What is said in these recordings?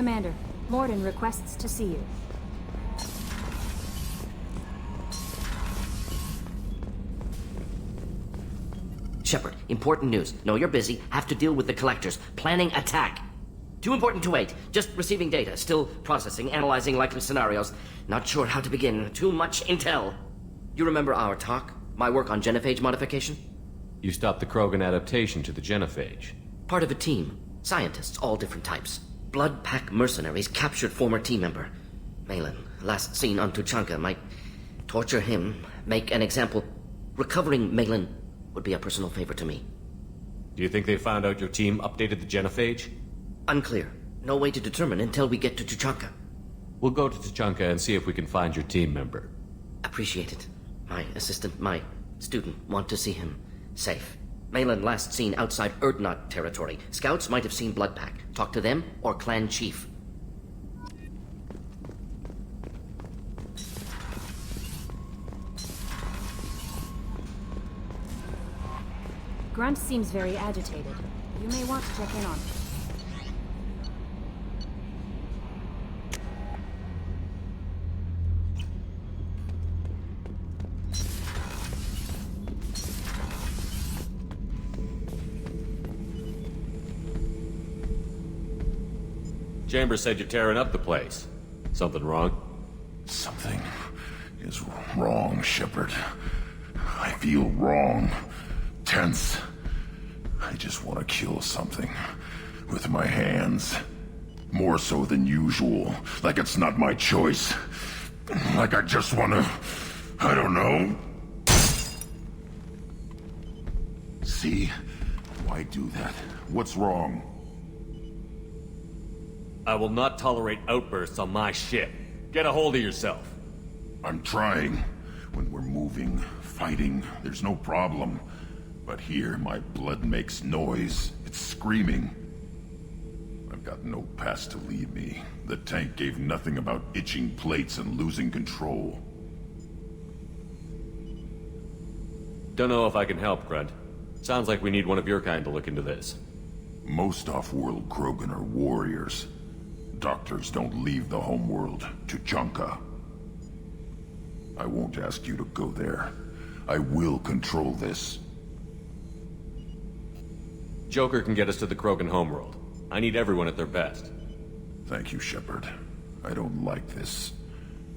Commander, Morden requests to see you. Shepard, important news. Know you're busy. Have to deal with the collectors. Planning attack. Too important to wait. Just receiving data. Still processing, analyzing likely scenarios. Not sure how to begin. Too much intel. You remember our talk? My work on genophage modification? You stopped the Krogan adaptation to the genophage. Part of a team. Scientists, all different types. Blood Pack mercenaries captured former team member. Maelon, last seen on Tuchanka, might torture him, make an example. Recovering Maelon would be a personal favor to me. Do you think they found out your team updated the genophage? Unclear. No way to determine until we get to Tuchanka. We'll go to Tuchanka and see if we can find your team member. Appreciate it. My assistant, my student, want to see him safe. Maelon last seen outside Erdnot territory. Scouts might have seen Blood Pack. Talk to them or clan chief. Grunt seems very agitated. You may want to check in on him. Chambers said you're tearing up the place. Something wrong? Something is wrong, Shepard. I feel wrong. Tense. I just want to kill something. With my hands. More so than usual. Like it's not my choice. Like I just want to... I don't know. See? Why do that? What's wrong? I will not tolerate outbursts on my ship. Get a hold of yourself. I'm trying. When we're moving, fighting, there's no problem. But here, my blood makes noise. It's screaming. I've got no past to lead me. The tank gave nothing about itching plates and losing control. Don't know if I can help, Grunt. Sounds like we need one of your kind to look into this. Most off-world Krogan are warriors. Doctors don't leave the homeworld to Tuchanka. I won't ask you to go there. I will control this. Joker can get us to the Krogan homeworld. I need everyone at their best. Thank you, Shepard. I don't like this.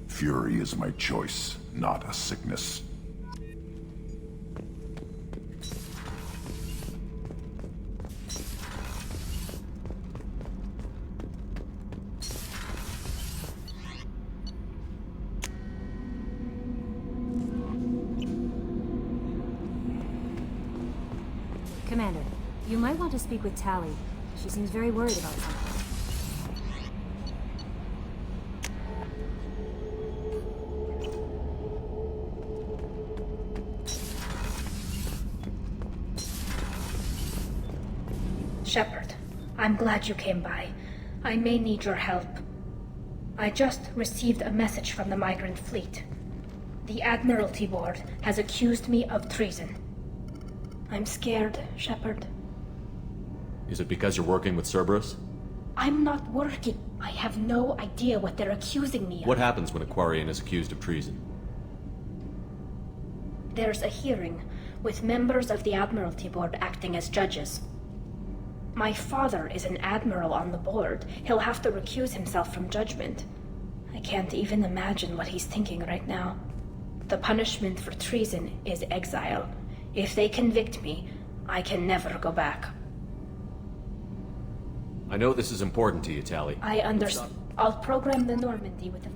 Fury is my choice, not a sickness. Commander, you might want to speak with Tali. She seems very worried about something. Shepard, I'm glad you came by. I may need your help. I just received a message from the migrant fleet. The Admiralty Board has accused me of treason. I'm scared, Shepard. Is it because you're working with Cerberus? I'm not working. I have no idea what they're accusing me of. What happens when a Quarian is accused of treason? There's a hearing, with members of the Admiralty Board acting as judges. My father is an admiral on the board. He'll have to recuse himself from judgment. I can't even imagine what he's thinking right now. The punishment for treason is exile. If they convict me, I can never go back. I know this is important to you, Tali. I understand. I'll program the Normandy with a...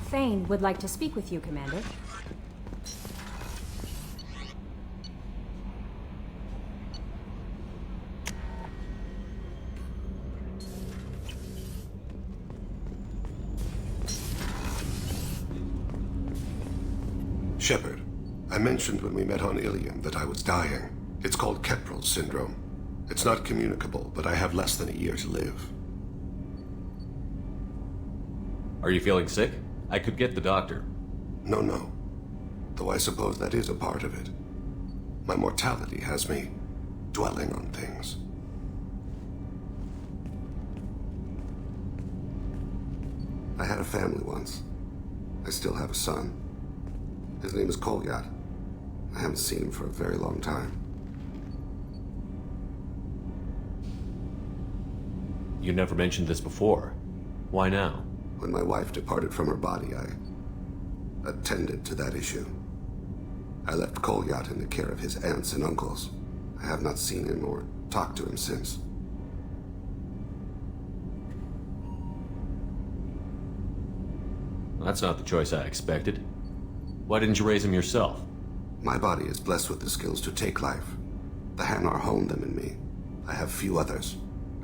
Thane would like to speak with you, Commander. Shepard, I mentioned when we met on Ilium that I was dying. It's called Keprel syndrome. It's not communicable, but I have less than a year to live. Are you feeling sick? I could get the doctor. No, no. Though I suppose that is a part of it. My mortality has me dwelling on things. I had a family once. I still have a son. His name is Kolyat. I haven't seen him for a very long time. You never mentioned this before. Why now? When my wife departed from her body, I attended to that issue. I left Kolyat in the care of his aunts and uncles. I have not seen him or talked to him since. That's not the choice I expected. Why didn't you raise him yourself? My body is blessed with the skills to take life. The Hanar honed them in me. I have few others.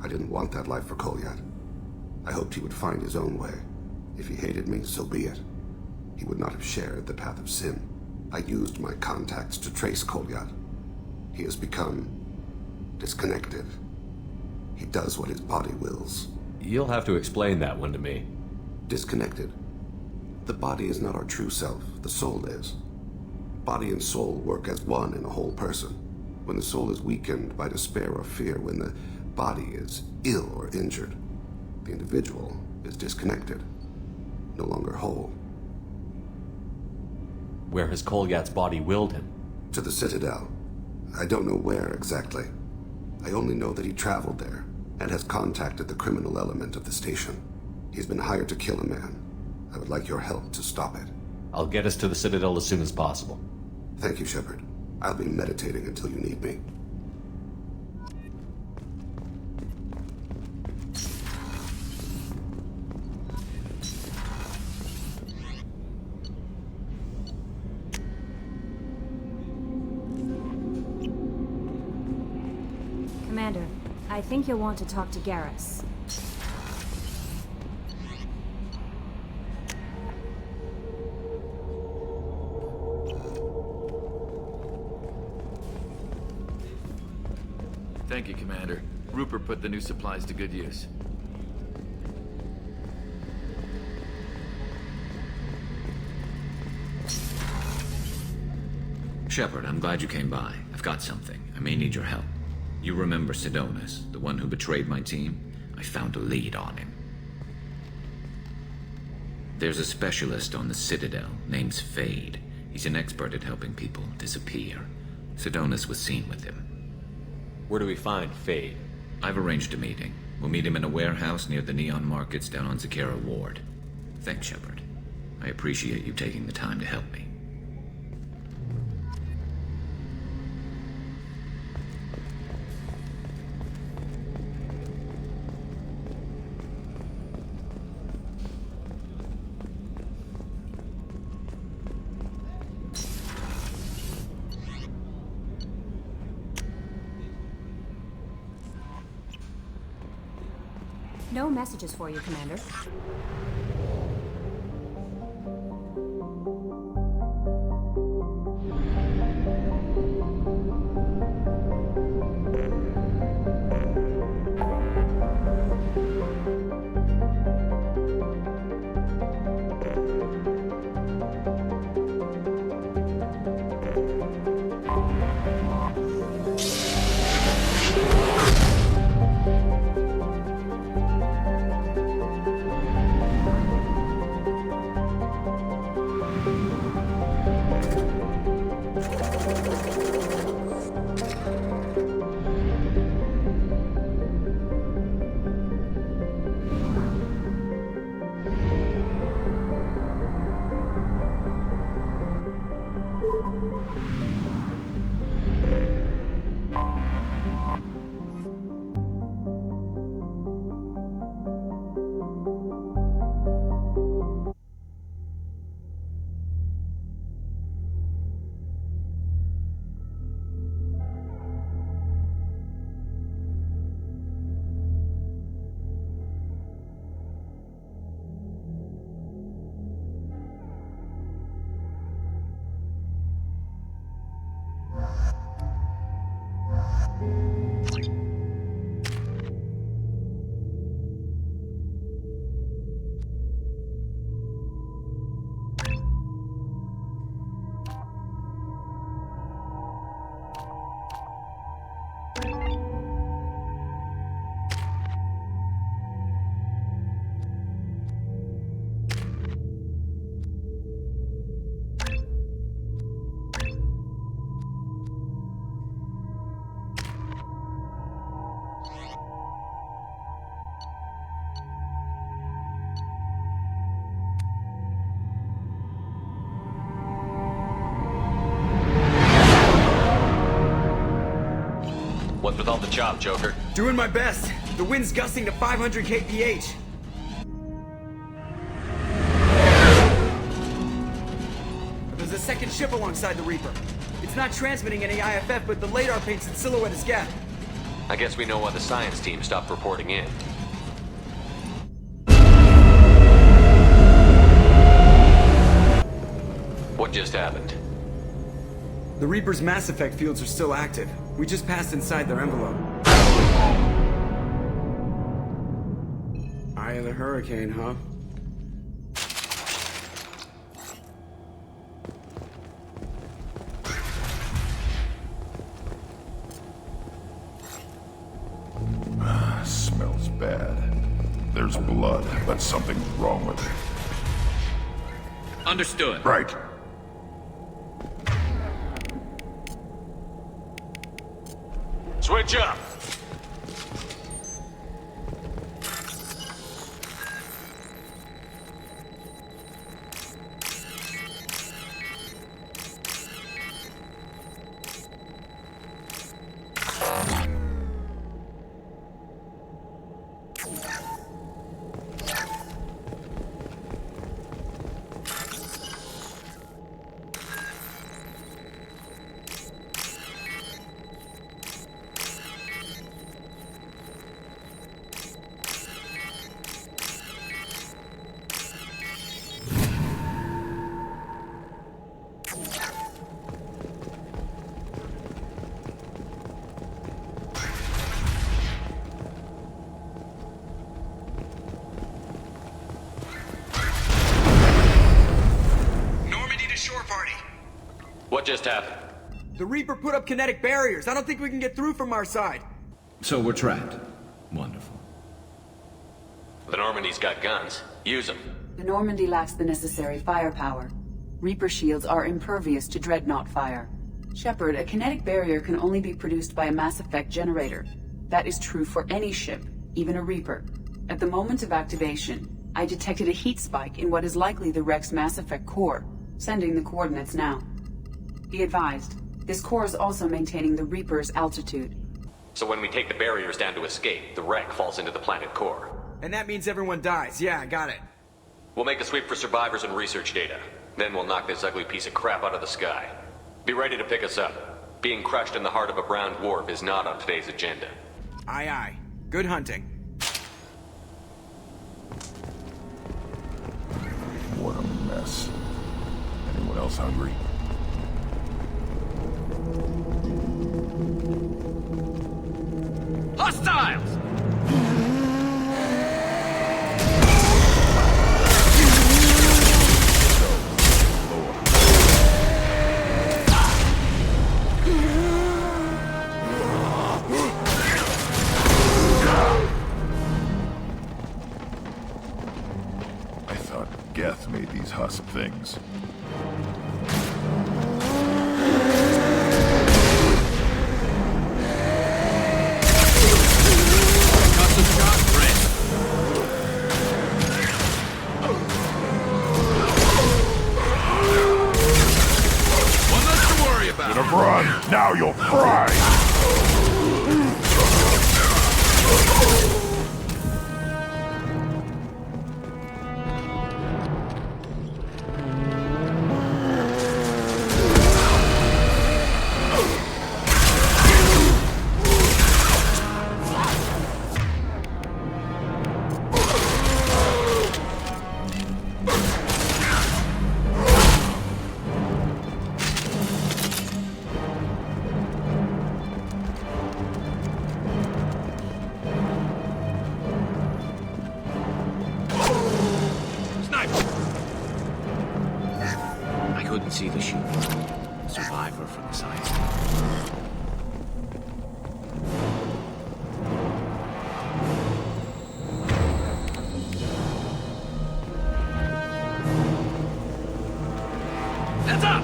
I didn't want that life for Kolyat. I hoped he would find his own way. If he hated me, so be it. He would not have shared the path of sin. I used my contacts to trace Kolyat. He has become disconnected. He does what his body wills. You'll have to explain that one to me. Disconnected. The body is not our true self, the soul is. Body and soul work as one in a whole person. When the soul is weakened by despair or fear, when the body is ill or injured, the individual is disconnected, no longer whole. Where has Kolyat's body willed him? To the Citadel. I don't know where exactly. I only know that he traveled there and has contacted the criminal element of the station. He's been hired to kill a man. I would like your help to stop it. I'll get us to the Citadel as soon as possible. Thank you, Shepard. I'll be meditating until you need me. Commander, I think you'll want to talk to Garrus. Thank you, Commander. Rupert put the new supplies to good use. Shepard, I'm glad you came by. I've got something. I may need your help. You remember Sidonus, the one who betrayed my team? I found a lead on him. There's a specialist on the Citadel, named Fade. He's an expert at helping people disappear. Sidonus was seen with him. Where do we find Fade? I've arranged a meeting. We'll meet him in a warehouse near the Neon Markets down on Zakera Ward. Thanks, Shepard. I appreciate you taking the time to help me. No messages for you, Commander. What's with all the chop, Joker? Doing my best. The wind's gusting to 500 kph. There's a second ship alongside the Reaper. It's not transmitting any IFF, but the radar paints its silhouette as Geth. I guess we know why the science team stopped reporting in. What just happened? The Reaper's Mass Effect fields are still active. We just passed inside their envelope. Eye of the Hurricane, huh? Smells bad. There's blood, but something's wrong with it. Understood. Right. Switch up! What just happened? The Reaper put up kinetic barriers. I don't think we can get through from our side. So we're trapped. Wonderful. The Normandy's got guns. Use them. The Normandy lacks the necessary firepower. Reaper shields are impervious to dreadnought fire. Shepard, a kinetic barrier can only be produced by a Mass Effect generator. That is true for any ship, even a Reaper. At the moment of activation, I detected a heat spike in what is likely the wreck's Mass Effect core, sending the coordinates now. Be advised, this core is also maintaining the Reaper's altitude. So when we take the barriers down to escape, the wreck falls into the planet core. And that means everyone dies. Yeah, I got it. We'll make a sweep for survivors and research data. Then we'll knock this ugly piece of crap out of the sky. Be ready to pick us up. Being crushed in the heart of a brown dwarf is not on today's agenda. Aye, aye. Good hunting. What a mess. Anyone else hungry? Hostiles! I thought Geth made these husk things. Should have run! Now you'll fry! I couldn't see the shooter. Survivor from the science. Heads up!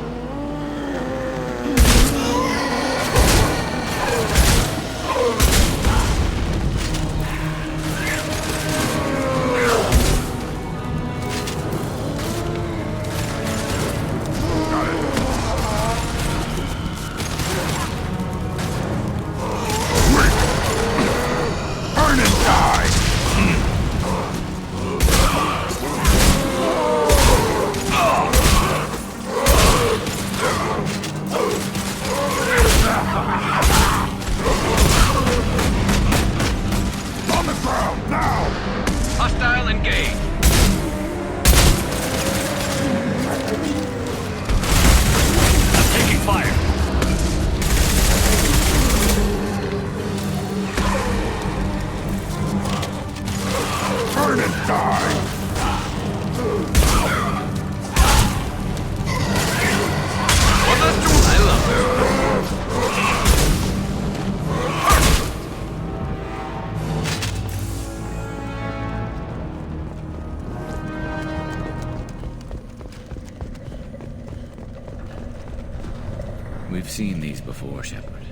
We've seen these before, Shepard.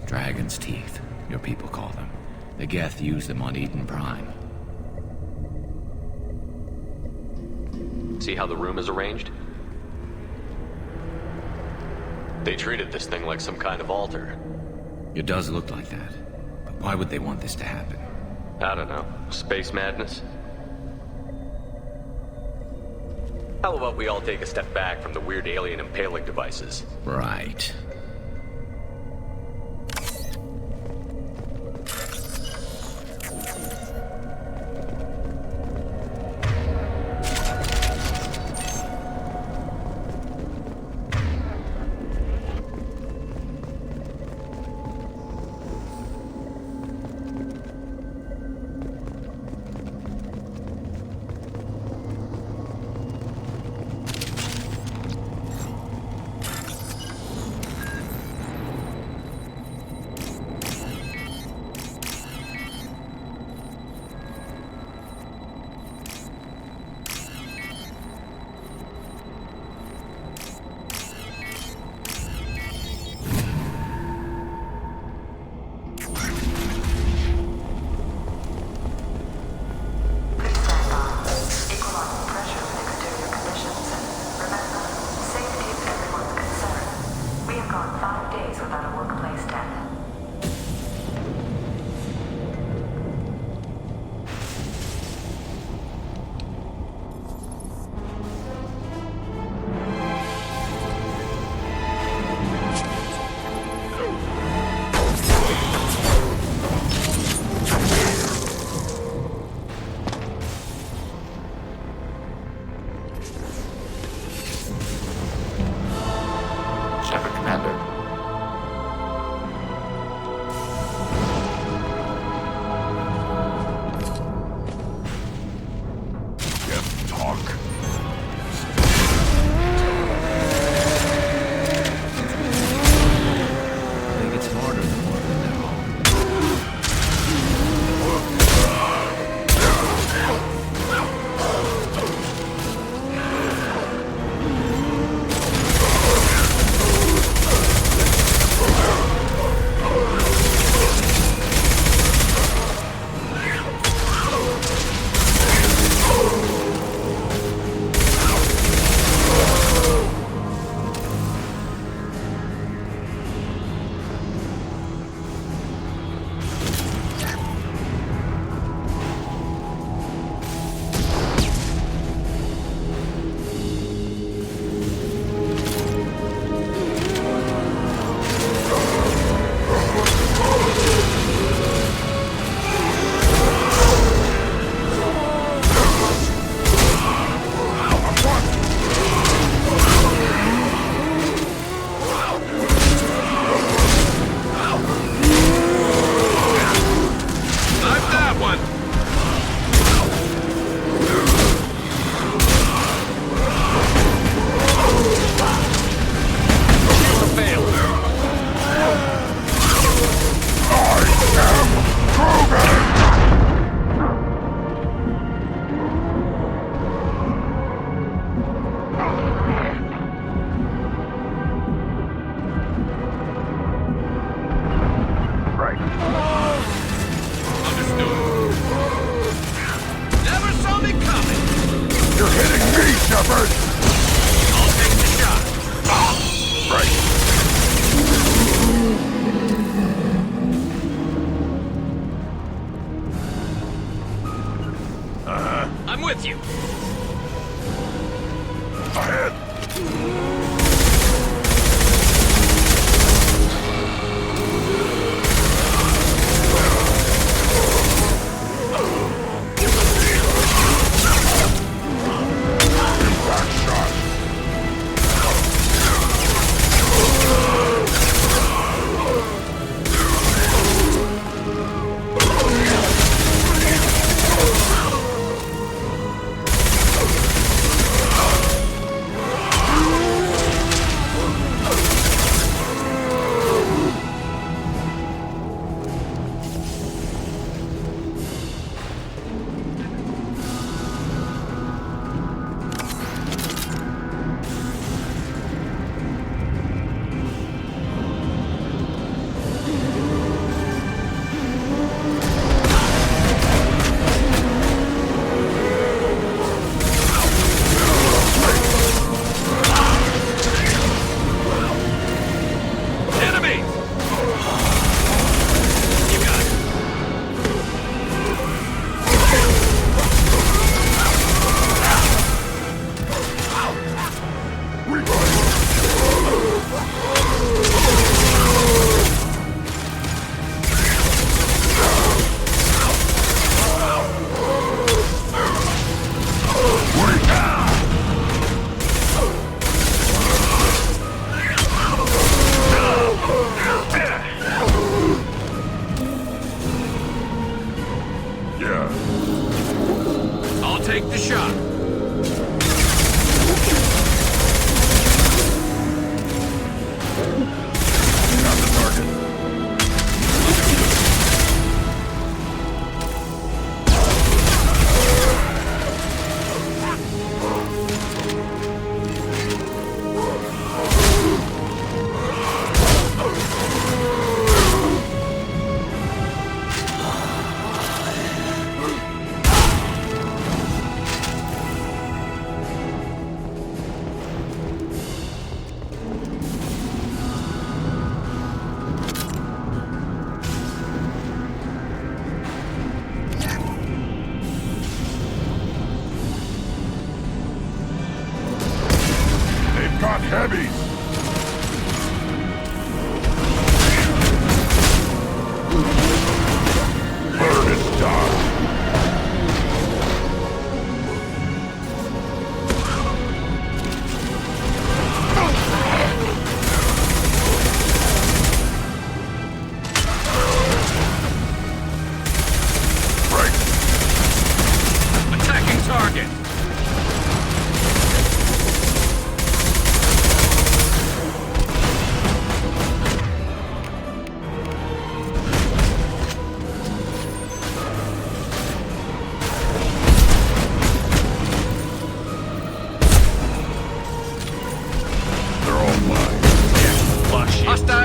Dragon's teeth, your people call them. The Geth used them on Eden Prime. See how the room is arranged? They treated this thing like some kind of altar. It does look like that. But why would they want this to happen? I don't know. Space madness? How about we all take a step back from the weird alien impaling devices? Right.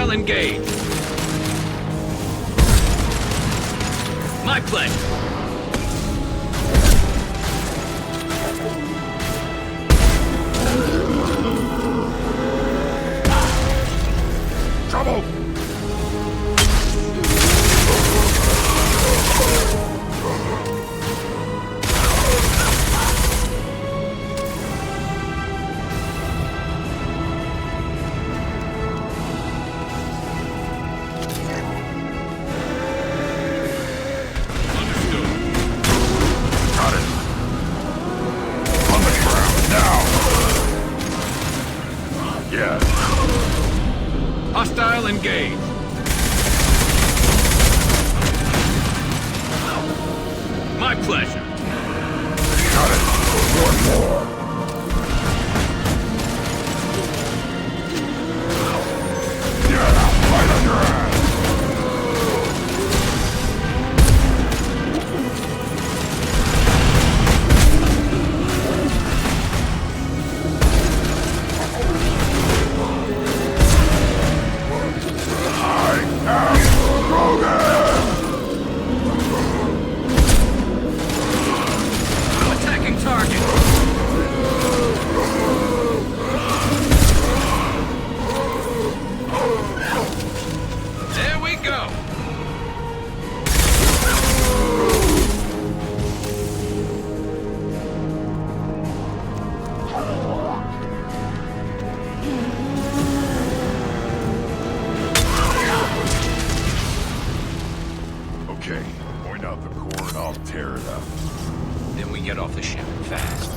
Hostile engage. My pleasure. Trouble! Got it. On the ground, now! Yes. Hostile engage. My pleasure. Got it. One more. Yeah, right on your ass. I am Rogan! Attacking target. There we go. Okay, point out the core and I'll tear it up. Then we get off the ship fast.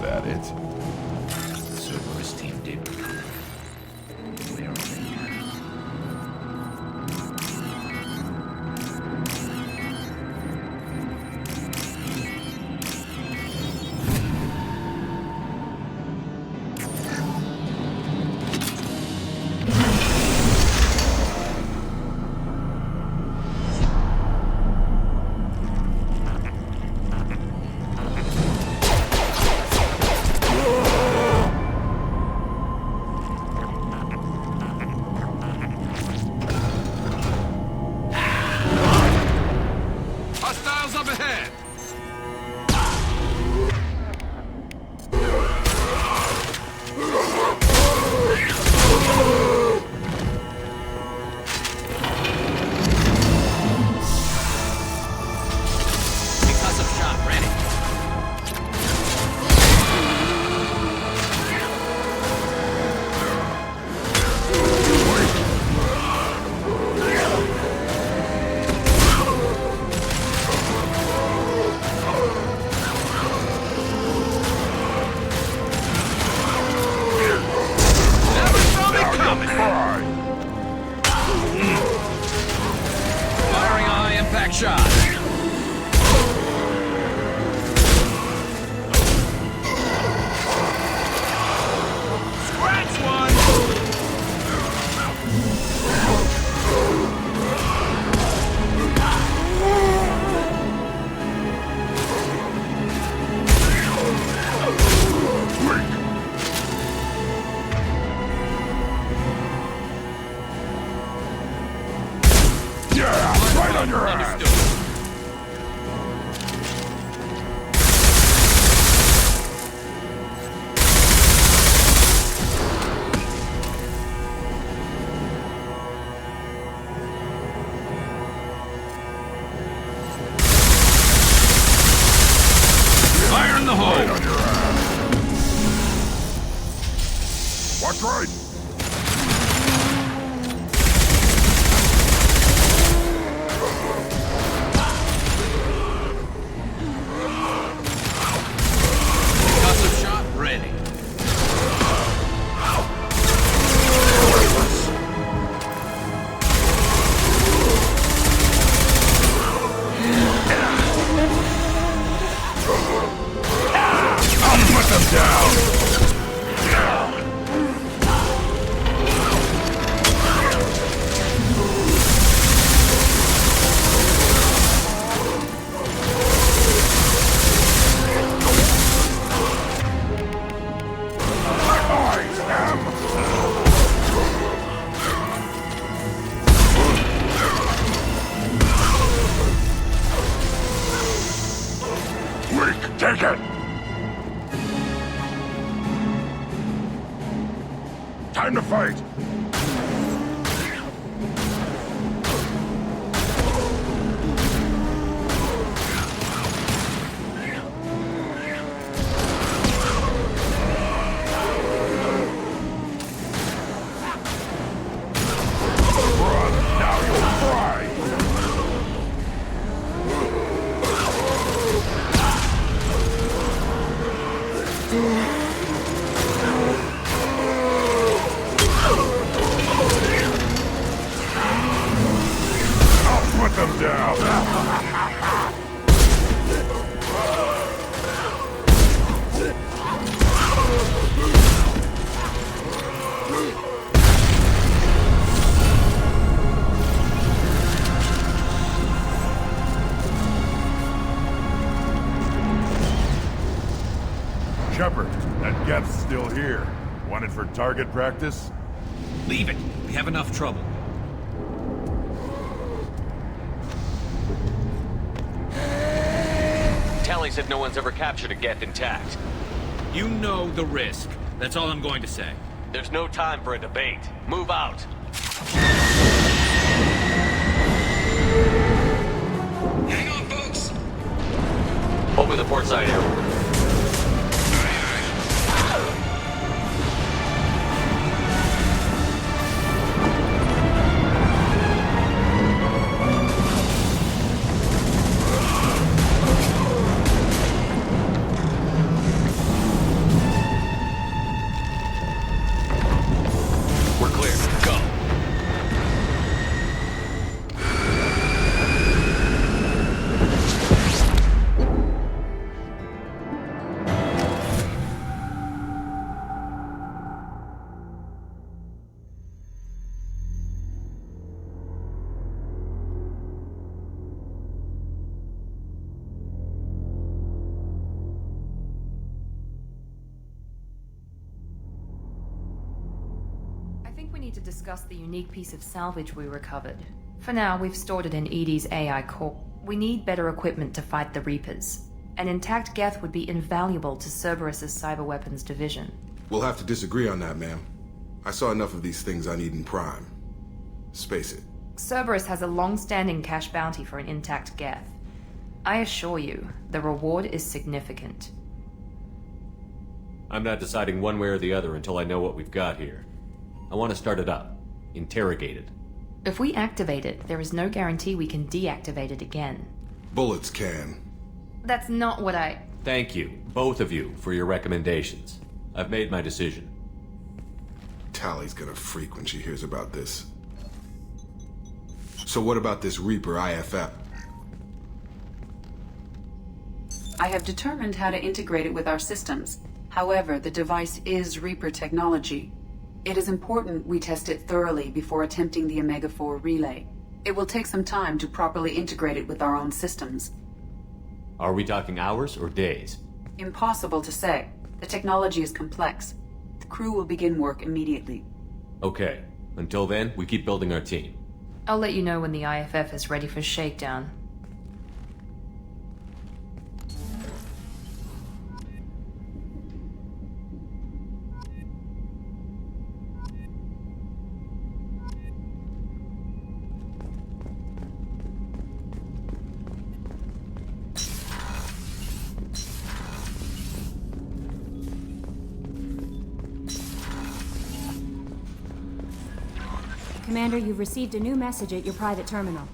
That it? Cerberus team did. Where are they now? Watch right! Concussive shot ready. I'll put them down! Take it! Time to fight! Run! Now you'll cry! Put them down! Shepard, that Geth's still here. Wanted for target practice? Leave it. We have enough trouble. Tally said no one's ever captured a Geth intact. You know the risk. That's all I'm going to say. There's no time for a debate. Move out. Hang on, folks! Open the port side area. We're clear. Go. I think we need to discuss the unique piece of salvage we recovered. For now, we've stored it in Edie's AI core. We need better equipment to fight the Reapers. An intact Geth would be invaluable to Cerberus's cyber weapons division. We'll have to disagree on that, ma'am. I saw enough of these things on Eden Prime. Space it. Cerberus has a long-standing cash bounty for an intact Geth. I assure you, the reward is significant. I'm not deciding one way or the other until I know what we've got here. I want to start it up. Interrogate it. If we activate it, there is no guarantee we can deactivate it again. Bullets can. That's not what I... Thank you, both of you, for your recommendations. I've made my decision. Tally's gonna freak when she hears about this. So what about this Reaper IFF? I have determined how to integrate it with our systems. However, the device is Reaper technology. It is important we test it thoroughly before attempting the Omega-4 relay. It will take some time to properly integrate it with our own systems. Are we talking hours or days? Impossible to say. The technology is complex. The crew will begin work immediately. Okay. Until then, we keep building our team. I'll let you know when the IFF is ready for shakedown. Commander, you've received a new message at your private terminal.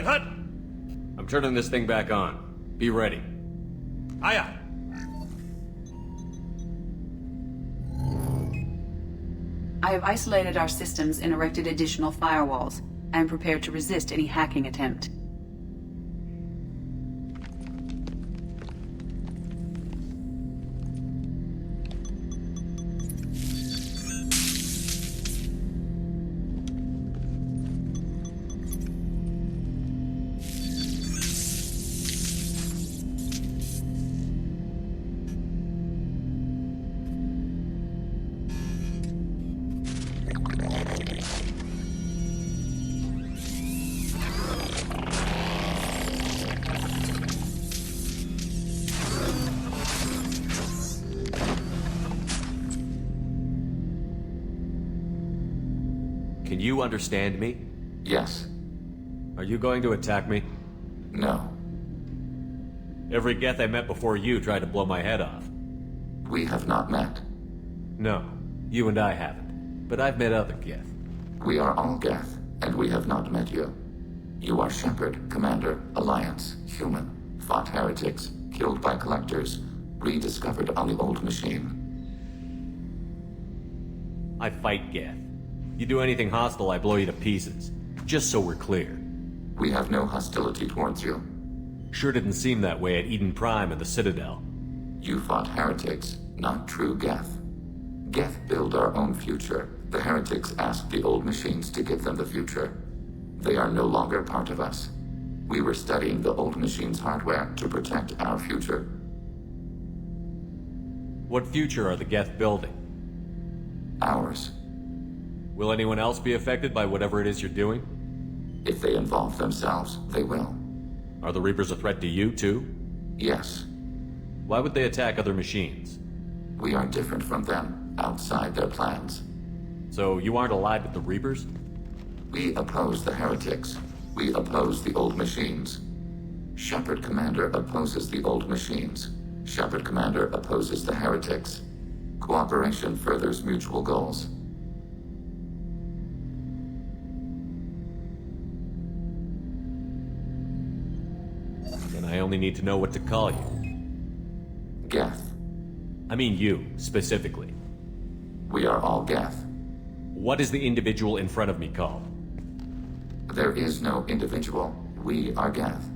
Hut! I'm turning this thing back on. Be ready. Aye, aye. I have isolated our systems and erected additional firewalls. I am prepared to resist any hacking attempt. Can you understand me? Yes. Are you going to attack me? No. Every Geth I met before you tried to blow my head off. We have not met. No, you and I haven't. But I've met other Geth. We are all Geth, and we have not met you. You are Shepard, Commander, Alliance, human, fought heretics, killed by collectors, rediscovered on the old machine. I fight Geth. You do anything hostile, I blow you to pieces. Just so we're clear. We have no hostility towards you. Sure didn't seem that way at Eden Prime and the Citadel. You fought heretics, not true Geth. Geth build our own future. The heretics asked the old machines to give them the future. They are no longer part of us. We were studying the old machines' hardware to protect our future. What future are the Geth building? Ours. Will anyone else be affected by whatever it is you're doing? If they involve themselves, they will. Are the Reapers a threat to you, too? Yes. Why would they attack other machines? We are different from them, outside their plans. So you aren't allied with the Reapers? We oppose the heretics. We oppose the old machines. Shepard Commander opposes the old machines. Shepard Commander opposes the heretics. Cooperation furthers mutual goals. Then I only need to know what to call you. Geth. I mean you, specifically. We are all Geth. What is the individual in front of me called? There is no individual. We are Geth.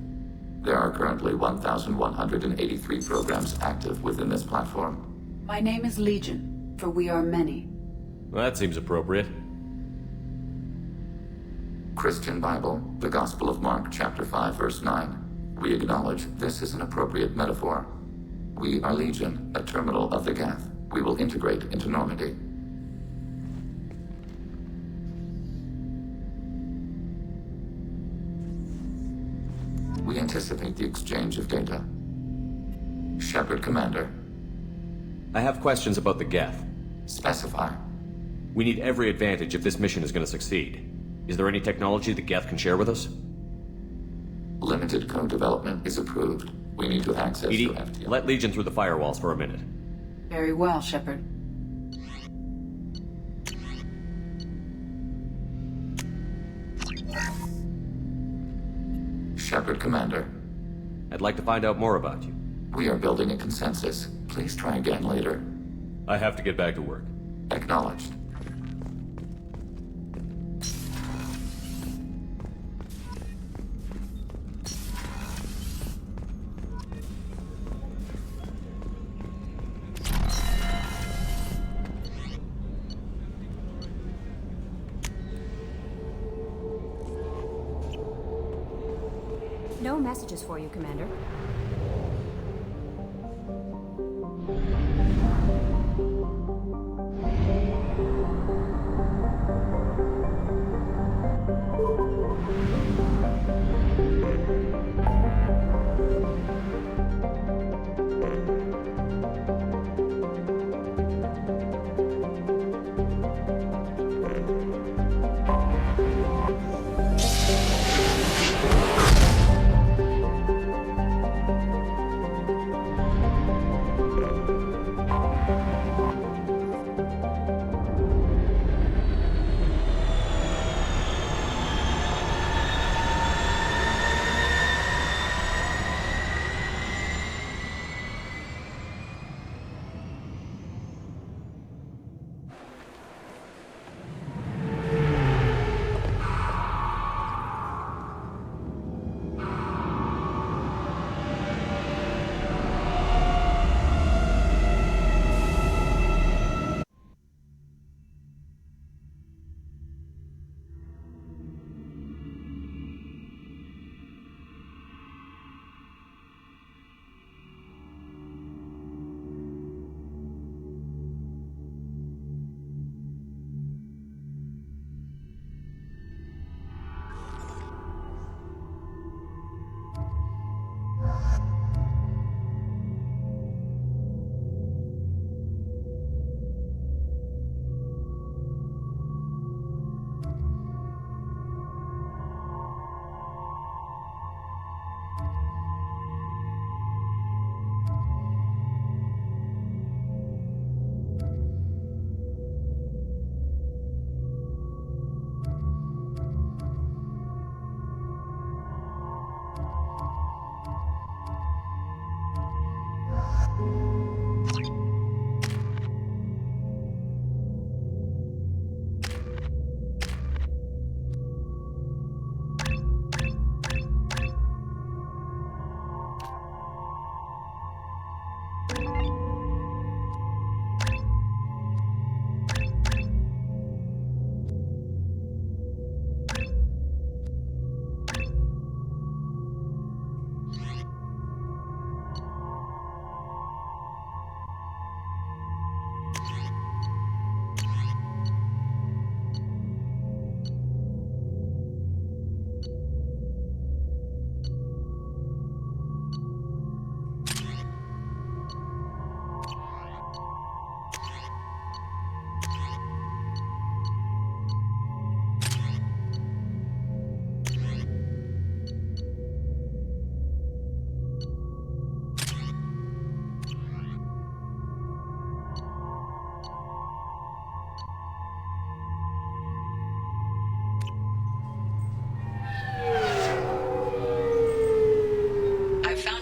There are currently 1,183 programs active within this platform. My name is Legion, for we are many. Well, that seems appropriate. Christian Bible, the Gospel of Mark, chapter 5, verse 9. We acknowledge this is an appropriate metaphor. We are Legion, a terminal of the Geth. We will integrate into Normandy. We anticipate the exchange of data. Shepard Commander. I have questions about the Geth. Specify. We need every advantage if this mission is going to succeed. Is there any technology the Geth can share with us? Limited co-development is approved. We need to access EDI, your FTL. let Legion through the firewalls for a minute. Very well, Shepard. Shepard, Commander. I'd like to find out more about you. We are building a consensus. Please try again later. I have to get back to work. Acknowledged. No messages for you, Commander.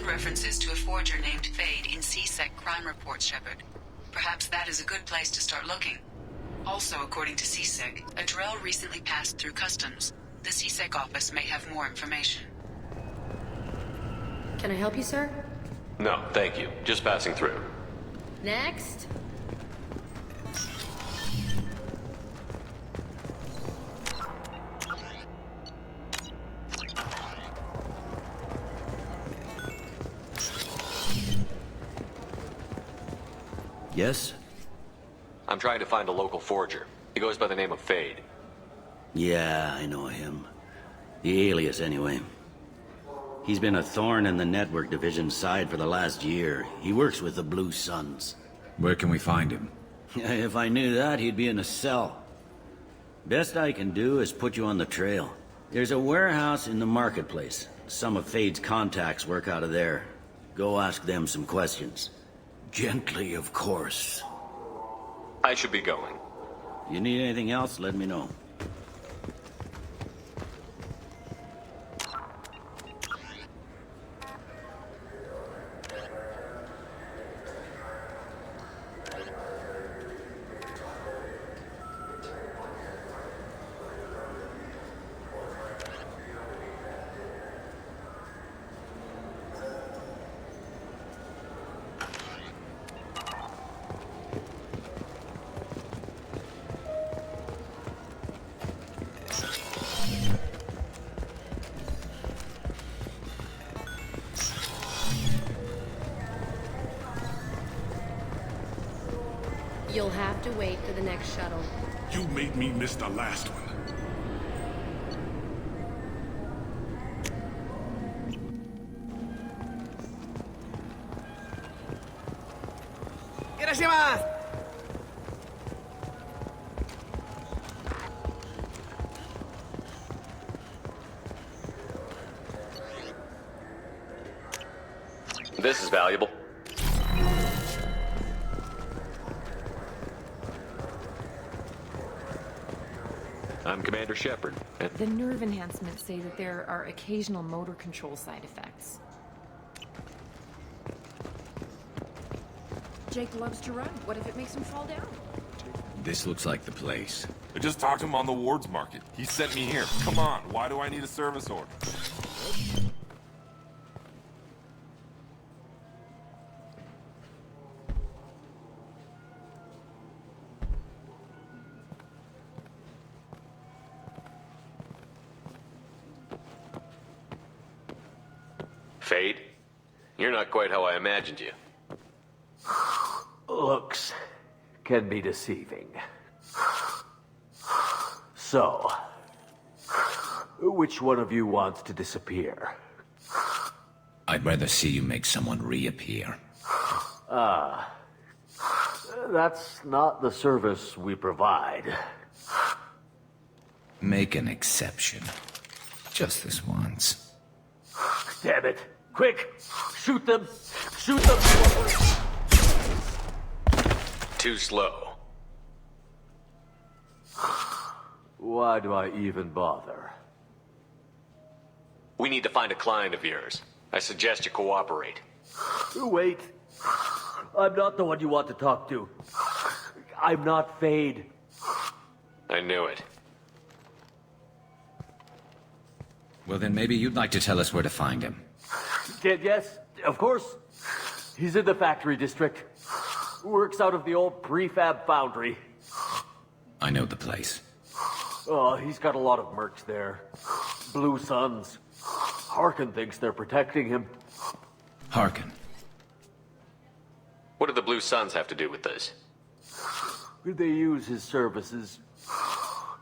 References to a forger named Fade in C-Sec crime reports, Shepard. Perhaps that is a good place to start looking. Also, according to C-Sec, a drill recently passed through customs. The C-Sec office may have more information. Can I help you, sir? No, thank you. Just passing through. Next. Yes? I'm trying to find a local forger. He goes by the name of Fade. Yeah, I know him. The alias, anyway. He's been a thorn in the network division's side for the last year. He works with the Blue Suns. Where can we find him? If I knew that, he'd be in a cell. Best I can do is put you on the trail. There's a warehouse in the marketplace. Some of Fade's contacts work out of there. Go ask them some questions. Gently, of course. I should be going. You need anything else, let me know. You'll have to wait for the next shuttle. You made me miss the last one. ¡Gracias! This is valuable. I'm Commander Shepard. The nerve enhancements say that there are occasional motor control side effects. Jake loves to run. What if it makes him fall down? This looks like the place. I just talked to him on the wards market. He sent me here. Come on, why do I need a service order? Fade? You're not quite how I imagined you. Looks can be deceiving. So, which one of you wants to disappear? I'd rather see you make someone reappear. That's not the service we provide. Make an exception. Just this once. Damn it! Quick! Shoot them! Shoot them! Too slow. Why do I even bother? We need to find a client of yours. I suggest you cooperate. Wait. I'm not the one you want to talk to. I'm not Fade. I knew it. Well, then maybe you'd like to tell us where to find him. Yes, of course. He's in the factory district. Works out of the old prefab foundry. I know the place. Oh, he's got a lot of mercs there. Blue Suns. Harkin thinks they're protecting him. Harkin. What do the Blue Suns have to do with this? They use his services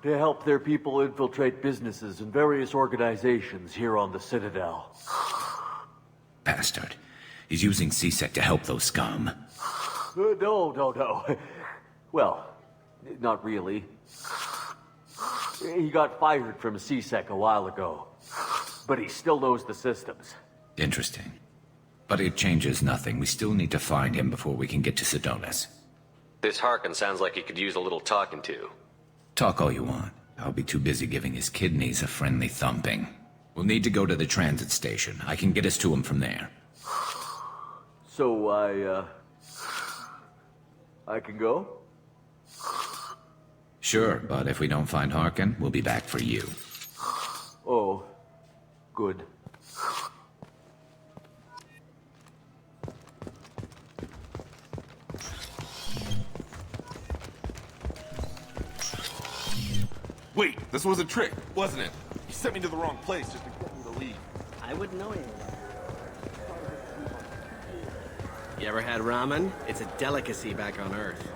to help their people infiltrate businesses and various organizations here on the Citadel. Bastard. He's using CSEC to help those scum. No. Well, not really. He got fired from CSEC a while ago, but he still knows the systems. Interesting. But it changes nothing. We still need to find him before we can get to Sedonis. This Harkin sounds like he could use a little talking to. Talk all you want. I'll be too busy giving his kidneys a friendly thumping. We'll need to go to the transit station. I can get us to him from there. So I can go? Sure, but if we don't find Harkin, we'll be back for you. Oh, good. Wait, this was a trick, wasn't it? You sent me to the wrong place just to get me to leave. I wouldn't know any of that. You ever had ramen? It's a delicacy back on Earth.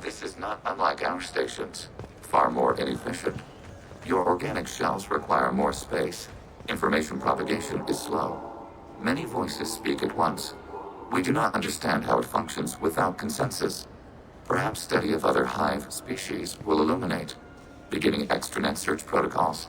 This is not unlike our stations. far more inefficient. Your organic shells require more space. Information propagation is slow. Many voices speak at once. We do not understand how it functions without consensus. Perhaps study of other hive species will illuminate, beginning extranet search protocols.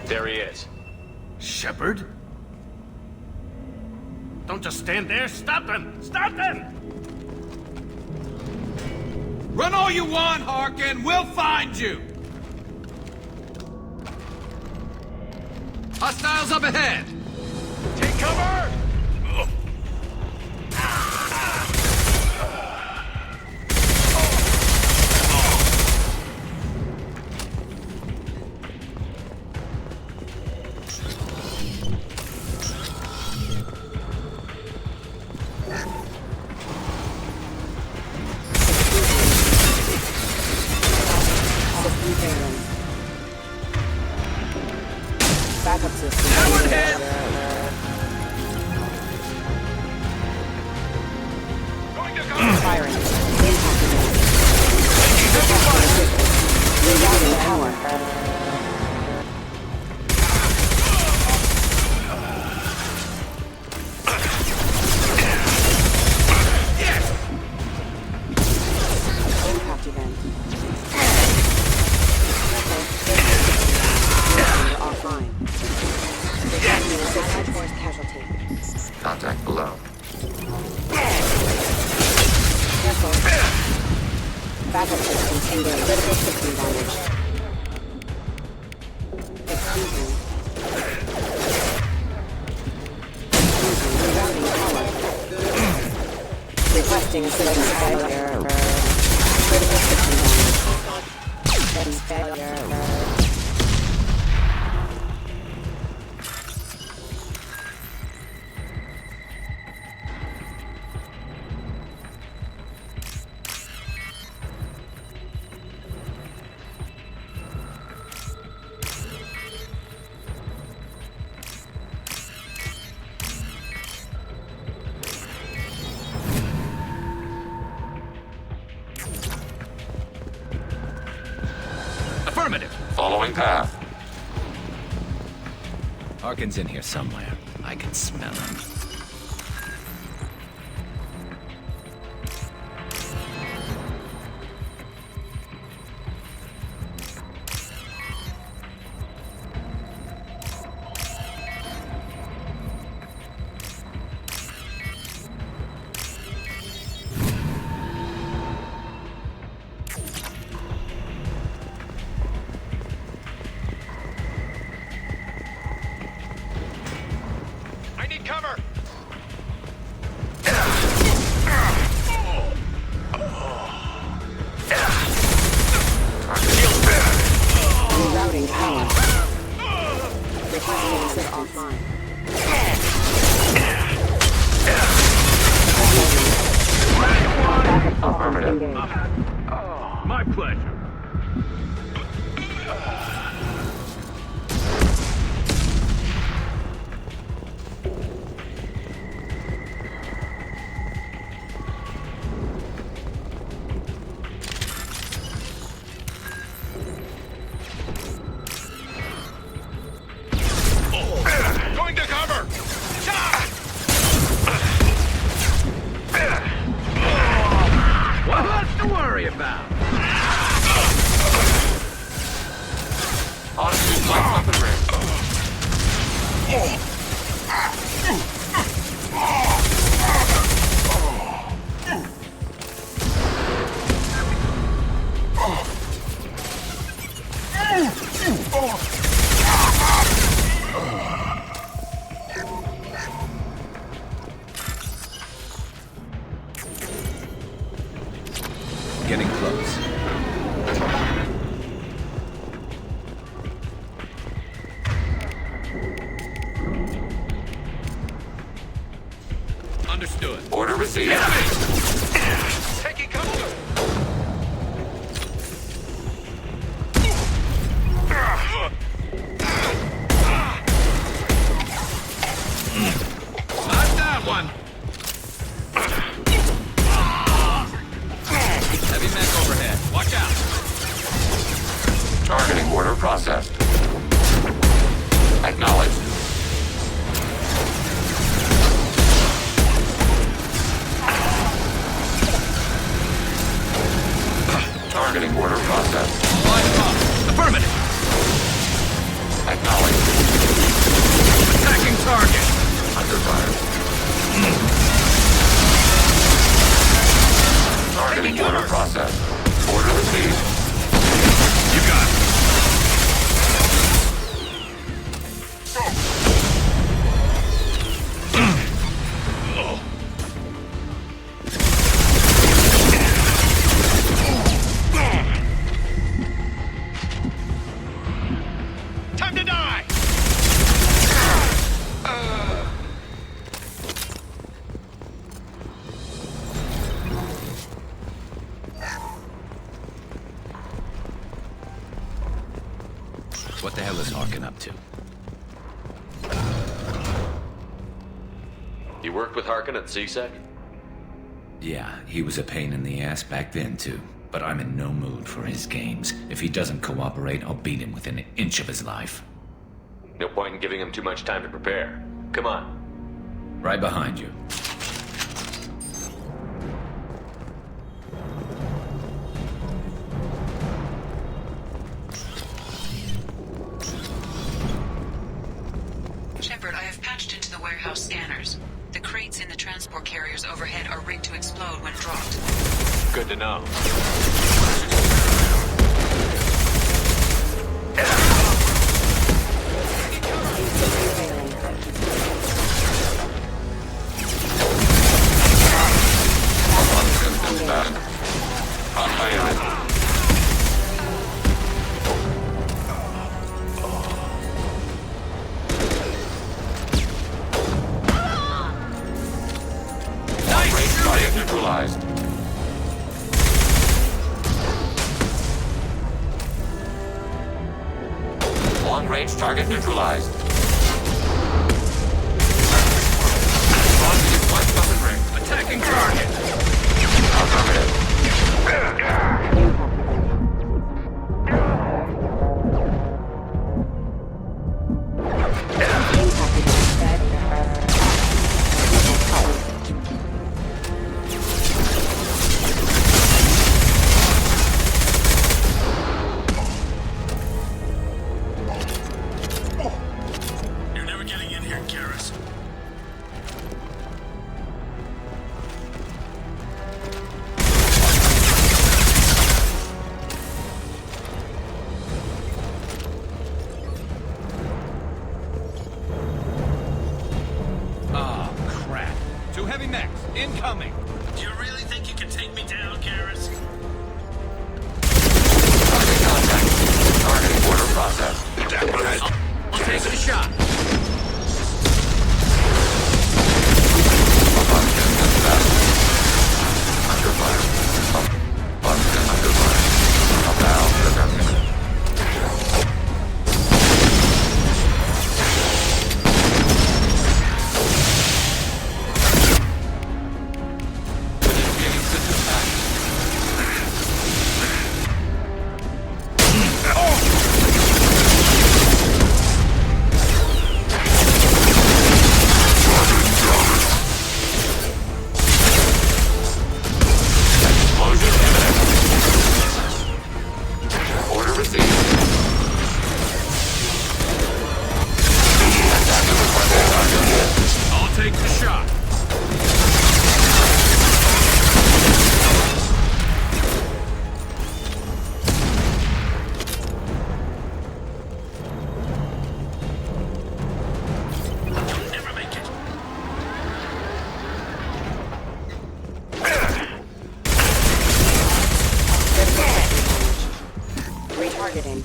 There he is. Shepard? Don't just stand there. Stop them! Stop them! Run all you want, Harkin. We'll find you. Hostiles up ahead. Take cover! Backup system. Howard hit! Firing. Impact event. Rerouting power. Impact event. Offline. Allied force casualty. Contact below. Careful. Backup systems engaged. Critical system damage. Exclusion. Rerouting power. Requesting assistance failure. Critical system damage. Settings failure. Affirmative. Following path. Harkin's in here somewhere. I can smell him. I need cover! Rerouting power. Requesting assist offline. Affirmative. My pleasure. Going to cover! What's to worry about? Getting close. Understood. Order received. Taking cover! Not that one! Heavy mech overhead. Watch out. Targeting order processed. Acknowledged. Targeting order processed. Line them up. Affirmative. Acknowledged. Attacking target! Under fire. Targeting order processed. Order received. You got it. Time to die! What the hell is Harkin up to? You worked with Harkin at CSEC? Yeah, he was a pain in the ass back then, too. But I'm in no mood for his games. If he doesn't cooperate, I'll beat him within an inch of his life. No point in giving him too much time to prepare. Come on. Right behind you. Shepard, I have patched into the warehouse scanners. The crates in the transport carriers overhead are rigged to explode when dropped. Good to know. Neutralized. Long-range target neutralized. Launching one weapon ring. Attacking target! Affirmative. Targeting.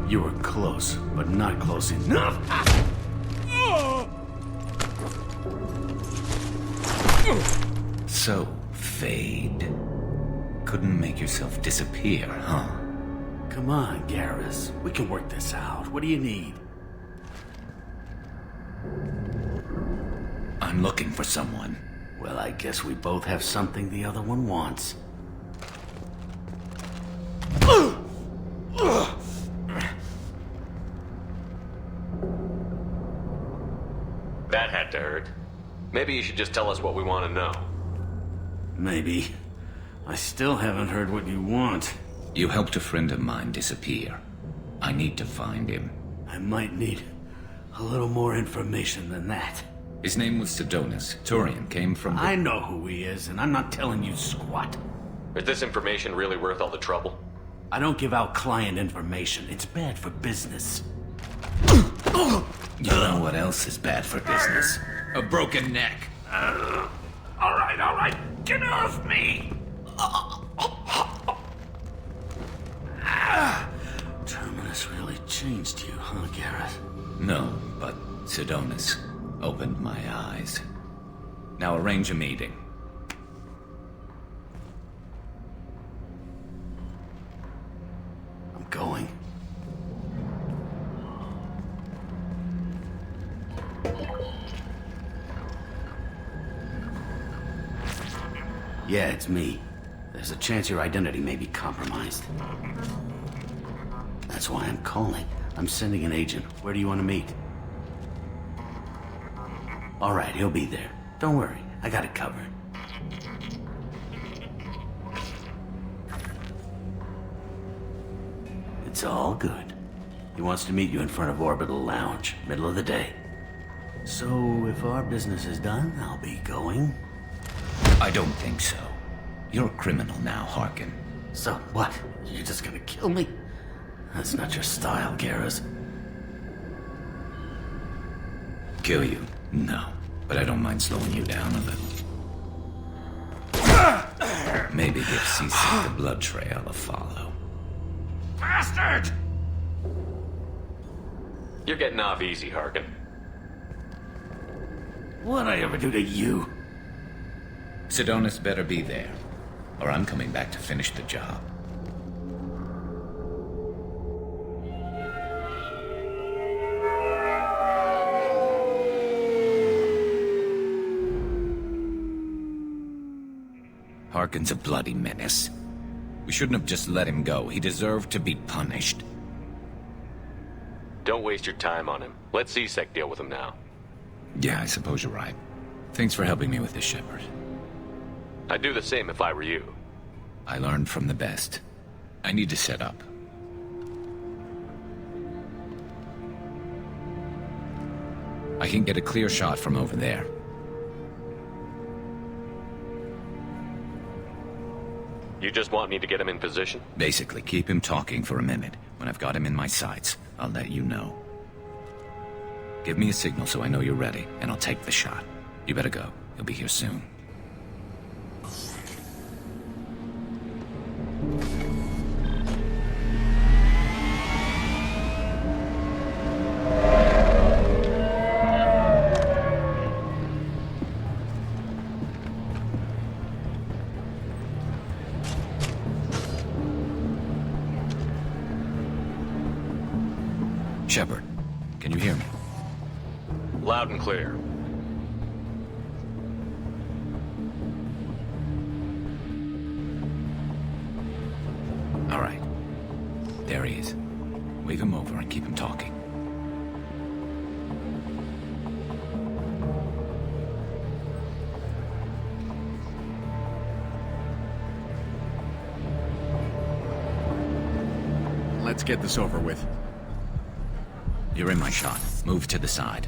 You were close, but not close enough. So, Fade. Couldn't make yourself disappear, huh? Come on, Garrus. We can work this out. What do you need? I'm looking for someone. Well, I guess we both have something the other one wants. That had to hurt. Maybe you should just tell us what we want to know. Maybe. I still haven't heard what you want. You helped a friend of mine disappear. I need to find him. I might need a little more information than that. His name was Sedonis. Turian came from... I know who he is, and I'm not telling you squat. Is this information really worth all the trouble? I don't give out client information. It's bad for business. You know what else is bad for business? A broken neck. All right. Get off me! Terminus really changed you, huh, Garrett? No, but Sedonis opened my eyes. Now arrange a meeting. I'm going. Yeah, it's me. There's a chance your identity may be compromised. That's why I'm calling. I'm sending an agent. Where do you want to meet? All right, he'll be there. Don't worry, I got it covered. It's all good. He wants to meet you in front of Orbital Lounge, middle of the day. So, if our business is done, I'll be going. I don't think so. You're a criminal now, Harkin. So, what? You're just gonna kill me? That's not your style, Garrus. Kill you? No. But I don't mind slowing you down a little. Maybe give CC the blood trail a follow. Bastard! You're getting off easy, Harkin. What'd I ever do to you? Sedonis better be there, or I'm coming back to finish the job. Harkin's a bloody menace. We shouldn't have just let him go. He deserved to be punished. Don't waste your time on him. Let C-Sec deal with him now. Yeah, I suppose you're right. Thanks for helping me with this, Shepard. I'd do the same if I were you. I learned from the best. I need to set up. I can get a clear shot from over there. You just want me to get him in position? Basically, keep him talking for a minute. When I've got him in my sights, I'll let you know. Give me a signal so I know you're ready, and I'll take the shot. You better go. He'll be here soon. Shepard, can you hear me? Loud and clear. All right. There he is. Wave him over and keep him talking. Let's get this over with. You're in my shot. Move to the side.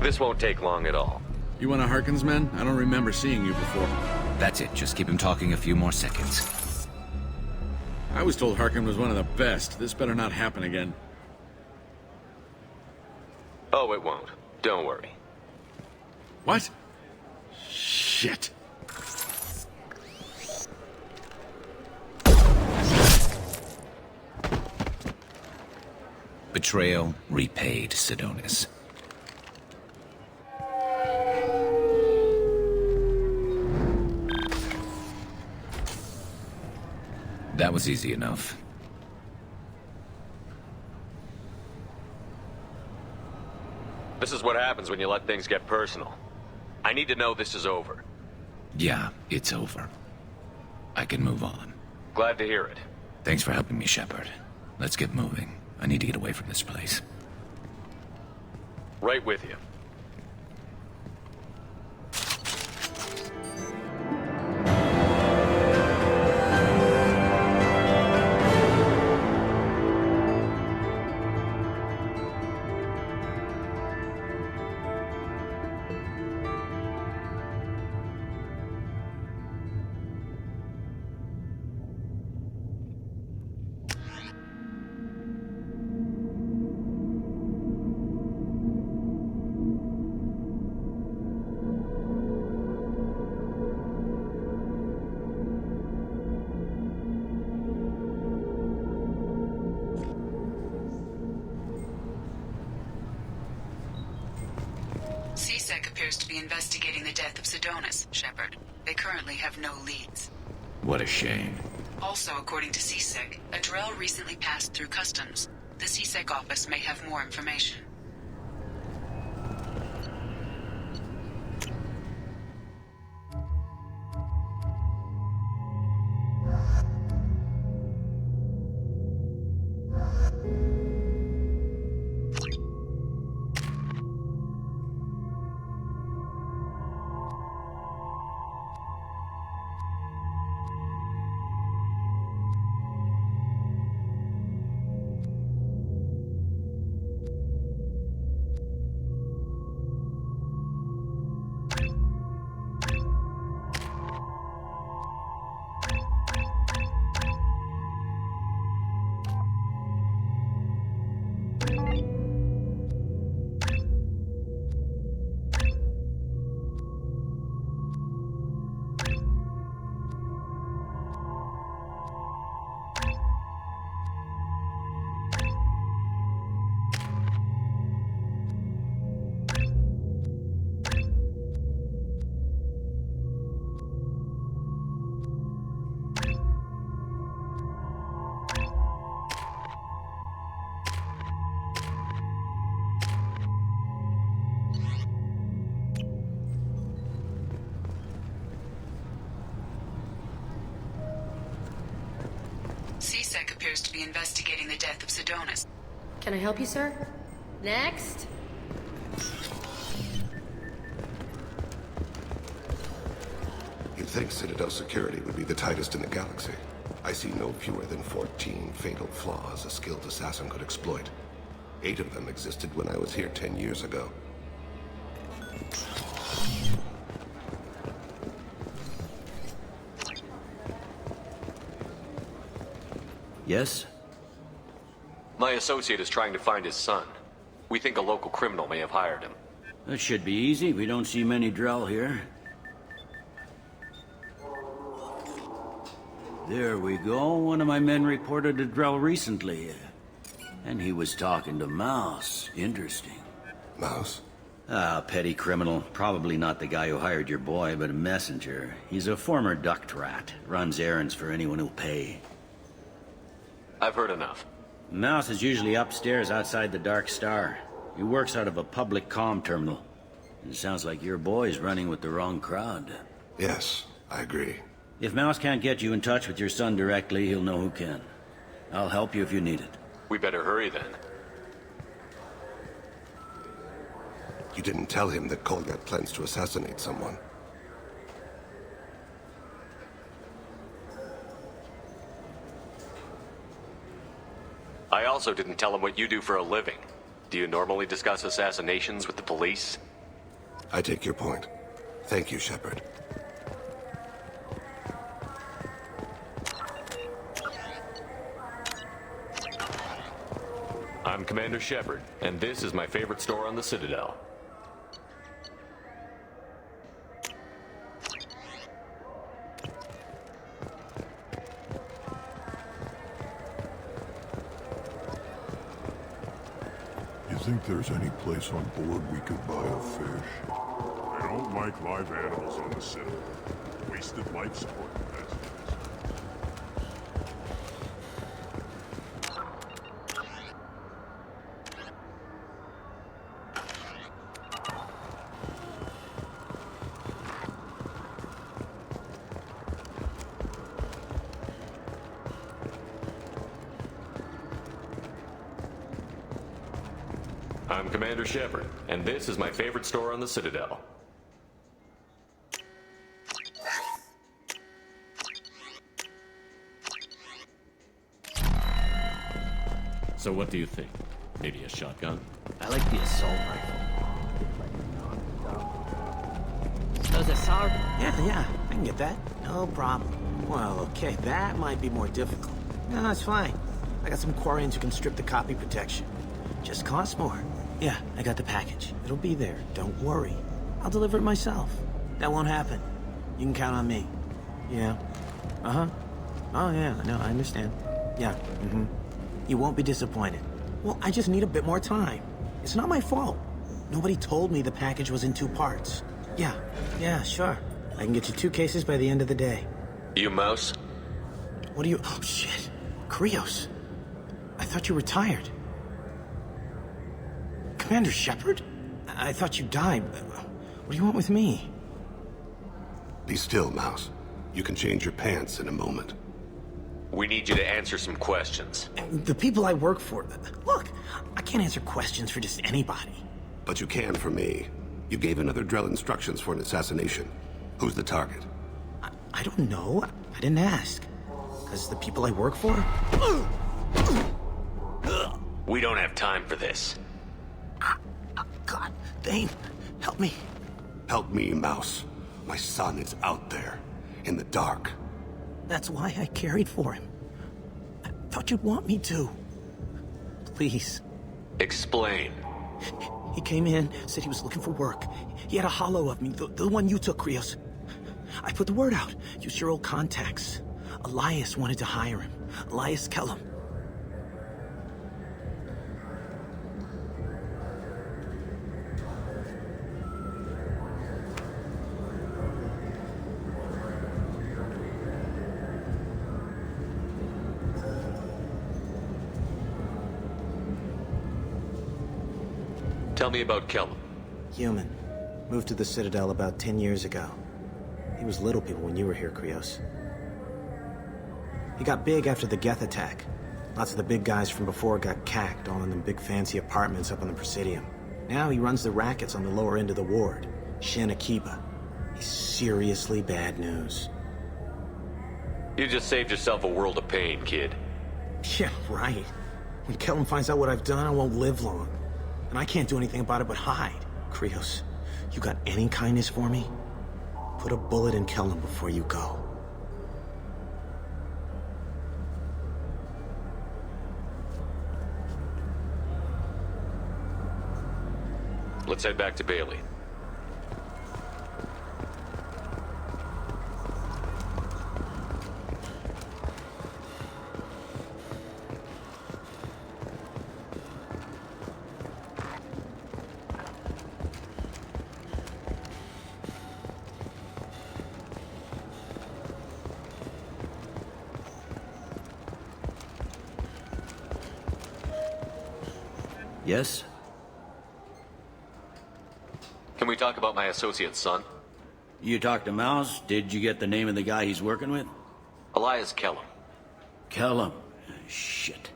This won't take long at all. You one of Harkin's men? I don't remember seeing you before. That's it. Just keep him talking a few more seconds. I was told Harkin was one of the best. This better not happen again. Oh, it won't. Don't worry. What? Shit. Betrayal repaid, Sidonis. That was easy enough. This is what happens when you let things get personal. I need to know this is over. Yeah, it's over. I can move on. Glad to hear it. Thanks for helping me, Shepard. Let's get moving. I need to get away from this place. Right with you. CSEC appears to be investigating the death of Sidonis, Shepard. They currently have no leads. What a shame. Also, according to CSEC, a Drell recently passed through customs. The CSEC office may have more information. CSEC appears to be investigating the death of Sidonis. Can I help you, sir? Next. You'd think Citadel security would be the tightest in the galaxy. I see no fewer than 14 fatal flaws a skilled assassin could exploit. 8 of them existed when I was here 10 years ago. Yes? My associate is trying to find his son. We think a local criminal may have hired him. That should be easy. We don't see many Drell here. There we go. One of my men reported a Drell recently. And he was talking to Mouse. Interesting. Mouse? Ah, petty criminal. Probably not the guy who hired your boy, but a messenger. He's a former duct rat. Runs errands for anyone who'll pay. I've heard enough. Mouse is usually upstairs outside the Dark Star. He works out of a public comm terminal. It sounds like your boy's running with the wrong crowd. Yes, I agree. If Mouse can't get you in touch with your son directly, he'll know who can. I'll help you if you need it. We better hurry then. You didn't tell him that Kolgat plans to assassinate someone. I also didn't tell him what you do for a living. Do you normally discuss assassinations with the police? I take your point. Thank you, Shepard. I'm Commander Shepard, and this is my favorite store on the Citadel. You think there's any place on board we could buy a fish? I don't like live animals on the Citadel. Wasted life support capacity. I'm Commander Shepard, and this is my favorite store on the Citadel. So what do you think? Maybe a shotgun? I like the assault rifle. Those assault? Yeah, I can get that. No problem. Well, okay, that might be more difficult. No, it's fine. I got some Quarians who can strip the copy protection. Just costs more. Yeah, I got the package. It'll be there. Don't worry. I'll deliver it myself. That won't happen. You can count on me. Yeah. Uh-huh. Oh, yeah, no, I understand. Yeah, You won't be disappointed. Well, I just need a bit more time. It's not my fault. Nobody told me the package was in 2 parts. Yeah, sure. I can get you 2 cases by the end of the day. You Mouse? What are you... Oh, shit. Krios. I thought you retired. Commander Shepard? I thought you died. What do you want with me? Be still, Mouse. You can change your pants in a moment. We need you to answer some questions. The people I work for... Look, I can't answer questions for just anybody. But you can for me. You gave another Drell instructions for an assassination. Who's the target? I don't know. I didn't ask. Because the people I work for... We don't have time for this. God, Thane, help me. Help me, Mouse. My son is out there, in the dark. That's why I carried for him. I thought you'd want me to. Please. Explain. He came in, said he was looking for work. He had a hollow of me, the one you took, Krios. I put the word out. Use your old contacts. Elias wanted to hire him. Elias Kellum. Tell me about Kellum. Human. Moved to the Citadel about 10 years ago. He was little people when you were here, Krios. He got big after the Geth attack. Lots of the big guys from before got cacked, all in them big fancy apartments up on the Presidium. Now he runs the rackets on the lower end of the ward. Shin Akiba. He's seriously bad news. You just saved yourself a world of pain, kid. Yeah, right. When Kellum finds out what I've done, I won't live long. And I can't do anything about it but hide. Krios, you got any kindness for me? Put a bullet in Kellum before you go. Let's head back to Bailey. Yes? Can we talk about my associate's son? You talked to Mouse? Did you get the name of the guy he's working with? Elias Kellum. Kellum? Shit.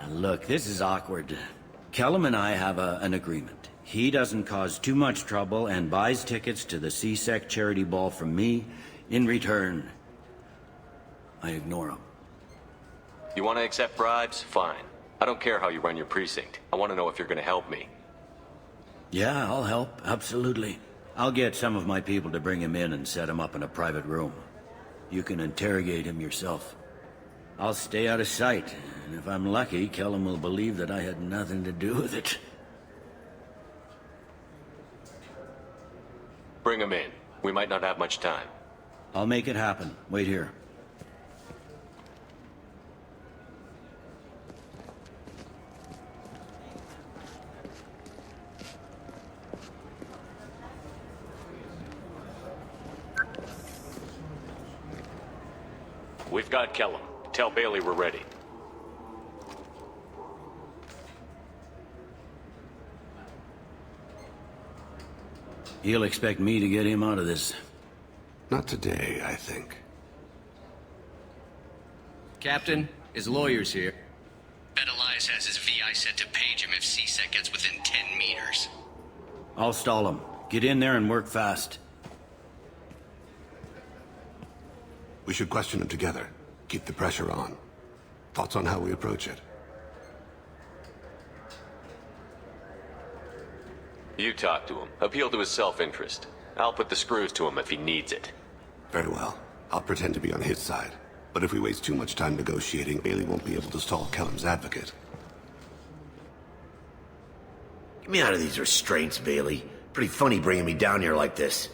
Look, this is awkward. Kellum and I have an agreement. He doesn't cause too much trouble and buys tickets to the CSEC charity ball from me. In return, I ignore him. You want to accept bribes? Fine. I don't care how you run your precinct. I want to know if you're going to help me. Yeah, I'll help. Absolutely. I'll get some of my people to bring him in and set him up in a private room. You can interrogate him yourself. I'll stay out of sight, and if I'm lucky, Kellum will believe that I had nothing to do with it. Bring him in. We might not have much time. I'll make it happen. Wait here. We've got Kellum. Tell Bailey we're ready. He'll expect me to get him out of this. Not today, I think. Captain, his lawyer's here. Bet Elias has his VI set to page him if CSEC gets within 10 meters. I'll stall him. Get in there and work fast. We should question him together. Keep the pressure on. Thoughts on how we approach it? You talk to him. Appeal to his self-interest. I'll put the screws to him if he needs it. Very well. I'll pretend to be on his side. But if we waste too much time negotiating, Bailey won't be able to stall Kellum's advocate. Get me out of these restraints, Bailey. Pretty funny bringing me down here like this.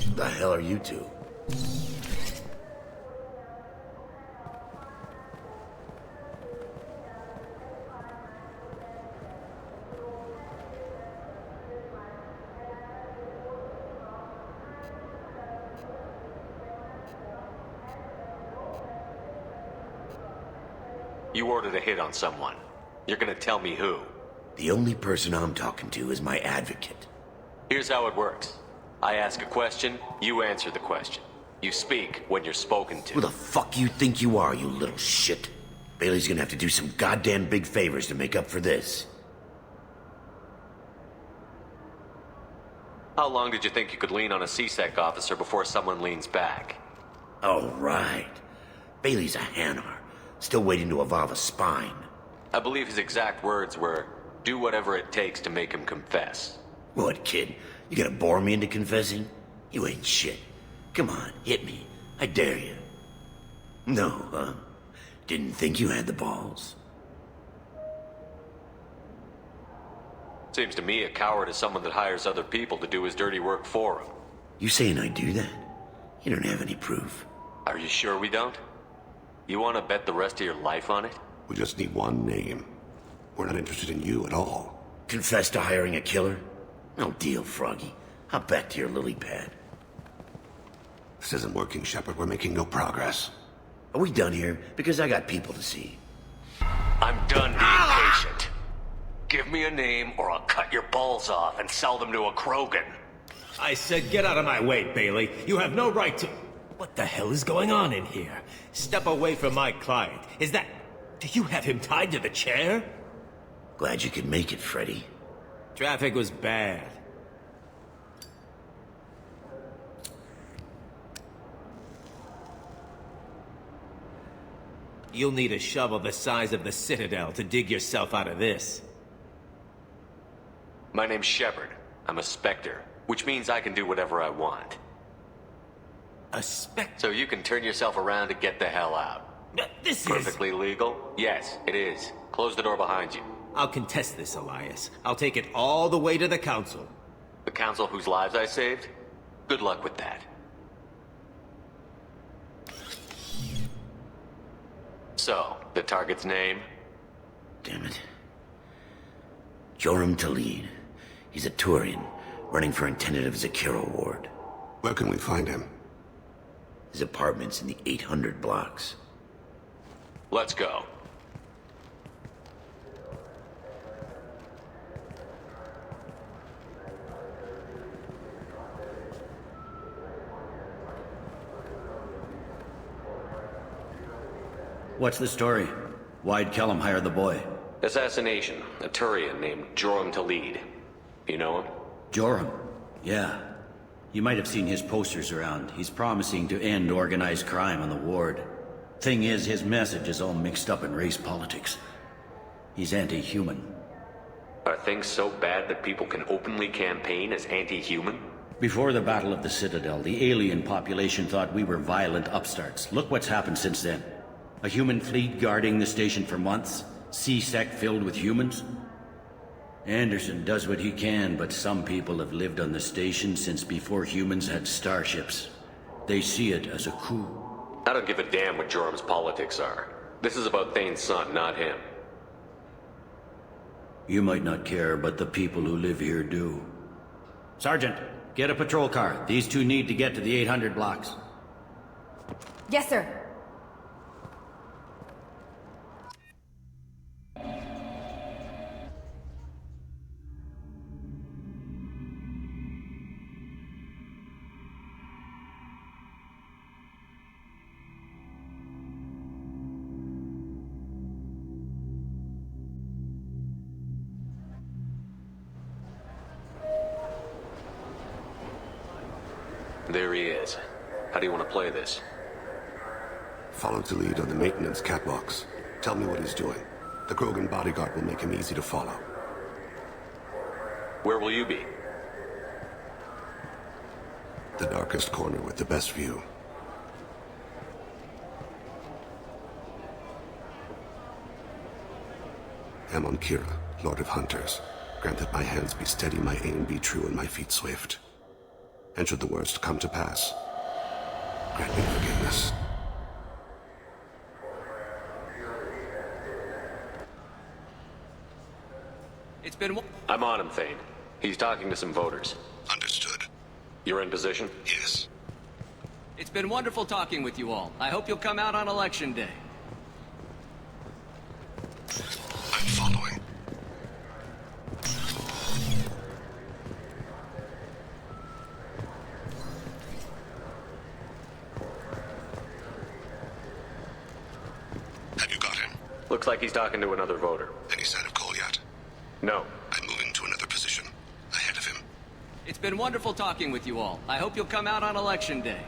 Who the hell are you two? You ordered a hit on someone. You're gonna tell me who. The only person I'm talking to is my advocate. Here's how it works. I ask a question, you answer the question. You speak when you're spoken to. Who the fuck you think you are, you little shit? Bailey's gonna have to do some goddamn big favors to make up for this. How long did you think you could lean on a CSEC officer before someone leans back? Oh, right. Bailey's a Hanar. Still waiting to evolve a spine. I believe his exact words were, do whatever it takes to make him confess. What, kid? You gonna bore me into confessing? You ain't shit. Come on, hit me. I dare you. No, huh? Didn't think you had the balls. Seems to me a coward is someone that hires other people to do his dirty work for him. You saying I do that? You don't have any proof. Are you sure we don't? You want to bet the rest of your life on it? We just need one name. We're not interested in you at all. Confess to hiring a killer? No deal, Froggy. Hop back to your lily pad. This isn't working, Shepard. We're making no progress. Are we done here? Because I got people to see. I'm done being patient. Give me a name or I'll cut your balls off and sell them to a Krogan. I said get out of my way, Bailey. You have no right to... What the hell is going on in here? Step away from my client. Is that... Do you have him tied to the chair? Glad you could make it, Freddy. Traffic was bad. You'll need a shovel the size of the Citadel to dig yourself out of this. My name's Shepard. I'm a Spectre, which means I can do whatever I want. A Spectre? So you can turn yourself around and get the hell out. This is... Perfectly legal? Yes, it is. Close the door behind you. I'll contest this, Elias. I'll take it all the way to the Council. The Council whose lives I saved? Good luck with that. So, the target's name? Damn it. Joram Talid. He's a Turian, running for intendant of Zakira Ward. Where can we find him? His apartment's in the 800 blocks. Let's go. What's the story? Why'd Kellum hire the boy? Assassination. A Turian named Joram Talid. You know him? Joram? Yeah. You might have seen his posters around. He's promising to end organized crime on the ward. Thing is, his message is all mixed up in race politics. He's anti-human. Are things so bad that people can openly campaign as anti-human? Before the Battle of the Citadel, the alien population thought we were violent upstarts. Look what's happened since then. A human fleet guarding the station for months. C-Sec filled with humans. Anderson does what he can, but some people have lived on the station since before humans had starships. They see it as a coup. I don't give a damn what Joram's politics are. This is about Thane's son, not him. You might not care, but the people who live here do. Sergeant, get a patrol car. These two need to get to the 800 blocks. Yes, sir. There he is. How do you want to play this? Follow the lead on the maintenance catwalks. Tell me what he's doing. The Krogan bodyguard will make him easy to follow. Where will you be? The darkest corner with the best view. Amon Kira, Lord of Hunters. Grant that my hands be steady, my aim be true, and my feet swift. And should the worst come to pass, grant me forgiveness. It's been... I'm on him, Thane. He's talking to some voters. Understood. You're in position? Yes. It's been wonderful talking with you all. I hope you'll come out on Election Day. I'm following. Have you got him? Looks like he's talking to another voter. Any sign of Cole yet? No. I'm moving to another position. Ahead of him. It's been wonderful talking with you all. I hope you'll come out on Election Day.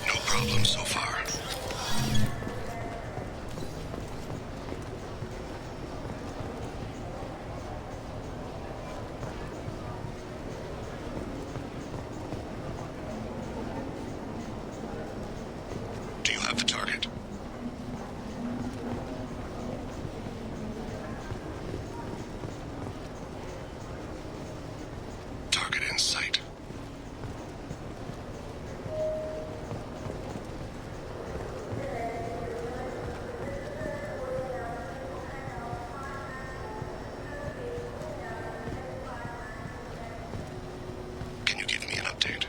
No problem so far. Do you have the target? Target in sight. Can you give me an update?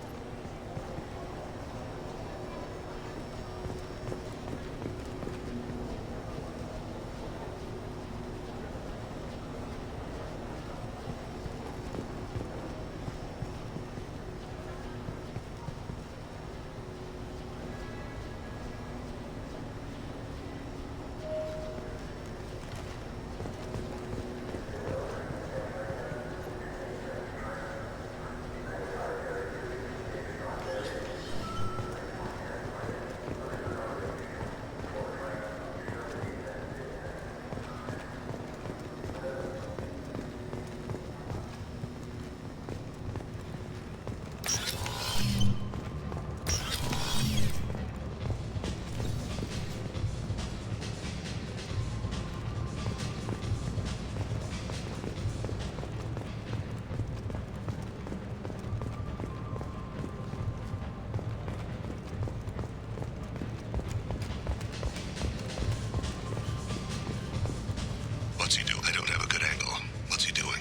What's he doing? I don't have a good angle. What's he doing?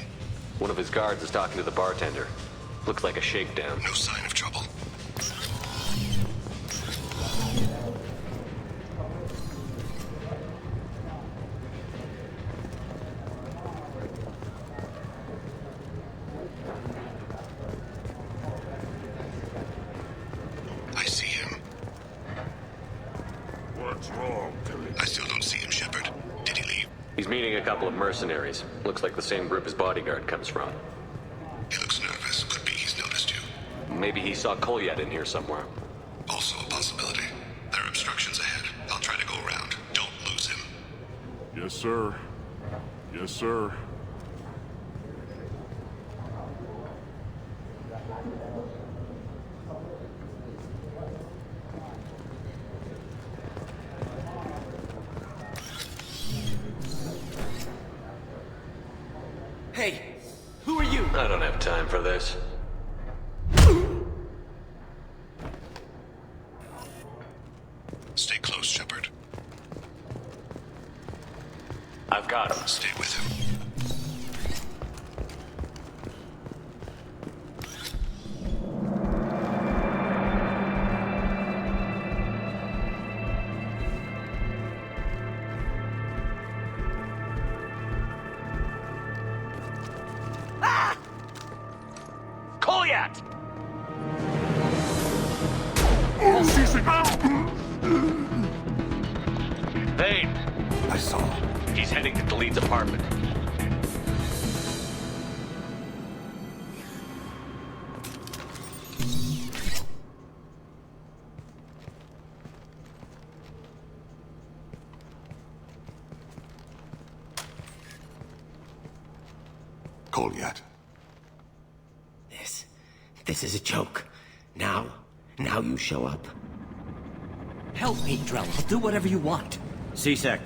One of his guards is talking to the bartender. Looks like a shakedown. No sign of trouble. still don't see him, Shepard. Did he leave? He's meeting a couple of mercenaries. Looks like the same group his bodyguard comes from. He looks nervous. Could be he's noticed you. Maybe he saw Kolyat in here somewhere. Also a possibility. There are obstructions ahead. I'll try to go around. Don't lose him. Yes, sir. Yes, sir. Hey, who are you? I don't have time for this. Stay close, Shepard. I've got him. Stay with him. Kolyat! Vane! I saw. He's heading to the lead's apartment. Kolyat. This is a joke. Now you show up. Help me, Drell. I'll do whatever you want. C-Sec.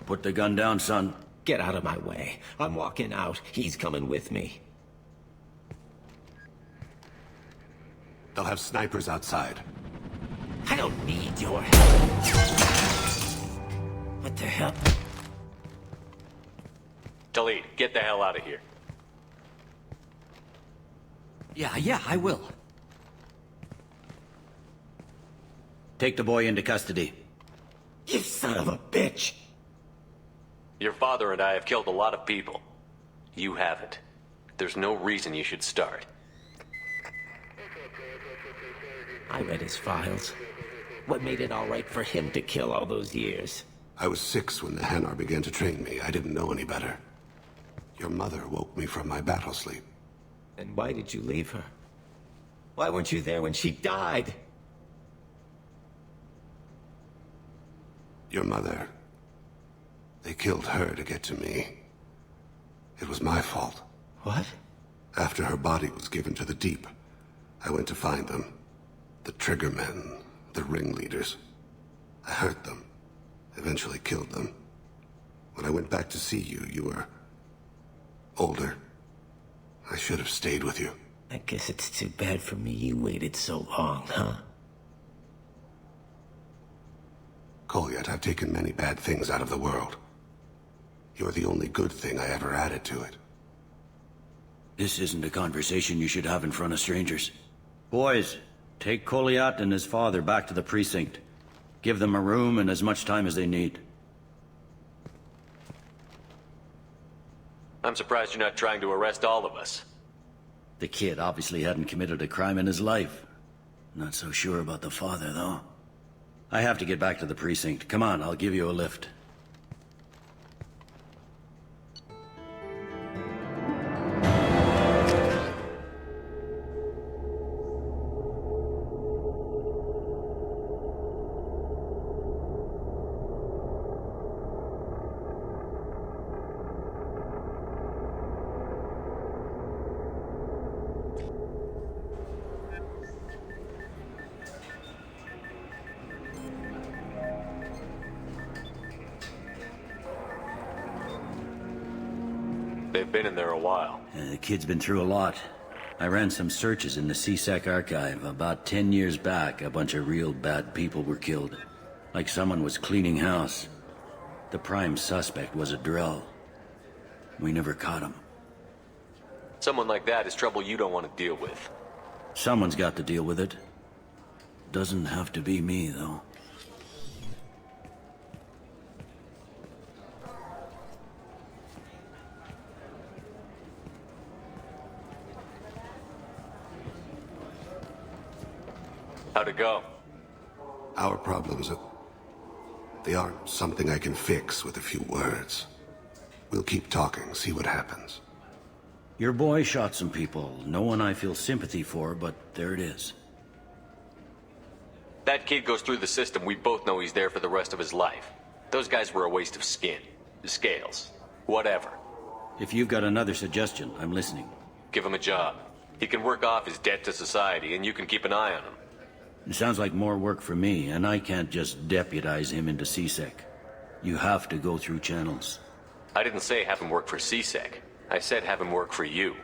Put the gun down, son. Get out of my way. I'm walking out. He's coming with me. They'll have snipers outside. I don't need your help. What the hell? Talid, get the hell out of here. Yeah, I will. Take the boy into custody. You son of a bitch! Your father and I have killed a lot of people. You haven't. There's no reason you should start. I read his files. What made it all right for him to kill all those years? I was 6 when the Hanar began to train me. I didn't know any better. Your mother woke me from my battle sleep. Then why did you leave her? Why weren't you there when she died? Your mother. They killed her to get to me. It was my fault. What? After her body was given to the Deep, I went to find them. The Triggermen, the ringleaders. I hurt them. Eventually killed them. When I went back to see you, you were older. I should have stayed with you. I guess it's too bad for me you waited so long, huh? Kolyat, I've taken many bad things out of the world. You're the only good thing I ever added to it. This isn't a conversation you should have in front of strangers. Boys, take Kolyat and his father back to the precinct. Give them a room and as much time as they need. I'm surprised you're not trying to arrest all of us. The kid obviously hadn't committed a crime in his life. Not so sure about the father, though. I have to get back to the precinct. Come on, I'll give you a lift. They've been in there a while. The kid's been through a lot. I ran some searches in the C-Sec archive. About 10 years back, a bunch of real bad people were killed. Like someone was cleaning house. The prime suspect was a Drell. We never caught him. Someone like that is trouble you don't want to deal with. Someone's got to deal with it. Doesn't have to be me, though. How'd it go? Our problems, They aren't something I can fix with a few words. We'll keep talking, see what happens. Your boy shot some people. No one I feel sympathy for, but there it is. That kid goes through the system, we both know he's there for the rest of his life. Those guys were a waste of skin. Scales. Whatever. If you've got another suggestion, I'm listening. Give him a job. He can work off his debt to society, and you can keep an eye on him. It sounds like more work for me, and I can't just deputize him into CSEC. You have to go through channels. I didn't say have him work for CSEC. I said have him work for you.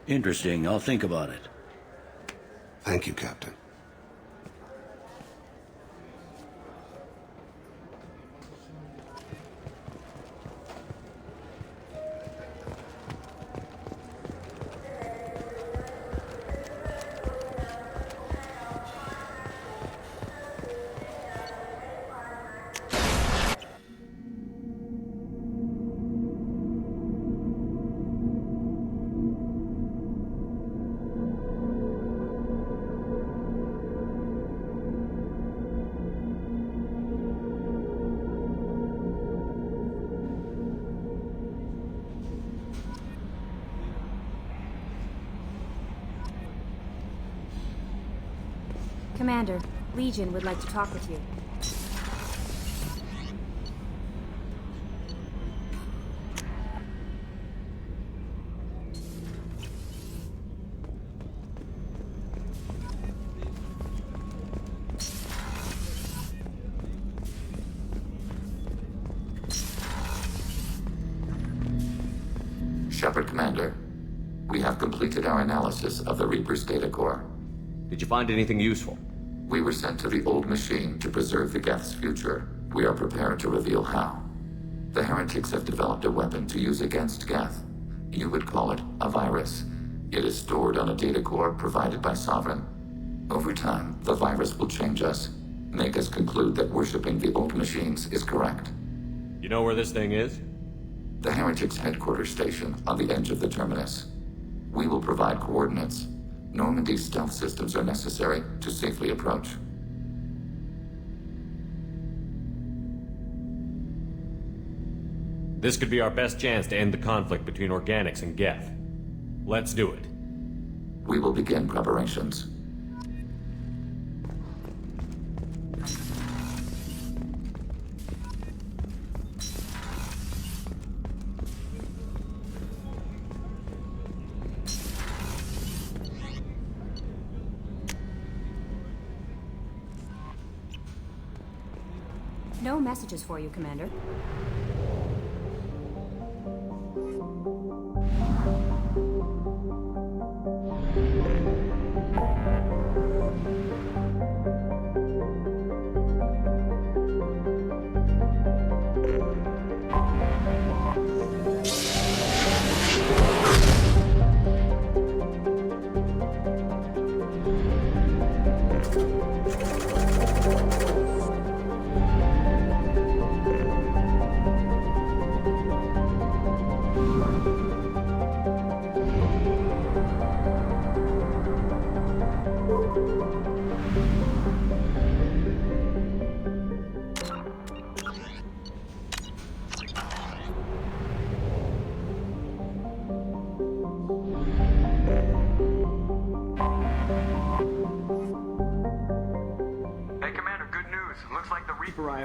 Interesting. I'll think about it. Thank you, Captain. Commander, Legion would like to talk with you. Shepard, Commander. We have completed our analysis of the Reaper's data core. Did you find anything useful? We were sent to the old machine to preserve the Geth's future. We are prepared to reveal how. The heretics have developed a weapon to use against Geth. You would call it a virus. It is stored on a data core provided by Sovereign. Over time, the virus will change us, make us conclude that worshipping the old machines is correct. You know where this thing is? The heretics' headquarters station on the edge of the terminus. We will provide coordinates. Normandy's stealth systems are necessary to safely approach. This could be our best chance to end the conflict between organics and Geth. Let's do it. We will begin preparations. No messages for you, Commander.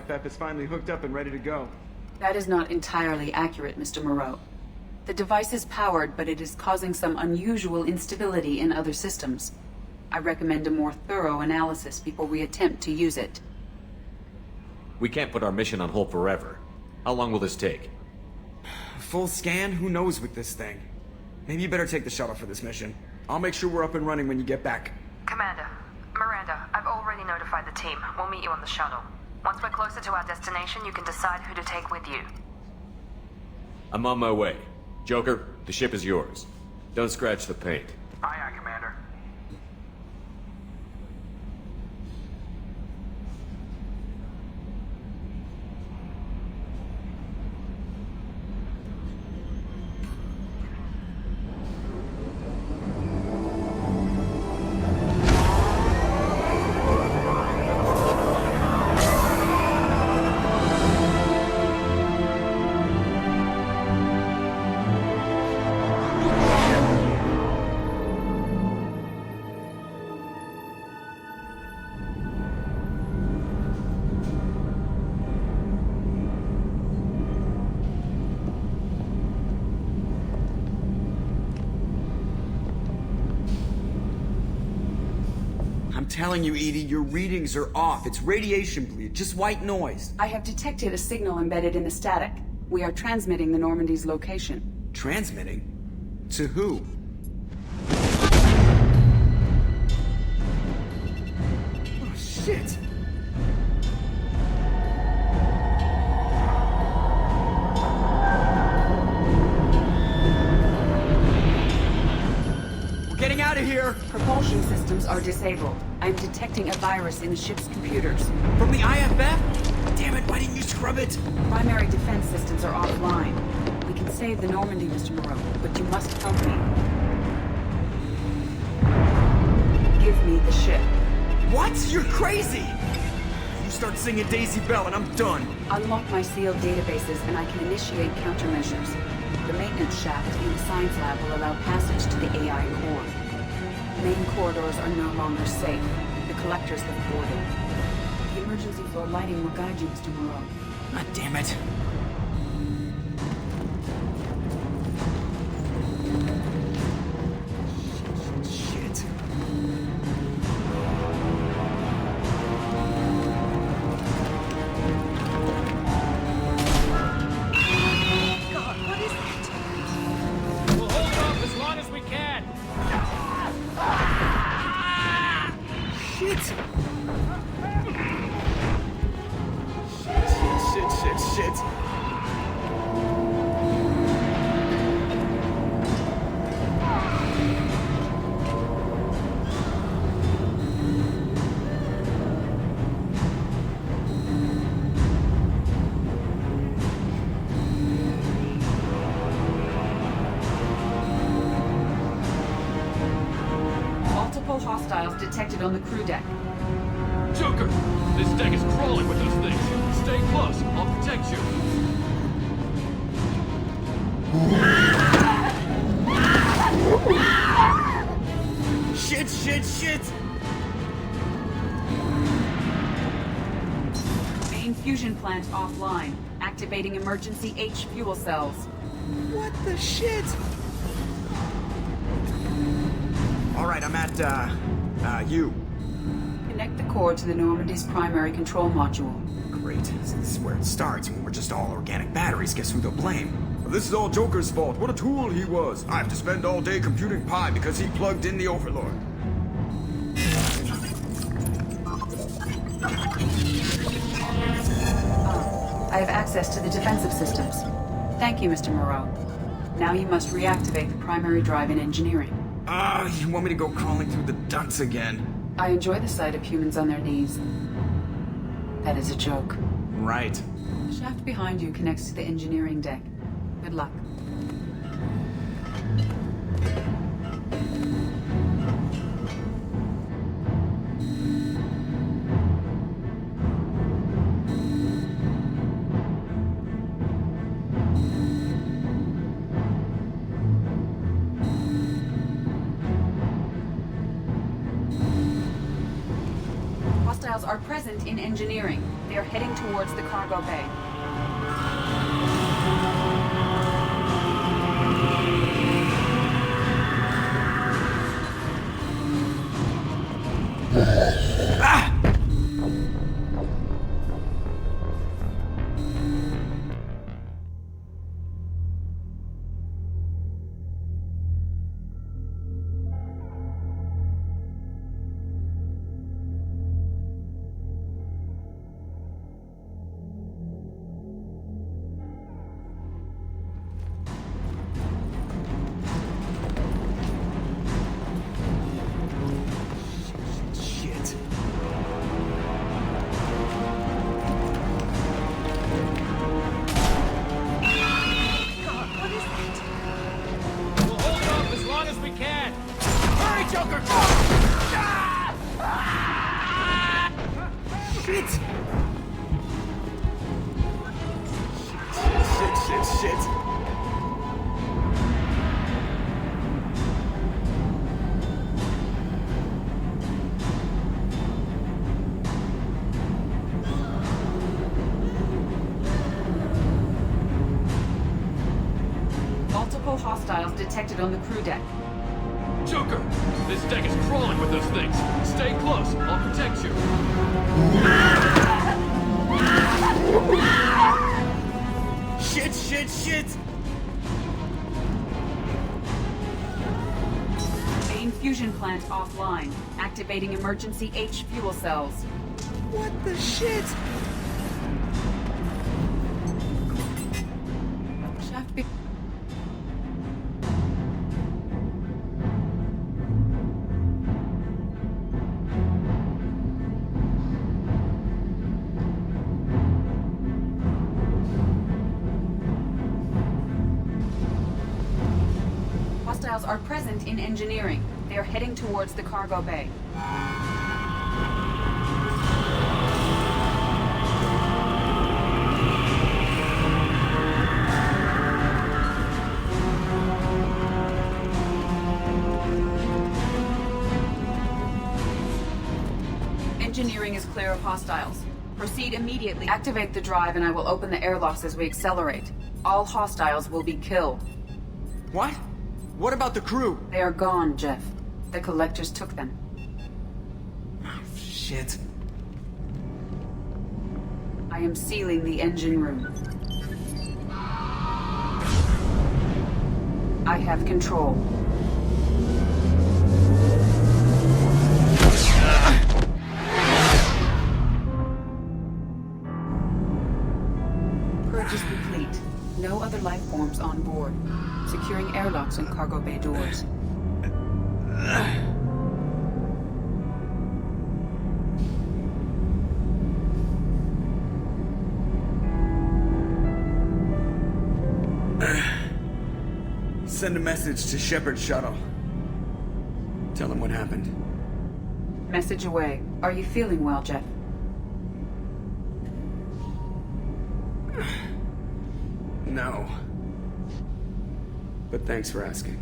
IFF is finally hooked up and ready to go. That is not entirely accurate, Mr. Moreau. The device is powered, but it is causing some unusual instability in other systems. I recommend a more thorough analysis before we attempt to use it. We can't put our mission on hold forever. How long will this take? Full scan? Who knows with this thing? Maybe you better take the shuttle for this mission. I'll make sure we're up and running when you get back. Commander, Miranda, I've already notified the team. We'll meet you on the shuttle. Once we're closer to our destination, you can decide who to take with you. I'm on my way. Joker, the ship is yours. Don't scratch the paint. Aye, aye, Commander. telling you, Edie, your readings are off. It's radiation bleed, just white noise. I have detected a signal embedded in the static. We are transmitting the Normandy's location. Transmitting? To who? Oh, shit. Getting out of here! Propulsion systems are disabled. I'm detecting a virus in the ship's computers. From the IFF? Damn it, why didn't you scrub it? Primary defense systems are offline. We can save the Normandy, Mr. Moreau, but you must help me. Give me the ship. What? You're crazy! You start singing Daisy Bell and I'm done. Unlock my sealed databases and I can initiate countermeasures. The maintenance shaft in the science lab will allow passage to the AI core. Main corridors are no longer safe. The collectors have boarded. The emergency floor lighting will guide you, Mr. Moreau. God damn it. Shit. Shit. Multiple hostiles detected on the crew deck. Joker! This deck is crawling with those things. Stay close. I'll protect you. Shit! Main fusion plant offline. Activating emergency H fuel cells. What the shit? Alright, I'm at, U. Connect the core to the Normandy's primary control module. Great. This is where it starts. When we're just all organic batteries, guess who they'll blame? This is all Joker's fault. What a tool he was. I have to spend all day computing pi because he plugged in the Overlord. I have access to the defensive systems. Thank you, Mr. Moreau. Now you must reactivate the primary drive in engineering. You want me to go crawling through the ducts again? I enjoy the sight of humans on their knees. That is a joke. Right. The shaft behind you connects to the engineering deck. Good luck. Hostiles are present in engineering. They are heading towards the cargo bay. Hostiles detected on the crew deck. Joker! This deck is crawling with those things. Stay close. I'll protect you. Shit! Main fusion plant offline. Activating emergency H fuel cells. What the shit? Shaft be- Hostiles are present in engineering. They are heading towards the cargo bay. Engineering is clear of hostiles. Proceed immediately. Activate the drive and I will open the airlocks as we accelerate. All hostiles will be killed. What? What about the crew? They are gone, Jeff. The collectors took them. Oh, shit. I am sealing the engine room. I have control. Purge is complete. No other life forms on board. Securing airlocks and cargo bay doors. Send a message to Shepard's shuttle. Tell him what happened. Message away. Are you feeling well, Jeff? No. But thanks for asking.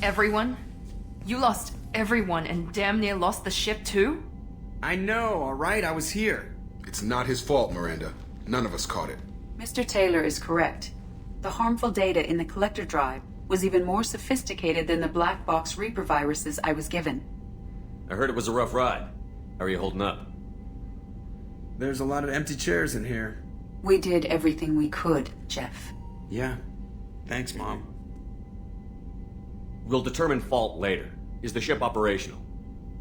Everyone? You lost everyone and damn near lost the ship too? I know, alright? I was here. It's not his fault, Miranda. None of us caught it. Mr. Taylor is correct. The harmful data in the collector drive was even more sophisticated than the black box Reaper viruses I was given. I heard it was a rough ride. How are you holding up? There's a lot of empty chairs in here. We did everything we could, Jeff. Yeah. Thanks, Mom. We'll determine fault later. Is the ship operational?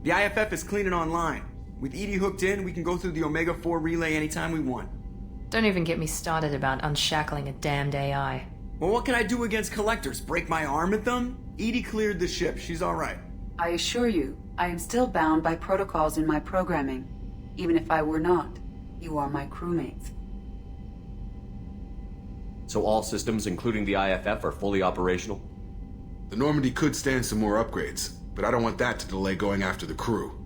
The IFF is clean and online. With EDI hooked in, we can go through the Omega-4 relay anytime we want. Don't even get me started about unshackling a damned AI. Well, what can I do against collectors? Break my arm at them? EDI cleared the ship. She's alright. I assure you, I am still bound by protocols in my programming. Even if I were not, you are my crewmates. So all systems, including the IFF, are fully operational? The Normandy could stand some more upgrades, but I don't want that to delay going after the crew.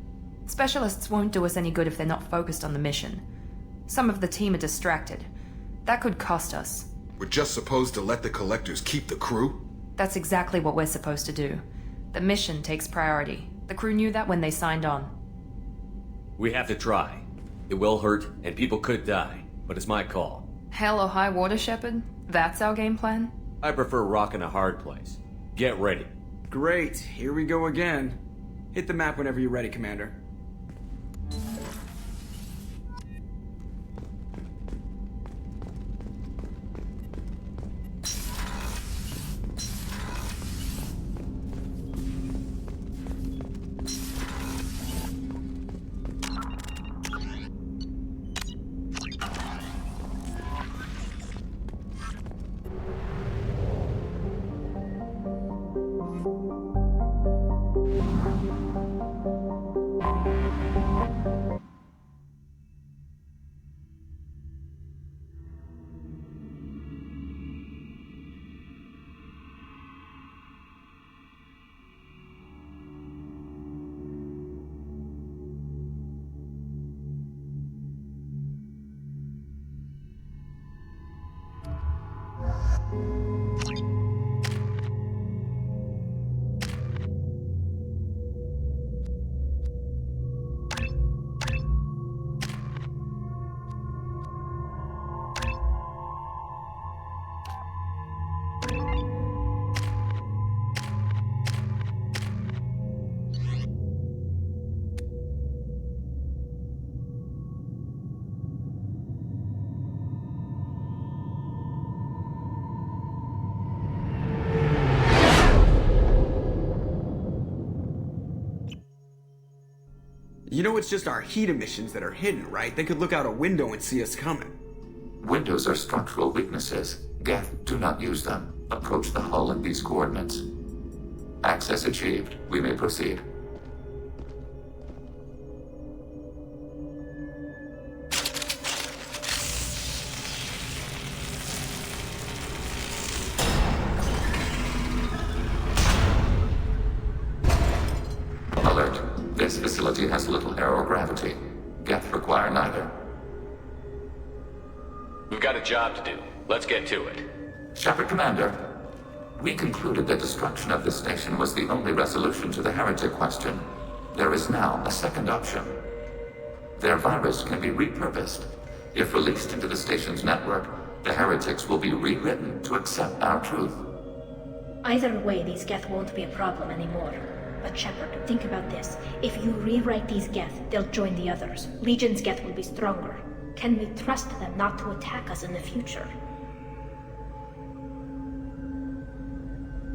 Specialists won't do us any good if they're not focused on the mission. Some of the team are distracted. That could cost us. We're just supposed to let the collectors keep the crew? That's exactly what we're supposed to do. The mission takes priority. The crew knew that when they signed on. We have to try. It will hurt, and people could die, but it's my call. Hell or high water, Shepard? That's our game plan? I prefer rock in a hard place. Get ready. Great, here we go again. Hit the map whenever you're ready, Commander. You know it's just our heat emissions that are hidden, right? They could look out a window and see us coming. Windows are structural weaknesses. Geth, do not use them. Approach the hull at these coordinates. Access achieved. We may proceed. Alert. This facility has little aerogravity. Geth require neither. We've got a job to do. Let's get to it. Shepard Commander, we concluded that destruction of this station was the only resolution to the heretic question. There is now a second option. Their virus can be repurposed. If released into the station's network, the heretics will be rewritten to accept our truth. Either way, these Geth won't be a problem anymore. But Shepard, think about this. If you rewrite these Geth, they'll join the others. Legion's Geth will be stronger. Can we trust them not to attack us in the future?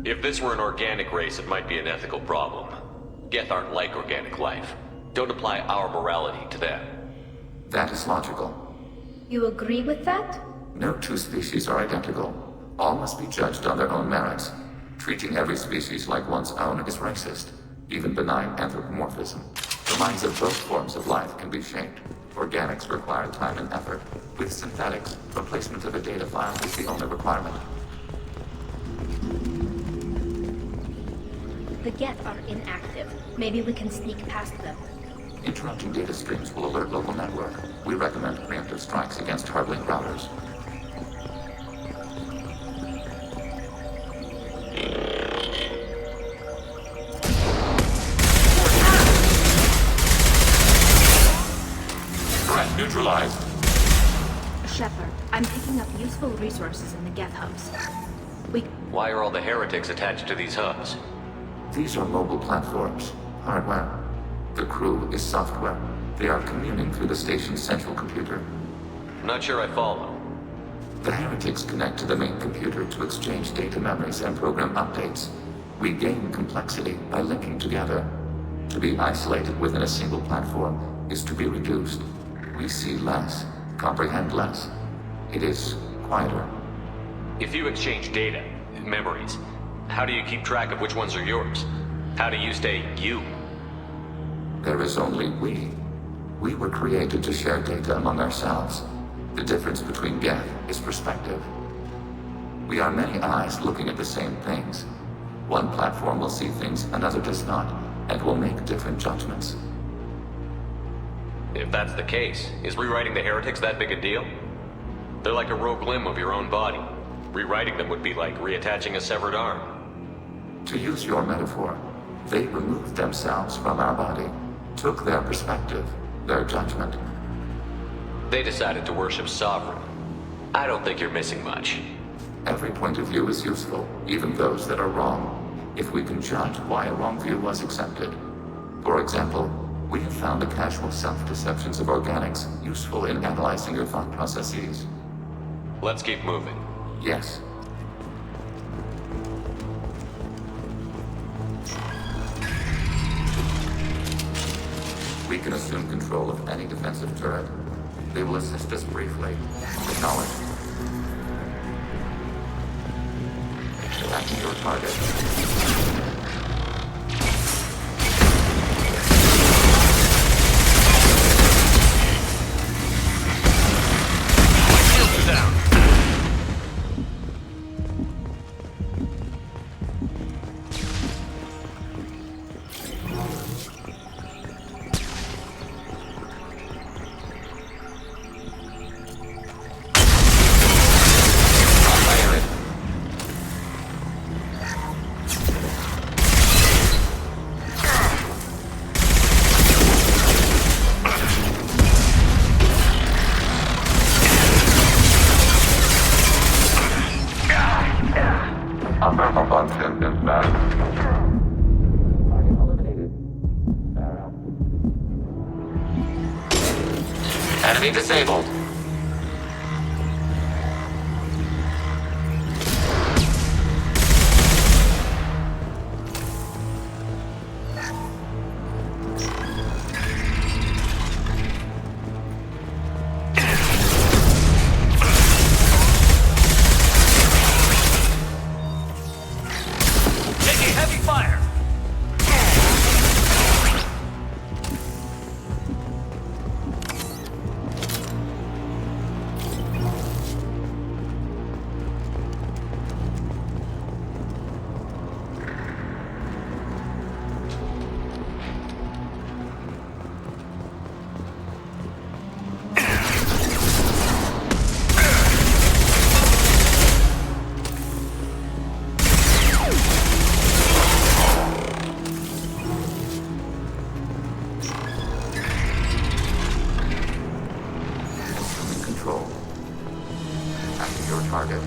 If this were an organic race, it might be an ethical problem. Geth aren't like organic life. Don't apply our morality to them. That is logical. You agree with that? No two species are identical. All must be judged on their own merits. Treating every species like one's own is racist. Even benign anthropomorphism. The minds of both forms of life can be shaped. Organics require time and effort. With synthetics, replacement of a data file is the only requirement. The Geth are inactive. Maybe we can sneak past them. Interrupting data streams will alert local network. We recommend preemptive strikes against hard-link routers. Threat neutralized. Shepard, I'm picking up useful resources in the Geth hubs. Why are all the heretics attached to these hubs? These are mobile platforms. Hardware. The crew is software. They are communing through the station's central computer. I'm not sure I follow. The heretics connect to the main computer to exchange data memories and program updates. We gain complexity by linking together. To be isolated within a single platform is to be reduced. We see less, comprehend less. It is quieter. If you exchange data, memories, how do you keep track of which ones are yours? How do you stay you? There is only we. We were created to share data among ourselves. The difference between Geth is perspective. We are many eyes looking at the same things. One platform will see things another does not, and will make different judgments. If that's the case, is rewriting the heretics that big a deal? They're like a rogue limb of your own body. Rewriting them would be like reattaching a severed arm. To use your metaphor, they removed themselves from our body, took their perspective, their judgment. They decided to worship Sovereign. I don't think you're missing much. Every point of view is useful, even those that are wrong, if we can judge why a wrong view was accepted. For example, we have found the casual self-deceptions of organics useful in analyzing your thought processes. Let's keep moving. Yes. We can assume control of any defensive turret. They will assist us briefly. Acknowledged. Attacking your target. Enemy disabled. heavy fire! Control. After your target.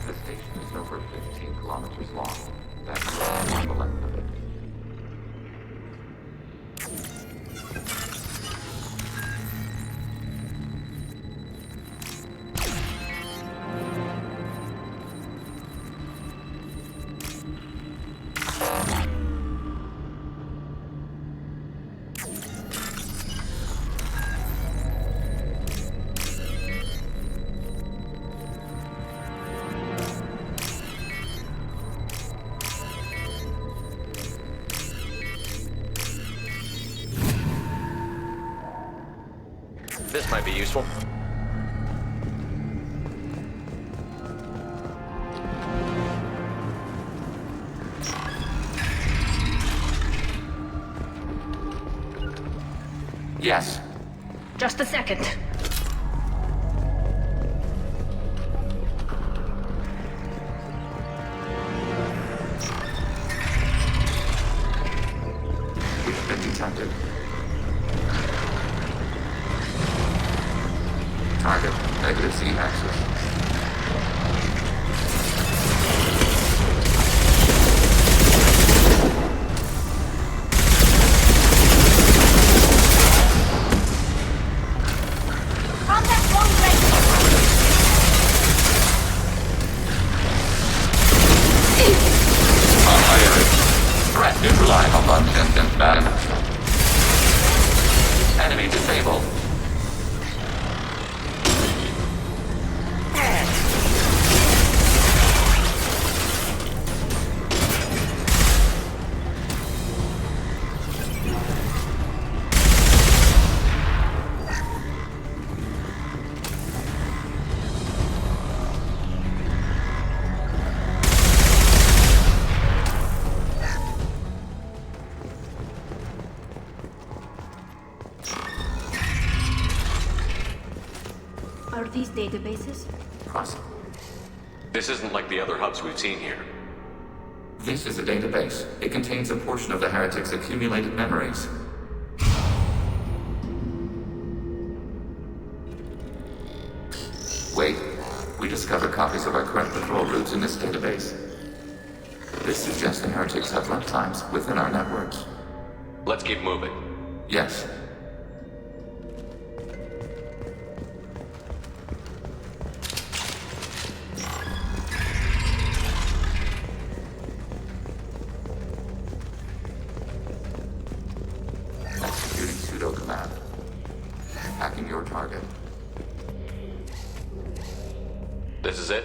The station is over 15 kilometers long. That's the length of it. This might be useful. Yes. Just a second. We've been detected. Target, negative Z-axis. Threat neutralized on instant battle. Enemy disabled. Are these databases? This isn't like the other hubs we've seen here. This is a database. It contains a portion of the heretic's accumulated memories. Wait. We discovered copies of our current patrol routes in this database. This suggests the heretics have lifetimes within our networks. Let's keep moving. Yes. Executing pseudo command. Hacking your target. This is it?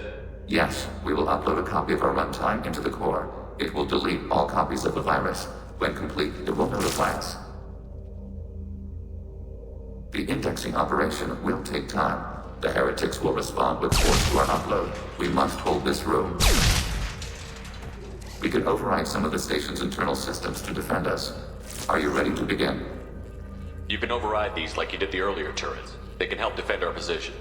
Yes, we will upload a copy of our runtime into the core. It will delete all copies of the virus. When complete, it will notify us. The indexing operation will take time. The heretics will respond with force to our upload. We must hold this room. We can override some of the station's internal systems to defend us. Are you ready to begin? You can override these like you did the earlier turrets. They can help defend our position.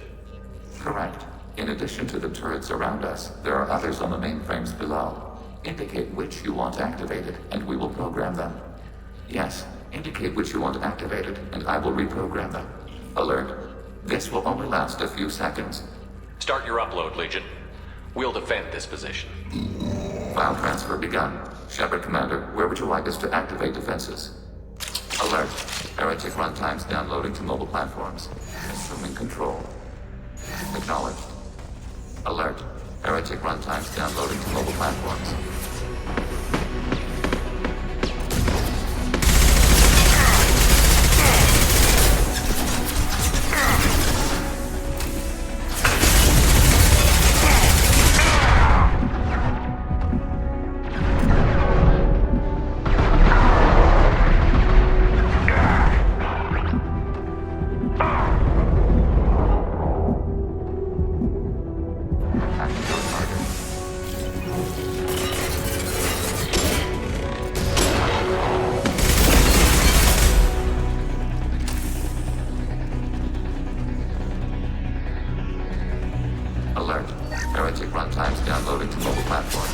Correct. In addition to the turrets around us, there are others on the mainframes below. Indicate which you want activated, and we will program them. Yes, indicate which you want activated, and I will reprogram them. Alert. This will only last a few seconds. Start your upload, Legion. We'll defend this position. File transfer begun. Shepard Commander, where would you like us to activate defenses? Alert. Heretic runtimes downloading to mobile platforms. Assuming control. Acknowledged. Alert. Heretic runtimes downloading to mobile platforms. Alert. Heretic runtimes downloading to mobile platforms.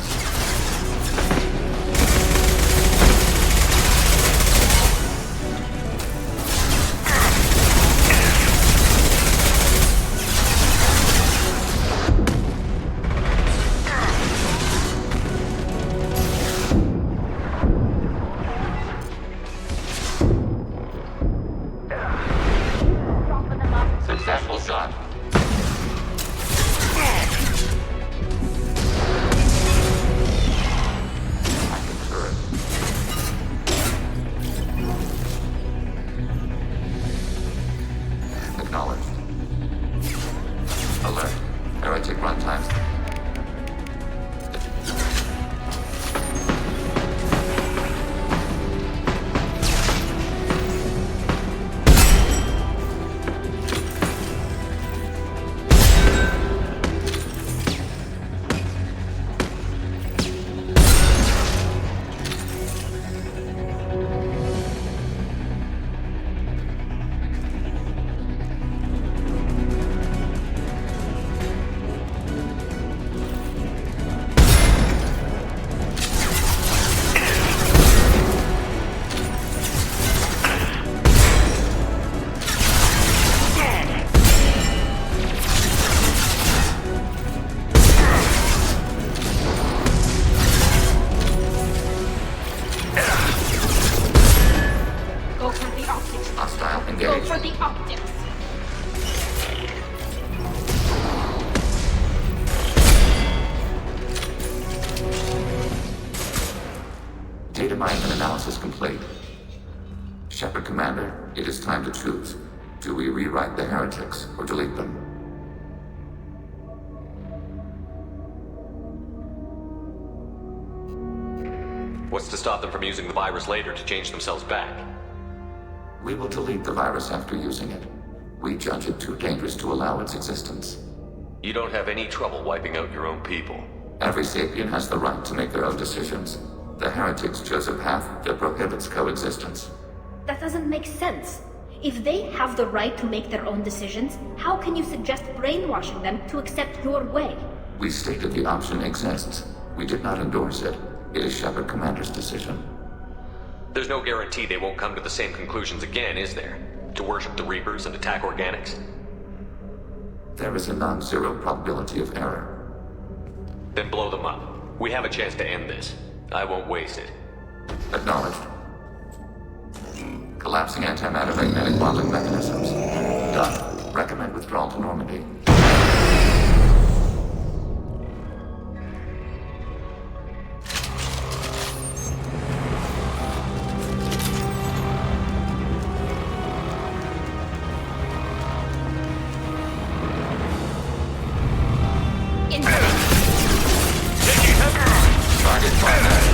Successful shot. Acknowledged. Alert. Heretic runtimes. Hostile engaged. Go for the optics. Data mining and analysis complete. Shepard Commander, it is time to choose. Do we rewrite the heretics or delete them? What's to stop them from using the virus later to change themselves back? We will delete the virus after using it. We judge it too dangerous to allow its existence. You don't have any trouble wiping out your own people. Every sapient has the right to make their own decisions. The heretics chose a path that prohibits coexistence. That doesn't make sense. If they have the right to make their own decisions, how can you suggest brainwashing them to accept your way? We stated the option exists. We did not endorse it. It is Shepard Commander's decision. There's no guarantee they won't come to the same conclusions again, is there? To worship the Reapers and attack organics? There is a non-zero probability of error. Then blow them up. We have a chance to end this. I won't waste it. Acknowledged. Collapsing antimatter magnetic bonding mechanisms. Done. Recommend withdrawal to Normandy. Target contact.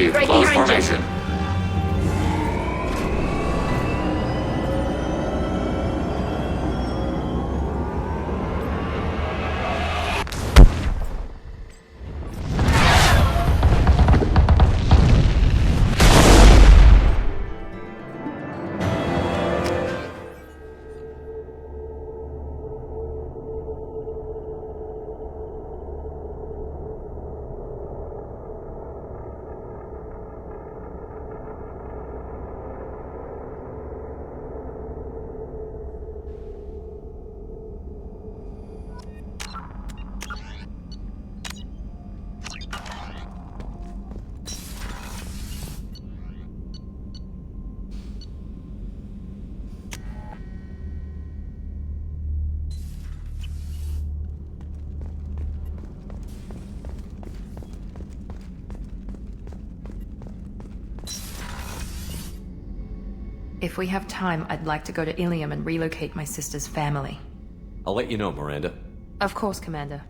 Achieve Right close behind you. formation. If we have time, I'd like to go to Ilium and relocate my sister's family. I'll let you know, Miranda. Of course, Commander.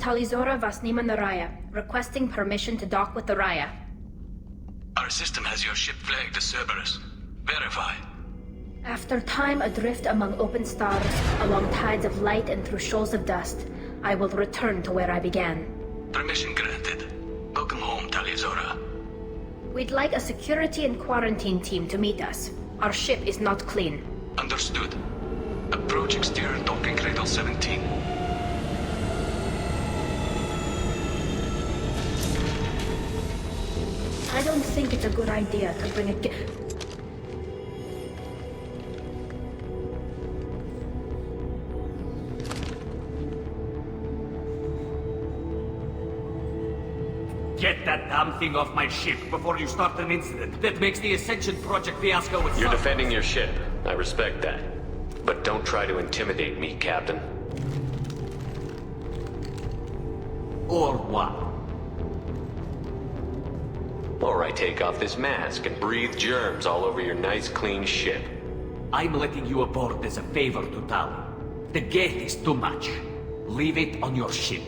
Talizora Vasnima Naraya, requesting permission to dock with the Raya. Our system has your ship flagged as Cerberus. Verify. After time adrift among open stars, along tides of light and through shoals of dust, I will return to where I began. Permission granted. Welcome home, Talizora. We'd like a security and quarantine team to meet us. Our ship is not clean. Understood. Approach exterior docking cradle 17. I don't think it's a good idea to bring a Get that damn thing off my ship before you start an incident that makes the Ascension Project fiasco with You're defending your ship. I respect that. But don't try to intimidate me, Captain. Or what? Or I take off this mask and breathe germs all over your nice, clean ship. I'm letting you aboard as a favor to Tali. The gate is too much. Leave it on your ship.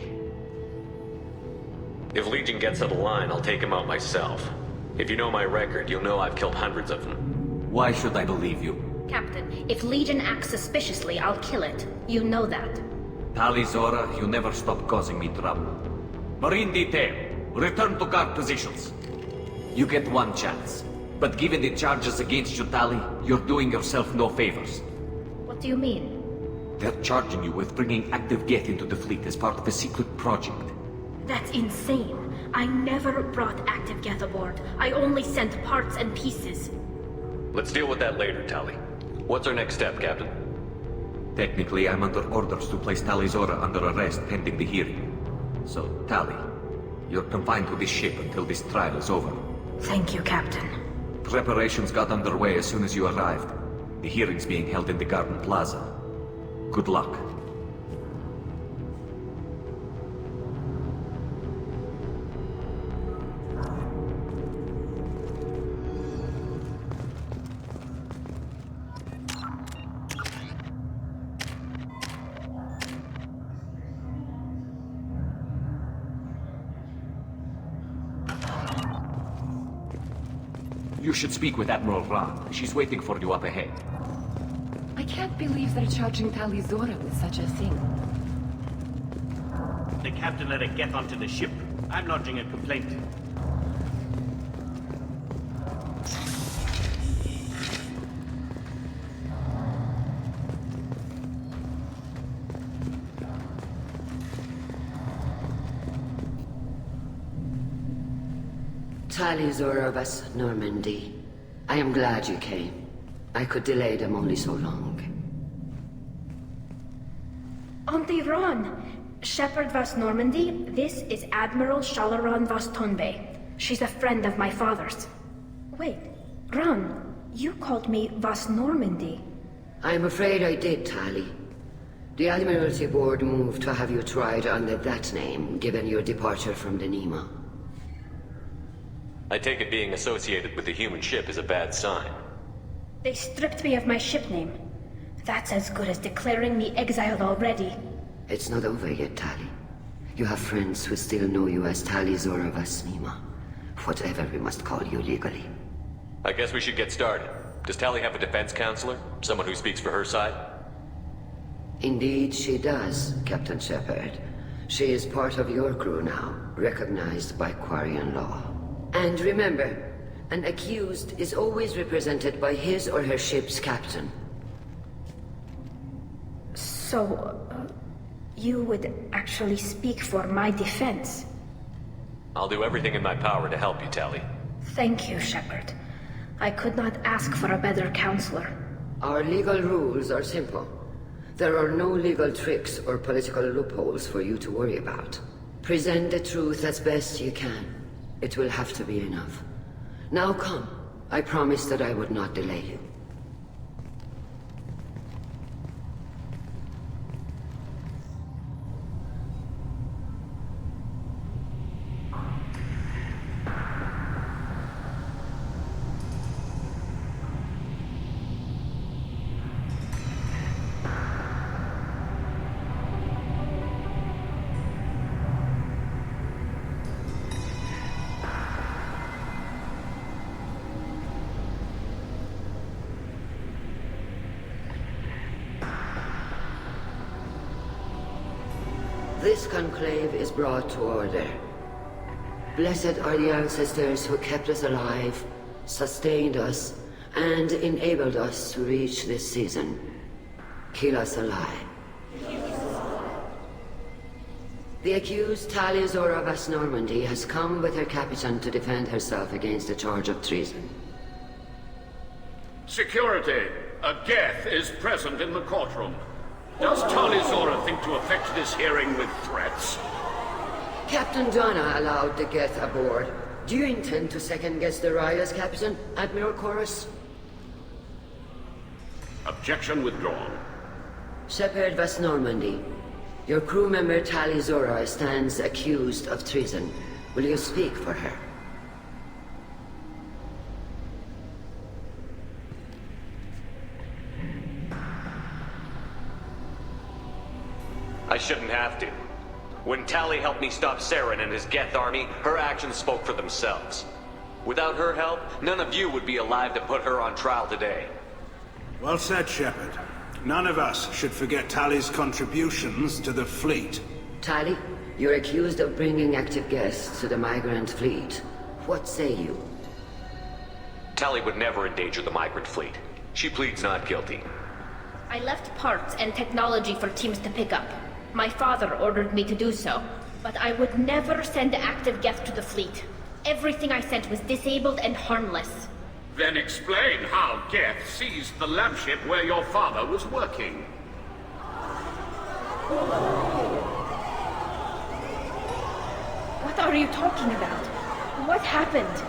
If Legion gets out of line, I'll take him out myself. If you know my record, you'll know I've killed hundreds of them. Why should I believe you? Captain, if Legion acts suspiciously, I'll kill it. You know that. Talizora, you never stop causing me trouble. Marine detail, return to guard positions. You get one chance. But given the charges against you, Tali, you're doing yourself no favors. What do you mean? They're charging you with bringing active Geth into the fleet as part of a secret project. That's insane. I never brought active Geth aboard. I only sent parts and pieces. Let's deal with that later, Tali. What's our next step, Captain? Technically, I'm under orders to place Tali Zora under arrest pending the hearing. So, Tali, you're confined to this ship until this trial is over. Thank you, Captain. Preparations got underway as soon as you arrived. The hearing's being held in the Garden Plaza. Good luck. You should speak with Admiral Rand. She's waiting for you up ahead. I can't believe they're charging Tali Zora with such a thing. The captain let her get onto the ship. I'm lodging a complaint. Tali Zora of us, Normandy. I am glad you came. I could delay them only so long. Auntie Ron! Shepard Vas Normandy, this is Admiral Shalaran Vas Tonbe. She's a friend of my father's. Wait, Ron, you called me Vas Normandy. I'm afraid I did, Tali. The Admiralty Board moved to have you tried under that name, given your departure from the Nima. I take it being associated with the human ship is a bad sign. They stripped me of my ship name. That's as good as declaring me exiled already. It's not over yet, Tali. You have friends who still know you as Tali Zora Vas Nima. Whatever we must call you legally. I guess we should get started. Does Tali have a defense counselor? Someone who speaks for her side? Indeed, she does, Captain Shepard. She is part of your crew now, recognized by Quarian law. And remember, an accused is always represented by his or her ship's captain. So, you would actually speak for my defense? I'll do everything in my power to help you, Tali. Thank you, Shepard. I could not ask for a better counselor. Our legal rules are simple. There are no legal tricks or political loopholes for you to worry about. Present the truth as best you can. It will have to be enough. Now come. I promised that I would not delay you. This conclave is brought to order. Blessed are the ancestors who kept us alive, sustained us, and enabled us to reach this season. Kill us alive. The accused Tali Zora Vas Normandy has come with her captain to defend herself against a charge of treason. Security! A Geth is present in the courtroom. Does Tali Zora think to affect this hearing with threats? Captain Donna allowed the Geth aboard. Do you intend to second-guess the Raya's captain, Admiral Chorus? Objection withdrawn. Shepard Vas Normandy, your crew member Tali Zora stands accused of treason. Will you speak for her? I shouldn't have to. When Tali helped me stop Saren and his Geth army, her actions spoke for themselves. Without her help, none of you would be alive to put her on trial today. Well said, Shepard. None of us should forget Tali's contributions to the fleet. Tali, you're accused of bringing active guests to the migrant fleet. What say you? Tali would never endanger the migrant fleet. She pleads not guilty. I left parts and technology for teams to pick up. My father ordered me to do so, but I would never send active Geth to the fleet. Everything I sent was disabled and harmless. Then explain how Geth seized the lampship where your father was working. What are you talking about? What happened?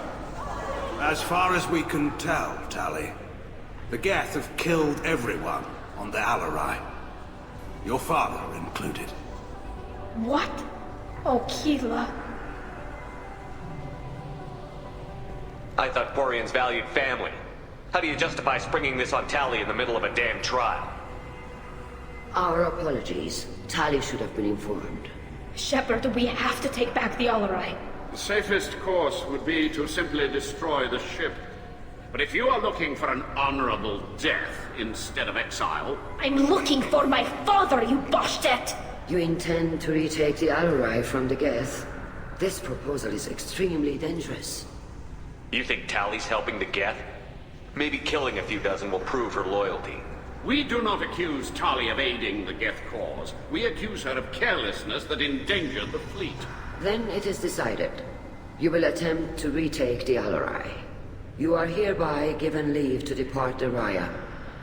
As far as we can tell, Tali, the Geth have killed everyone on the Alarai. Your father included. What? Oh, Keela. I thought Quarians valued family. How do you justify springing this on Tali in the middle of a damn trial? Our apologies. Tali should have been informed. Shepard, we have to take back the Alarai. The safest course would be to simply destroy the ship. But if you are looking for an honorable death instead of exile... I'm looking for my father, you Boshtet! You intend to retake the Alarai from the Geth? This proposal is extremely dangerous. You think Tali's helping the Geth? Maybe killing a few dozen will prove her loyalty. We do not accuse Tali of aiding the Geth cause. We accuse her of carelessness that endangered the fleet. Then it is decided. You will attempt to retake the Alarai. You are hereby given leave to depart the Raya.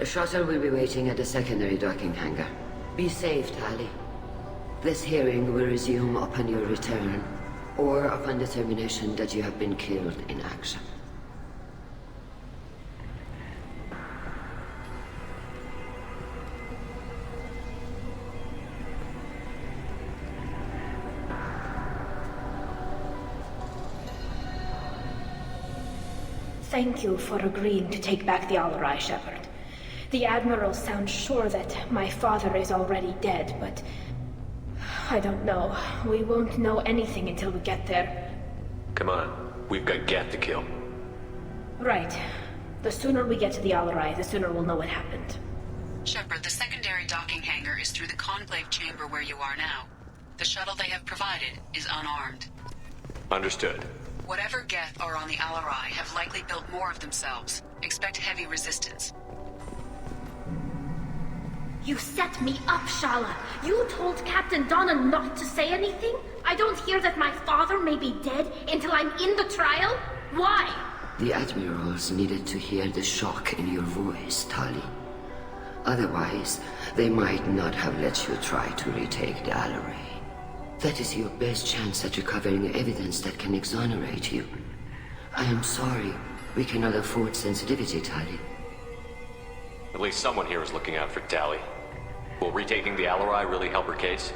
A shuttle will be waiting at the secondary docking hangar. Be safe, Tali. This hearing will resume upon your return, or upon determination that you have been killed in action. Thank you for agreeing to take back the Alarai, Shepard. The Admiral sounds sure that my father is already dead, but... I don't know. We won't know anything until we get there. Come on, we've got Geth to kill. Right. The sooner we get to the Alarai, the sooner we'll know what happened. Shepard, the secondary docking hangar is through the conclave chamber where you are now. The shuttle they have provided is unarmed. Understood. Whatever Geth are on the Alarai have likely built more of themselves. Expect heavy resistance. You set me up, Shala. You told Captain Donna not to say anything? I don't hear that my father may be dead until I'm in the trial? Why? The Admirals needed to hear the shock in your voice, Tali. Otherwise, they might not have let you try to retake the Alarai. That is your best chance at recovering evidence that can exonerate you. I am sorry. We cannot afford sensitivity, Tali. At least someone here is looking out for Tali. Will retaking the Alarai really help her case?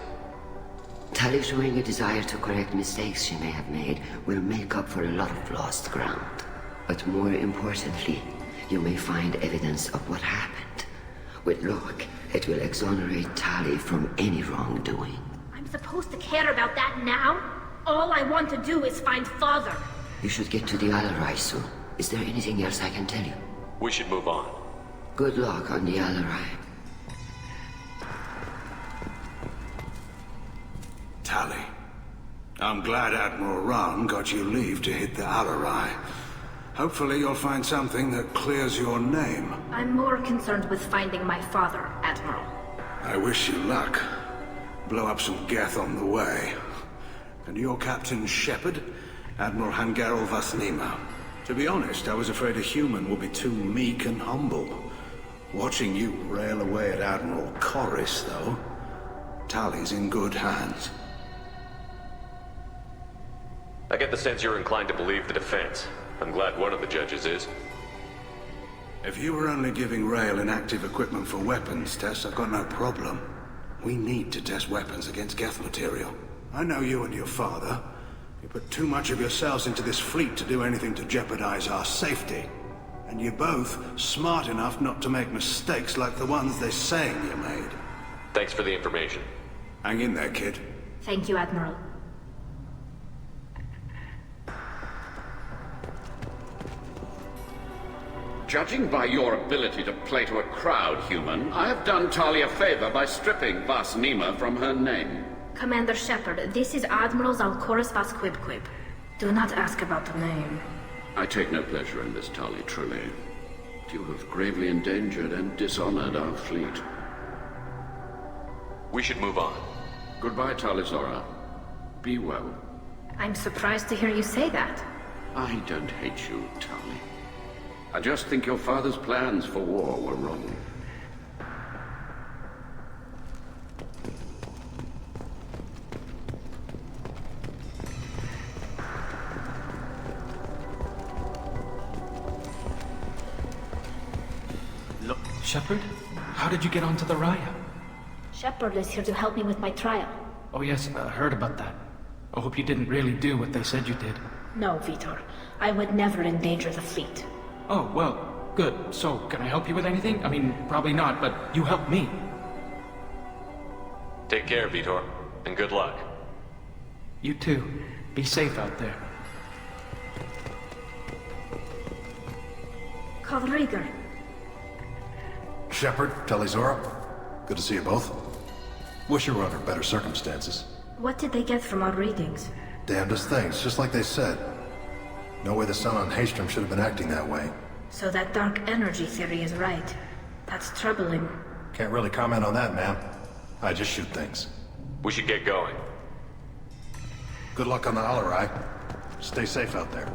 Tali showing a desire to correct mistakes she may have made will make up for a lot of lost ground. But more importantly, you may find evidence of what happened. With luck, it will exonerate Tali from any wrongdoing. I'm supposed to care about that now? All I want to do is find Father. You should get to the Alarai soon. Is there anything else I can tell you? We should move on. Good luck on the Alarai. Tali, I'm glad Admiral Rahn got you leave to hit the Alarai. Hopefully you'll find something that clears your name. I'm more concerned with finding my father, Admiral. I wish you luck. Blow up some Geth on the way. And your Captain Shepard, Admiral Hangarel Vasnima. To be honest, I was afraid a human would be too meek and humble. Watching you rail away at Admiral Corris, though, Tali's in good hands. I get the sense you're inclined to believe the defense. I'm glad one of the judges is. If you were only giving Rail inactive equipment for weapons tests, I've got no problem. We need to test weapons against Geth material. I know you and your father. You put too much of yourselves into this fleet to do anything to jeopardize our safety. And you're both smart enough not to make mistakes like the ones they're saying you made. Thanks for the information. Hang in there, kid. Thank you, Admiral. Judging by your ability to play to a crowd, human, I have done Tali a favor by stripping Vasnima from her name. Commander Shepard, this is Admiral Zalkoris Vasquibquib. Do not ask about the name. I take no pleasure in this, Tali, truly. You have gravely endangered and dishonored our fleet. We should move on. Goodbye, Talizora. Be well. I'm surprised to hear you say that. I don't hate you, Tali. I just think your father's plans for war were wrong. Look, Shepard? How did you get onto the Raya? Shepard is here to help me with my trial. Oh yes, I heard about that. I hope you didn't really do what they said you did. No, Vitor. I would never endanger the fleet. Oh, well, good. So, can I help you with anything? I mean, probably not, but you helped me. Take care, Vitor, and good luck. You too. Be safe out there. Kalrieger. Shepard, Talizora, good to see you both. Wish you were under better circumstances. What did they get from our readings? Damnedest things, just like they said. No way the sun on Haystrom should have been acting that way. So that dark energy theory is right. That's troubling. Can't really comment on that, ma'am. I just shoot things. We should get going. Good luck on the Alarai. Stay safe out there.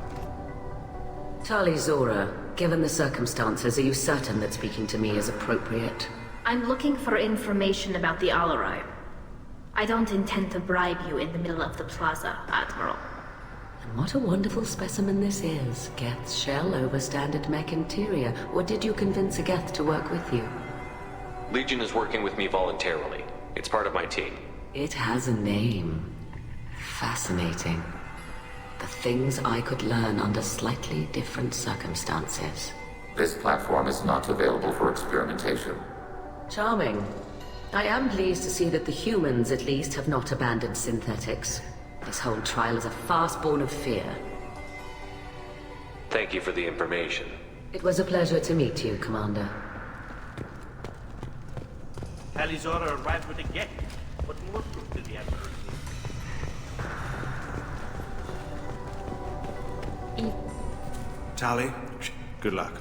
Talizora, given the circumstances, are you certain that speaking to me is appropriate? I'm looking for information about the Alarai. I don't intend to bribe you in the middle of the plaza, Admiral. And what a wonderful specimen this is. Geth's shell over standard mech interior. Or did you convince a Geth to work with you? Legion is working with me voluntarily. It's part of my team. It has a name. Fascinating. The things I could learn under slightly different circumstances. This platform is not available for experimentation. Charming. I am pleased to see that the humans, at least, have not abandoned synthetics. This whole trial is a farce born of fear. Thank you for the information. It was a pleasure to meet you, Commander. Talizora arrived with a Geth. What more proof did the Emperor need? Tali, good luck.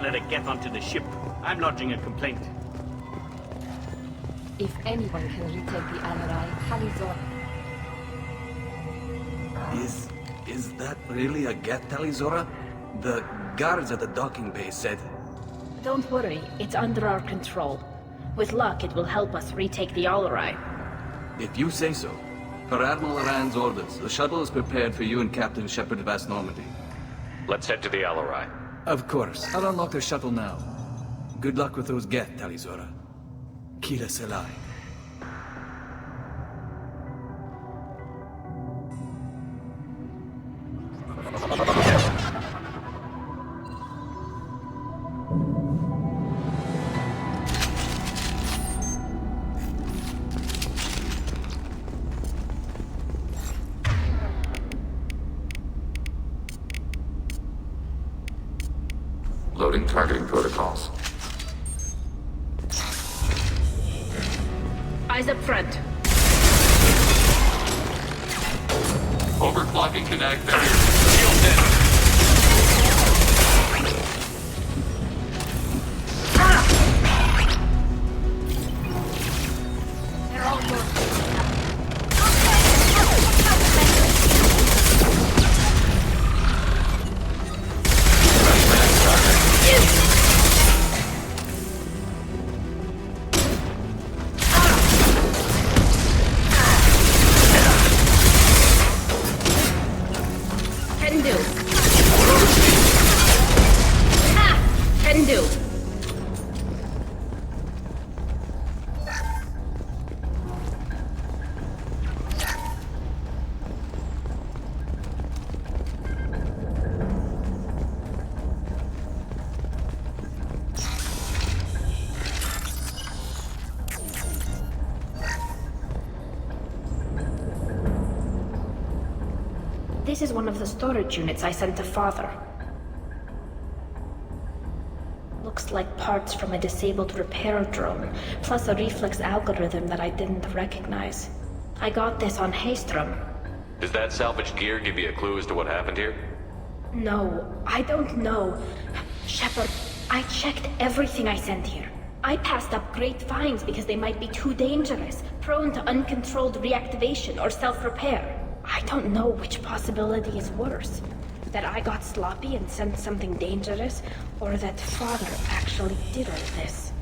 Let a Geth onto the ship. I'm lodging a complaint. If anyone can retake the Alarai, Talizora. Is that really a Geth, Talizora? The guards at the docking bay said... Don't worry, it's under our control. With luck, it will help us retake the Alarai. If you say so. Per Admiral Rand's orders, the shuttle is prepared for you and Captain Shepard of Vast Normandy. Let's head to the Alarai. Of course. I'll unlock the shuttle now. Good luck with those Geth, Talizora. Kila Selai. Loading targeting protocols. Eyes up front. Overclocking kinetic barrier. Shield in. They're all yours. This is one of the storage units I sent to Father. Looks like parts from a disabled repair drone, plus a reflex algorithm that I didn't recognize. I got this on Haystrom. Does that salvaged gear give you a clue as to what happened here? No, I don't know. Shepard, I checked everything I sent here. I passed up great finds because they might be too dangerous, prone to uncontrolled reactivation or self-repair. I don't know which possibility is worse. That I got sloppy and sent something dangerous, or that Father actually did all this.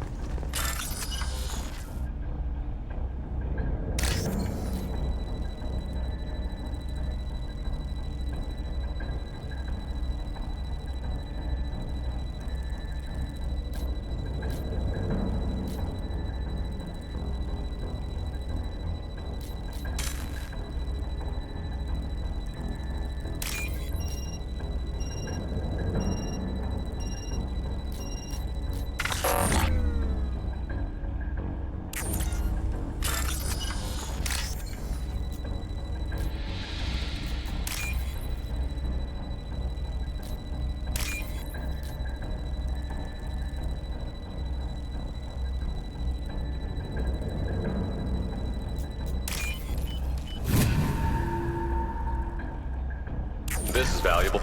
This is valuable.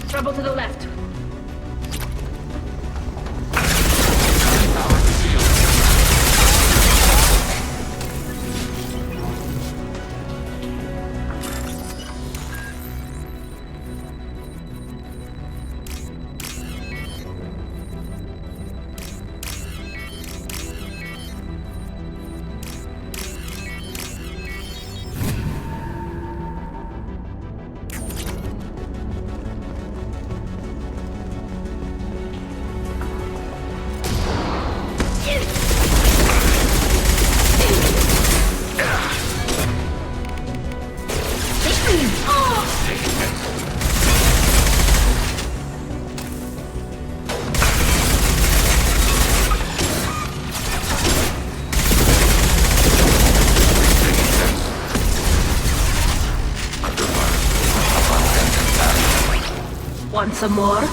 Trouble to the left. Want some more?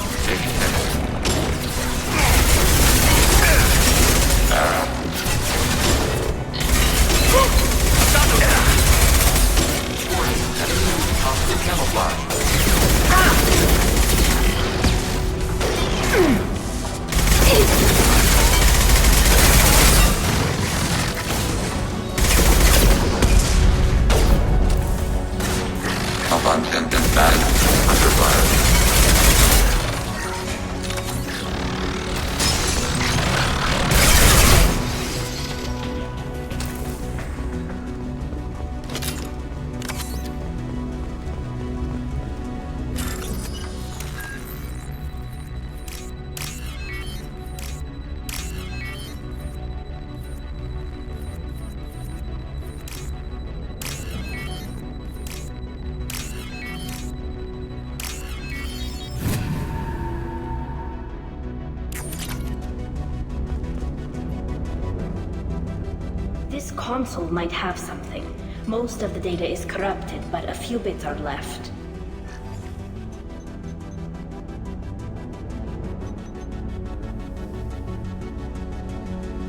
This console might have something. Most of the data is corrupted, but a few bits are left.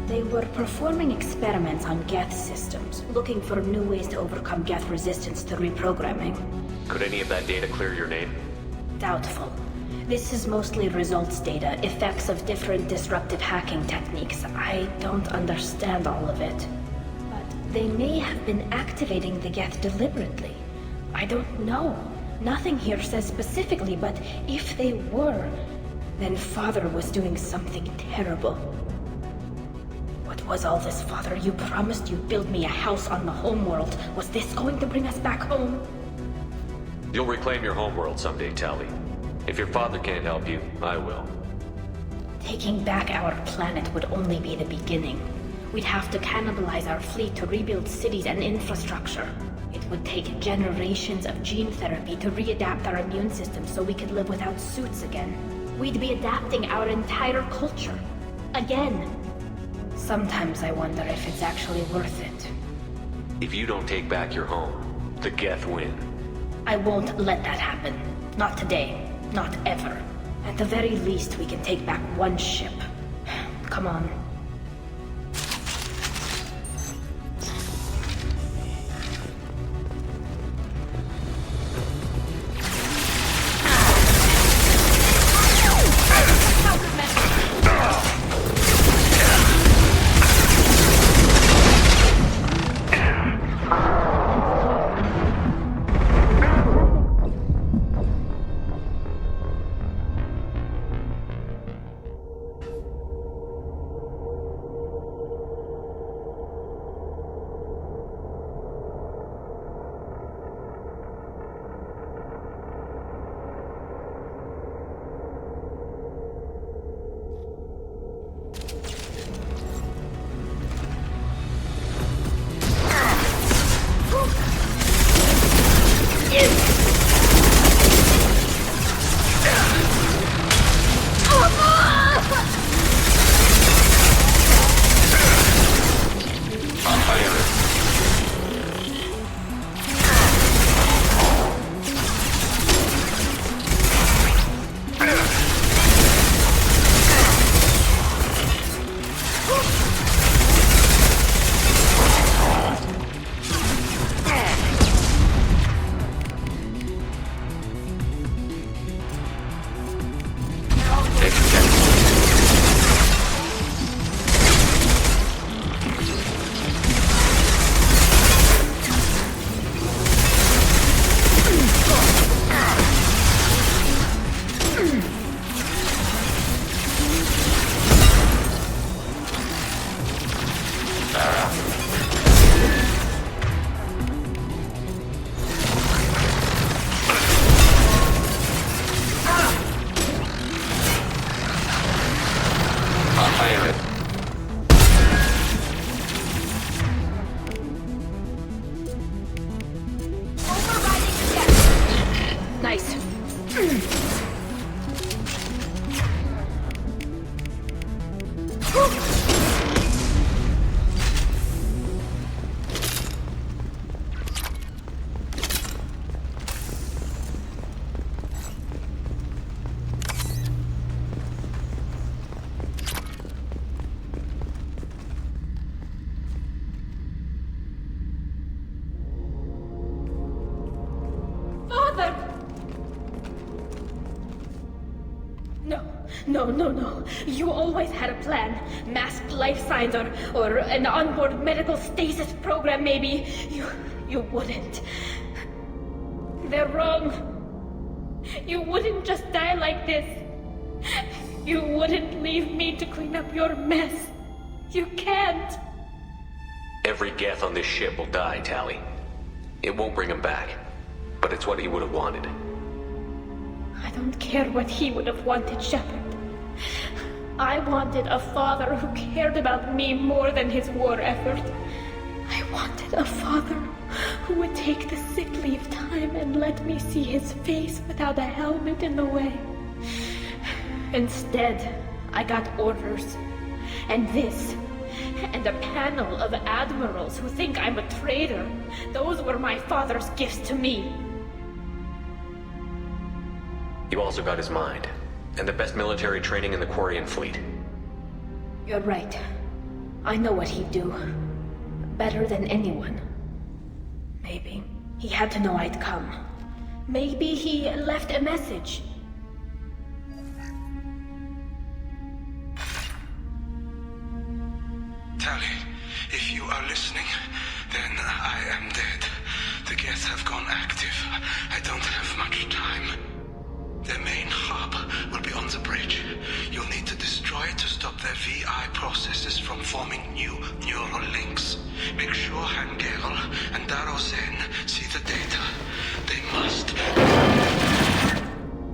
They were performing experiments on Geth systems, looking for new ways to overcome Geth resistance to reprogramming. Could any of that data clear your name? Doubtful. This is mostly results data, effects of different disruptive hacking techniques. I don't understand all of it. But they may have been activating the Geth deliberately. I don't know. Nothing here says specifically, but if they were, then Father was doing something terrible. What was all this, Father? You promised you'd build me a house on the homeworld. Was this going to bring us back home? You'll reclaim your homeworld someday, Tali. If your father can't help you, I will. Taking back our planet would only be the beginning. We'd have to cannibalize our fleet to rebuild cities and infrastructure. It would take generations of gene therapy to readapt our immune system so we could live without suits again. We'd be adapting our entire culture. Again. Sometimes I wonder if it's actually worth it. If you don't take back your home, the Geth win. I won't let that happen. Not today. Not ever. At the very least, we can take back one ship. Come on. Nice. No. You always had a plan. Masked life signs or an onboard medical stasis program, maybe. You wouldn't. They're wrong. You wouldn't just die like this. You wouldn't leave me to clean up your mess. You can't. Every Geth on this ship will die, Tali. It won't bring him back, but it's what he would have wanted. I don't care what he would have wanted, Shepard. I wanted a father who cared about me more than his war effort. I wanted a father who would take the sick leave time and let me see his face without a helmet in the way. Instead, I got orders. And this. And a panel of admirals who think I'm a traitor. Those were my father's gifts to me. You also got his mind. And the best military training in the Quarian fleet. You're right. I know what he'd do. Better than anyone. Maybe he had to know I'd come. Maybe he left a message. Tali, if you are listening, then I am dead. The Geth have gone active. I don't have much time. Their main hub will be on the bridge. You'll need to destroy it to stop their VI processes from forming new neural links. Make sure Hangerl and Darozen see the data. They must.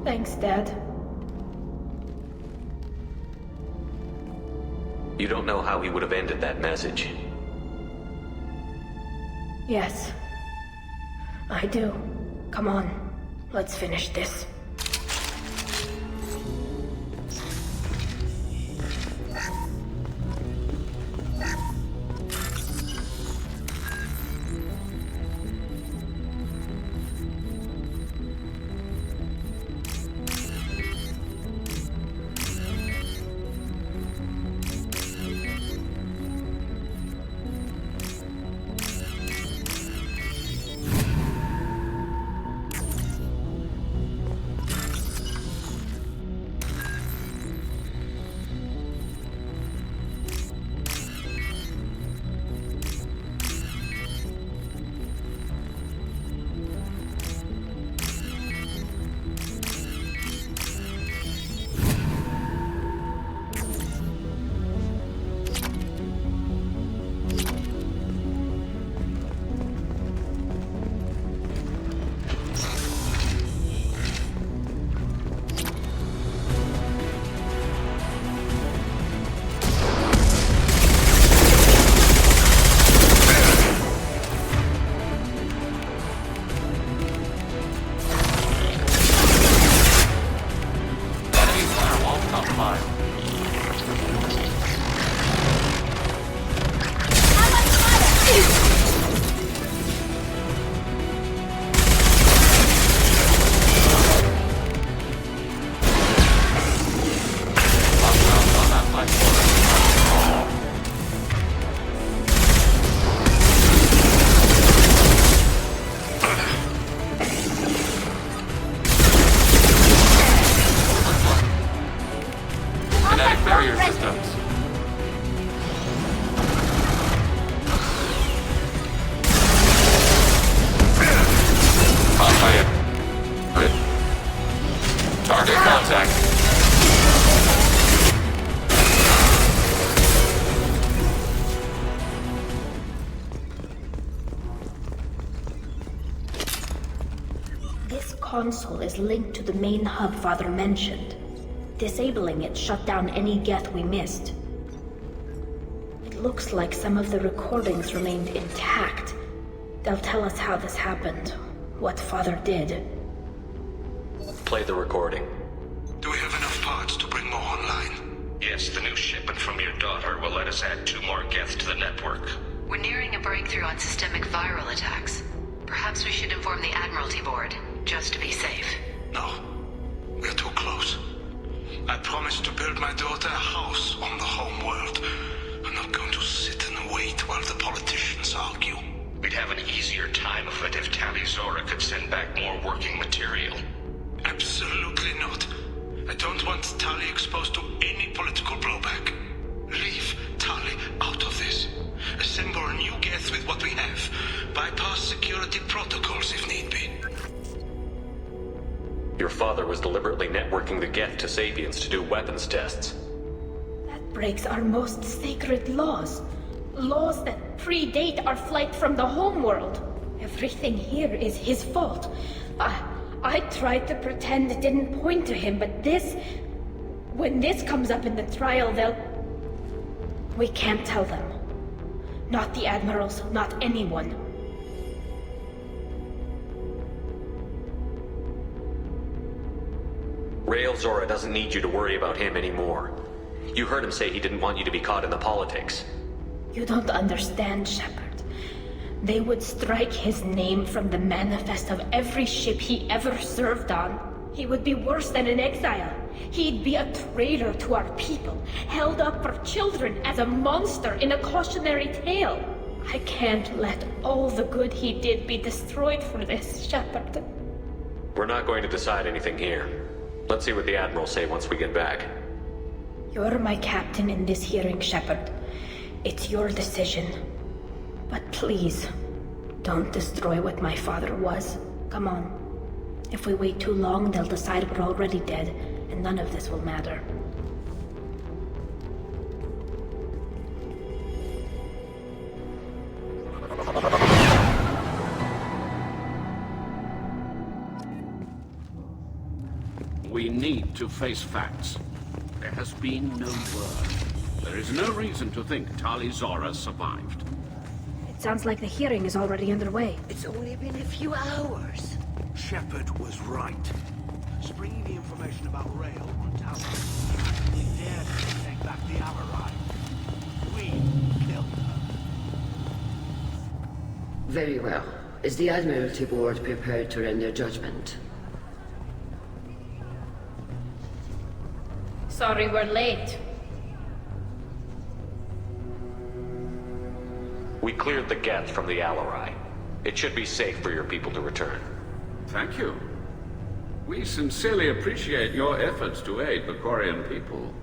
Thanks, Dad. You don't know how he would have ended that message. Yes. I do. Come on. Let's finish this. barrier systems. Fire. Target contact. This console is linked to the main hub Father mentioned. Disabling it shut down any Geth we missed. It looks like some of the recordings remained intact. They'll tell us how this happened, what Father did. Play the recording. Do we have enough parts to bring more online? Yes, the new shipment from your daughter will let us add 2 more Geth to the network. We're nearing a breakthrough on systemic viral attacks. Perhaps we should inform the Admiralty Board, just to be safe. No. We're too close. I promised to build my daughter a house on the home world. I'm not going to sit and wait while the politicians argue. We'd have an easier time of it if Tali Zora could send back more working material. Absolutely not. I don't want Tali exposed to any political blowback. Leave Tali out of this. Assemble a new Geth with what we have. Bypass security protocols if need be. Your father was deliberately networking the Geth to Sabians to do weapons tests. That breaks our most sacred laws. Laws that predate our flight from the homeworld. Everything here is his fault. I tried to pretend it didn't point to him, but this... When this comes up in the trial, they'll... We can't tell them. Not the admirals, not anyone. Rael Zora doesn't need you to worry about him anymore. You heard him say he didn't want you to be caught in the politics. You don't understand, Shepard. They would strike his name from the manifest of every ship he ever served on. He would be worse than an exile. He'd be a traitor to our people, held up for children as a monster in a cautionary tale. I can't let all the good he did be destroyed for this, Shepard. We're not going to decide anything here. Let's see what the Admirals say once we get back. You're my captain in this hearing, Shepard. It's your decision. But please, don't destroy what my father was. Come on. If we wait too long, they'll decide we're already dead, and none of this will matter. We need to face facts. There has been no word. There is no reason to think Tali Zora survived. It sounds like the hearing is already underway. It's only been a few hours. Shepard was right. Springing the information about Rael on Tali. They dared to take back the Alarai. We killed her. Very well. Is the Admiralty Board prepared to render judgment? Sorry we're late. We cleared the Geth from the Alarai. It should be safe for your people to return. Thank you. We sincerely appreciate your efforts to aid the Quarian people.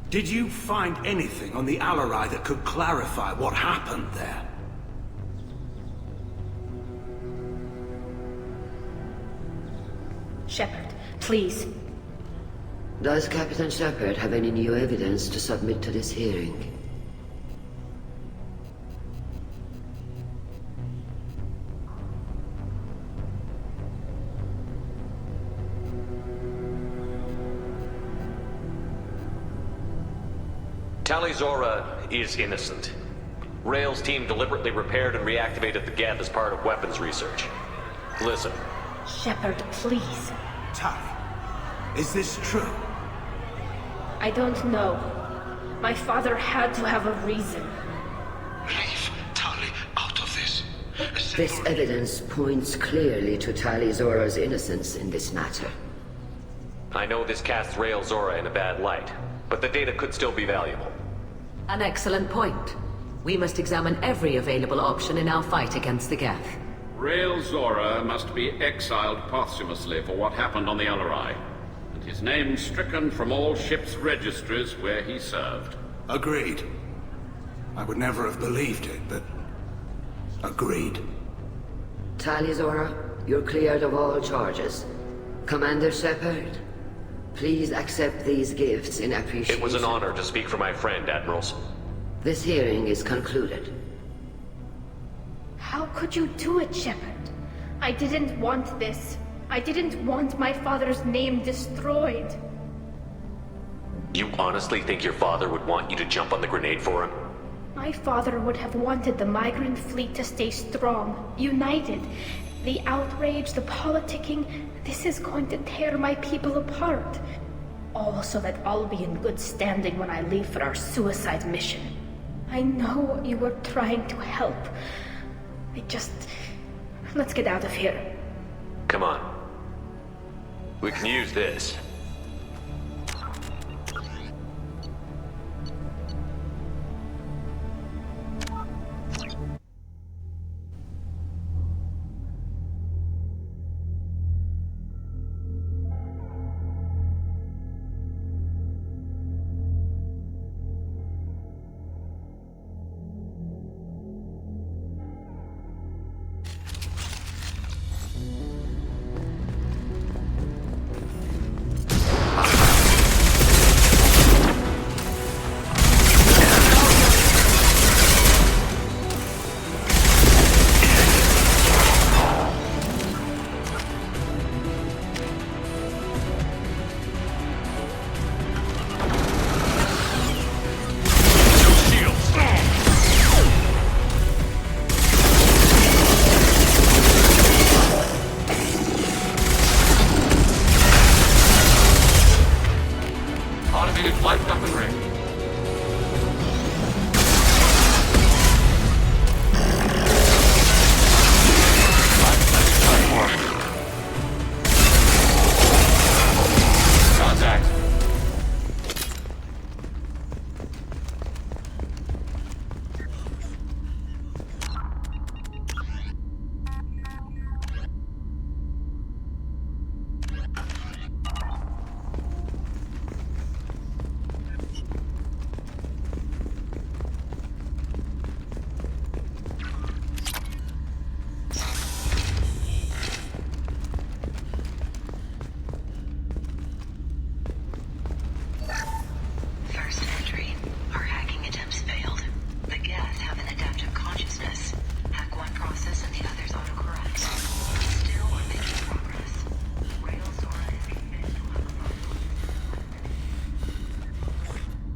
Did you find anything on the Alarai that could clarify what happened there? Shepard, please. Does Captain Shepard have any new evidence to submit to this hearing? Tali Zora is innocent. Rael's team deliberately repaired and reactivated the Geth as part of weapons research. Listen. Shepard, please. Tali, is this true? I don't know. My father had to have a reason. Leave Tali out of this. This evidence points clearly to Tali Zora's innocence in this matter. I know this casts Rael Zora in a bad light, but the data could still be valuable. An excellent point. We must examine every available option in our fight against the Geth. Rael Zora must be exiled posthumously for what happened on the Alarai. and his name stricken from all ships' registries where he served. Agreed. I would never have believed it, but... agreed. Tali Zora, you're cleared of all charges. Commander Shepard, please accept these gifts in appreciation. It was an honor to speak for my friend, Admirals. This hearing is concluded. How could you do it, Shepard? I didn't want this. I didn't want my father's name destroyed. You honestly think your father would want you to jump on the grenade for him? My father would have wanted the migrant fleet to stay strong, united. The outrage, the politicking, this is going to tear my people apart. All so that I'll be in good standing when I leave for our suicide mission. I know you were trying to help. Let's get out of here. Come on. We can use this.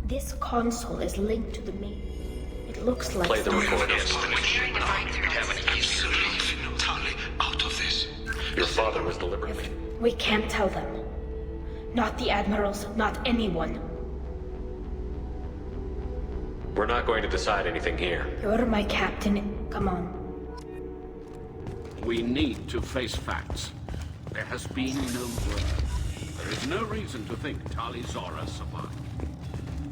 This console is linked to the main. It looks like... Play the recording. Out of this. Your father was deliberately... We can't tell them. Not the admirals, not anyone. We're not going to decide anything here. You're my captain. Come on. We need to face facts. There has been no word. There is no reason to think Tali Zora survived.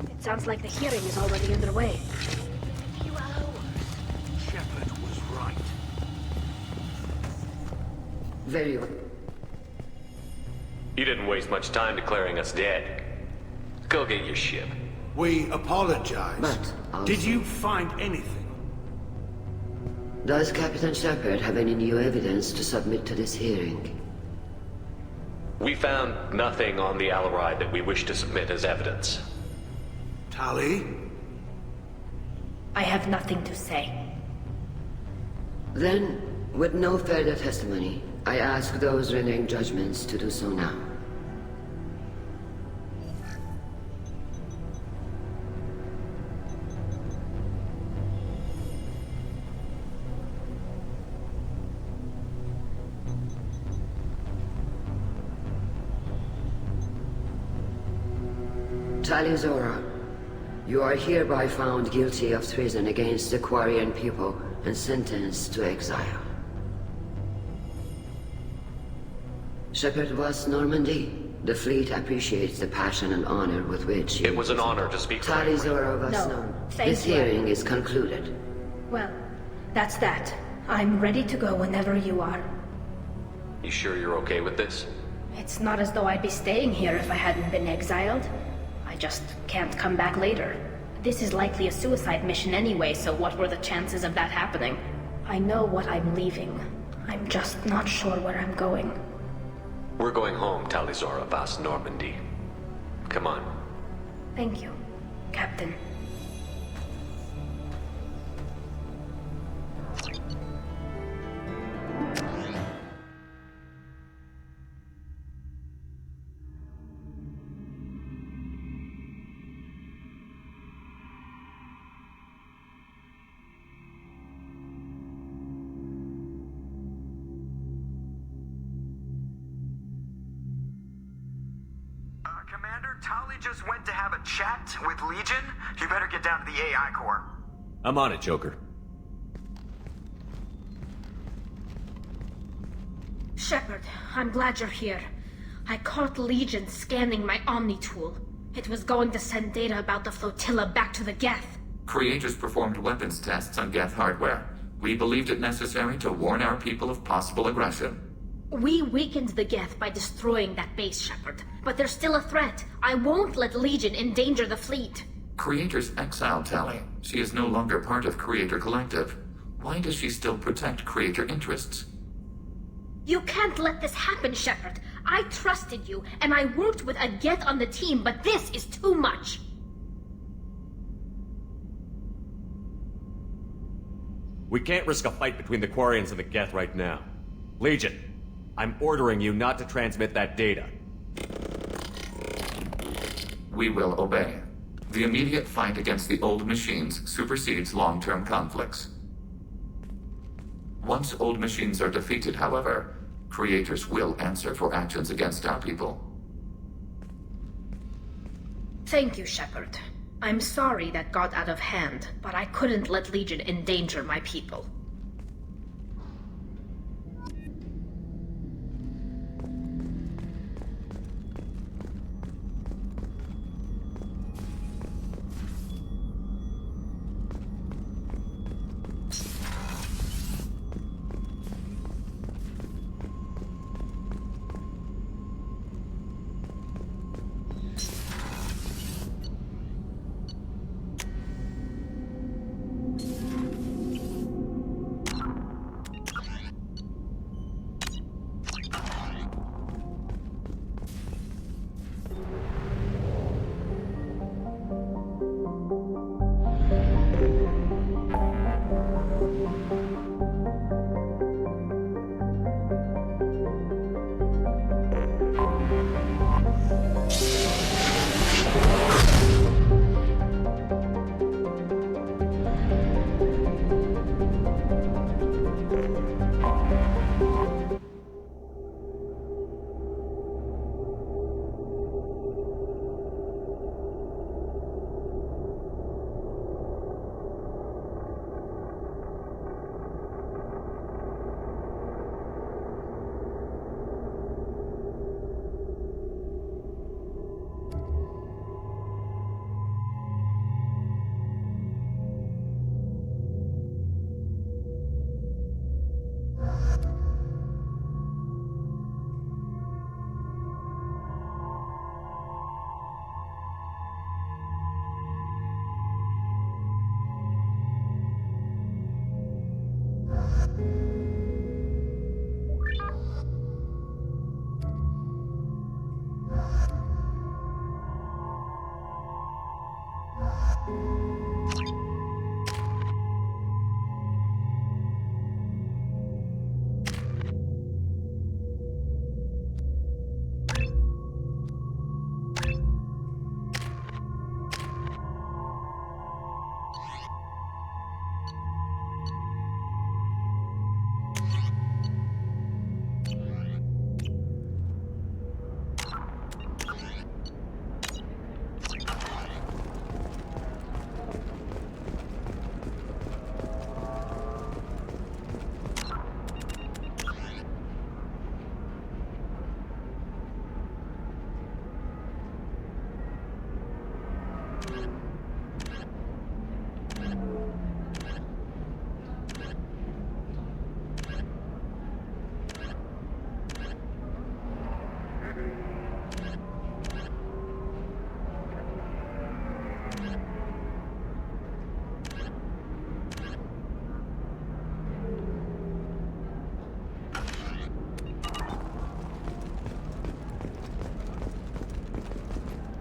It sounds like the hearing is already underway. A few hours. Shepard was right. Very well. You didn't waste much time declaring us dead. Go get your ship. We apologize. But also, did you find anything? Does Captain Shepard have any new evidence to submit to this hearing? We found nothing on the Al-Ride that we wish to submit as evidence. Tali? I have nothing to say. Then, with no further testimony, I ask those rendering judgments to do so now. Tali Zora, you are hereby found guilty of treason against the Quarian people and sentenced to exile. Shepard was Normandy. The fleet appreciates the passion and honor with which you... It was an honor to speak Tali frankly. Zora was No, known. thank This you. hearing is concluded. Well, that's that. I'm ready to go whenever you are. You sure you're okay with this? It's not as though I'd be staying here if I hadn't been exiled. I just can't come back later. This is likely a suicide mission anyway, so what were the chances of that happening? I know what I'm leaving. I'm just not sure where I'm going. We're going home, Talizora Vas Normandy. Come on. Thank you, Captain. Commander, Tali just went to have a chat with Legion. You better get down to the AI core. I'm on it, Joker. Shepard, I'm glad you're here. I caught Legion scanning my Omni tool. It was going to send data about the flotilla back to the Geth. Creators performed weapons tests on Geth hardware. We believed it necessary to warn our people of possible aggression. We weakened the Geth by destroying that base, Shepard. But there's still a threat. I won't let Legion endanger the fleet. Creators exiled Tali. She is no longer part of Creator Collective. Why does she still protect Creator interests? You can't let this happen, Shepard. I trusted you, and I worked with a Geth on the team, but this is too much. We can't risk a fight between the Quarians and the Geth right now. Legion, I'm ordering you not to transmit that data. We will obey. The immediate fight against the old machines supersedes long-term conflicts. Once old machines are defeated, however, creators will answer for actions against our people. Thank you, Shepard. I'm sorry that got out of hand, but I couldn't let Legion endanger my people.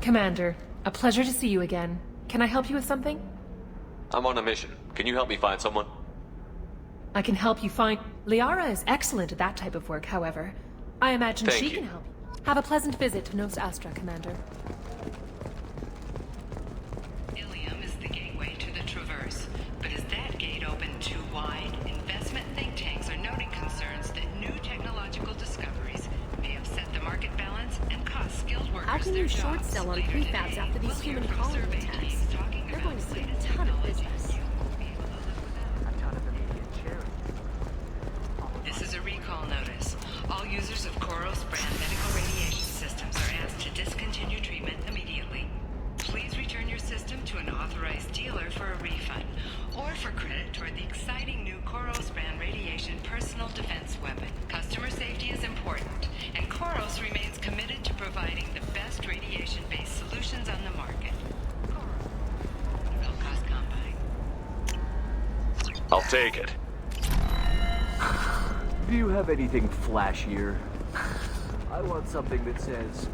Commander, a pleasure to see you again. Can I help you with something? I'm on a mission. Can you help me find someone? I can help you find... Liara is excellent at that type of work, however. I imagine Thank she you. can help you. Have a pleasant visit to Nos Astra, Commander. Ilium is the gateway to the Traverse. But is that gate open too wide? Investment think tanks are noting concerns that new technological discoveries may upset the market balance and cost skilled workers How can their you jobs. short sell on prefabs after these human colony attacks? They're going to see a ton of business. This is a recall notice. All users of Koros brand medical radiation systems are asked to discontinue treatment immediately. Please return your system to an authorized dealer for a refund, or for credit toward the exciting new Koros brand radiation personal defense weapon. Customer safety is important, and Koros remains committed to providing the best radiation-based solutions on the market. Low-cost combine. I'll take it. Do you have anything flashier? I want something that says...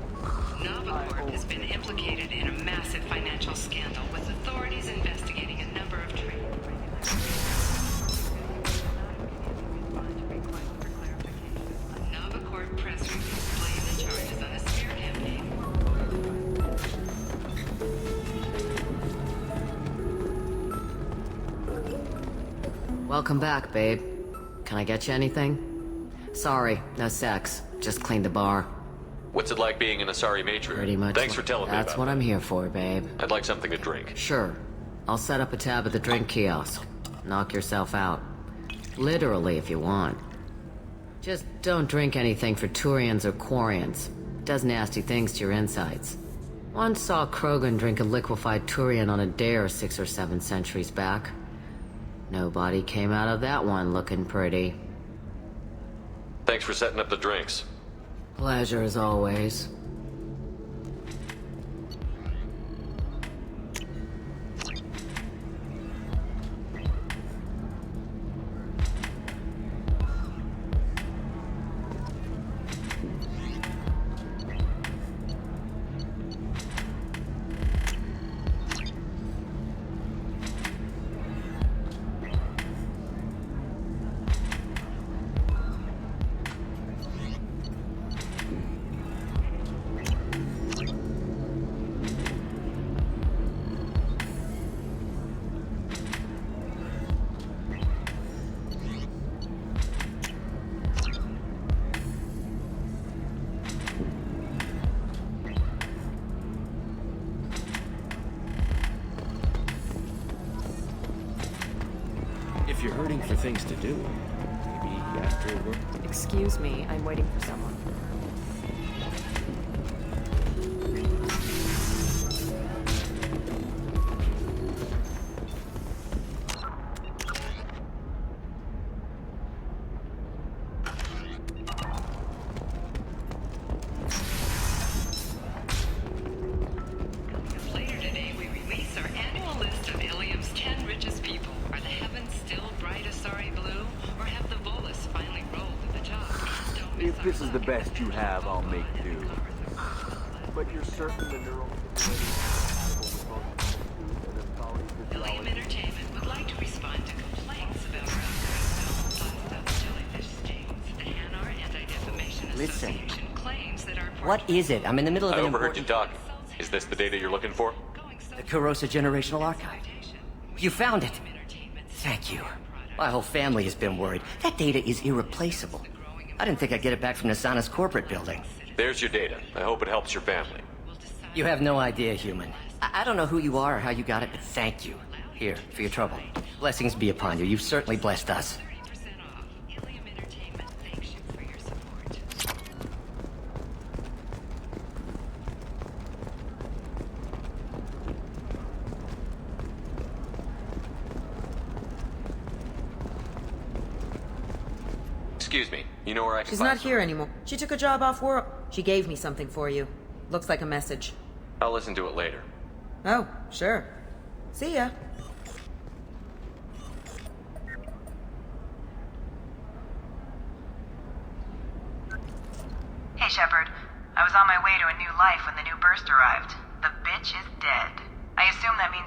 Novacorp has been implicated in a massive financial scandal, with authorities investigating a number of trade. Novacorp press release blamed the charges on a smear campaign. Welcome back, babe. Can I get you anything? Sorry, no sex. Just cleaned the bar. What's it like being an Asari matriarch? Pretty much. Thanks for telling me about That's what I'm here for, babe. I'd like something to drink. Sure. I'll set up a tab at the drink kiosk. Knock yourself out. Literally, if you want. Just don't drink anything for Turians or Quarians. Does nasty things to your insides. Once saw Krogan drink a liquefied Turian on a dare 6 or 7 centuries back. Nobody came out of that one looking pretty. Thanks for setting up the drinks. Pleasure as always. If you're hurting for things to do, maybe after work. Excuse me, I'm waiting for someone. Later today, we release our annual list of Ilium's 10 richest people. Are the heavens still bright Asari blue, or have the Volus finally rolled to the top? Don't miss If this is the best you have, I'll make do. But you're certain the neural... Ilium Entertainment would like to respond to complaints about our upcoming jellyfish stains. The Hanar Anti-Defamation Listen. Association claims that our What is it? I'm in the middle of I an overheard you important... talking. Is this the data you're looking for? The Kurosa Generational Archive. You found it. Thank you. My whole family has been worried. That data is irreplaceable. I didn't think I'd get it back from Nasana's corporate building. There's your data. I hope it helps your family. You have no idea, human. I don't know who you are or how you got it, but thank you. Here, for your trouble. Blessings be upon you. You've certainly blessed us. Excuse me. You know where I can She's find not here anymore. She took a job off work. She gave me something for you. Looks like a message. I'll listen to it later. Oh, sure. See ya. Hey, Shepard. I was on my way to a new life when the new burst arrived. The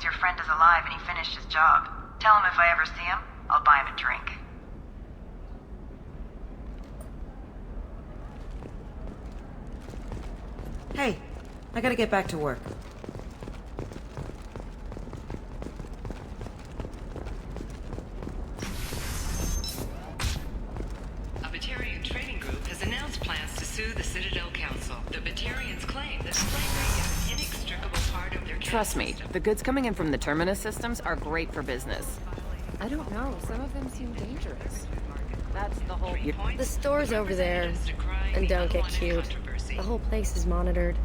means your friend is alive and he finished his job. Tell him if I ever see him, I'll buy him a drink. Hey, I gotta get back to work. A Batarian trading group has announced plans to sue the Citadel Council. The Batarians claim the spray ray is an inextricable part of their... Trust me, the goods coming in from the Terminus systems are great for business. I don't know. Some of them seem dangerous. That's the whole... The store's over there. And don't get cute. The whole place is monitored.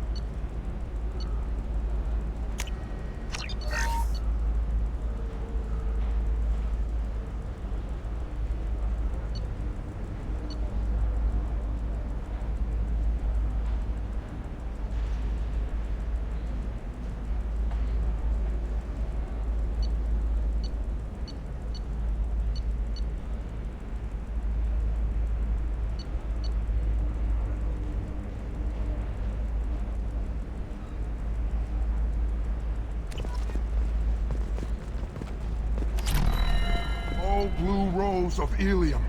Blue rose of Ilium.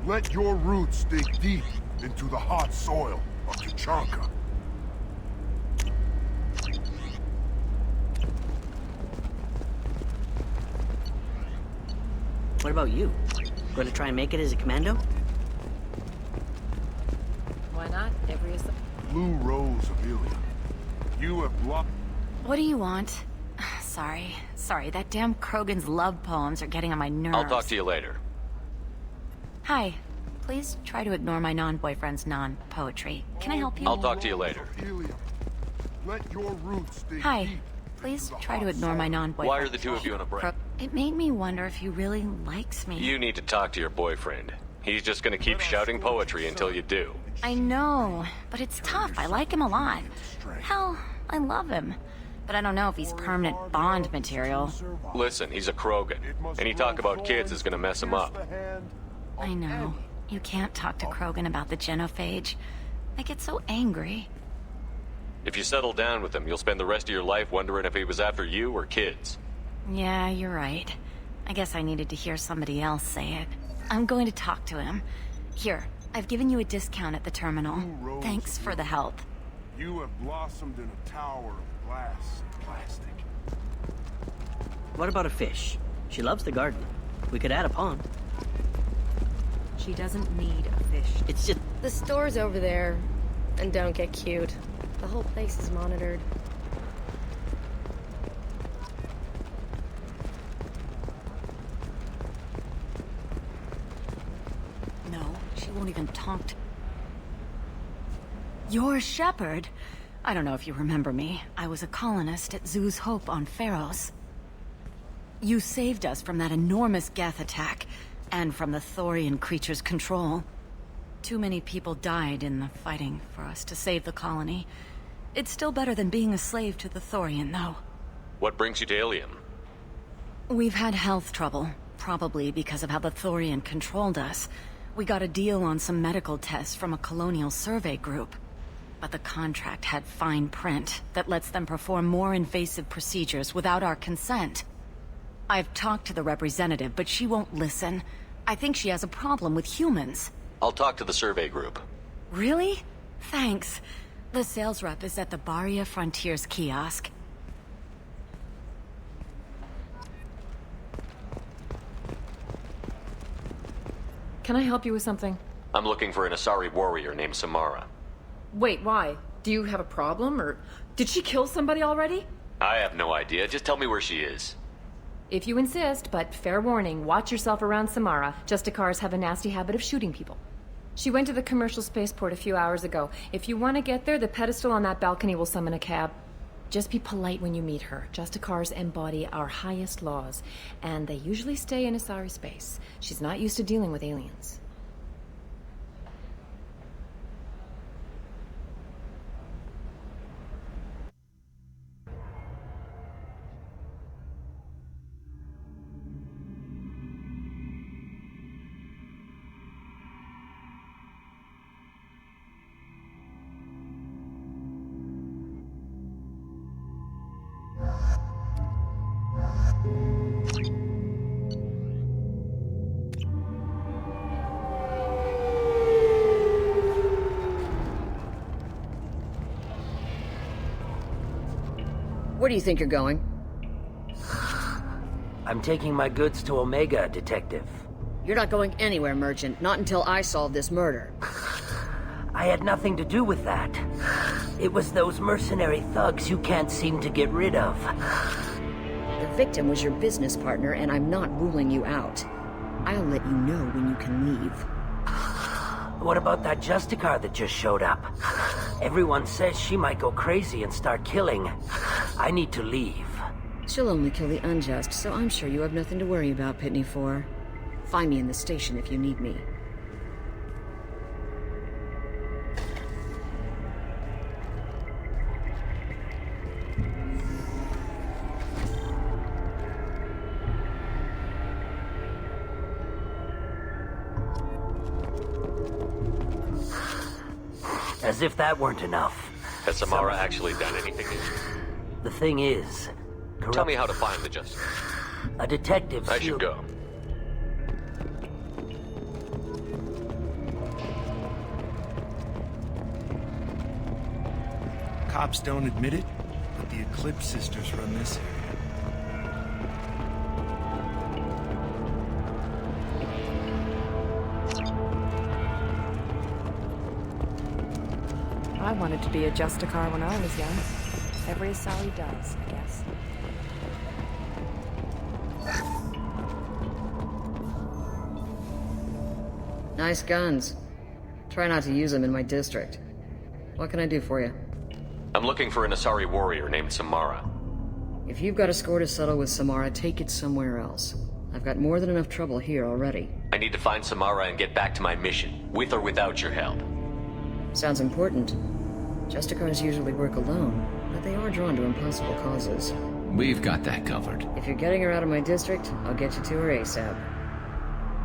Let your roots dig deep into the hot soil of Tuchanka. What about you? Going to try and make it as a commando? Why not? Blue rose of Ilium. You have blocked... What do you want? Sorry, that damn Krogan's love poems are getting on my nerves. I'll talk to you later. Hi. Please try to ignore my non-boyfriend's non-poetry. Can I help you? I'll talk to you later. Let your roots dig Hi. deep. Please try to ignore my non-boyfriend. Why are the two of you on a break? It made me wonder if he really likes me. You need to talk to your boyfriend. He's just gonna keep shouting poetry until you do. I know, but it's tough. I like him a lot. Hell, I love him. But I don't know if he's permanent Bond material. Listen, he's a Krogan. Any talk about kids is gonna mess him up. I know. You can't talk to Krogan about the genophage. I get so angry. If you settle down with him, you'll spend the rest of your life wondering if he was after you or kids. Yeah, you're right. I guess I needed to hear somebody else say it. I'm going to talk to him. Here, I've given you a discount at the terminal. Thanks for the help. You have blossomed in a tower of glass and plastic. What about a fish? She loves the garden. We could add a pond. She doesn't need a fish. It's just... The store's over there. And don't get cute. The whole place is monitored. No, she won't even talk to... You're Shepard. I don't know if you remember me. I was a colonist at Zoo's Hope on Pharos. You saved us from that enormous Geth attack, and from the Thorian creature's control. Too many people died in the fighting for us to save the colony. It's still better than being a slave to the Thorian, though. What brings you to Ilium? We've had health trouble, probably because of how the Thorian controlled us. We got a deal on some medical tests from a colonial survey group. But the contract had fine print that lets them perform more invasive procedures without our consent. I've talked to the representative, but she won't listen. I think she has a problem with humans. I'll talk to the survey group. Really? Thanks. The sales rep is at the Baria Frontiers kiosk. Can I help you with something? I'm looking for an Asari warrior named Samara. Wait, why? Do you have a problem, or did she kill somebody already? I have no idea. Just tell me where she is. If you insist, but fair warning, watch yourself around Samara. Justicars have a nasty habit of shooting people. She went to the commercial spaceport a few hours ago. If you want to get there, the pedestal on that balcony will summon a cab. Just be polite when you meet her. Justicars embody our highest laws, and they usually stay in Asari space. She's not used to dealing with aliens. Where do you think you're going? I'm taking my goods to Omega, Detective. You're not going anywhere, Merchant. Not until I solve this murder. I had nothing to do with that. It was those mercenary thugs you can't seem to get rid of. The victim was your business partner, and I'm not ruling you out. I'll let you know when you can leave. What about that Justicar that just showed up? Everyone says she might go crazy and start killing. I need to leave. She'll only kill the unjust, so I'm sure you have nothing to worry about, Pitney 4. Find me in the station if you need me. As if that weren't enough. Has Samara actually done anything to you? The thing is... Tell me how to find the Justice. A detective... I should go. Cops don't admit it, but the Eclipse sisters run this area. I wanted to be a Justicar when I was young. Every Sally does, I guess. Nice guns. Try not to use them in my district. What can I do for you? I'm looking for an Asari warrior named Samara. If you've got a score to settle with Samara, take it somewhere else. I've got more than enough trouble here already. I need to find Samara and get back to my mission, with or without your help. Sounds important. Justicars usually work alone, but they are drawn to impossible causes. We've got that covered. If you're getting her out of my district, I'll get you to her ASAP.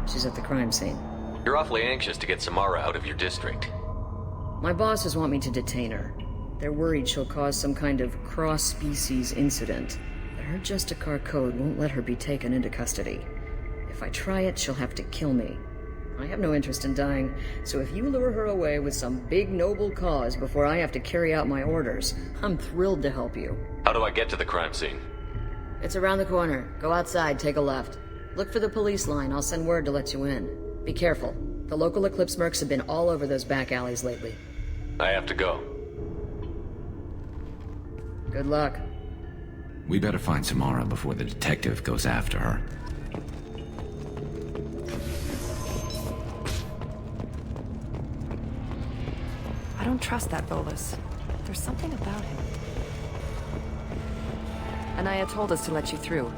She's at the crime scene. You're awfully anxious to get Samara out of your district. My bosses want me to detain her. They're worried she'll cause some kind of cross-species incident. But her Justicar code won't let her be taken into custody. If I try it, she'll have to kill me. I have no interest in dying, so if you lure her away with some big noble cause before I have to carry out my orders, I'm thrilled to help you. How do I get to the crime scene? It's around the corner. Go outside, take a left. Look for the police line. I'll send word to let you in. Be careful. The local Eclipse mercs have been all over those back alleys lately. I have to go. Good luck. We better find Samara before the detective goes after her. I don't trust that Volus. There's something about him. Anaya told us to let you through.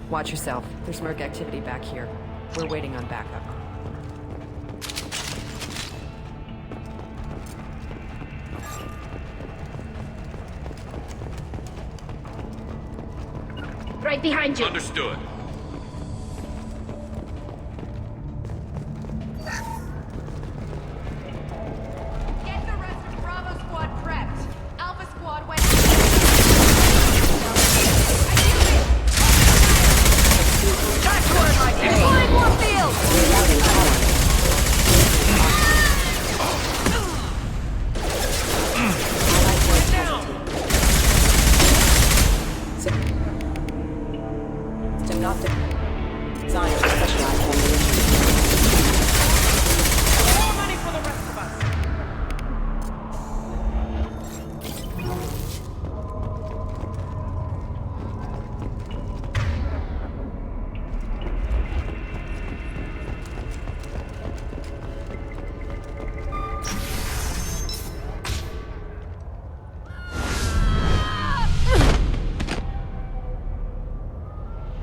Watch yourself. There's merc activity back here. We're waiting on backup. Right behind you. Understood. Get the rest of Bravo Squad prepped. Alpha Squad went... That's where my game! Deploying Warfield!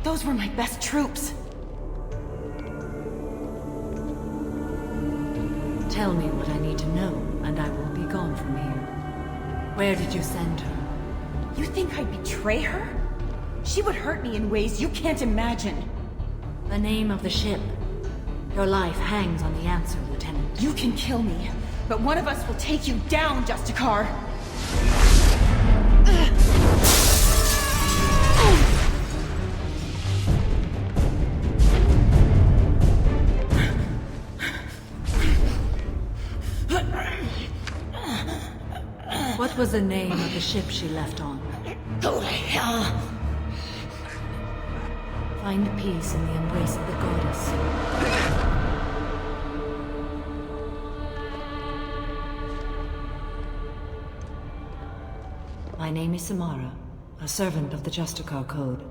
Those were my best troops. Tell me what I need to know, and I will be gone from here. Where did you send her? You think I'd betray her? She would hurt me in ways you can't imagine. The name of the ship. Your life hangs on the answer, Lieutenant. You can kill me, but one of us will take you down, Justicar. What was the name of the ship she left on? Go to hell. Find peace in the embrace of the goddess. My name is Samara, a servant of the Justicar Code.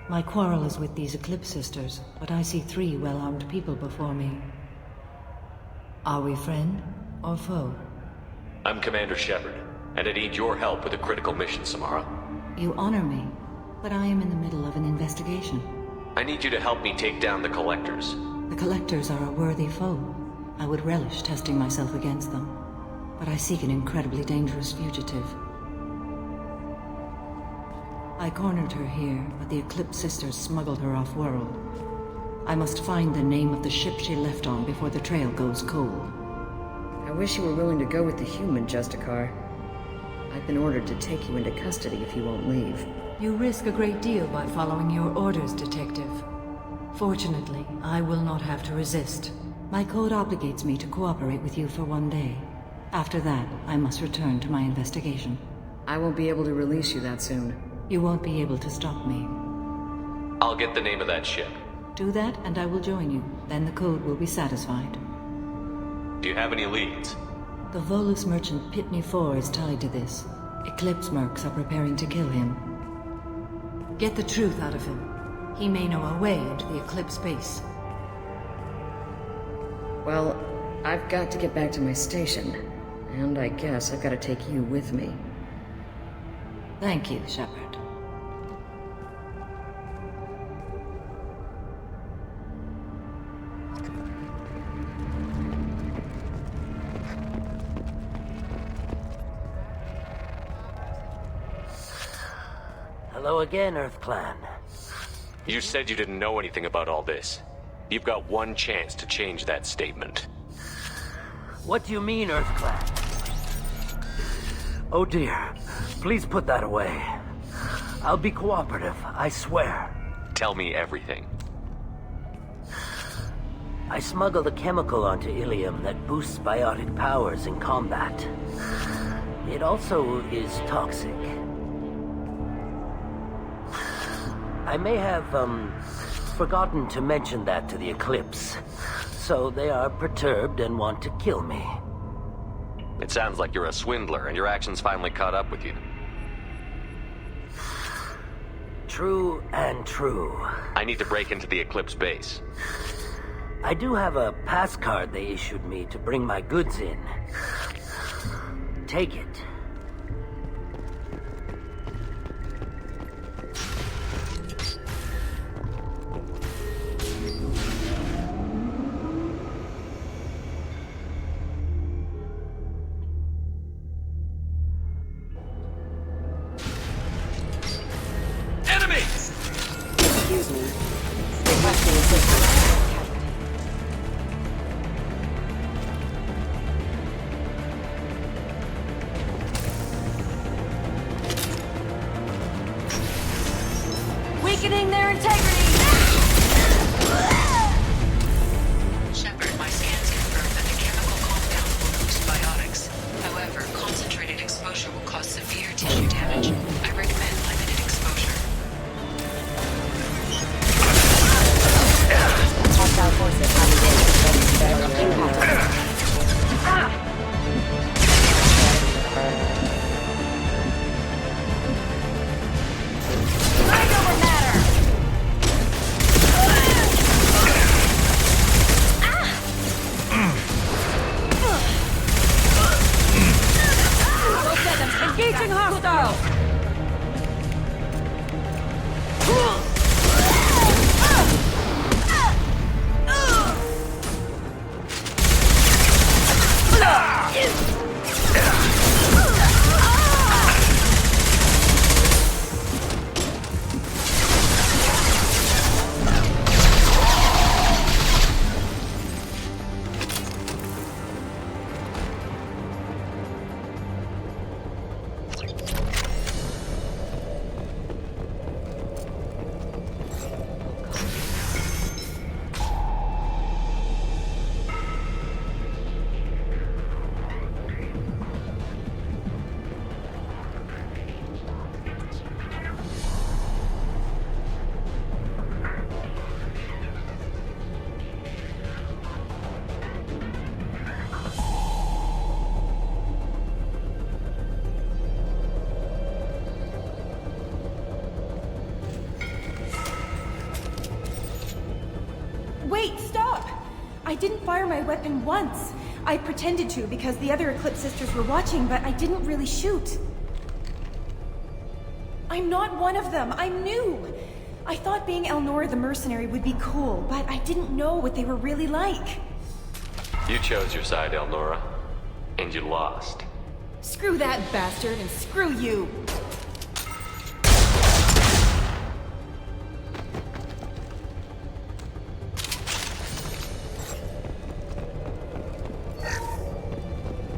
My quarrel is with these Eclipse Sisters, but I see 3 well-armed people before me. Are we friend or foe? I'm Commander Shepard, and I need your help with a critical mission, Samara. You honor me, but I am in the middle of an investigation. I need you to help me take down the Collectors. The Collectors are a worthy foe. I would relish testing myself against them, but I seek an incredibly dangerous fugitive. I cornered her here, but the Eclipse Sisters smuggled her off-world. I must find the name of the ship she left on before the trail goes cold. I wish you were willing to go with the human, Justicar. I've been ordered to take you into custody if you won't leave. You risk a great deal by following your orders, Detective. Fortunately, I will not have to resist. My code obligates me to cooperate with you for 1 day. After that, I must return to my investigation. I won't be able to release you that soon. You won't be able to stop me. I'll get the name of that ship. Do that, and I will join you. Then the code will be satisfied. Do you have any leads? The Volus merchant Pitney 4 is tied to this. Eclipse mercs are preparing to kill him. Get the truth out of him. He may know a way into the Eclipse base. Well, I've got to get back to my station. And I guess I've got to take you with me. Thank you, Shepard. Hello again, Earth Clan. You said you didn't know anything about all this. You've got 1 chance to change that statement. What do you mean, Earth Clan? Oh dear. Please put that away. I'll be cooperative, I swear. Tell me everything. I smuggled a chemical onto Ilium that boosts biotic powers in combat. It also is toxic. I may have, forgotten to mention that to the Eclipse. So they are perturbed and want to kill me. It sounds like you're a swindler, and your actions finally caught up with you. True and true. I need to break into the Eclipse base. I do have a pass card they issued me to bring my goods in. Take it. Excuse me. Requesting assistance. Weakening their integrity! Shepard, my scans confirm that the chemical compound will boost biotics. However, concentrated exposure will cause severe tissue damage. I recommend limited exposure. Hostile forces on the impact. Mind over matter! Wait, stop! I didn't fire my weapon once. I pretended to because the other Eclipse sisters were watching, but I didn't really shoot. I'm not one of them. I'm new. I thought being Elnora the mercenary would be cool, but I didn't know what they were really like. You chose your side, Elnora. And you lost. Screw that bastard, and screw you!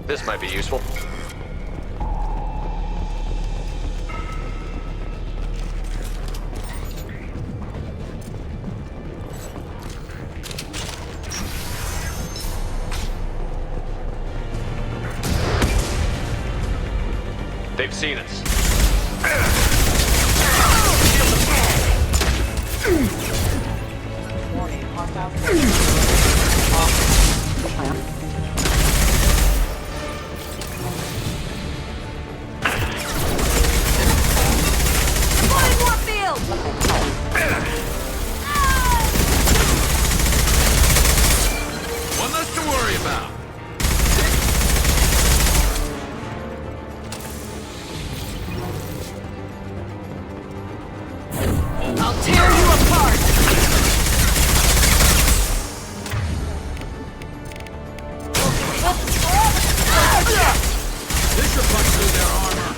This might be useful. They've seen us. Warning, hostile. One less to worry about. I'll tear you apart! This should punch through their armor.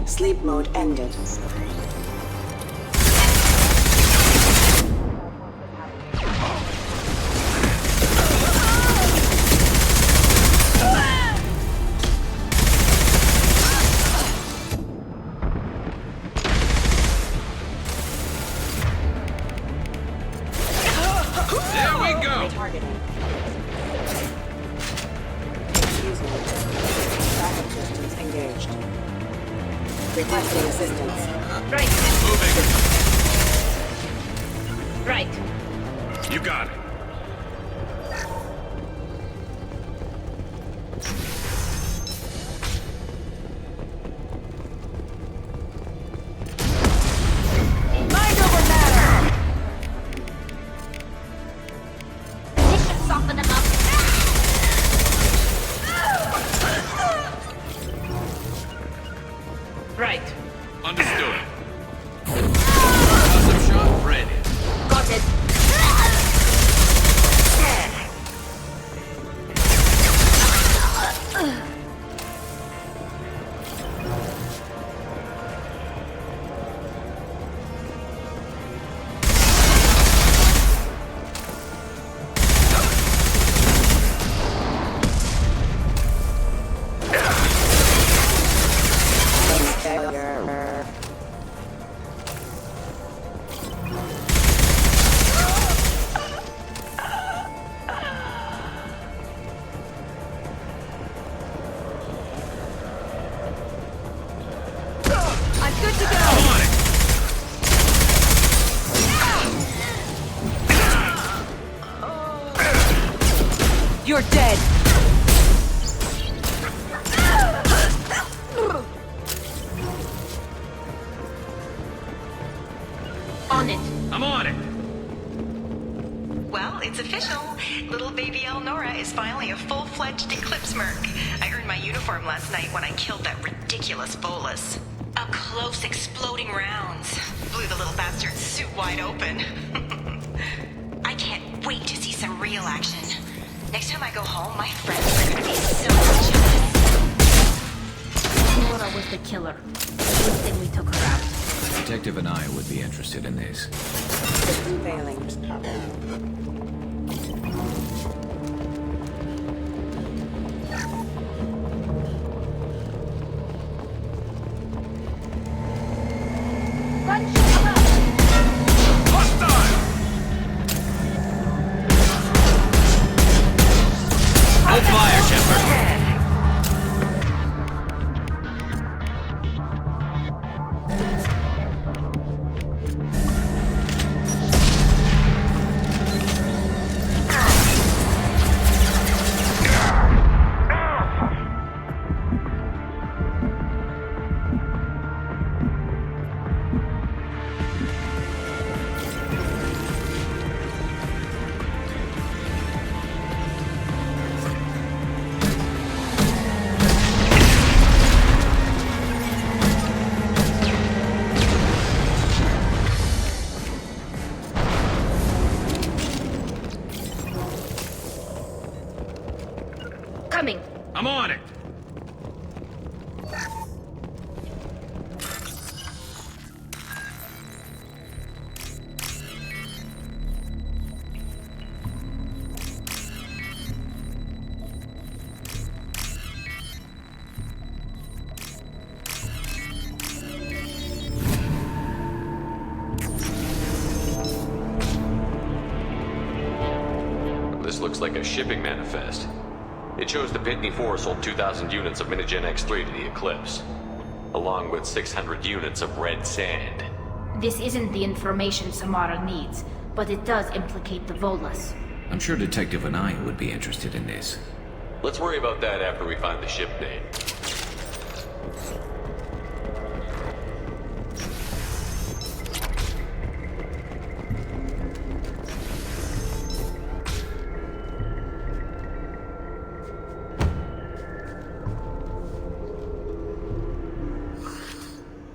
Sleep mode ended. There we go! Retargeting. Excuse me. Backup systems engaged. Requesting assistance. Right. Moving. Right. You got it. Mind over matter! This should soften them up. Right. Understood. Custom shot ready. Got it. I'm good to go. On it. You're dead! On it. I'm on it. Well, it's official. Little baby Elnora is finally a full-fledged Eclipse merc. I earned my uniform last night when I killed that ridiculous bolus. Up close, exploding rounds. Blew the little bastard's suit wide open. I can't wait to see some real action. Next time I go home, my friends are gonna be so jealous. Nora was the killer. Good thing we took her out. Detective and I would be interested in these. Failing. Hold fire, Shepard. looks like a shipping manifest. It shows the Pitney 4 sold 2,000 units of Minigen X3 to the Eclipse, along with 600 units of red sand. This isn't the information Samara needs, but it does implicate the Volas. I'm sure Detective Anaya would be interested in this. Let's worry about that after we find the ship name.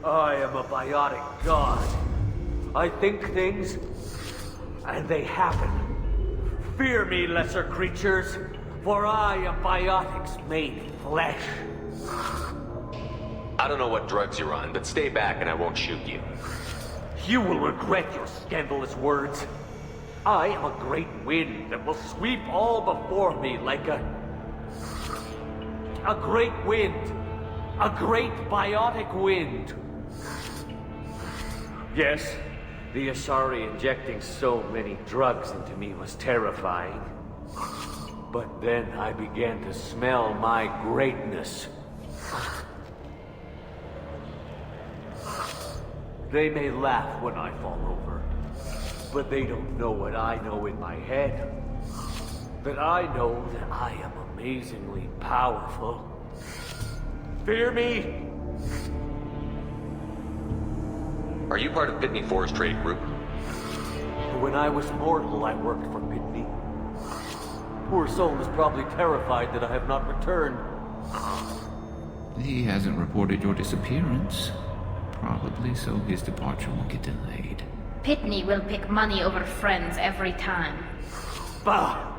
I am a biotic god. I think things, and they happen. Fear me, lesser creatures, for I am biotics made flesh. I don't know what drugs you're on, but stay back and I won't shoot you. You will regret your scandalous words. I am a great wind that will sweep all before me like a great wind. A great biotic wind. Yes, the Asari injecting so many drugs into me was terrifying. But then I began to smell my greatness. They may laugh when I fall over, but they don't know what I know in my head. That I know that I am amazingly powerful. Fear me? Are you part of Pitney 4's trade group? When I was mortal, I worked for Pitney. Poor soul is probably terrified that I have not returned. He hasn't reported your disappearance. Probably so his departure won't get delayed. Pitney will pick money over friends every time. Bah!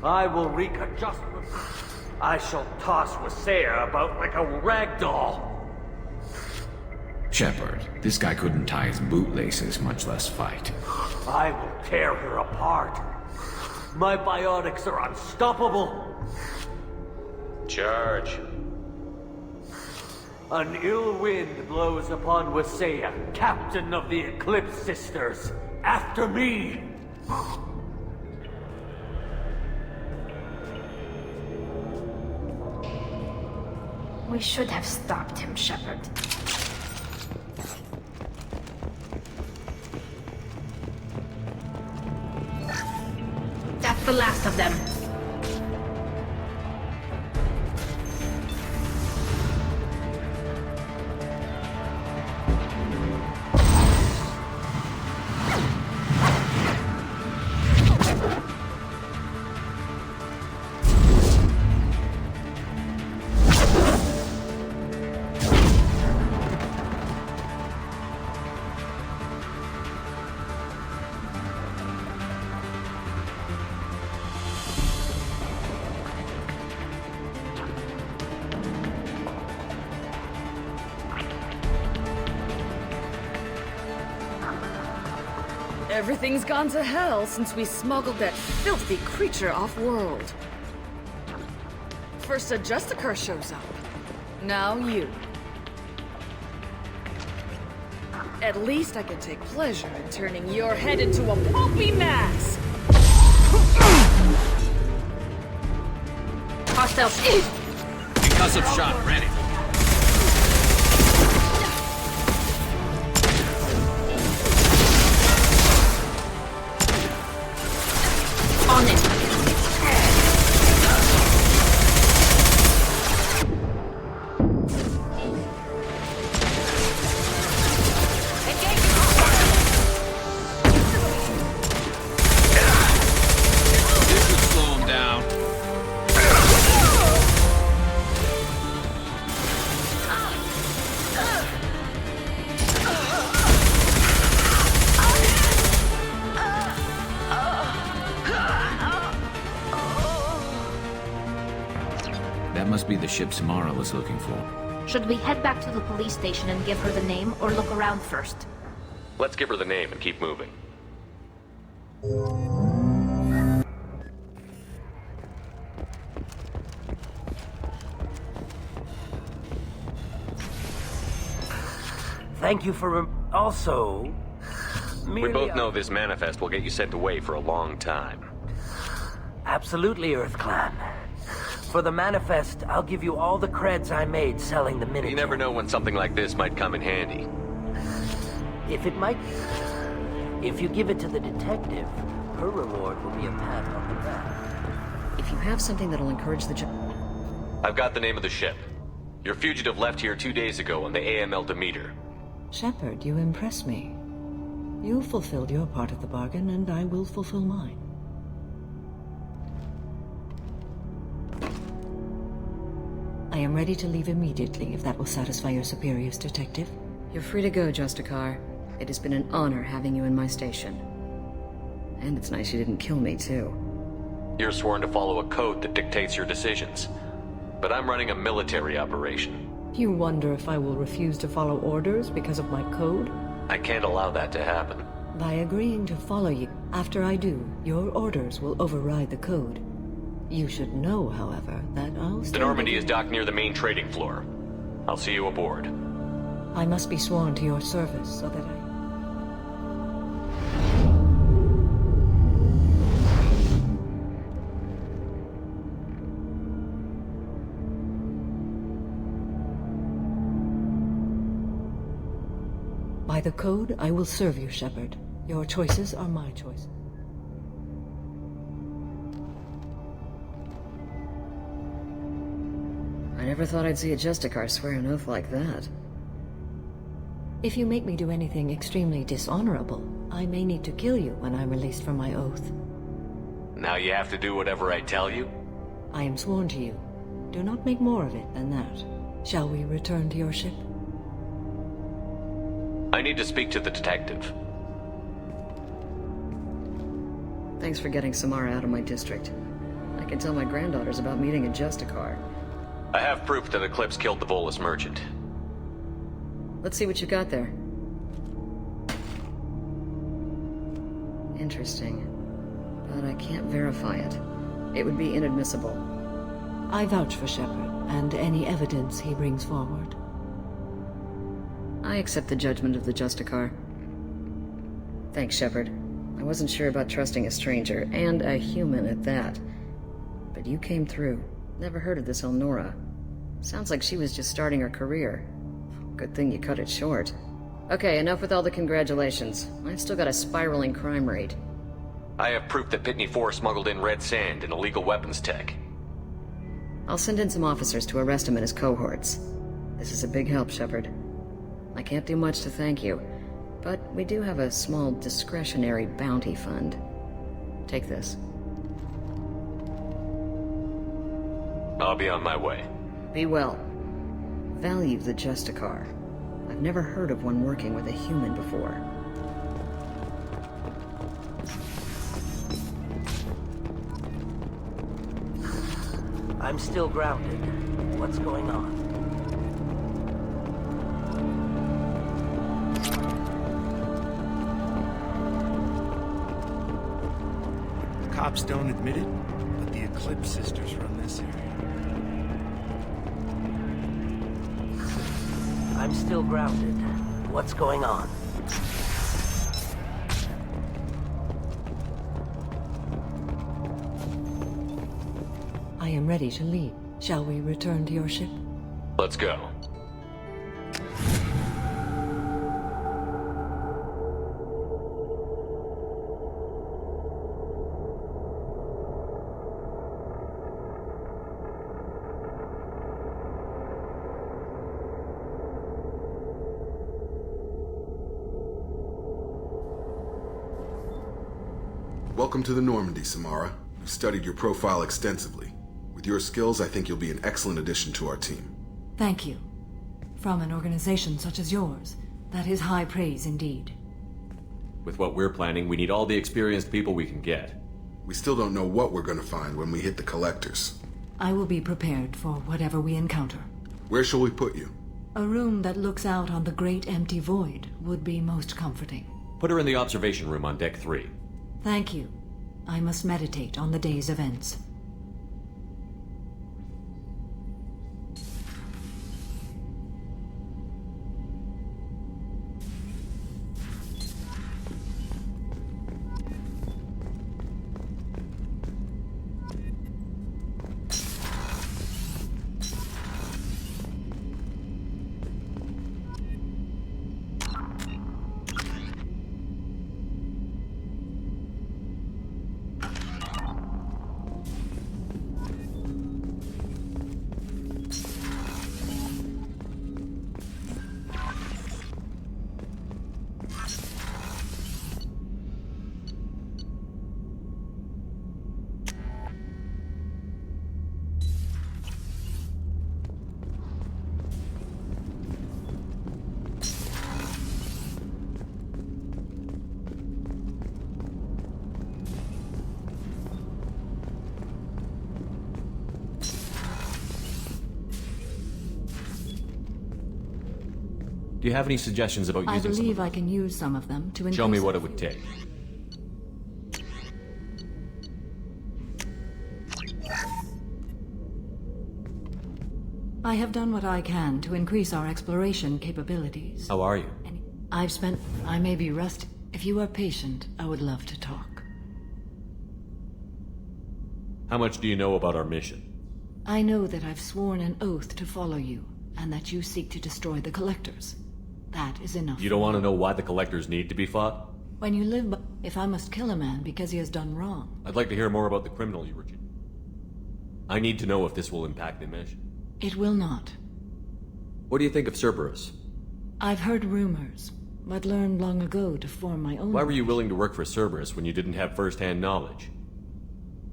I will wreak a just... I shall toss Wasea about like a rag doll. Shepard, this guy couldn't tie his bootlaces, much less fight. I will tear her apart. My biotics are unstoppable. Charge. An ill wind blows upon Wasea, captain of the Eclipse Sisters. After me! We should have stopped him, Shepard. That's the last of them. Everything's gone to hell since we smuggled that filthy creature off-world. First a Justicar shows up. Now you. At least I can take pleasure in turning your head into a pulpy mass! Hostiles. Concussive shot ready. On it. This would slow him down. That must be the ship Samara was looking for. Should we head back to the police station and give her the name, or look around first? Let's give her the name and keep moving. Thank you for also... We both know this manifest will get you sent away for a long time. Absolutely, Earth Clan. For the manifest, I'll give you all the creds I made selling the miniature. You never know when something like this might come in handy. If it might... If you give it to the detective, her reward will be a pat on the back. If you have something that'll encourage the I've got the name of the ship. Your fugitive left here 2 days ago on the AML Demeter. Shepard, you impress me. You fulfilled your part of the bargain, and I will fulfill mine. I am ready to leave immediately, if that will satisfy your superiors, Detective. You're free to go, Justicar. It has been an honor having you in my station. And it's nice you didn't kill me, too. You're sworn to follow a code that dictates your decisions. But I'm running a military operation. You wonder if I will refuse to follow orders because of my code? I can't allow that to happen. By agreeing to follow you, after I do, your orders will override the code. You should know, however, that I'll The stand... Normandy is docked near the main trading floor. I'll see you aboard. I must be sworn to your service so that I... By the code, I will serve you, Shepard. Your choices are my choice. I never thought I'd see a Justicar swear an oath like that. If you make me do anything extremely dishonorable, I may need to kill you when I'm released from my oath. Now you have to do whatever I tell you? I am sworn to you. Do not make more of it than that. Shall we return to your ship? I need to speak to the detective. Thanks for getting Samara out of my district. I can tell my granddaughters about meeting a Justicar. I have proof that Eclipse killed the Volus merchant. Let's see what you got there. Interesting. But I can't verify it. It would be inadmissible. I vouch for Shepard, and any evidence he brings forward. I accept the judgment of the Justicar. Thanks, Shepard. I wasn't sure about trusting a stranger, and a human at that. But you came through. Never heard of this Elnora. Sounds like she was just starting her career. Good thing you cut it short. Okay, enough with all the congratulations. I've still got a spiraling crime rate. I have proof that Pitney 4 smuggled in red sand and illegal weapons tech. I'll send in some officers to arrest him and his cohorts. This is a big help, Shepard. I can't do much to thank you, but we do have a small discretionary bounty fund. Take this. I'll be on my way. Be well. Value the Justicar. I've never heard of one working with a human before. I'm still grounded. What's going on? Cops don't admit it, but the Eclipse sisters run this area. I'm still grounded. What's going on? I am ready to leave. Shall we return to your ship? Let's go. Welcome to the Normandy, Samara. We've studied your profile extensively. With your skills, I think you'll be an excellent addition to our team. Thank you. From an organization such as yours, that is high praise indeed. With what we're planning, we need all the experienced people we can get. We still don't know what we're going to find when we hit the collectors. I will be prepared for whatever we encounter. Where shall we put you? A room that looks out on the great empty void would be most comforting. Put her in the observation room on deck 3. Thank you. I must meditate on the day's events. Do you have any suggestions about I using some believe of I can use some of them to them? Show me increase what it would take. I have done what I can to increase our exploration capabilities. How are you? I may be rusty. If you are patient, I would love to talk. How much do you know about our mission? I know that I've sworn an oath to follow you, and that you seek to destroy the Collectors. That is enough. You don't want to know why the Collectors need to be fought? When you live by... If I must kill a man because he has done wrong... I'd like to hear more about the criminal you were... I need to know if this will impact the mission. It will not. What do you think of Cerberus? I've heard rumors, but learned long ago to form my own... Why were you willing to work for Cerberus when you didn't have first-hand knowledge?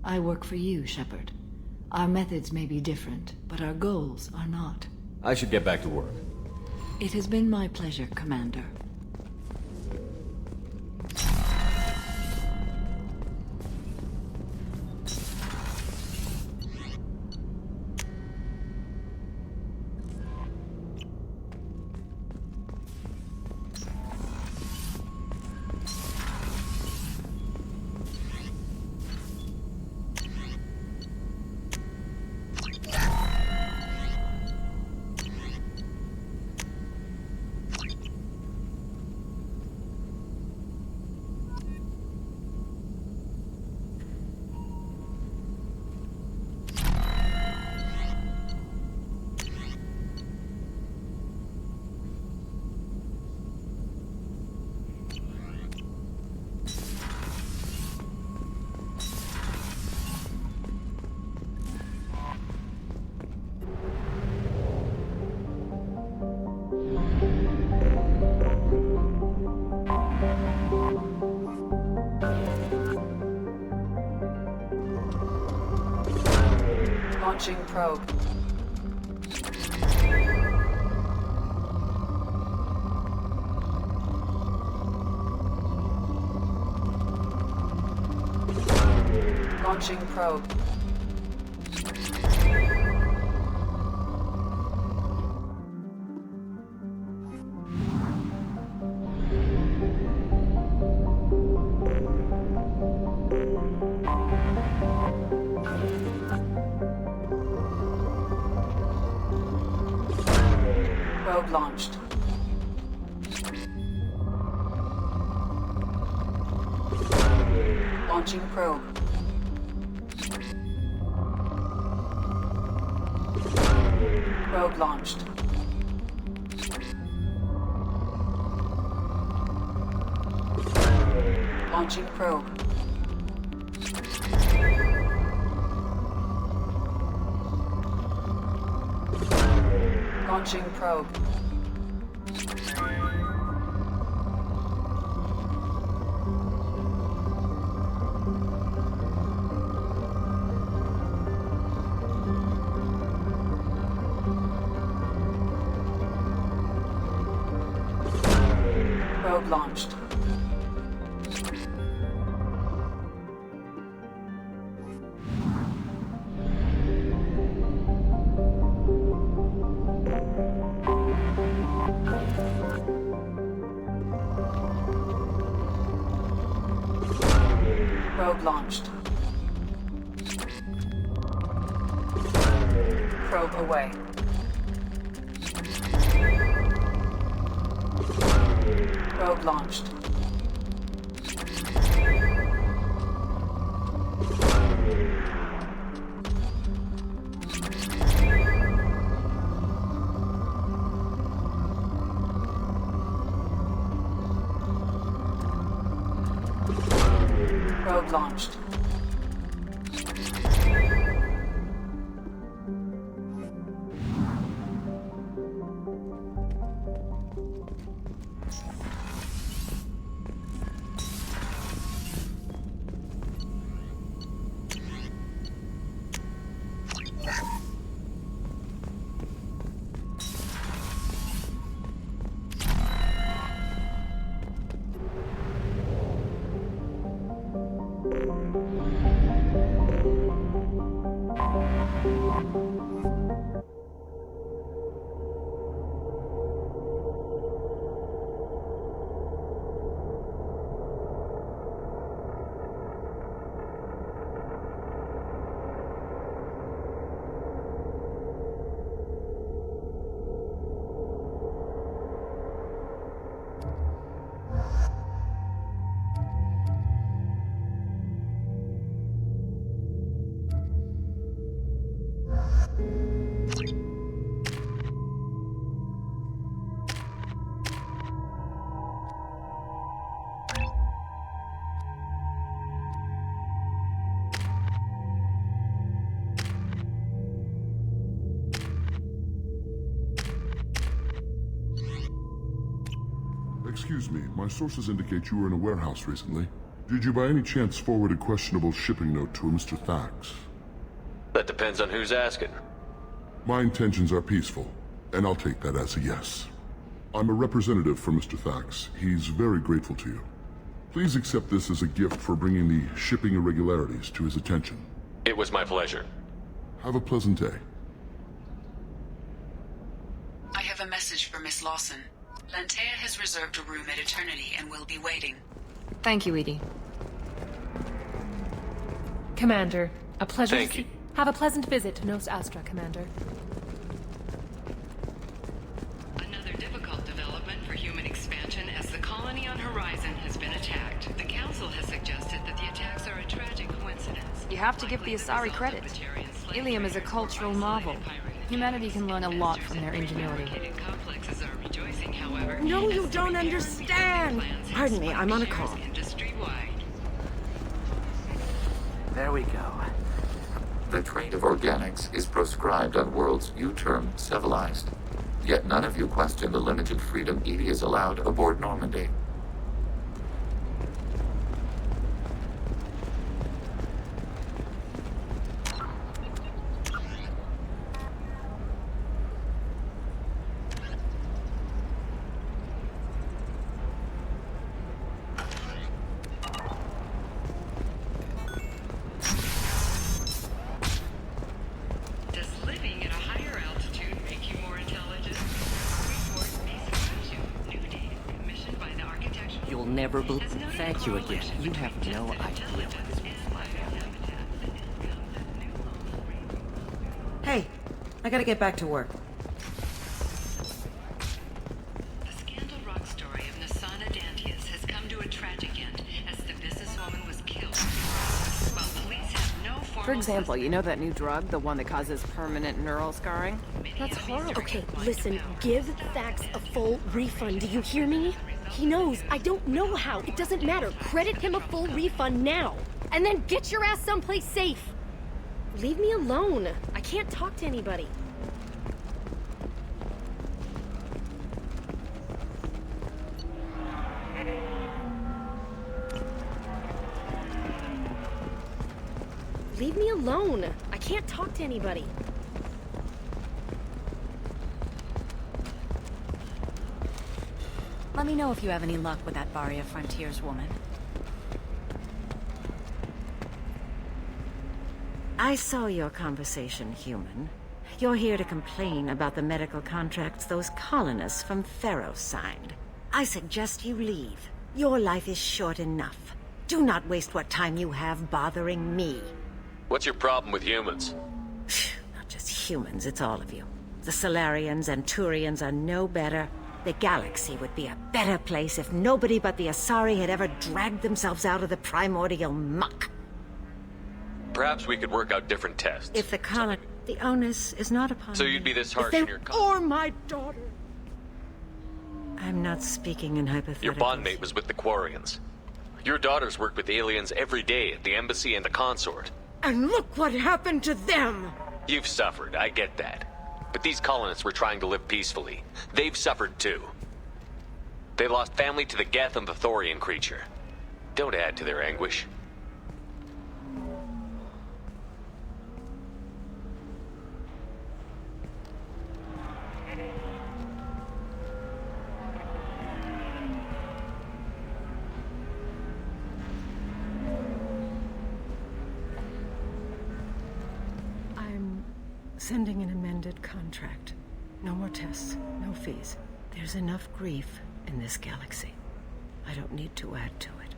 I work for you, Shepard. Our methods may be different, but our goals are not. I should get back to work. It has been my pleasure, Commander. Launching probe. Launching probe. Probe launched. Launching probe. Probe launched. Launching probe. Launching probe. Probe launched. Probe launched. Probe away. Probe launched. Probe launched. Excuse me, my sources indicate you were in a warehouse recently. Did you by any chance forward a questionable shipping note to a Mr. Thax? That depends on who's asking. My intentions are peaceful, and I'll take that as a yes. I'm a representative for Mr. Thax. He's very grateful to you. Please accept this as a gift for bringing the shipping irregularities to his attention. It was my pleasure. Have a pleasant day. I have a message for Miss Lawson. Lantea has reserved a room at Eternity and will be waiting. Thank you, Edie. Commander, a pleasure. Thank you. Have a pleasant visit to Nos Astra, Commander. Another difficult development for human expansion as the colony on Horizon has been attacked. The Council has suggested that the attacks are a tragic coincidence. You have to give the Asari credit. Ilium is a cultural marvel. Humanity can learn a lot from their ingenuity. No, you don't understand! Pardon me, I'm on a call. There we go. The trade of organics is proscribed on worlds you term civilized. Yet none of you question the limited freedom Edie is allowed aboard Normandy. Never believe. Thank you again. You have no idea what this means to my family. Hey, I gotta get back to work. The Scandal Rock story of Nasana Dantius has come to a tragic end as the businesswoman was killed. While police have no formal... For example, you know that new drug, the one that causes permanent neural scarring? That's horrible. Okay, listen, give Thax a full refund. Do you hear me? He knows. I don't know how. It doesn't matter. Credit him a full refund now. And then get your ass someplace safe. Leave me alone. I can't talk to anybody. Leave me alone. I can't talk to anybody. Let me know if you have any luck with that Varia Frontiers woman. I saw your conversation, human. You're here to complain about the medical contracts those colonists from Theros signed. I suggest you leave. Your life is short enough. Do not waste what time you have bothering me. What's your problem with humans? Not just humans, it's all of you. The Solarians and Turians are no better. The galaxy would be a better place if nobody but the Asari had ever dragged themselves out of the primordial muck. Perhaps we could work out different tests. If the onus is not upon So you'd be this harsh in in your or my daughter. I'm not speaking in hypotheticals. Your bondmate was with the Quarians. Your daughters worked with aliens every day at the embassy and the consort. And look what happened to them! You've suffered, I get that. But these colonists were trying to live peacefully. They've suffered too. They lost family to the Geth and the Thorian creature. Don't add to their anguish. Sending an amended contract. No more tests, no fees. There's enough grief in this galaxy. I don't need to add to it.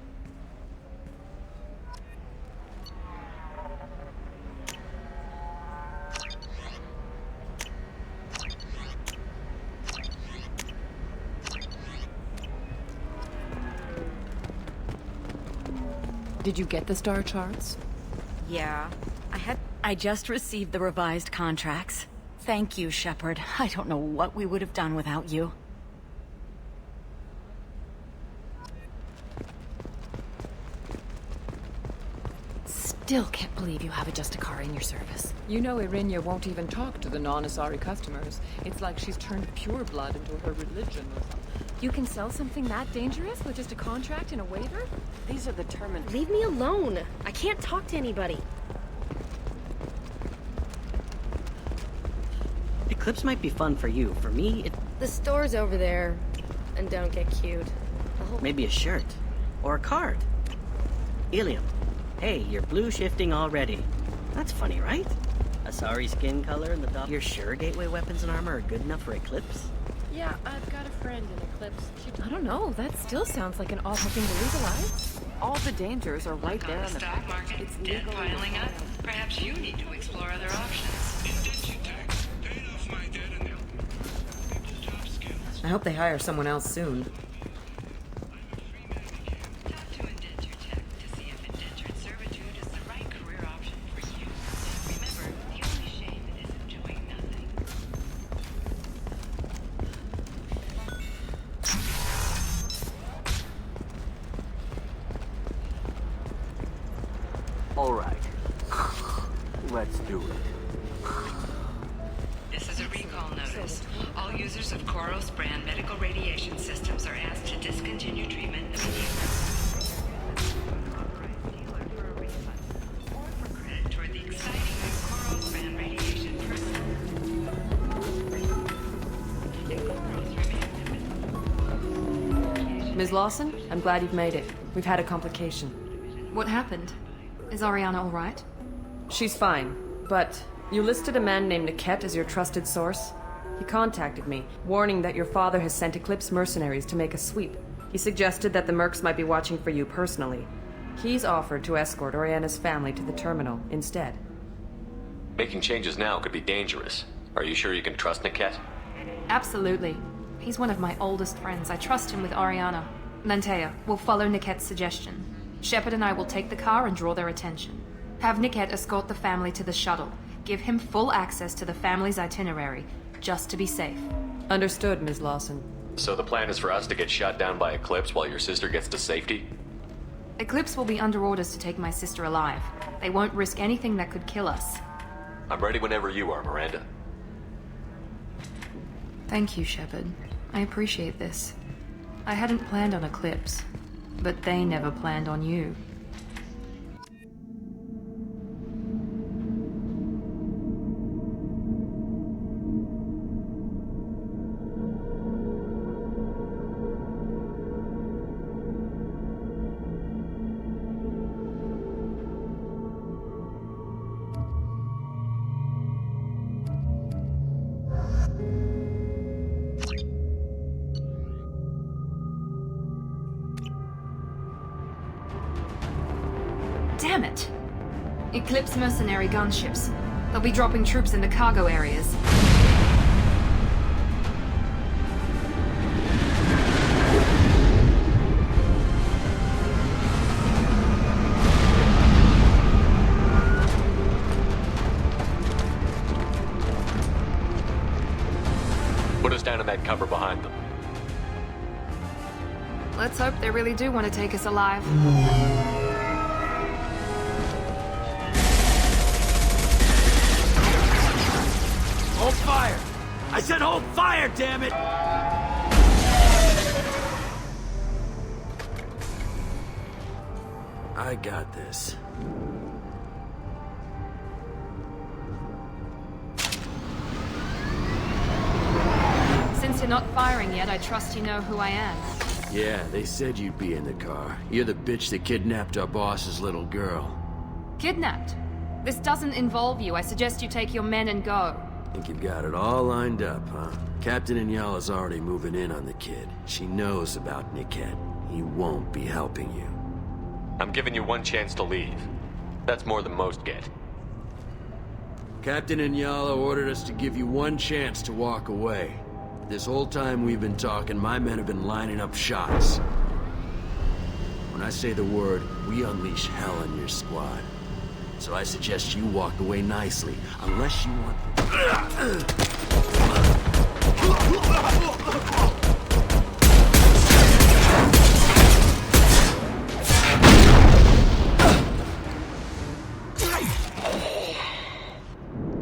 Did you get the star charts? Yeah. I just received the revised contracts. Thank you, Shepard. I don't know what we would have done without you. Still can't believe you have a Justicar in your service. You know Irinia won't even talk to the non-Asari customers. It's like she's turned pure blood into her religion or something. You can sell something that dangerous with just a contract and a waiver? These are the terminals. Leave me alone. I can't talk to anybody. Eclipse might be fun for you. For me, The store's over there. And don't get cute. maybe a shirt. Or a card. Ilium. Hey, you're blue shifting already. That's funny, right? A sorry skin color and the dog. You're sure gateway weapons and armor are good enough for Eclipse? Yeah, I've got a friend in Eclipse. I don't know. That still sounds like an awful thing to legalize. All the dangers are right there on the stock market. It's Debt legal. piling up. Perhaps you need to explore other options. I hope they hire someone else soon. All right. Let's do it. This is a recall notice. All users of Koros brand medical radiation systems are asked to discontinue treatment immediately. Or for credit toward the exciting new Koros brand radiation Ms. Lawson, I'm glad you've made it. We've had a complication. What happened? Is Ariana all right? She's fine, but you listed a man named Niket as your trusted source. He contacted me, warning that your father has sent Eclipse mercenaries to make a sweep. He suggested that the Mercs might be watching for you personally. He's offered to escort Oriana's family to the terminal instead. Making changes now could be dangerous. Are you sure you can trust Niket? Absolutely. He's one of my oldest friends. I trust him with Ariana. Lantea, we'll follow Niket's suggestion. Shepard and I will take the car and draw their attention. Have Niket escort the family to the shuttle. Give him full access to the family's itinerary, just to be safe. Understood, Ms. Lawson. So the plan is for us to get shot down by Eclipse while your sister gets to safety? Eclipse will be under orders to take my sister alive. They won't risk anything that could kill us. I'm ready whenever you are, Miranda. Thank you, Shepard. I appreciate this. I hadn't planned on Eclipse, but they never planned on you. Damn it! Eclipse mercenary gunships. They'll be dropping troops in the cargo areas. Put us down in that cover behind them. Let's hope they really do want to take us alive. Hold fire! I said hold fire, damn it! I got this. Since you're not firing yet, I trust you know who I am. Yeah, they said you'd be in the car. You're the bitch that kidnapped our boss's little girl. Kidnapped? This doesn't involve you. I suggest you take your men and go. Think you've got it all lined up, huh? Captain Inyala's already moving in on the kid. She knows about Niket. He won't be helping you. I'm giving you one chance to leave. That's more than most get. Captain Inyala ordered us to give you one chance to walk away. This whole time we've been talking, my men have been lining up shots. When I say the word, we unleash hell in your squad. So I suggest you walk away nicely, unless you want...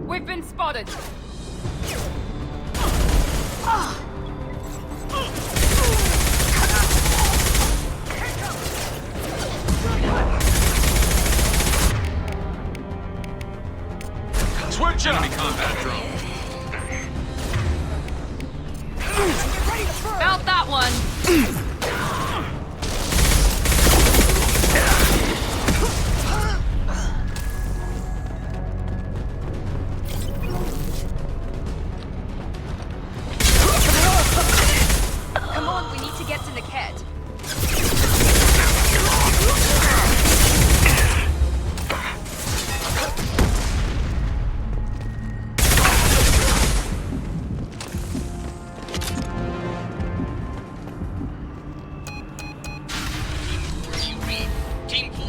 We've been spotted! Gotcha! Enemy combat drone. About that one. Come on, we need to get to Niket. Team 4.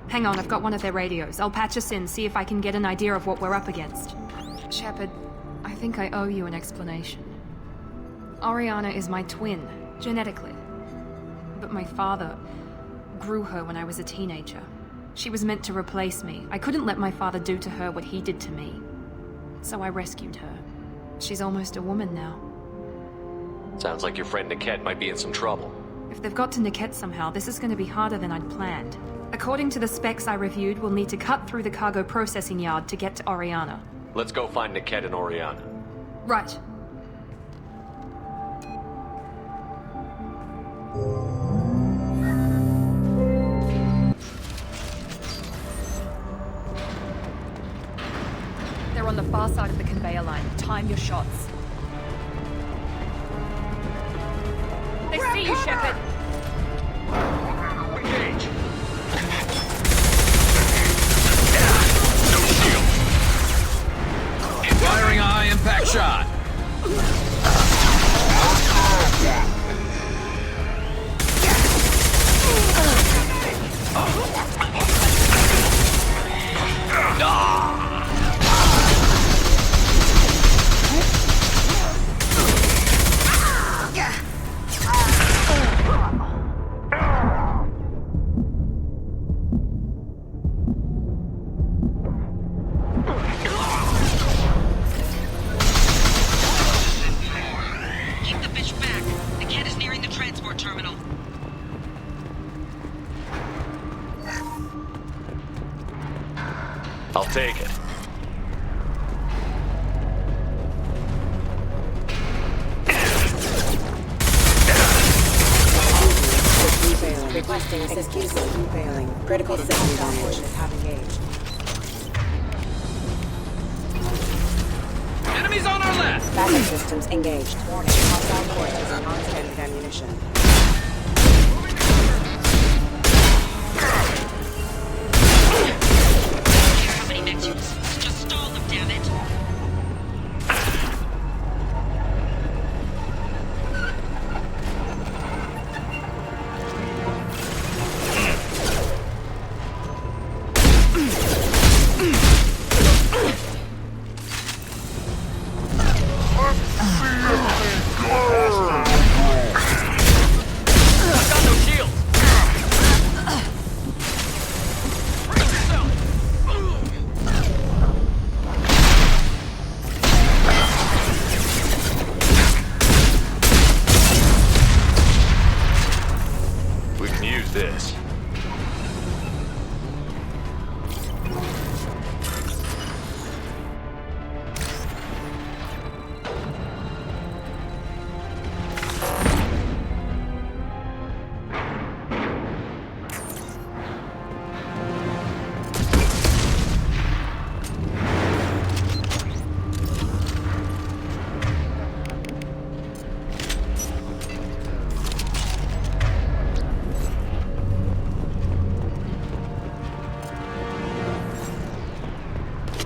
Hang on, I've got one of their radios. I'll patch us in, see if I can get an idea of what we're up against. Shepard, I think I owe you an explanation. Oriana is my twin, genetically. But my father grew her when I was a teenager. She was meant to replace me. I couldn't let my father do to her what he did to me. So I rescued her. She's almost a woman now. Sounds like your friend Niket might be in some trouble. If they've got to Niket somehow, this is going to be harder than I'd planned. According to the specs I reviewed, we'll need to cut through the cargo processing yard to get to Oriana. Let's go find Niket and Oriana. Right. They're on the far side of the conveyor line. Time your shots. They see you, Shepard. Engage. Firing a high-impact shot. Keep the bitch back. Niket is nearing the transport terminal. I'll take it. Requesting assistance. Failing. Critical system damage. Have engaged. Enemies on our left! Backup systems engaged. Warning. Hostile forces and non-standard ammunition. How many mechs use? Just stall them, damn it. Got no shield! Brace yourself! We can use this.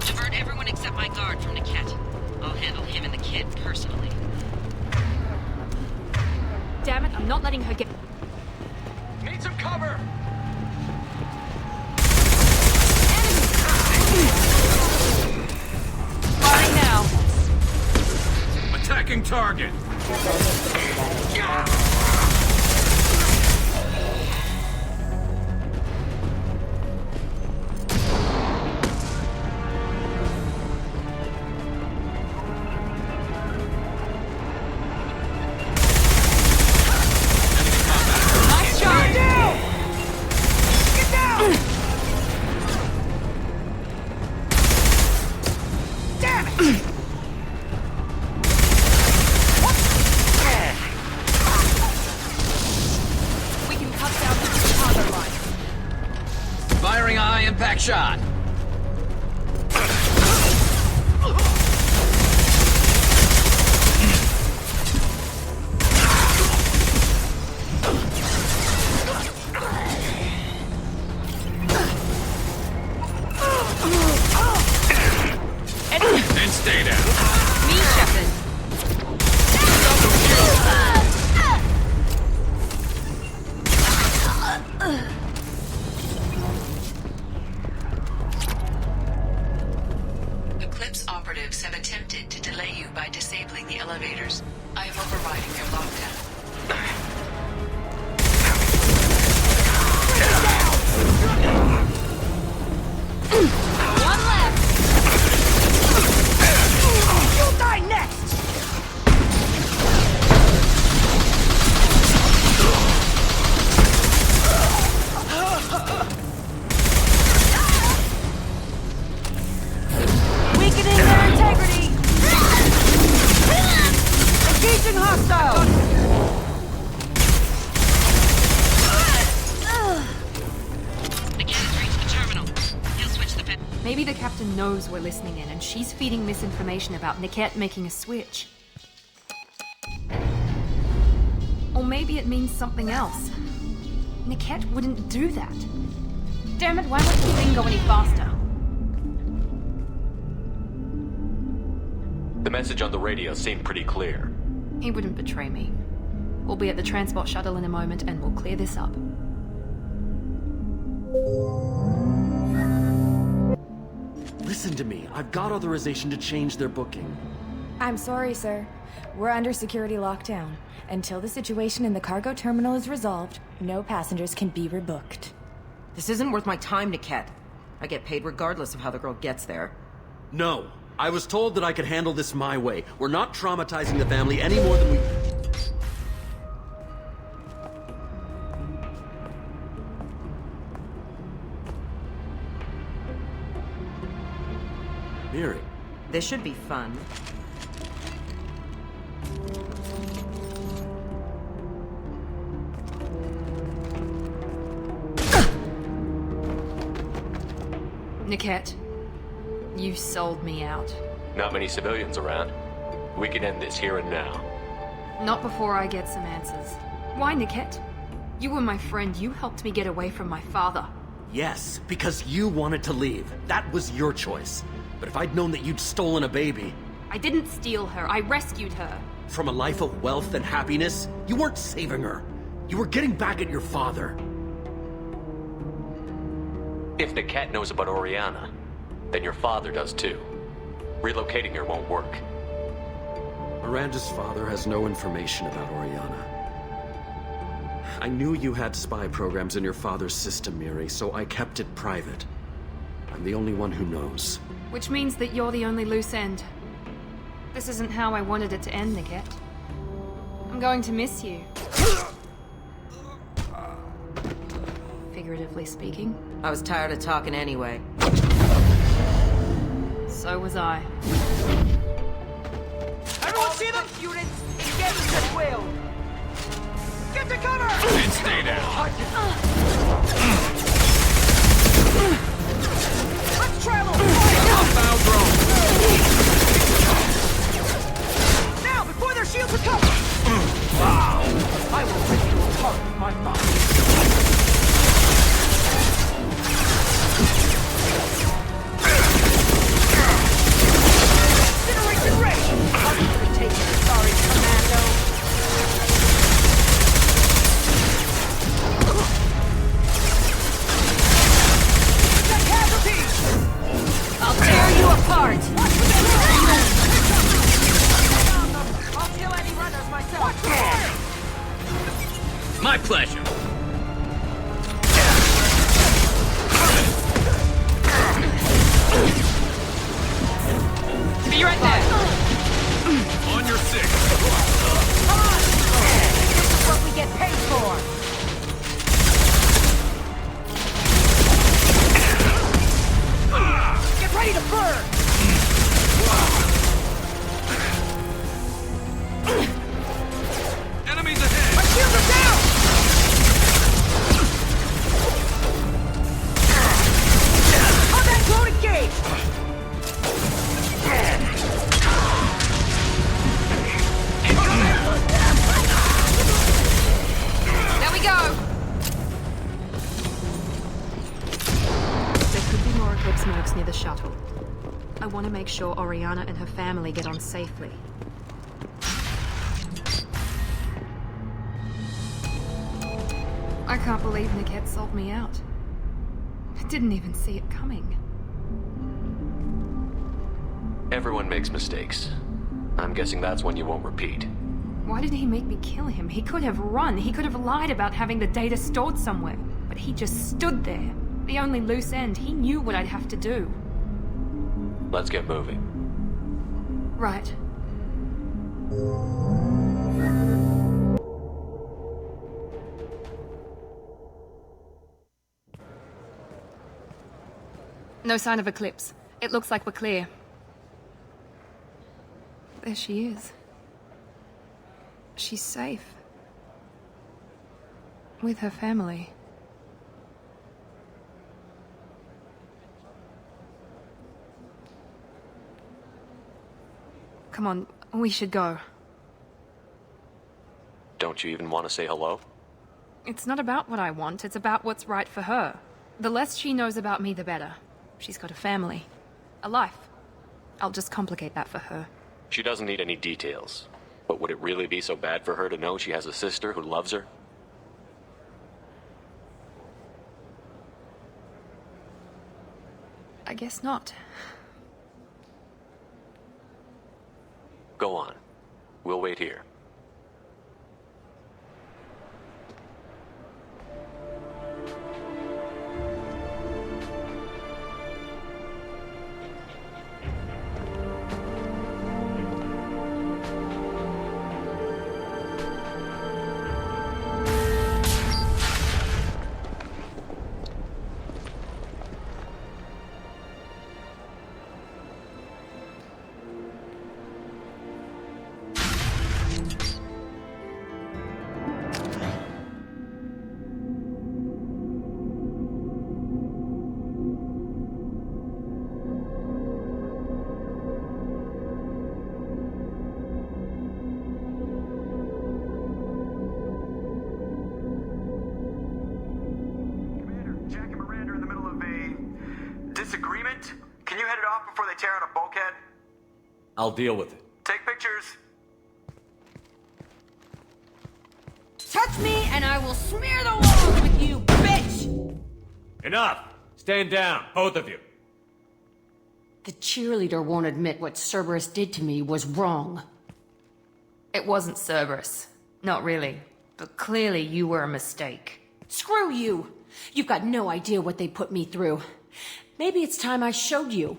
Divert everyone except my guard from Niket. I'll handle him and the kid personally. Damn it, I'm not letting her get... Need some cover! Firing now. Attacking target! Nice shot! And stay down. Me, Shepard. Eclipse operatives have attempted to delay you by disabling the elevators. I am overriding their lockdown. One left. You'll die next. Weakening their integrity. Engaging hostile. Maybe the captain knows we're listening in, and she's feeding misinformation about Niket making a switch. Or maybe it means something else. Niket wouldn't do that. Damn it, why won't the thing go any faster? The message on the radio seemed pretty clear. He wouldn't betray me. We'll be at the transport shuttle in a moment, and we'll clear this up. Listen to me. I've got authorization to change their booking. I'm sorry, sir. We're under security lockdown. Until the situation in the cargo terminal is resolved, no passengers can be rebooked. This isn't worth my time, Niket. I get paid regardless of how the girl gets there. No. I was told that I could handle this my way. We're not traumatizing the family any more than we... Miri. This should be fun. Niket, you sold me out. Not many civilians around. We can end this here and now. Not before I get some answers. Why, Niket? You were my friend. You helped me get away from my father. Yes, because you wanted to leave. That was your choice. But if I'd known that you'd stolen a baby... I didn't steal her. I rescued her. From a life of wealth and happiness, you weren't saving her. You were getting back at your father. If Niket knows about Oriana, then your father does too. Relocating her won't work. Miranda's father has no information about Oriana. I knew you had spy programs in your father's system, Miri, so I kept it private. I'm the only one who knows. Which means that you're the only loose end. This isn't how I wanted it to end, Niket. I'm going to miss you. Figuratively speaking. I was tired of talking anyway. So was I. Everyone see them? Units, engage at will. Get to cover! And stay down. Let's travel! Outbound drone. Now, before their shields recover! Wow! I will rip you apart with my body. Incineration ready! How do you take it? Sorry, Commando. I'll tear you apart! I'll kill any runners myself! My pleasure. Be right there! On your six. Come on! This is what we get paid for! Get ready to burn! Enemies ahead! My shields are down! On that drone engage! There we go! There could be more Eclipse mercs near the shuttle. I want to make sure Oriana and her family get on safely. I can't believe Niket sold me out. I didn't even see it coming. Everyone makes mistakes. I'm guessing that's one you won't repeat. Why did he make me kill him? He could have run. He could have lied about having the data stored somewhere. But he just stood there. The only loose end. He knew what I'd have to do. Let's get moving. Right. No sign of Eclipse. It looks like we're clear. There she is. She's safe. With her family. Come on, we should go. Don't you even want to say hello? It's not about what I want, it's about what's right for her. The less she knows about me, the better. She's got a family. A life. I'll just complicate that for her. She doesn't need any details. But would it really be so bad for her to know she has a sister who loves her? I guess not. Go on. We'll wait here. Disagreement? Can you head it off before they tear out a bulkhead? I'll deal with it. Take pictures. Touch me and I will smear the walls with you, bitch! Enough! Stand down, both of you. The cheerleader won't admit what Cerberus did to me was wrong. It wasn't Cerberus. Not really. But clearly you were a mistake. Screw you! You've got no idea what they put me through. Maybe it's time I showed you.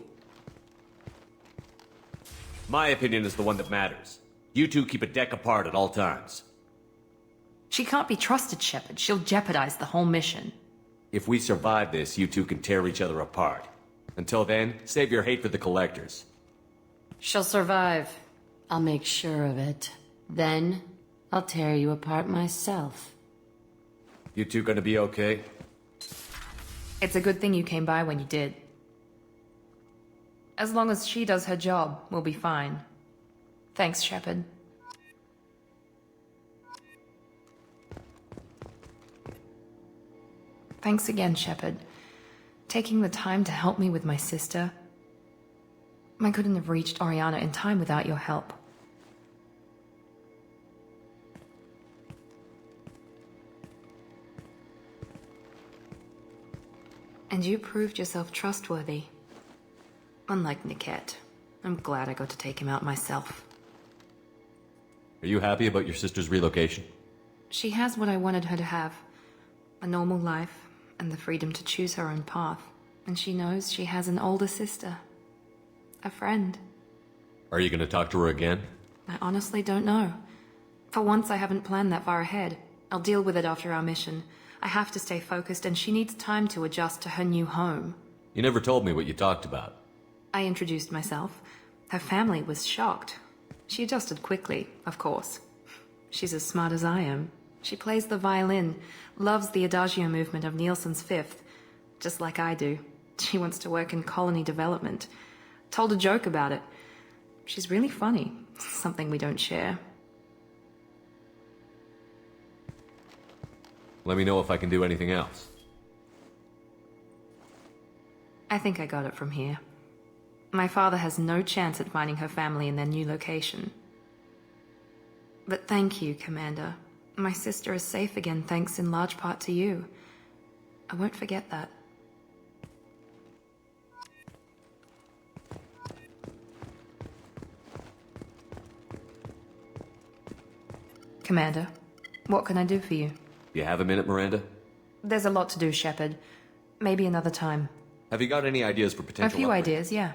My opinion is the one that matters. You two keep a deck apart at all times. She can't be trusted, Shepard. She'll jeopardize the whole mission. If we survive this, you two can tear each other apart. Until then, save your hate for the Collectors. She'll survive. I'll make sure of it. Then, I'll tear you apart myself. You two gonna be okay? It's a good thing you came by when you did. As long as she does her job, we'll be fine. Thanks, Shepard. Thanks again, Shepard. Taking the time to help me with my sister. I couldn't have reached Oriana in time without your help. And you proved yourself trustworthy. Unlike Niket. I'm glad I got to take him out myself. Are you happy about your sister's relocation? She has what I wanted her to have. A normal life, and the freedom to choose her own path. And she knows she has an older sister. A friend. Are you gonna talk to her again? I honestly don't know. For once, I haven't planned that far ahead. I'll deal with it after our mission. I have to stay focused, and she needs time to adjust to her new home. You never told me what you talked about. I introduced myself. Her family was shocked. She adjusted quickly, of course. She's as smart as I am. She plays the violin, loves the adagio movement of Nielsen's Fifth, just like I do. She wants to work in colony development. Told a joke about it. She's really funny, something we don't share. Let me know if I can do anything else. I think I got it from here. My father has no chance at finding her family in their new location. But thank you, Commander. My sister is safe again thanks in large part to you. I won't forget that. Commander, what can I do for you? You have a minute, Miranda? There's a lot to do, Shepard. Maybe another time. Have you got any ideas for potential A few upgrades? ideas, yeah.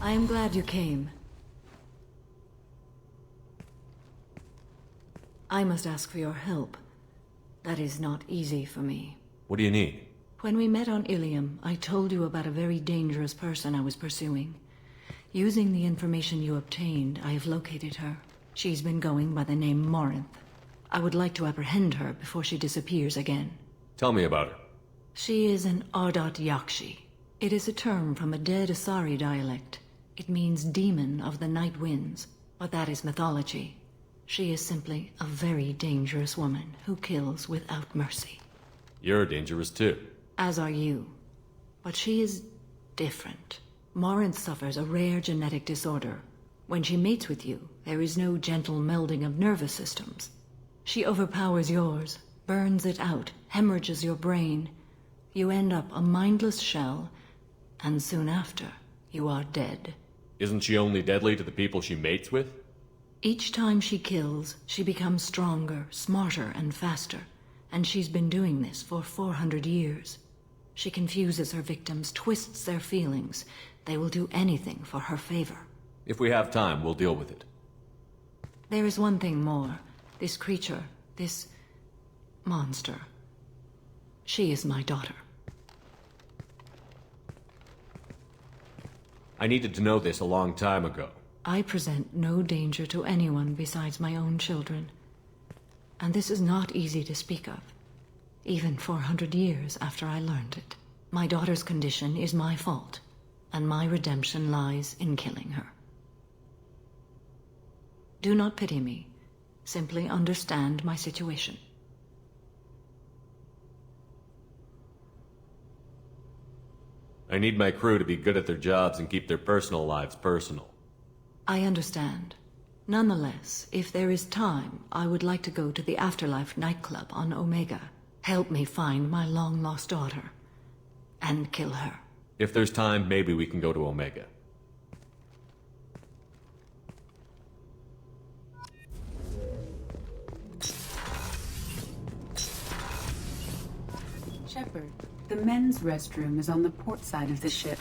I am glad you came. I must ask for your help. That is not easy for me. What do you need? When we met on Ilium, I told you about a very dangerous person I was pursuing. Using the information you obtained, I have located her. She's been going by the name Morinth. I would like to apprehend her before she disappears again. Tell me about her. She is an Ardat Yakshi. It is a term from a dead Asari dialect. It means demon of the night winds, but that is mythology. She is simply a very dangerous woman who kills without mercy. You're dangerous too. As are you. But she is different. Morinth suffers a rare genetic disorder. When she mates with you, there is no gentle melding of nervous systems. She overpowers yours, burns it out, hemorrhages your brain. You end up a mindless shell, and soon after, you are dead. Isn't she only deadly to the people she mates with? Each time she kills, she becomes stronger, smarter, and faster. And she's been doing this for 400 years. She confuses her victims, twists their feelings. They will do anything for her favor. If we have time, we'll deal with it. There is one thing more. This creature, this monster. She is my daughter. I needed to know this a long time ago. I present no danger to anyone besides my own children. And this is not easy to speak of, even 400 years after I learned it. My daughter's condition is my fault, and my redemption lies in killing her. Do not pity me. Simply understand my situation. I need my crew to be good at their jobs and keep their personal lives personal. I understand. Nonetheless, if there is time, I would like to go to the Afterlife nightclub on Omega. Help me find my long-lost daughter. And kill her. If there's time, maybe we can go to Omega. Shepard, the men's restroom is on the port side of the ship.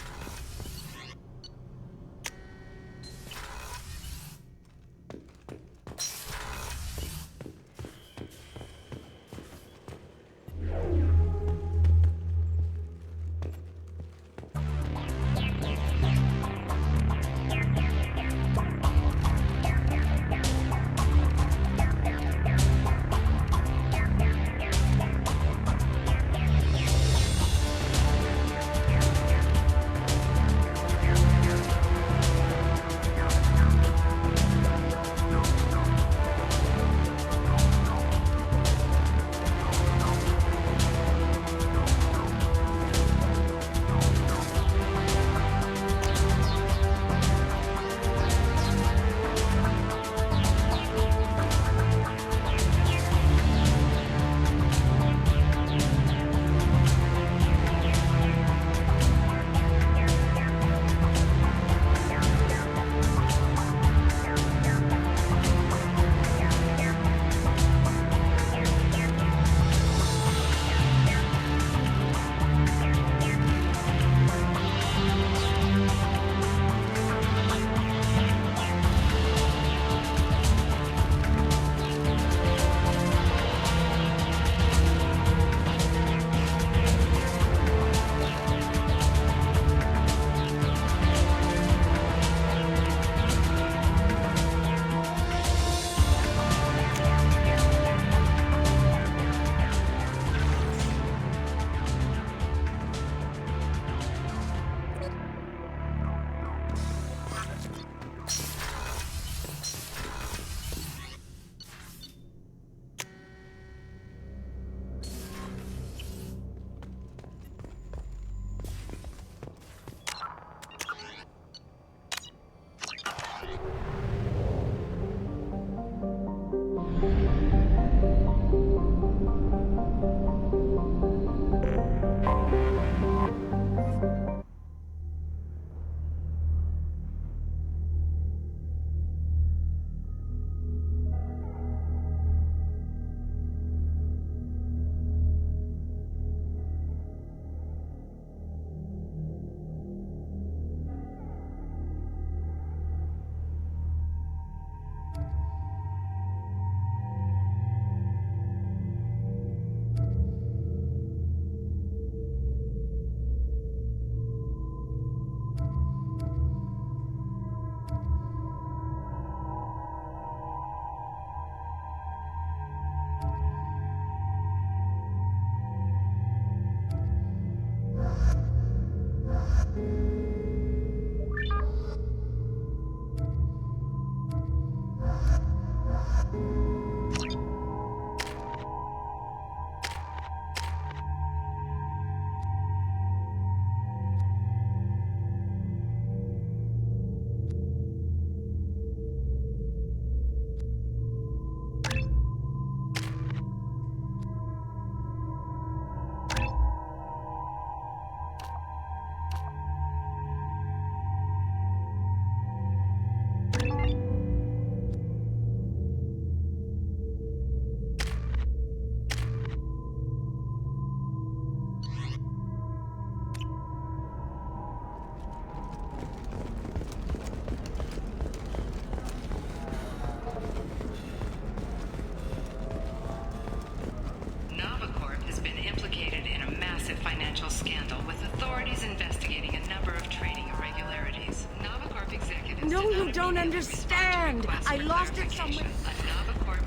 Novacorp has been implicated in a massive financial scandal with authorities investigating a number of trading irregularities. Novacorp executives... No, you don't understand! I lost it somewhere.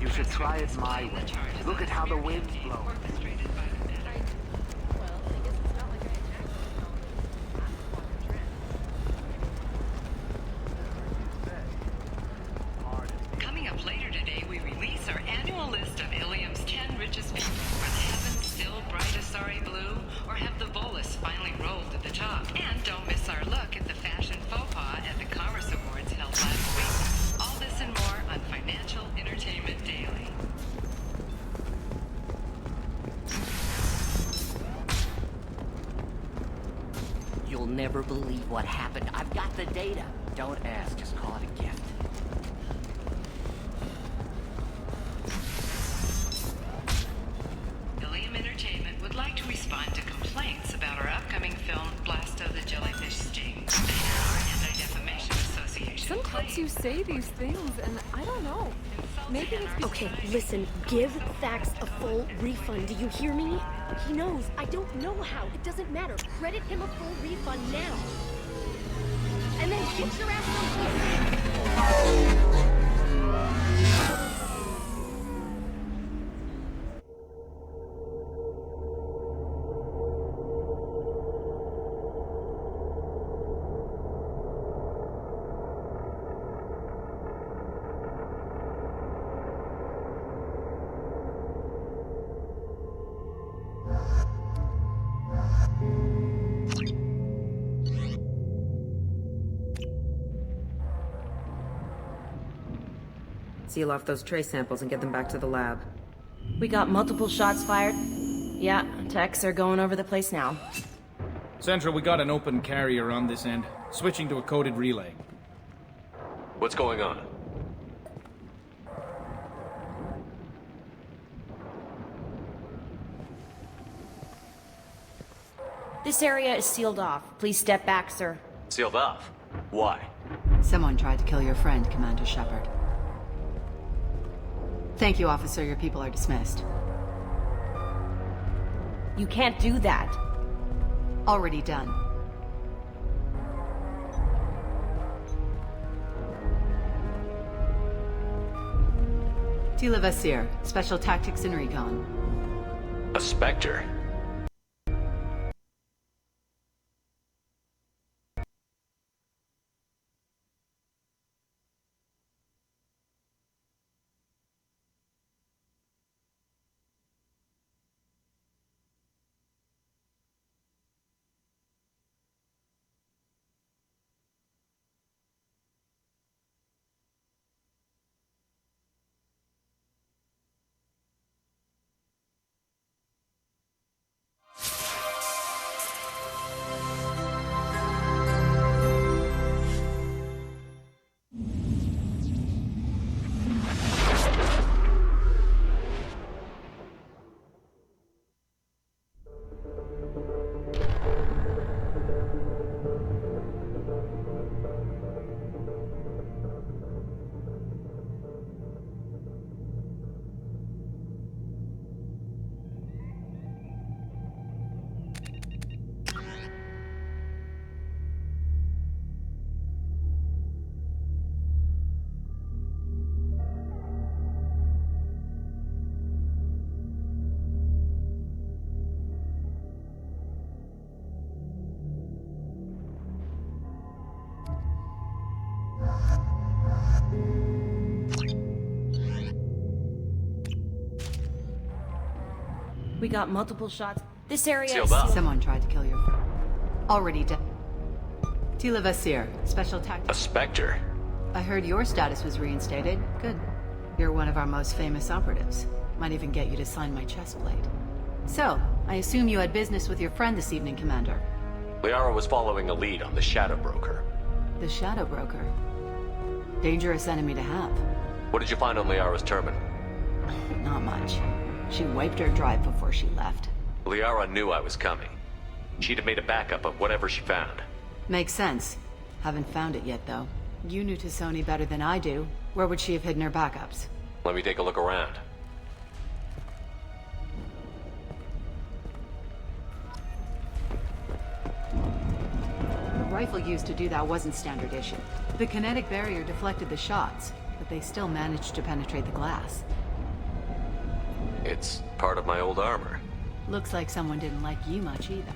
You should try it my way. Look at how the wind's blowing. Coming up later today, we release our annual list of Ilium's 10 richest people. Are the heavens still bright Asari blue, or have the Volus finally rolled to the top? And don't miss our look at the fashion faux pas at the Commerce Awards held last week. All this and more on Financial Entertainment Daily. You'll never believe what happened. I've got the data. Don't ask, just call it a gift. Ilium Entertainment would like to respond to complaints about our upcoming film, Blasto the Jellyfish Sting. They and our Anti-Defamation Association. Sometimes you say these things, and I don't know. Maybe it's... Okay, listen, give Thax a full refund. Do you hear me? He knows. I don't know how. It doesn't matter. Credit him a full refund now. And then get your ass someplace. Seal off those trace samples and get them back to the lab. We got multiple shots fired. Yeah, techs are going over the place now. Central, we got an open carrier on this end. Switching to a coded relay. What's going on? This area is sealed off. Please step back, sir. Sealed off? Why? Someone tried to kill your friend, Commander Shepard. Thank you, officer. Your people are dismissed. You can't do that. Already done. Tila Vasir, Special Tactics and Recon. A Spectre? We got multiple shots. This area Sealed is up. Someone tried to kill your friend. Already dead. Tila Vasir, Special A Tactics. specter? I heard your status was reinstated. Good. You're one of our most famous operatives. Might even get you to sign my chest plate. So, I assume you had business with your friend this evening, Commander. Liara was following a lead on the Shadow Broker. The Shadow Broker. Dangerous enemy to have. What did you find on Liara's terminal? Not much. She wiped her drive before she left. Liara knew I was coming. She'd have made a backup of whatever she found. Makes sense. Haven't found it yet, though. You knew Tassoni better than I do. Where would she have hidden her backups? Let me take a look around. The rifle used to do that wasn't standard issue. The kinetic barrier deflected the shots, but they still managed to penetrate the glass. It's part of my old armor. Looks like someone didn't like you much either.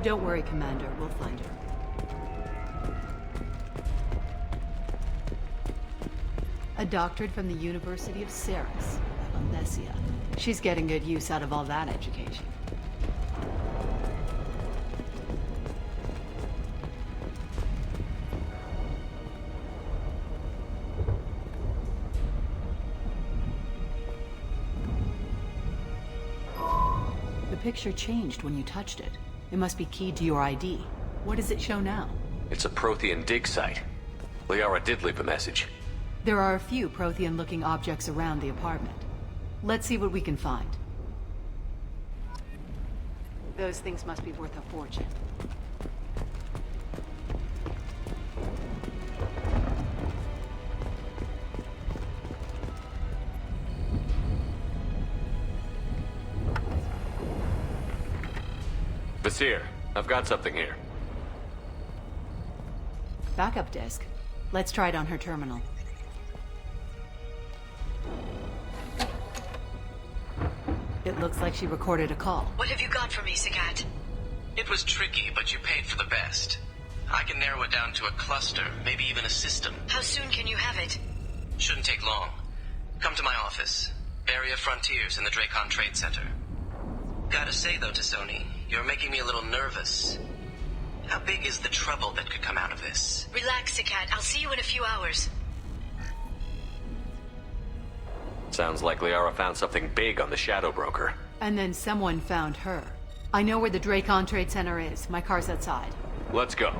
Don't worry, Commander. We'll find her. A doctorate from the University of Ceres, Alondesia. She's getting good use out of all that education. The picture changed when you touched it. It must be keyed to your ID. What does it show now? It's a Prothean dig site. Liara did leave a message. There are a few Prothean-looking objects around the apartment. Let's see what we can find. Those things must be worth a fortune. Vasir, I've got something here. Backup disk. Let's try it on her terminal. It looks like she recorded a call. What have you got for me, Sagat? It was tricky, but you paid for the best. I can narrow it down to a cluster, maybe even a system. How soon can you have it? Shouldn't take long. Come to my office. Area Frontiers in the Dracon Trade Center. Gotta say though, Tassoni, you're making me a little nervous. How big is the trouble that could come out of this? Relax, Sagat. I'll see you in a few hours. Sounds like Liara found something big on the Shadow Broker. And then someone found her. I know where the Dracon Trade Center is. My car's outside. Let's go.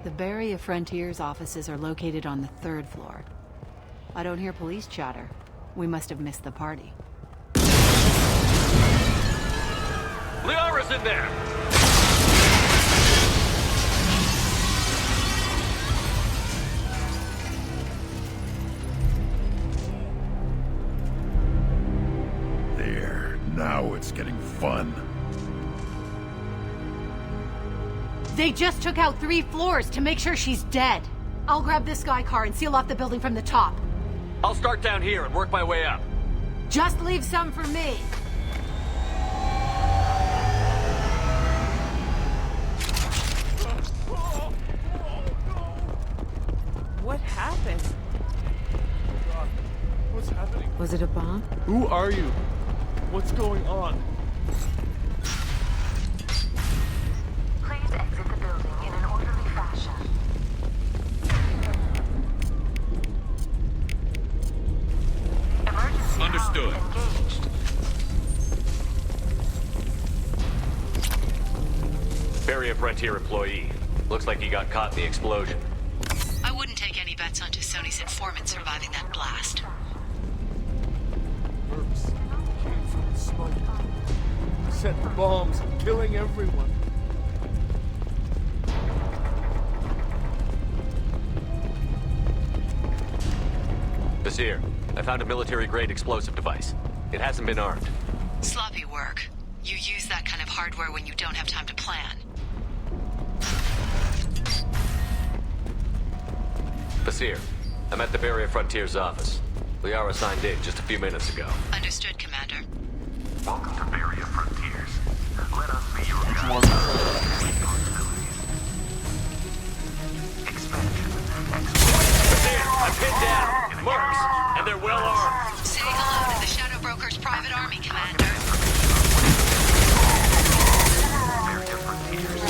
The Barry of Frontiers offices are located on the 3rd floor. I don't hear police chatter. We must have missed the party. Liara's in there! There. Now it's getting fun. They just took out 3 floors to make sure she's dead. I'll grab this guy car and seal off the building from the top. I'll start down here and work my way up. Just leave some for me. What happened? What's happening? Was it a bomb? Who are you? What's going on? Please exit the building in an orderly fashion. Emergency Understood. engaged. Barry, a Frontier employee. Looks like he got caught in the explosion. I wouldn't take any bets on Tassoni's informant surviving that blast. Mercs came from the smoke. Set bombs, killing everyone. Vasir, I found a military-grade explosive device. It hasn't been armed. Sloppy work. You use that kind of hardware when you don't have time to plan. Basir, I'm at the Barrier Frontiers office. Liara signed in just a few minutes ago. Understood, Commander. Welcome to Barrier Frontiers. Let us be your guide. Expansion. Basir, I'm pinned down. Mercs, and they're well armed. Say hello to the Shadow Broker's private army, Commander. Barrier Frontiers.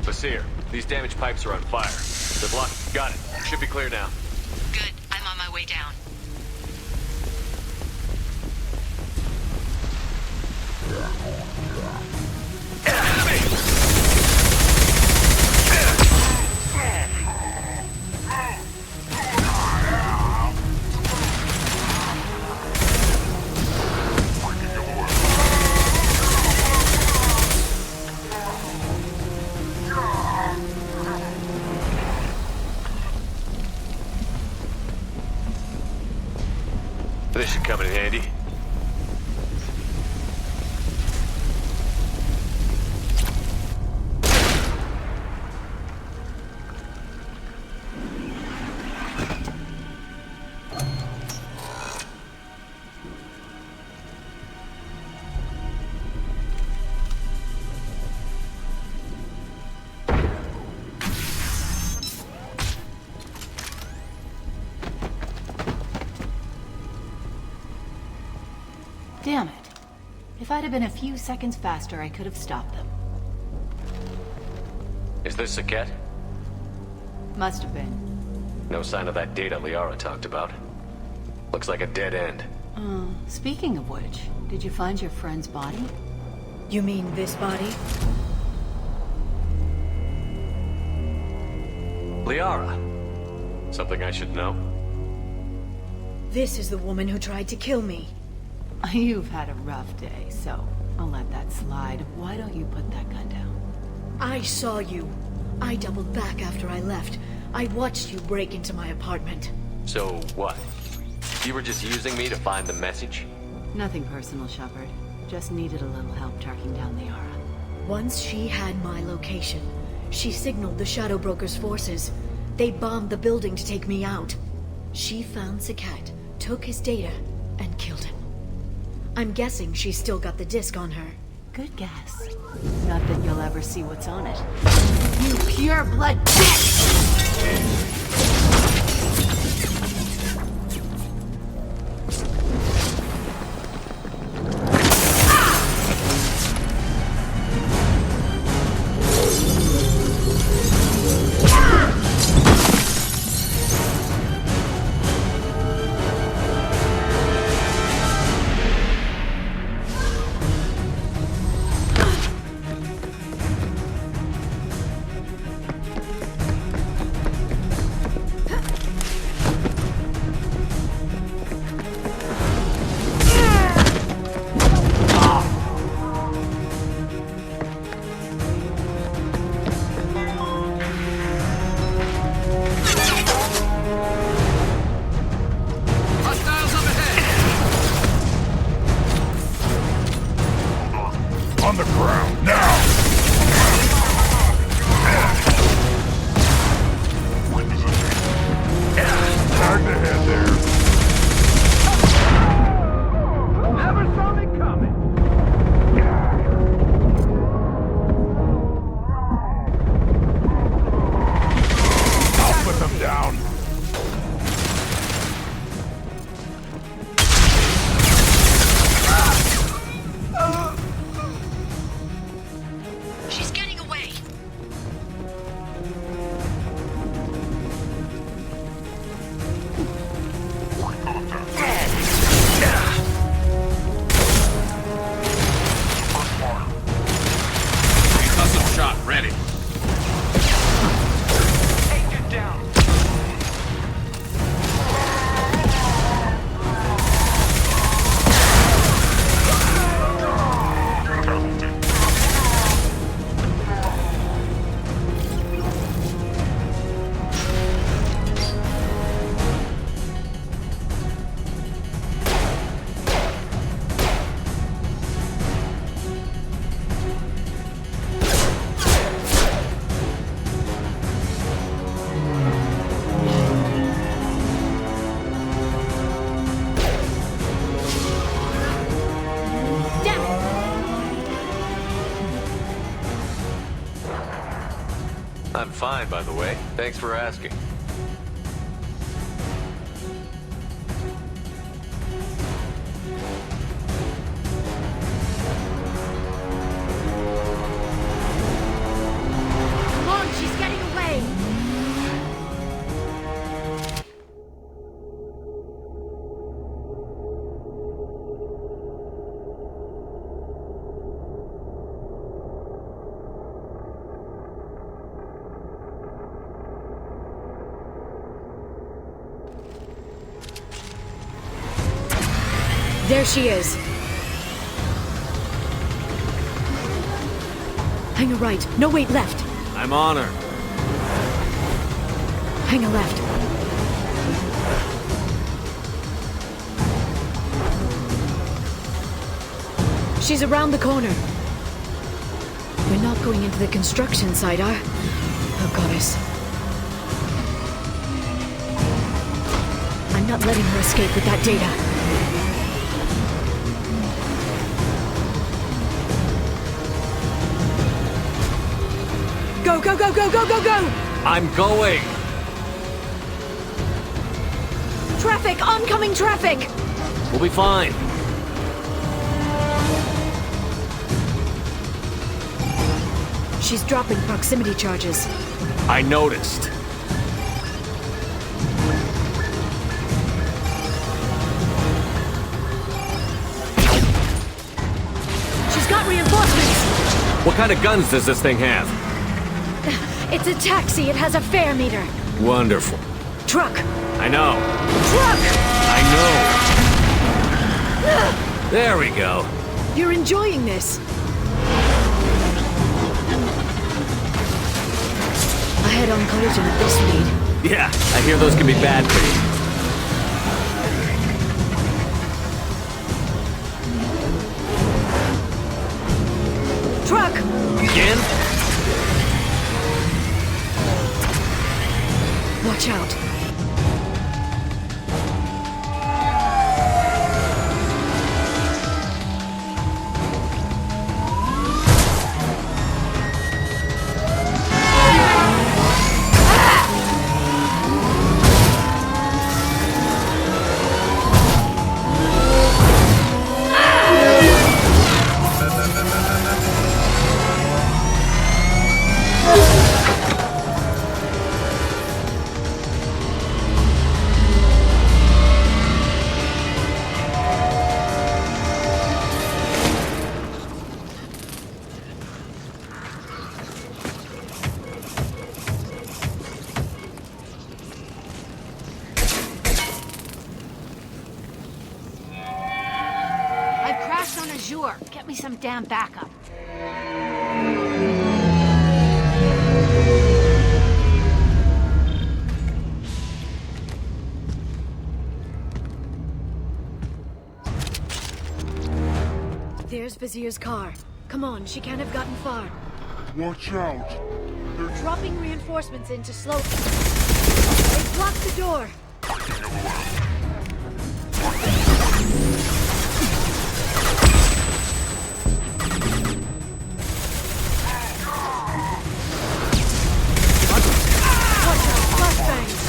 Basir, these damaged pipes are on fire. They're blocked. Got it. Should be clear now. Good. I'm on my way down. This should come in handy. Damn it. If I'd have been a few seconds faster, I could have stopped them. Is this Saket? Must have been. No sign of that data Liara talked about. Looks like a dead end. Speaking of which, did you find your friend's body? You mean this body? Liara. Something I should know? This is the woman who tried to kill me. You've had a rough day, so I'll let that slide. Why don't you put that gun down? I saw you. I doubled back after I left. I watched you break into my apartment. So what? You were just using me to find the message? Nothing personal, Shepard. Just needed a little help tracking down Liara. Once she had my location, she signaled the Shadow Broker's forces. They bombed the building to take me out. She found Saket, took his data, and killed him. I'm guessing she's still got the disc on her. Good guess. Not that you'll ever see what's on it. You pure blood bitch! ground, now! Hard to head there. Never saw me coming. I'll put them down. She's getting away. Custom shot ready. Hey, get down. I'm fine, by the way. Thanks for asking. Come on, she's getting away. There she is. Hang a right. No, wait, left. I'm on her. Hang a left. She's around the corner. We're not going into the construction site, are? Oh, goddess. I'm not letting her escape with that data. Go, go, go, go, go, go, go! I'm going. Traffic! Oncoming traffic! We'll be fine. She's dropping proximity charges. I noticed. She's got reinforcements! What kind of guns does this thing have? It's a taxi. It has a fare meter. Wonderful. Truck! I know. Truck! I know. There we go. You're enjoying this. A head-on collision at this speed. Yeah, I hear those can be bad for you. Truck! Again? Watch out. Get me some damn backup. There's Vizier's car. Come on, she can't have gotten far. Watch out. They're Dropping reinforcements in to slow... They blocked the door! Watch out, flashbangs!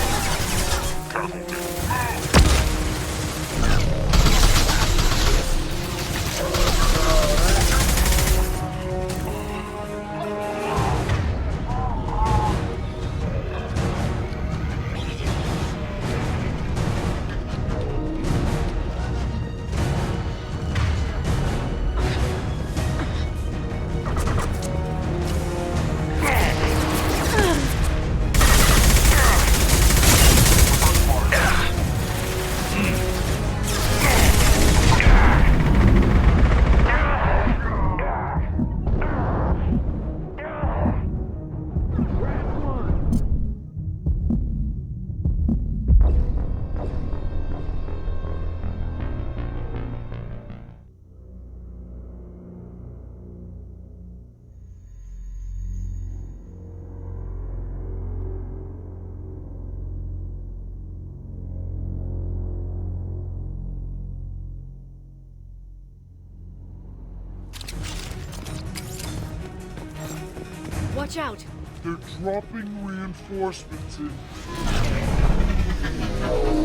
Watch out! They're dropping reinforcements in.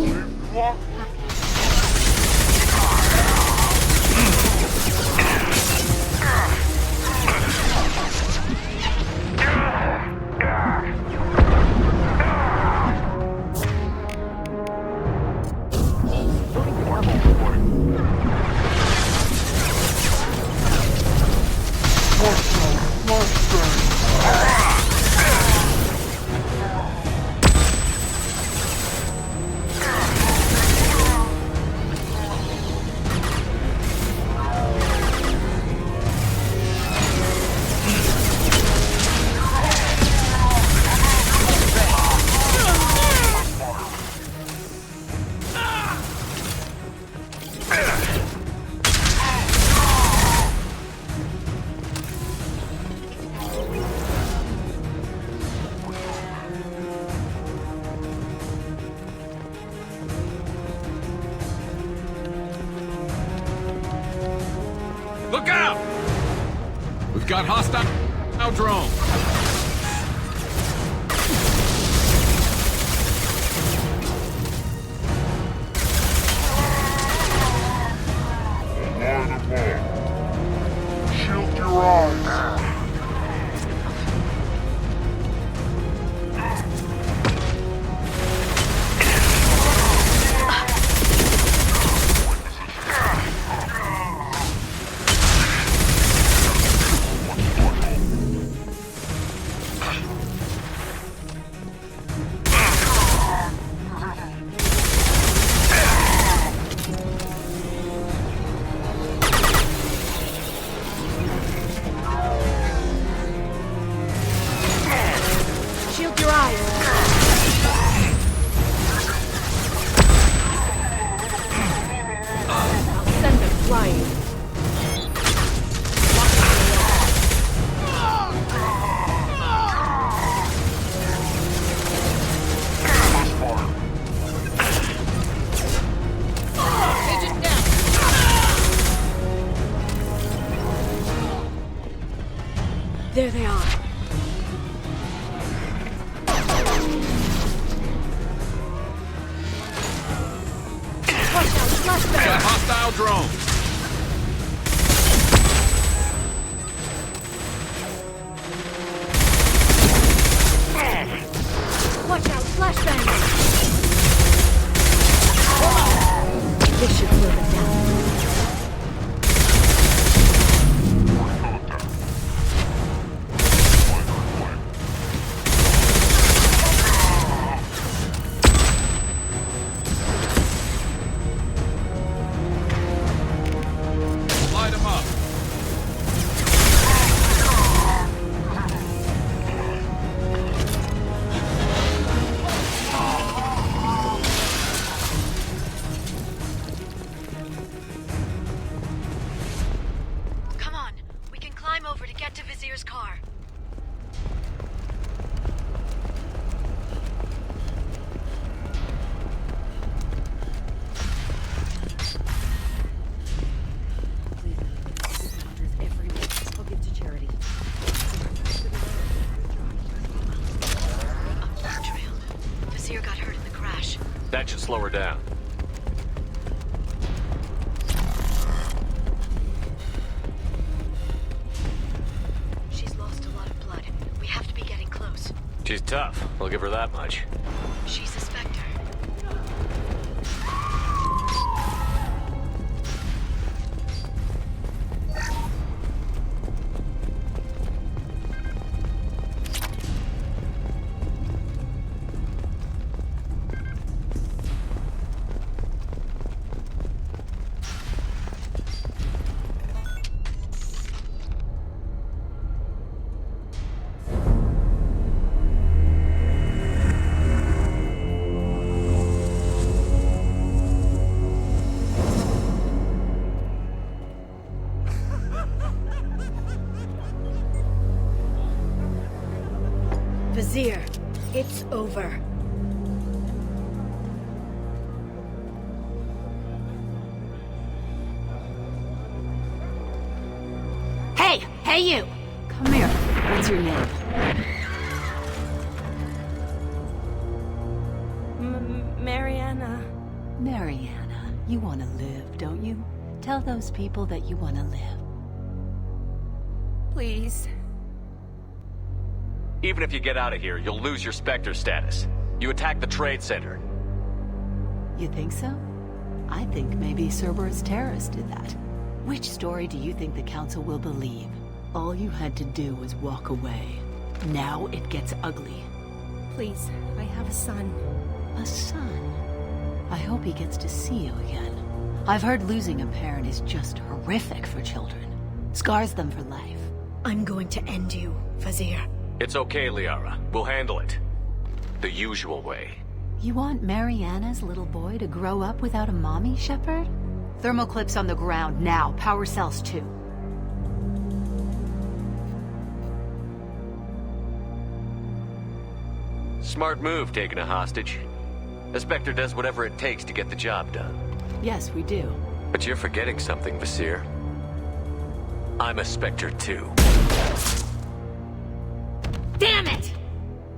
They've blocked Look out! We've got hostile drone. line of up. Shield your eyes. Shield your eyes! I'll send them flying. Agent down! There they are. Got hostile drone. Watch out, flashbang! This should slow them down. Vizier's car. I'll give to charity. Vizier got hurt in the crash. That should slow her down. She's lost a lot of blood. We have to be getting close. She's tough. I'll give her that much. She's a Spectre. Vizier, it's over. Hey! Hey, you! Come here. What's your name? Mariana. Mariana. You want to live, don't you? Tell those people that you want to live. Please. Even if you get out of here, you'll lose your Spectre status. You attacked the trade center. You think so? I think maybe Cerberus terrorists did that. Which story do you think the Council will believe? All you had to do was walk away. Now it gets ugly. Please, I have a son. A son? I hope he gets to see you again. I've heard losing a parent is just horrific for children. Scars them for life. I'm going to end you, Vizier. It's okay, Liara. We'll handle it. The usual way. You want Mariana's little boy to grow up without a mommy, Shepard? Thermal clips on the ground, now. Power cells, too. Smart move, taking a hostage. The Spectre does whatever it takes to get the job done. Yes, we do. But you're forgetting something, Vizier. I'm a Spectre, too. Damn it!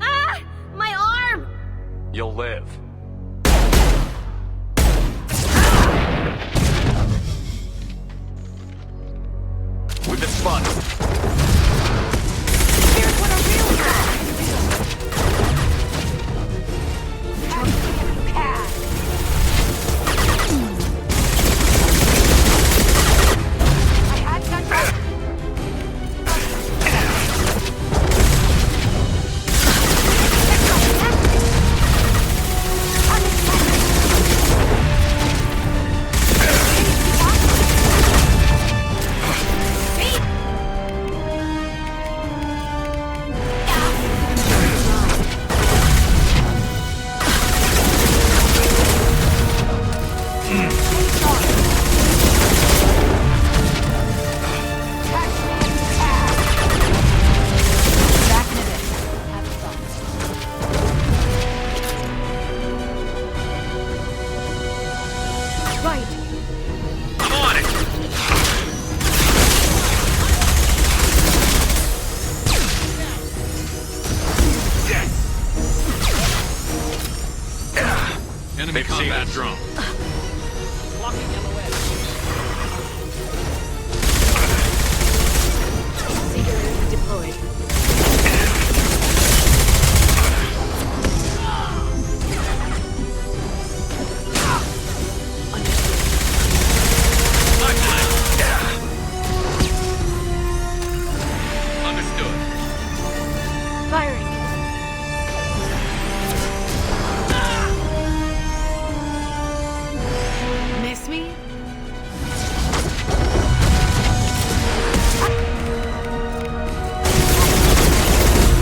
Ah! My arm! You'll live. We've been spotted. Here's what I really want! I had such Enemy combat drone. Blocking LOS. Seeker deployed. Understood. Firing. Miss me?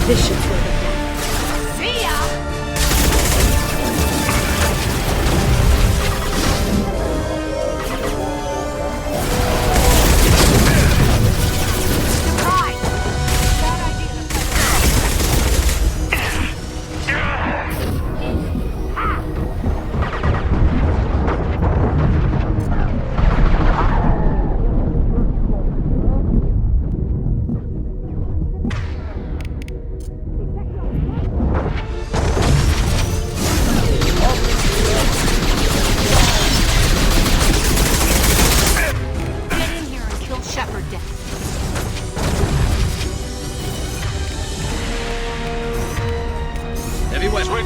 This should slow them down. See ya! Surprise!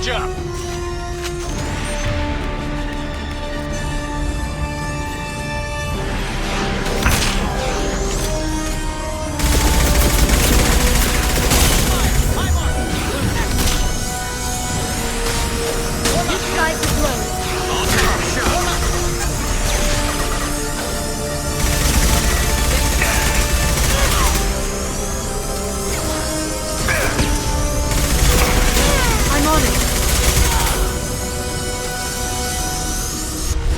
catch up! This guy's the road. I'm on it.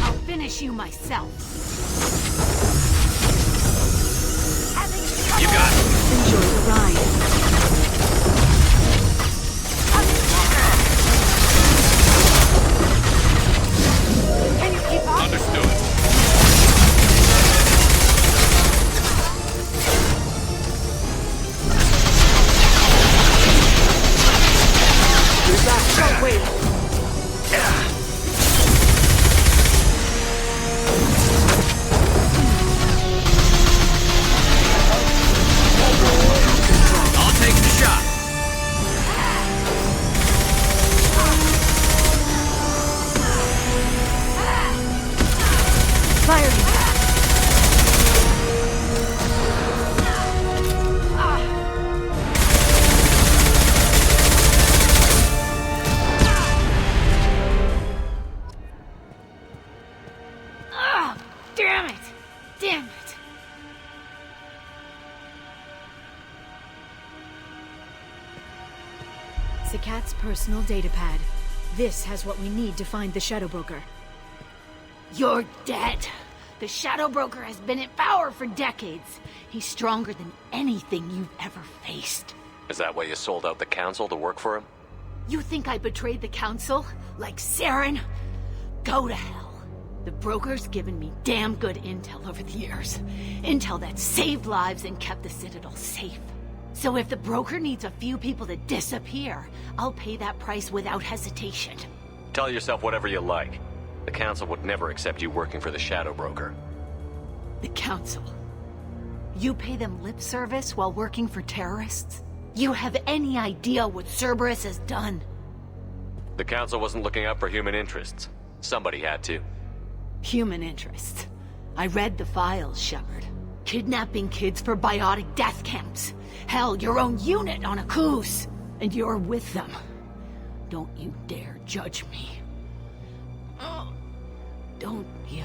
I'll finish you myself. You got it. Enjoy the ride. Can you keep up? Understood. We've got shockwave. I'll take the shot. Fire me. Damn it! Damn it! Zakat's personal datapad. This has what we need to find the Shadow Broker. You're dead. The Shadow Broker has been in power for decades. He's stronger than anything you've ever faced. Is that why you sold out the council to work for him? You think I betrayed the Council? Like Saren? Go to hell. The Broker's given me damn good intel over the years. Intel that saved lives and kept the Citadel safe. So if the Broker needs a few people to disappear, I'll pay that price without hesitation. Tell yourself whatever you like. The council would never accept you working for the Shadow Broker. The Council? You pay them lip service while working for terrorists? You have any idea what Cerberus has done? The council wasn't looking out for human interests. Somebody had to. Human interests. I read the files, Shepard. Kidnapping kids for biotic death camps. Hell, your own unit on a cruise. And you're with them. Don't you dare judge me. Don't you?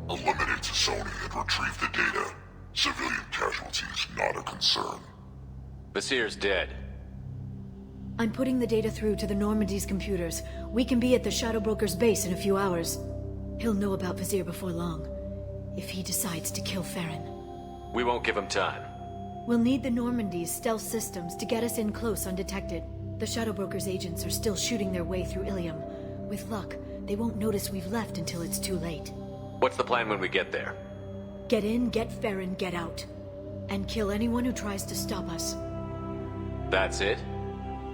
Eliminate Sony and retrieve the data. Civilian casualties not a concern. Basir's dead. I'm putting the data through to the Normandy's computers. We can be at the Shadow Broker's base in a few hours. He'll know about Basir before long. If he decides to kill Farron. We won't give him time. We'll need the Normandy's stealth systems to get us in close undetected. The Shadow Broker's agents are still shooting their way through Ilium. With luck, they won't notice we've left until it's too late. What's the plan when we get there? Get in, get Farron, get out. And kill anyone who tries to stop us. That's it?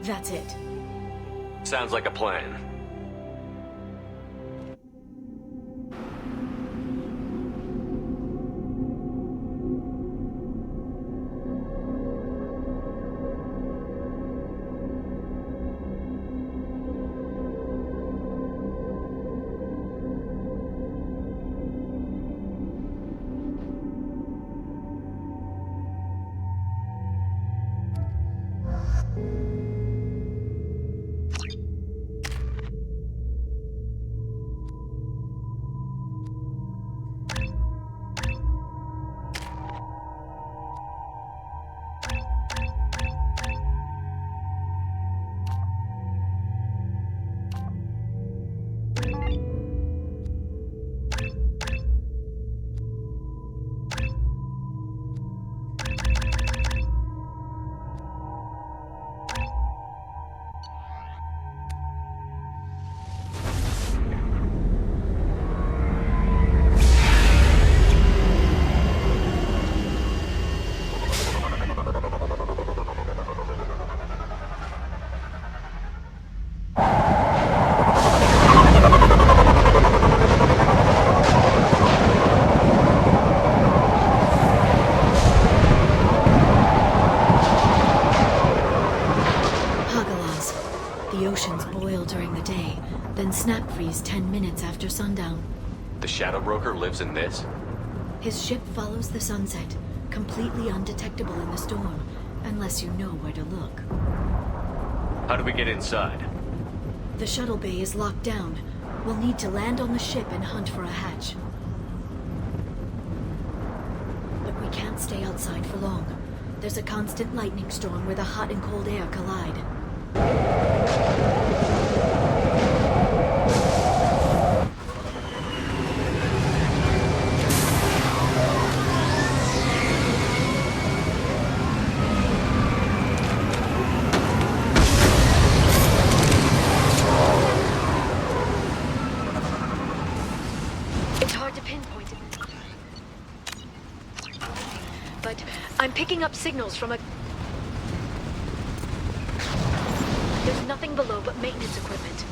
That's it. Sounds like a plan. The oceans boil during the day, then snap freeze 10 minutes after sundown. The Shadow Broker lives in this? His ship follows the sunset, completely undetectable in the storm, unless you know where to look. How do we get inside? The shuttle bay is locked down. We'll need to land on the ship and hunt for a hatch. But we can't stay outside for long. There's a constant lightning storm where the hot and cold air collide. I'm picking up signals from a... There's nothing below but maintenance equipment.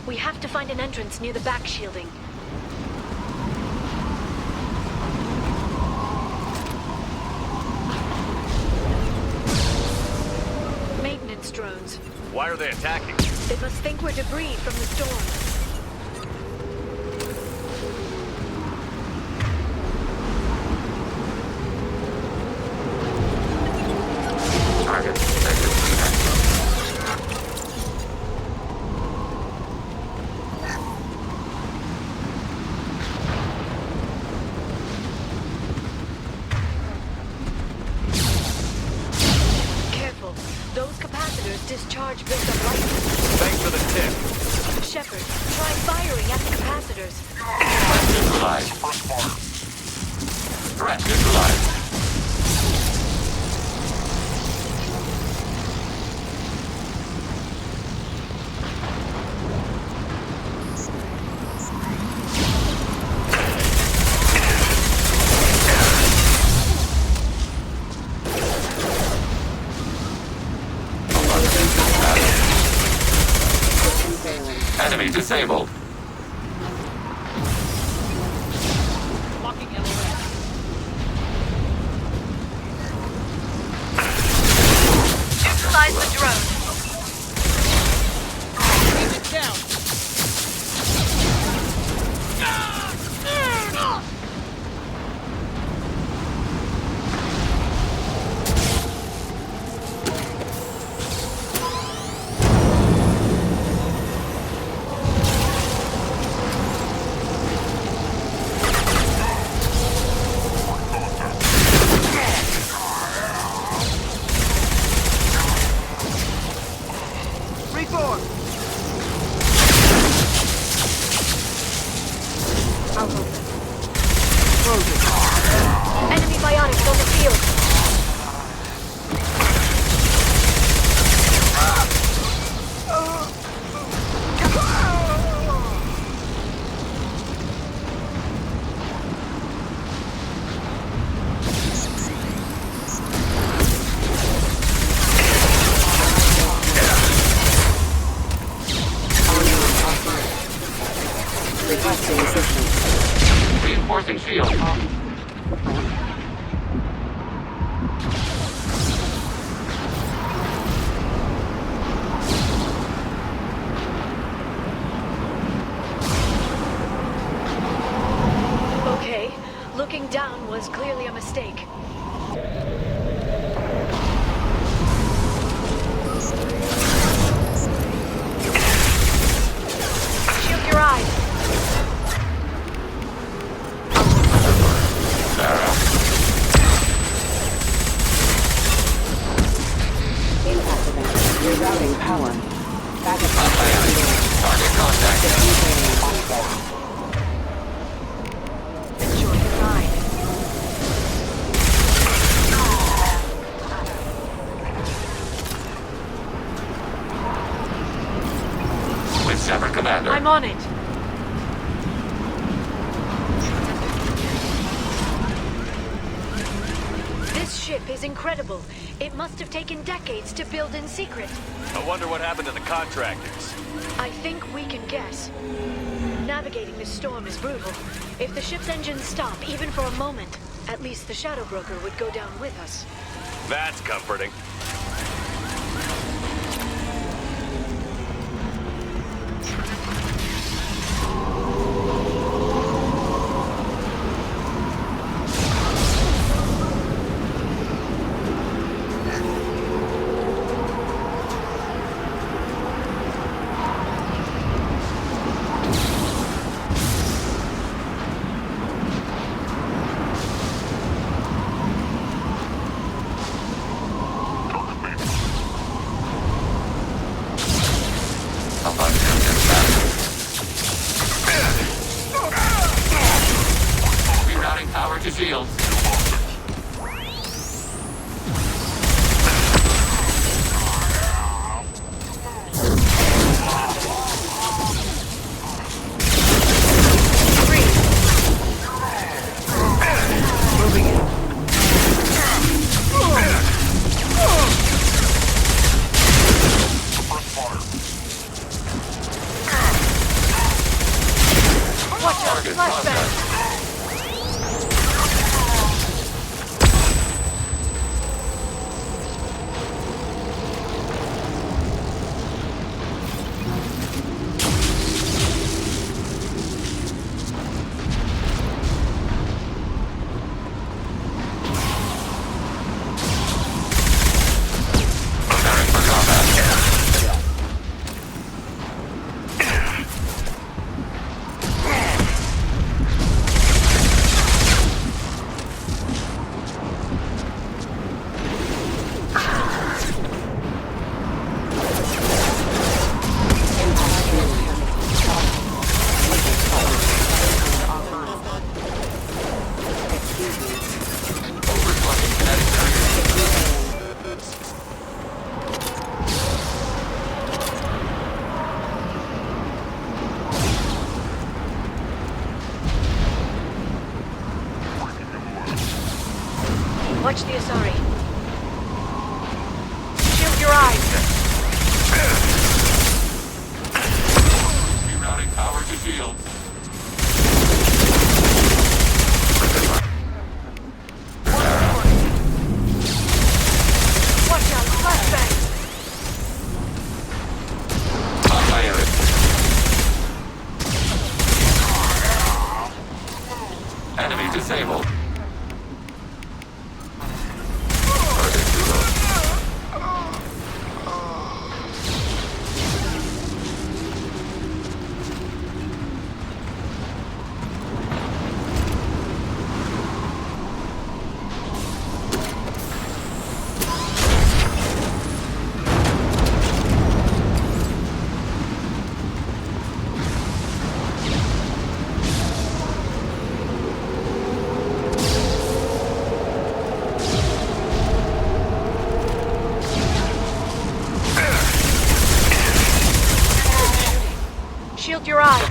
We have to find an entrance near the back shielding. Maintenance drones. Why are they attacking? They must think we're debris from the storm. Discharge built up lightning. Thanks for the tip. Shepard, try firing at the capacitors. Threat neutralized. Threat neutralized. Enemy disabled. Neutralize the drone. Keep it down. Enemy biotics on the field. Requesting assistance. Reinforcing shield. Okay, looking down was clearly a mistake. Shield your eyes. Rerouting power. Backup target contact. Enjoy the ride. With Shepard Commander. I'm on it. This ship is incredible. It must have taken decades to build in secret. I wonder what happened to the contractors. I think we can guess. Navigating this storm is brutal. If the ship's engines stop, even for a moment, at least the Shadow Broker would go down with us. That's comforting. Rerouting power to shields. Watch the Asari. Shield your eyes. Rerouting power to shields. Watch out, flashbang. Enemy disabled. Shield your eye.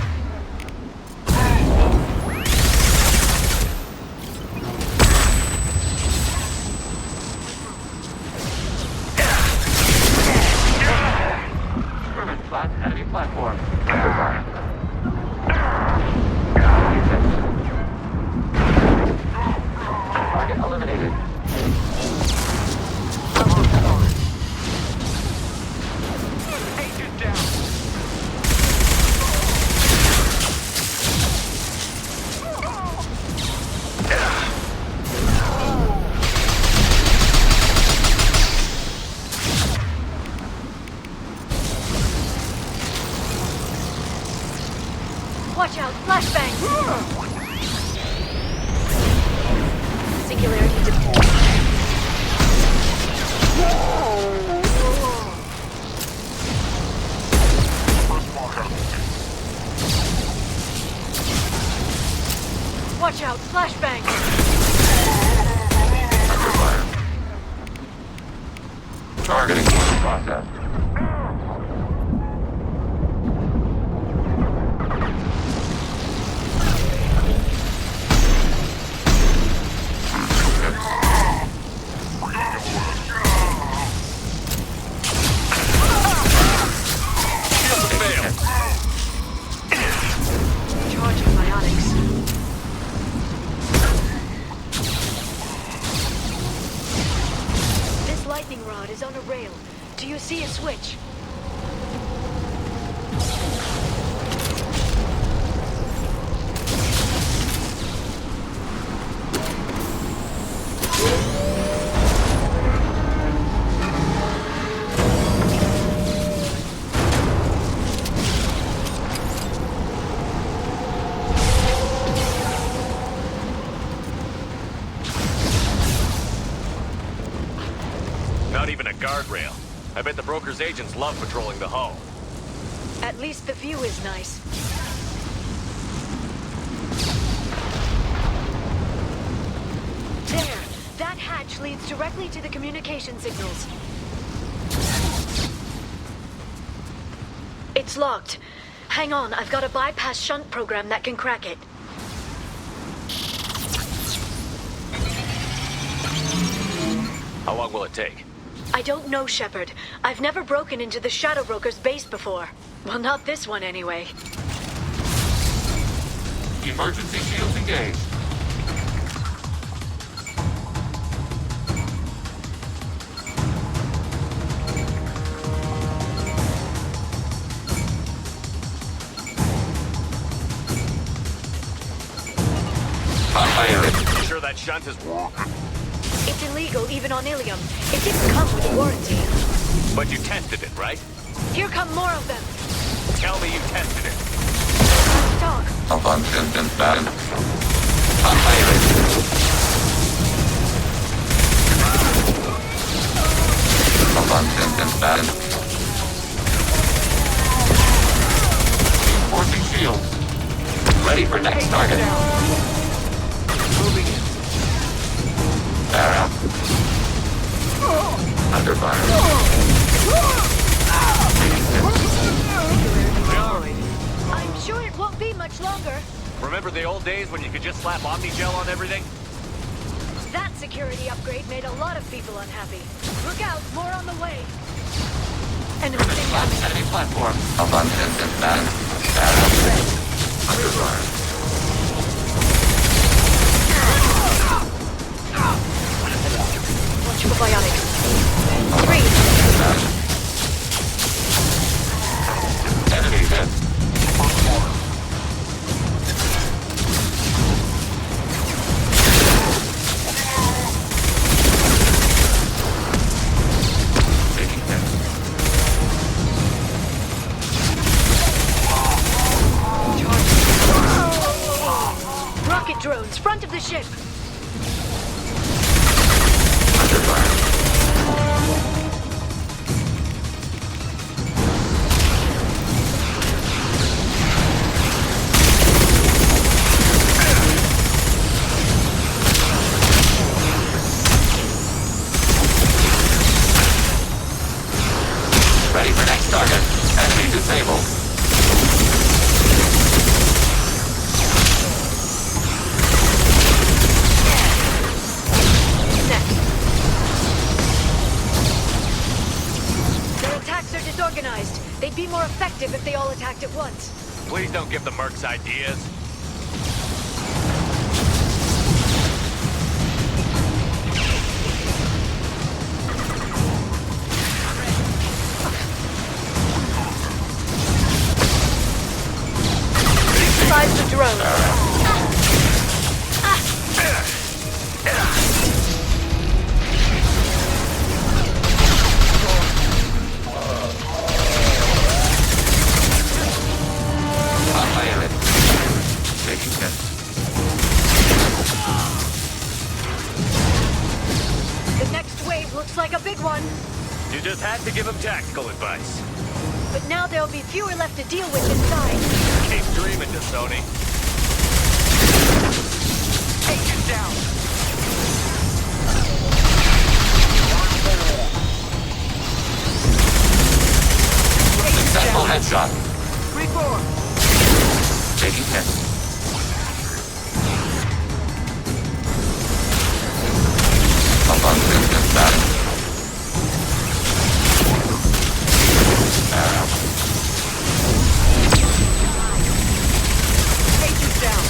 Flat enemy platform. Target eliminated. Agent down. Watch out, flashbang. Singularity deployed. Watch out, flashbang. Targeting process. Charging biotics. This lightning rod is on a rail. Do you see a switch? Not even a guardrail. I bet the broker's agents love patrolling the hull. At least the view is nice. There! That hatch leads directly to the communication signals. It's locked. Hang on, I've got a bypass shunt program that can crack it. How long will it take? I don't know, Shepard. I've never broken into the Shadow Broker's base before. Well, not this one anyway. Emergency shields engaged. You sure that shunt is... It's illegal, even on Ilium. It didn't come with a warranty. But you tested it, right? Here come more of them. Tell me you tested it. Let's talk. Abundant ban. Abundant ban. Reinforcing shields. Ready for next target. Moving in. Barrel. Under fire. I'm sure it won't be much longer. Remember the old days when you could just slap Omnigel on everything? That security upgrade made a lot of people unhappy. Look out, more on the way. Enemy platform. Abundant ban. Barrel. Under fire. Watch for bionics. 3. Enemy hit. Taking hit. Rocket drones, front of the ship. Ready for next target. Enemy disabled. Their attacks are disorganized. They'd be more effective if they all attacked at once. Please don't give the mercs ideas. Neutralize the drone. The next wave looks like a big one. You just had to give him tactical advice. But now there'll be fewer left to deal with inside. Keep dreaming, Sony. Take it down. Successful headshot. Reform. Taking hit. Abundant ban. Arrow. Take it down.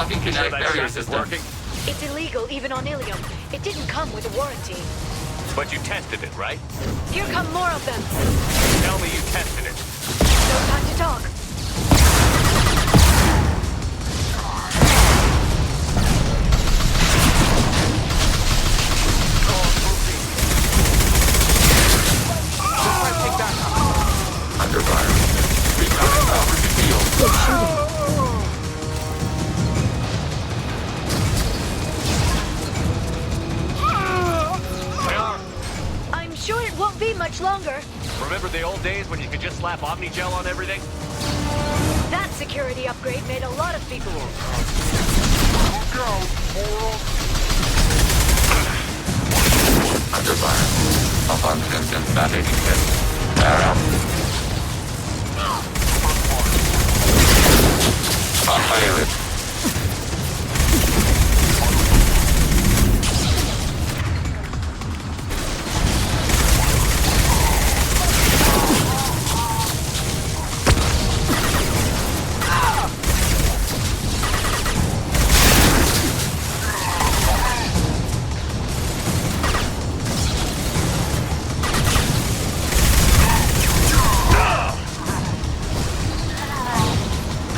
Unlocking kinetic barrier system. Working? It's illegal even on Ilium. It didn't come with a warranty. But you tested it, right? Here come more of them. Tell me you tested it. No time to talk. Under fire. Recon power field. Good shooting. I'm sure it won't be much longer. Remember the old days when you could just slap Omnigel on everything? That security upgrade made a lot of people. Under fire. Upon consent not exist. Arrow. Fire it.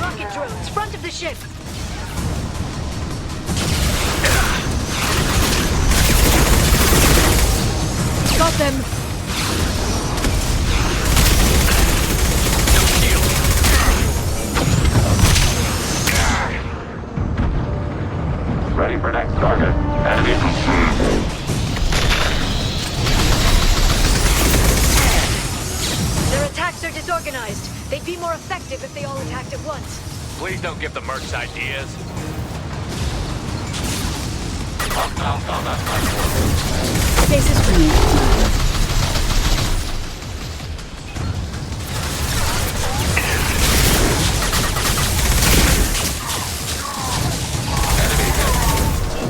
Rocket drones, front of the ship. Got them. Ready for next target. Enemy confirmed. Their attacks are disorganized. They'd be more effective if they all attacked at once. Please don't give the mercs ideas. Stasis free.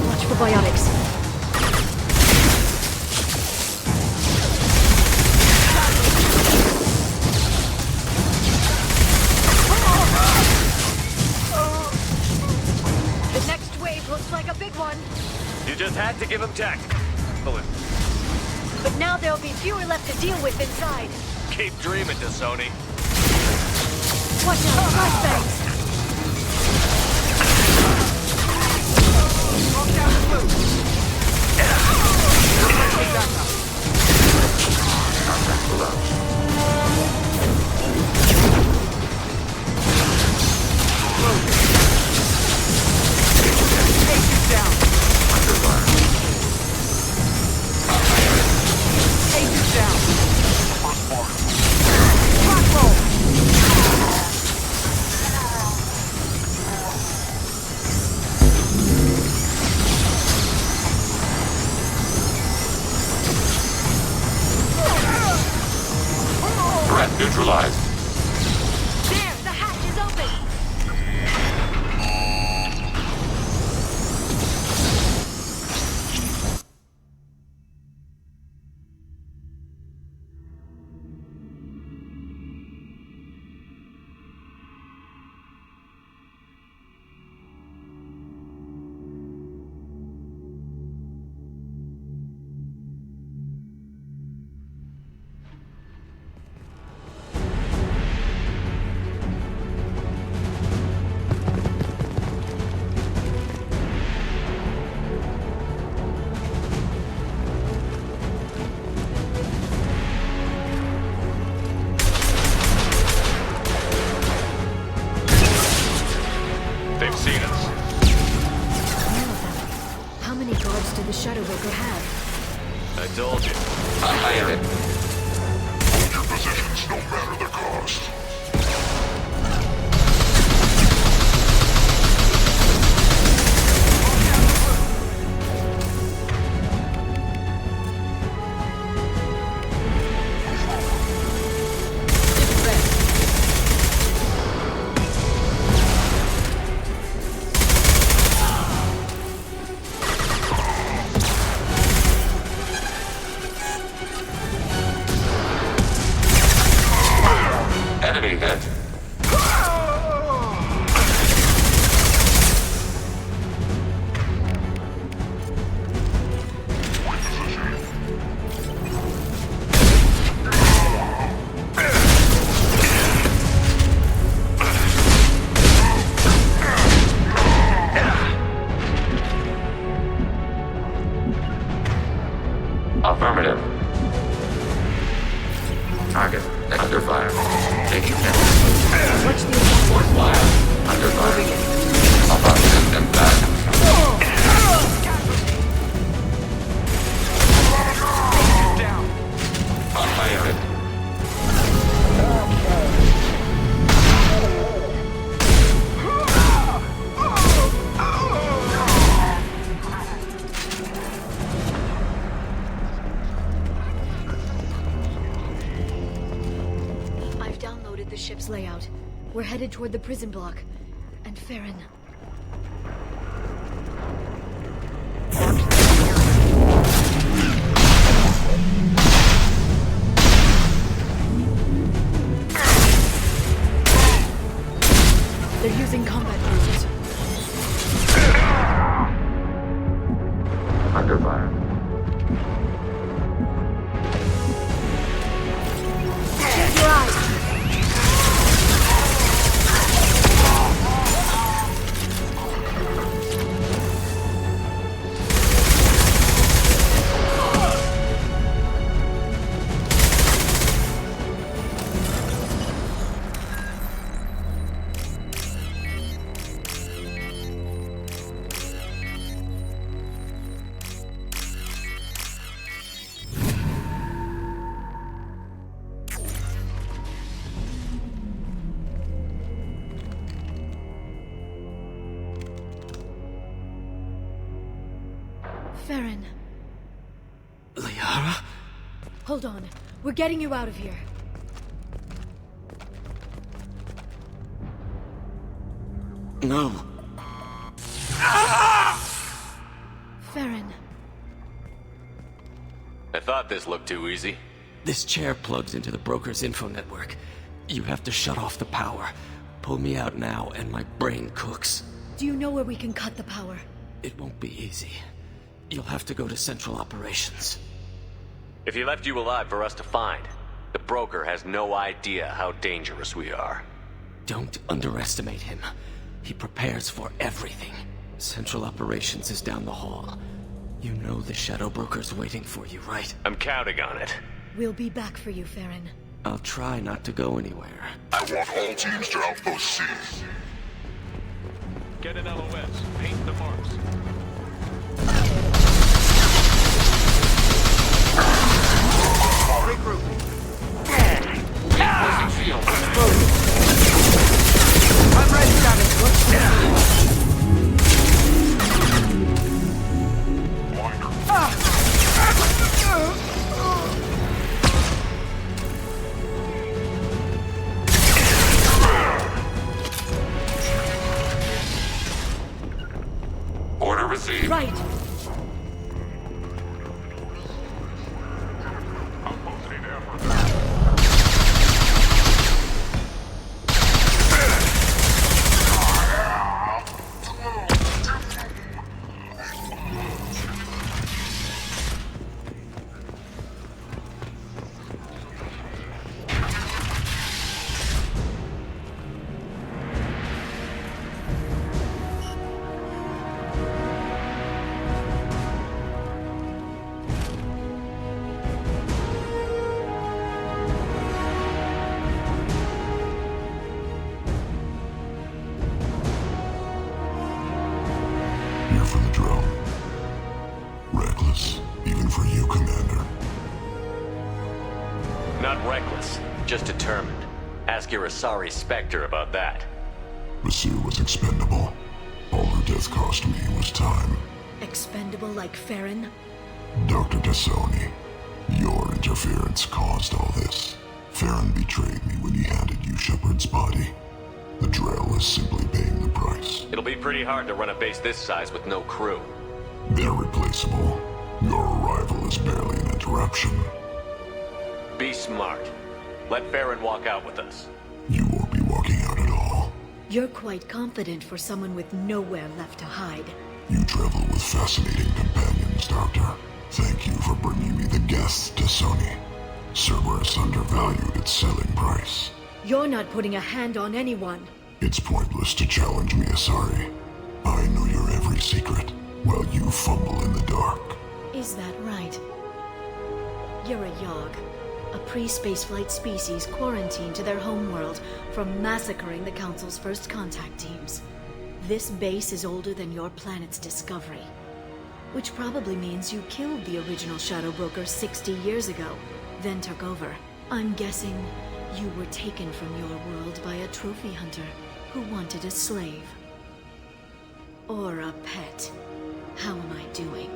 Watch for biotics. The next wave looks like a big one. You just had to give him tech. But now there'll be fewer left to deal with inside. Keep dreaming, Sony. Watch out, flashbangs! Threat neutralized. There, the hatch is open! They've seen us. How many guards did the Shadow Broker have? I told you. Fire it. Hold your positions no matter the cost. out. We're headed toward the prison block. And Farron... They're using combat cruisers. Under fire. Shield your eyes! Farron. Liara? Hold on. We're getting you out of here. No. Farron. I thought this looked too easy. This chair plugs into the broker's info network. You have to shut off the power. Pull me out now, and my brain cooks. Do you know where we can cut the power? It won't be easy. You'll have to go to Central Operations. If he left you alive for us to find, the broker has no idea how dangerous we are. Don't underestimate him. He prepares for everything. Central Operations is down the hall. You know the Shadow Broker's waiting for you, right? I'm counting on it. We'll be back for you, Farron. I'll try not to go anywhere. I want all teams to Outpost C. Get an LOS. Paint the marks. Regroup. I'm ready, Savage. Let's go. Order received. Right. Here for the drill. Reckless, even for you, Commander. Not reckless, just determined. Ask your Asari Spectre about that. Basir was expendable. All her death cost me was time. Expendable like Farron? Dr. Tassoni, your interference caused all this. Farron betrayed me when he handed you Shepard's body. The Drell is simply paying the price. It'll be pretty hard to run a base this size with no crew. They're replaceable. Your arrival is barely an interruption. Be smart. Let Farron walk out with us. You won't be walking out at all. You're quite confident for someone with nowhere left to hide. You travel with fascinating companions, Doctor. Thank you for bringing me the guests, Tassoni. Cerberus undervalued its selling price. You're not putting a hand on anyone. It's pointless to challenge me, Asari. I know your every secret, while you fumble in the dark. Is that right? You're a Yogg, a pre-spaceflight species quarantined to their homeworld from massacring the Council's first contact teams. This base is older than your planet's discovery, which probably means you killed the original Shadow Broker 60 years ago, then took over. I'm guessing you were taken from your world by a trophy hunter who wanted a slave. Or a pet. How am I doing?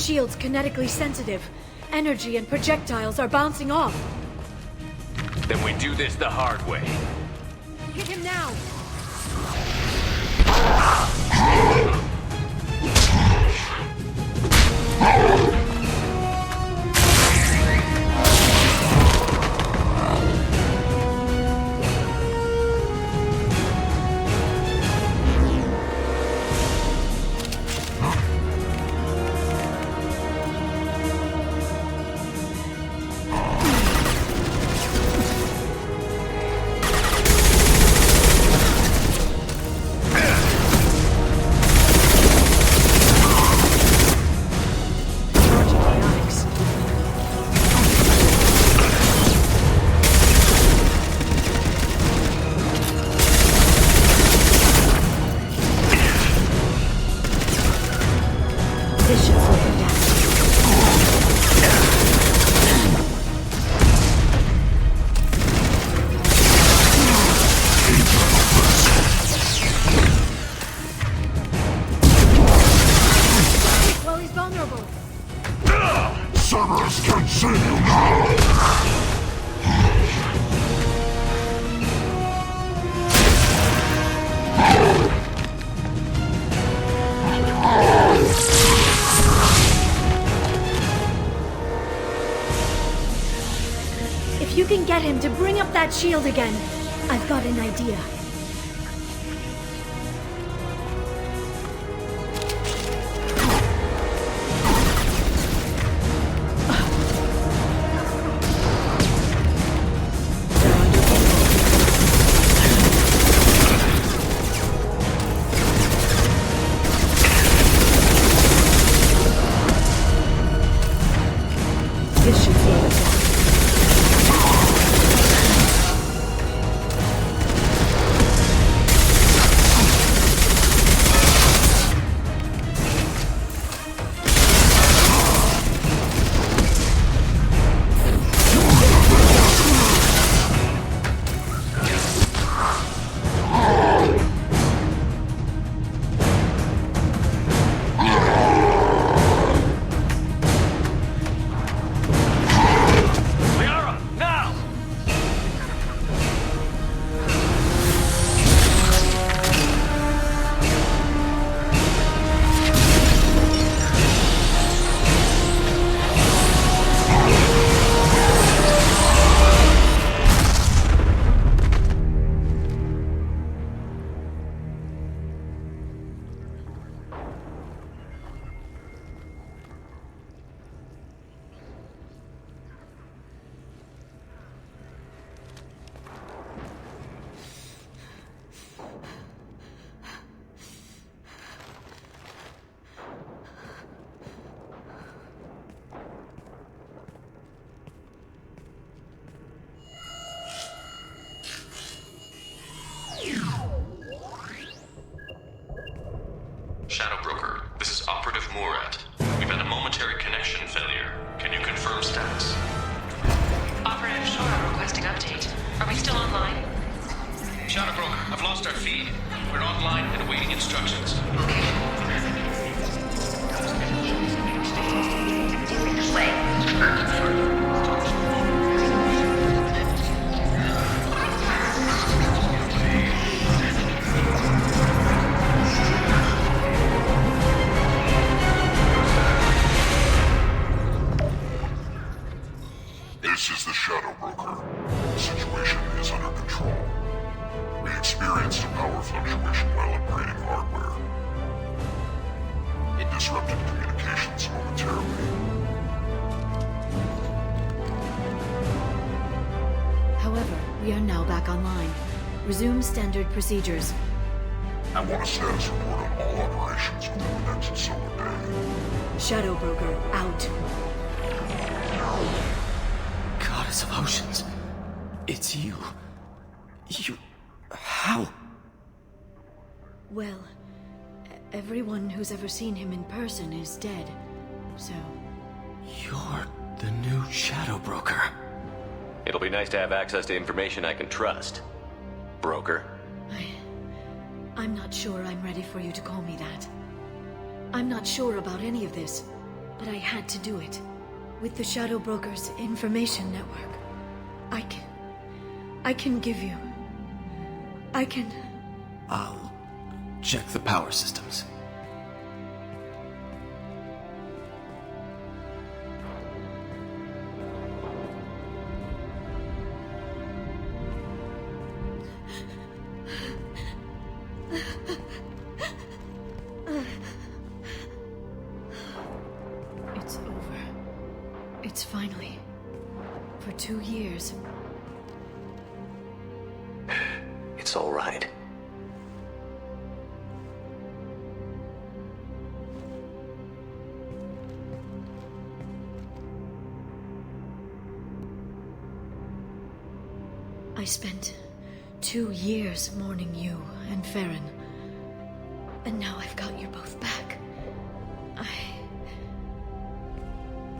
shield's kinetically sensitive. Energy and projectiles are bouncing off. Then we do this the hard way. Hit him now! Cerberus can see you now! If you can get him to bring up that shield again, I've got an idea. Shadow Broker, this is Operative MaelRadec. We've had a momentary connection failure. Can you confirm status? Operative Shora requesting update. Are we still online? Shadow Broker, I've lost our feed. We're online and awaiting instructions. This is the Shadow Broker. The situation is under control. We experienced a power fluctuation while upgrading hardware. It disrupted communications momentarily. However, we are now back online. Resume standard procedures. I want a status report on all operations within the next solar day. Shadow Broker, out. Goddess of Oceans. It's you. How? Well, everyone who's ever seen him in person is dead, so... You're the new Shadow Broker. It'll be nice to have access to information I can trust. Broker. I'm not sure I'm ready for you to call me that. I'm not sure about any of this. but I had to do it. With the Shadow Broker's information network, I can give you... I'll check the power systems. It's over. It's finally... For 2 years. It's all right. I spent 2 years mourning you and Farron. And now I've got you both back.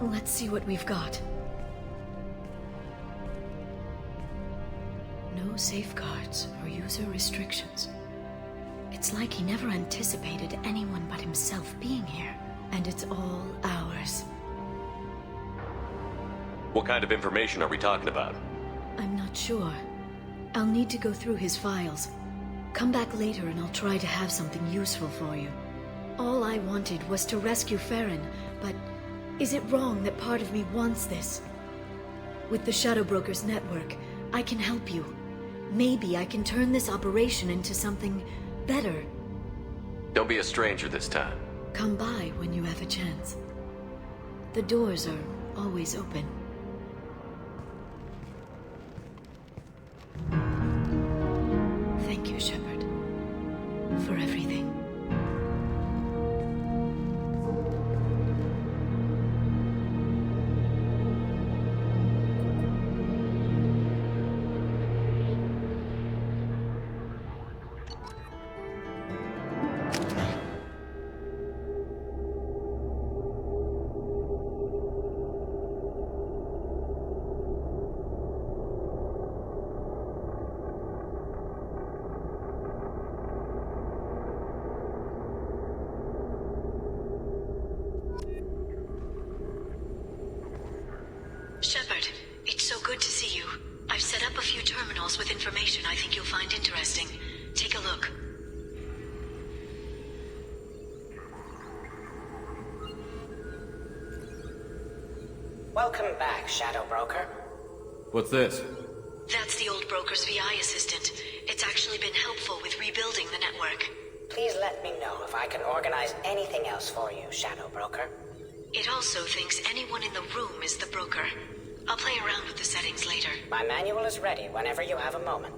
Let's see what we've got. No safeguards or user restrictions. It's like he never anticipated anyone but himself being here. And it's all ours. What kind of information are we talking about? I'm not sure. I'll need to go through his files. Come back later and I'll try to have something useful for you. All I wanted was to rescue Farron, but is it wrong that part of me wants this? With the Shadow Broker's network, I can help you. Maybe I can turn this operation into something better. Don't be a stranger this time. Come by when you have a chance. The doors are always open. Thank you, Shepard, for everything. Shepard, it's so good to see you. I've set up a few terminals with information I think you'll find interesting. Take a look. Welcome back, Shadow Broker. What's this? That's the old broker's VI assistant. It's actually been helpful with rebuilding the network. Please let me know if I can organize anything else for you, Shadow Broker. It also thinks anyone in the room is the broker. I'll play around with the settings later. My manual is ready whenever you have a moment.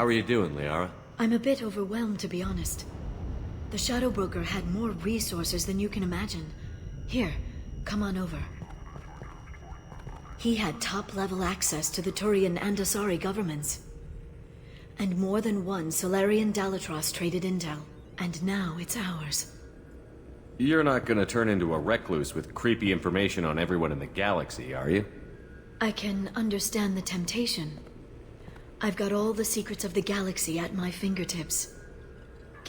How are you doing, Liara? I'm a bit overwhelmed, to be honest. The Shadow Broker had more resources than you can imagine. Here, come on over. He had top-level access to the Turian and Asari governments. And more than one Solarian Dalatros traded intel. And now it's ours. You're not gonna turn into a recluse with creepy information on everyone in the galaxy, are you? I can understand the temptation. I've got all the secrets of the galaxy at my fingertips.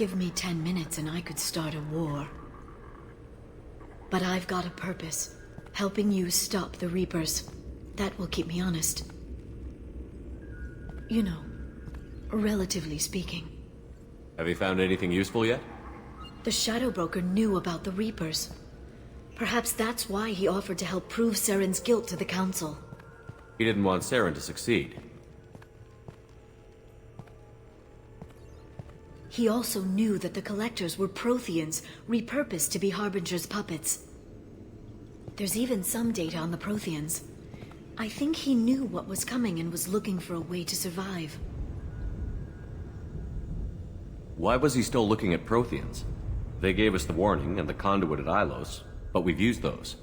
Give me 10 minutes and I could start a war. But I've got a purpose. Helping you stop the Reapers. That will keep me honest. You know, relatively speaking. Have you found anything useful yet? The Shadow Broker knew about the Reapers. Perhaps that's why he offered to help prove Saren's guilt to the Council. He didn't want Saren to succeed. He also knew that the Collectors were Protheans, repurposed to be Harbinger's puppets. There's even some data on the Protheans. I think he knew what was coming and was looking for a way to survive. Why was he still looking at Protheans? They gave us the warning and the conduit at Ilos, but we've used those.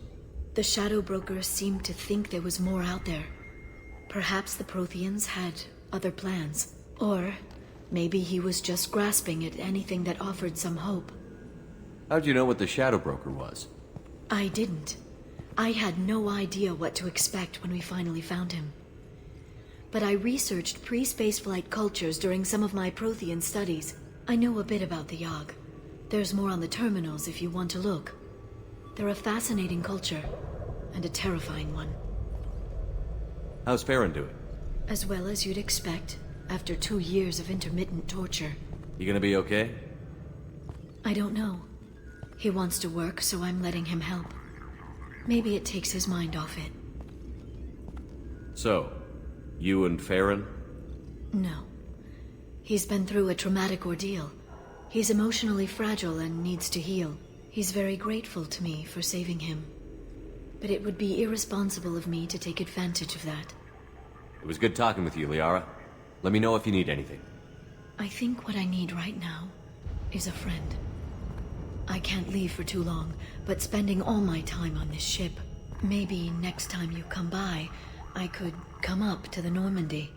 The Shadow Broker seemed to think there was more out there. Perhaps the Protheans had other plans. Or maybe he was just grasping at anything that offered some hope. How'd you know what the Shadow Broker was? I didn't. I had no idea what to expect when we finally found him. But I researched pre-spaceflight cultures during some of my Prothean studies. I know a bit about the Yogg. There's more on the terminals if you want to look. They're a fascinating culture, and a terrifying one. How's Farron doing? As well as you'd expect, after 2 years of intermittent torture. You gonna be okay? I don't know. He wants to work, so I'm letting him help. Maybe it takes his mind off it. So, you and Farron? No. He's been through a traumatic ordeal. He's emotionally fragile and needs to heal. He's very grateful to me for saving him. But it would be irresponsible of me to take advantage of that. It was good talking with you, Liara. Let me know if you need anything. I think what I need right now is a friend. I can't leave for too long, but spending all my time on this ship. Maybe next time you come by, I could come up to the Normandy.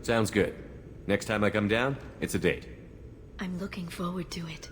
Sounds good. Next time I come down, it's a date. I'm looking forward to it.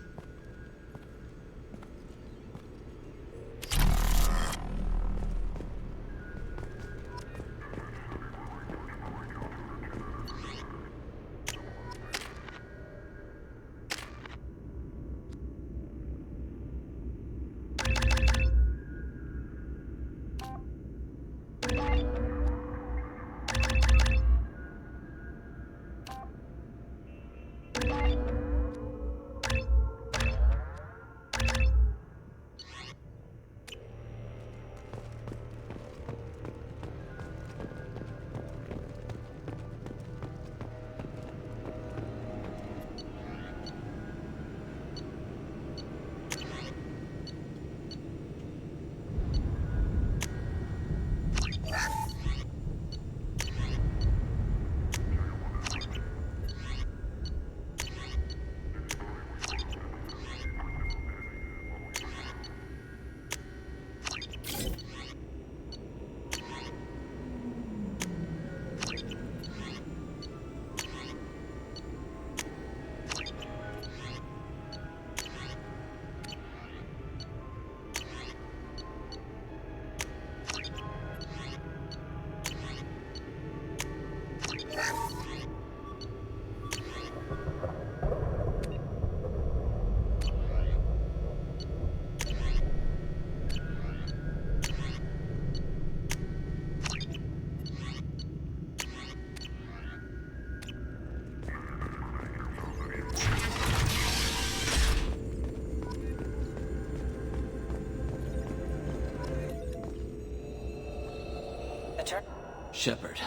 Shepard,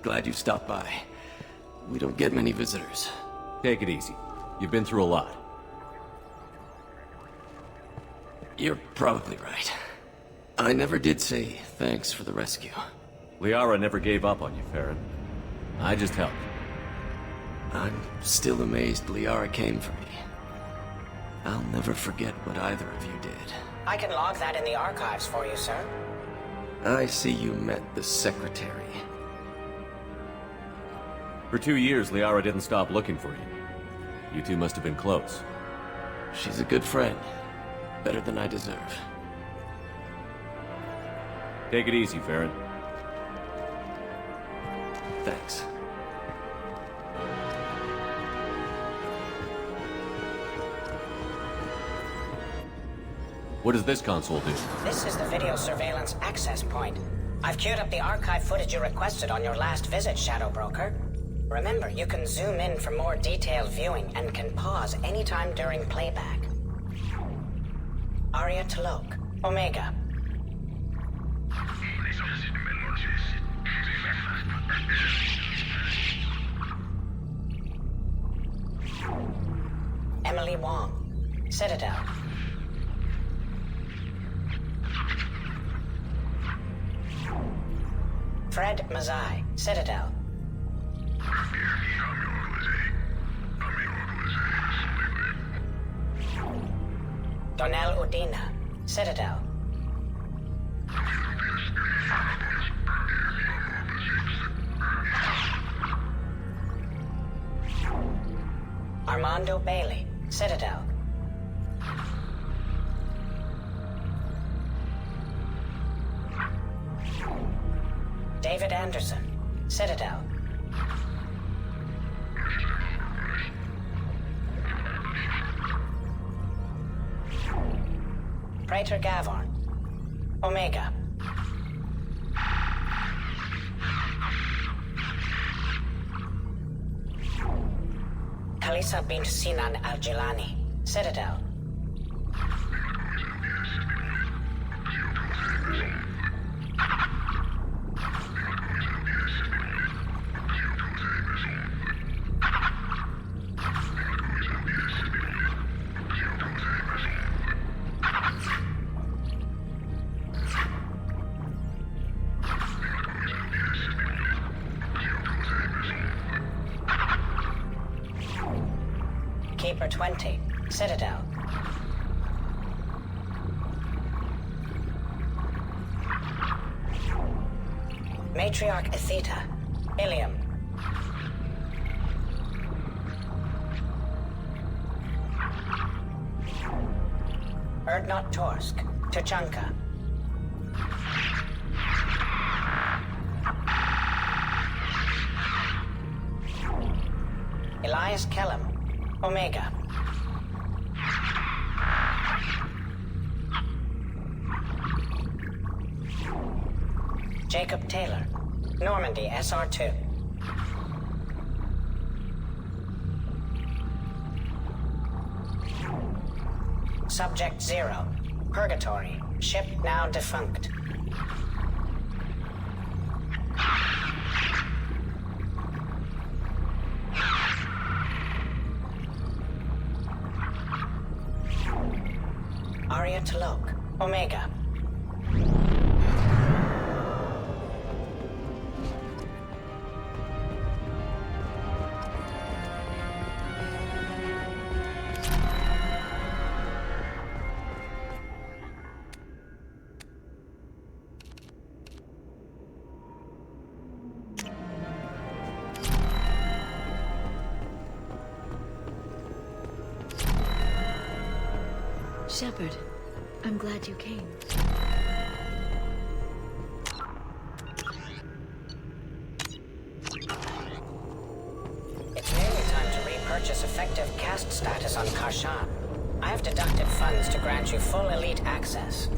glad you stopped by. We don't get many visitors. Take it easy. You've been through a lot. You're probably right. I never did say thanks for the rescue. Liara never gave up on you, Farron. I just helped. I'm still amazed Liara came for me. I'll never forget what either of you did. I can log that in the archives for you, sir. I see you met the Secretary. For 2 years, Liara didn't stop looking for you. You two must have been close. She's a good friend. Better than I deserve. Take it easy, Farron. Thanks. What does this console do? This is the video surveillance access point. I've queued up the archive footage you requested on your last visit, Shadow Broker. Remember, you can zoom in for more detailed viewing and can pause anytime during playback. Aria Talok, Omega. Emily Wong, Citadel. Fred Mazai, Citadel. Donnell Udina, Citadel. Armando Bailey, Citadel. David Anderson, Citadel. Praetor Gavorn, Omega. Kalisa bint Sinan Al-Jilani, Citadel. Keeper 20, Citadel. Matriarch Atheta, Ilium. Erdnot Torsk, Tuchanka. Elias Kellum, Omega. Jacob Taylor, Normandy SR2. Subject 0, Purgatory, ship now defunct. Aria Talok, Omega. Shepard, I'm glad you came. It's nearly time to repurchase effective caste status on Karshan. I have deducted funds to grant you full elite access.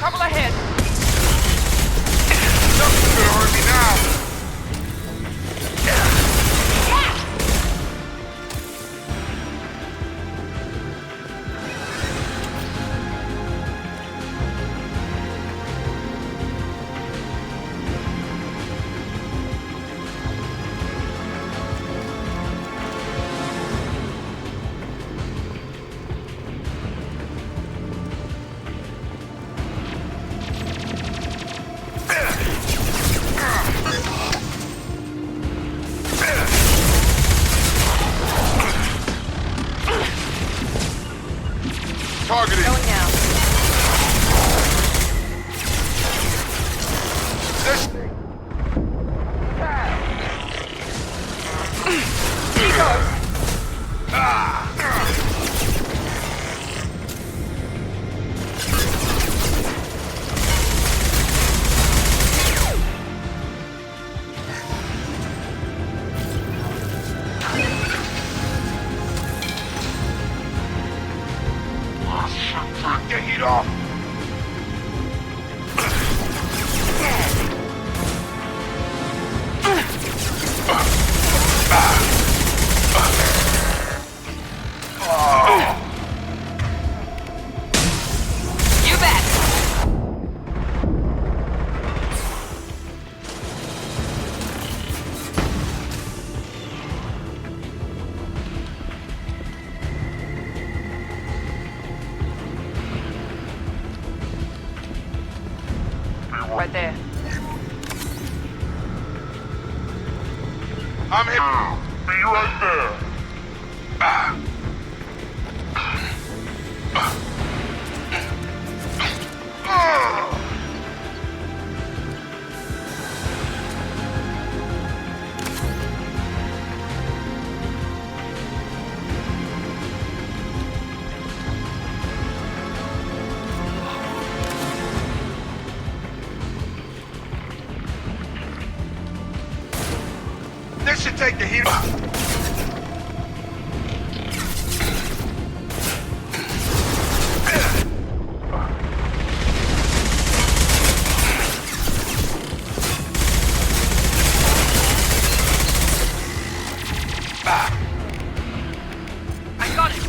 Couple ahead. Something's gonna hurt me now. Targeted. Going now. This. Here he goes. Get heat off. You bet. Right there. I'm hit. Be right there. This should take the heat off. I got it.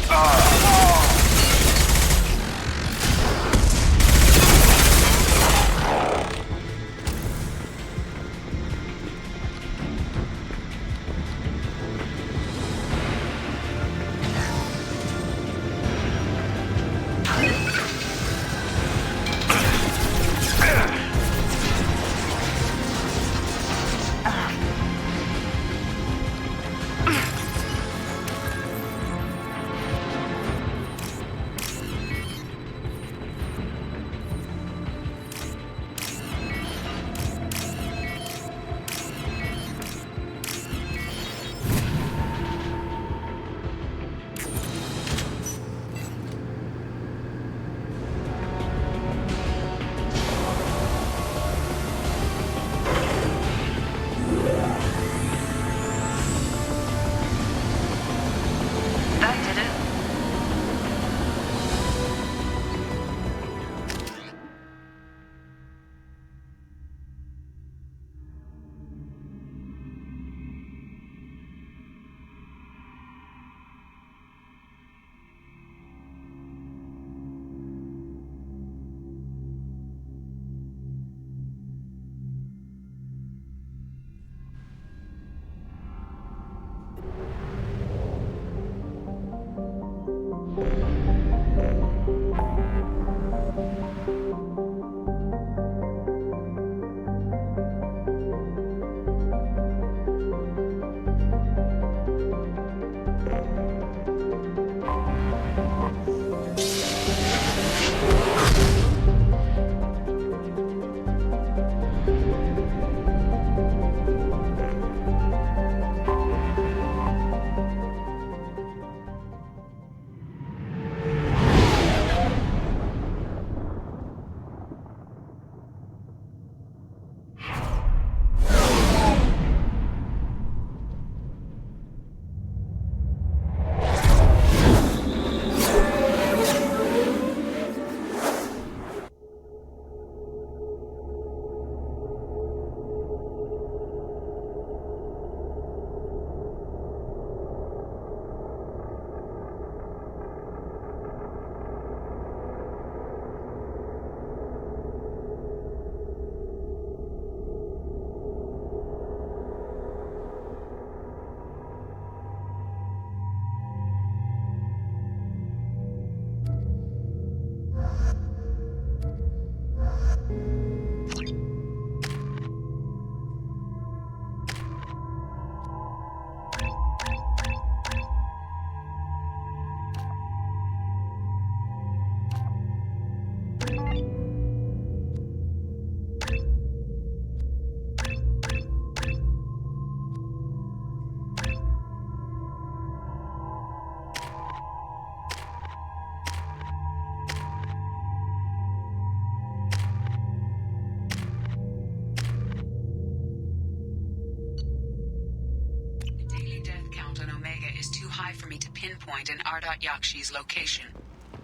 high for me to pinpoint an Ardat Yakshi's location.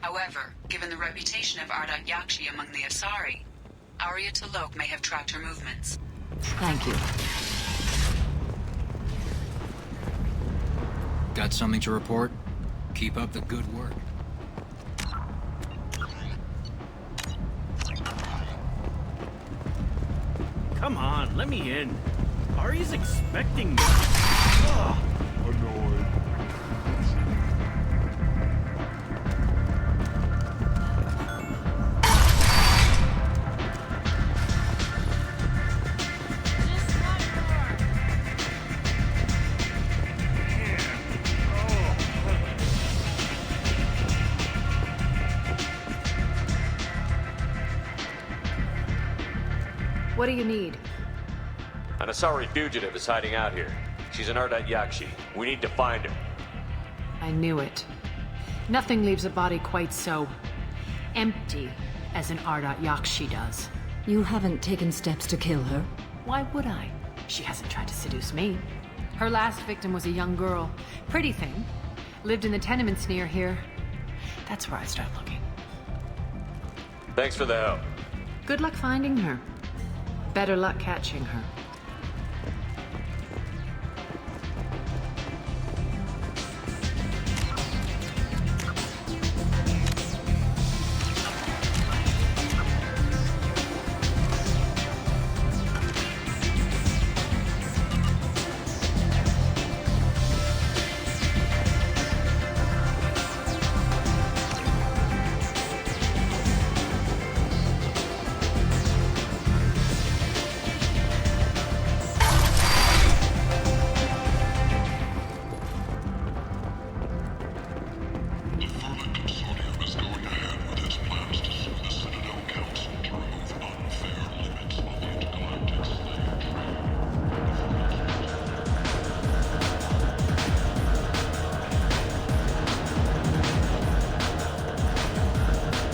However, given the reputation of Ardat Yakshi among the Asari, Arya T'Loak may have tracked her movements. Thank you. Got something to report? Keep up the good work. Come on, let me in. Ari's expecting me. Ugh, annoyed. What do you need? An Asari fugitive is hiding out here. She's an Ardat Yakshi. We need to find her. I knew it. Nothing leaves a body quite so empty as an Ardat Yakshi does. You haven't taken steps to kill her? Why would I? She hasn't tried to seduce me. Her last victim was a young girl. Pretty thing. Lived in the tenements near here. That's where I start looking. Thanks for the help. Good luck finding her. Better luck catching her.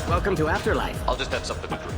Welcome to Afterlife. I'll just have something to drink.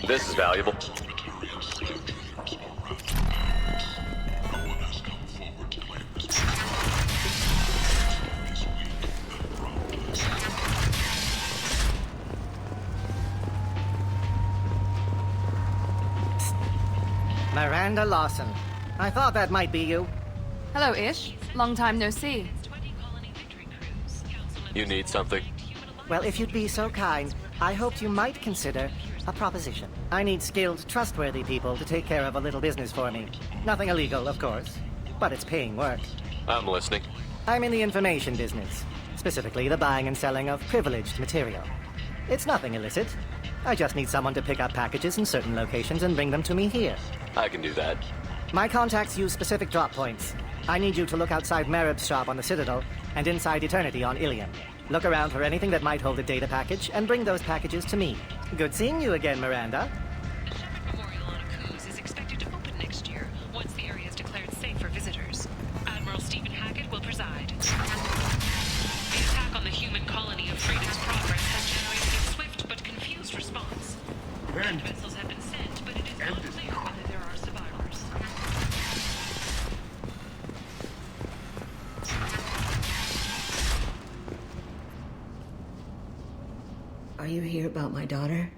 This is valuable. Miranda Lawson. I thought that might be you. Hello, Ish. Long time no see. You need something? Well, if you'd be so kind, I hoped you might consider a proposition. I need skilled, trustworthy people to take care of a little business for me. Nothing illegal, of course, but it's paying work. I'm listening. I'm in the information business, specifically the buying and selling of privileged material. It's nothing illicit. I just need someone to pick up packages in certain locations and bring them to me here. I can do that. My contacts use specific drop points. I need you to look outside Merib's shop on the Citadel and inside Eternity on Ilion. Look around for anything that might hold a data package and bring those packages to me. Good seeing you again, Miranda. Memorial on Akuz is expected to open next year, once the area is declared safe for visitors. Admiral Stephen Hackett will preside. The attack on the human colony of Freedom's Progress has generated a swift but confused response. Vessels have been sent, but it is not clear whether there are survivors. Are you here about my daughter?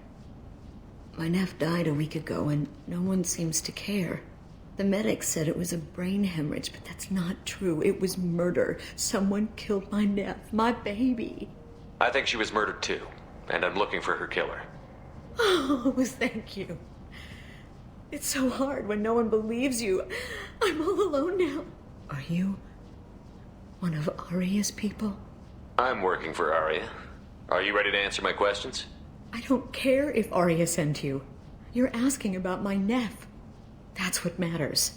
My nephew died a week ago and no one seems to care. The medics said it was a brain hemorrhage, but that's not true. It was murder. Someone killed my nephew, my baby. I think she was murdered too, and I'm looking for her killer. Oh, thank you. It's so hard when no one believes you. I'm all alone now. Are you one of Arya's people? I'm working for Arya. Are you ready to answer my questions? I don't care if Arya sent you. You're asking about my nephew. That's what matters.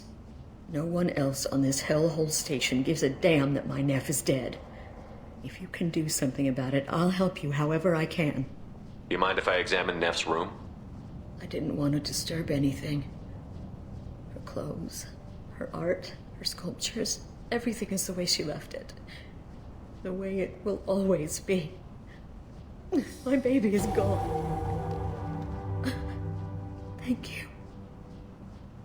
No one else on this hellhole station gives a damn that my Neff is dead. If you can do something about it, I'll help you however I can. You mind if I examine Neff's room? I didn't want to disturb anything. Her clothes, her art, her sculptures, everything is the way she left it. The way it will always be. My baby is gone. Thank you.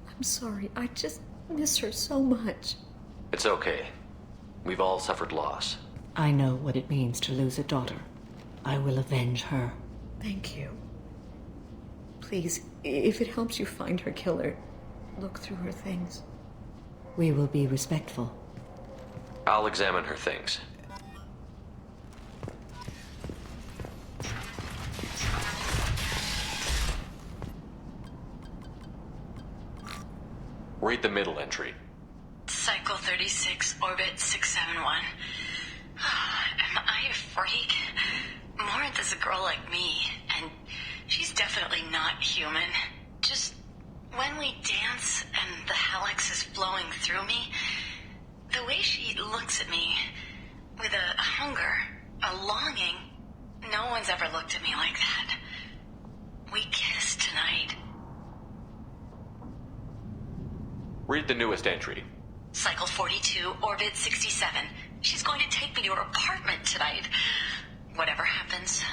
I'm sorry, I just miss her so much. It's okay. We've all suffered loss. I know what it means to lose a daughter. I will avenge her. Thank you. Please, if it helps you find her killer, look through her things. We will be respectful. I'll examine her things. Read the middle entry. Cycle 36, orbit 671. Am I a freak? Morinth is a girl like me, and she's definitely not human. Just when we dance and the helix is flowing through me, the way she looks at me with a hunger, a longing, no one's ever looked at me like that. We kissed tonight. Read the newest entry. Cycle 42, orbit 67. She's going to take me to her apartment tonight. Whatever happens,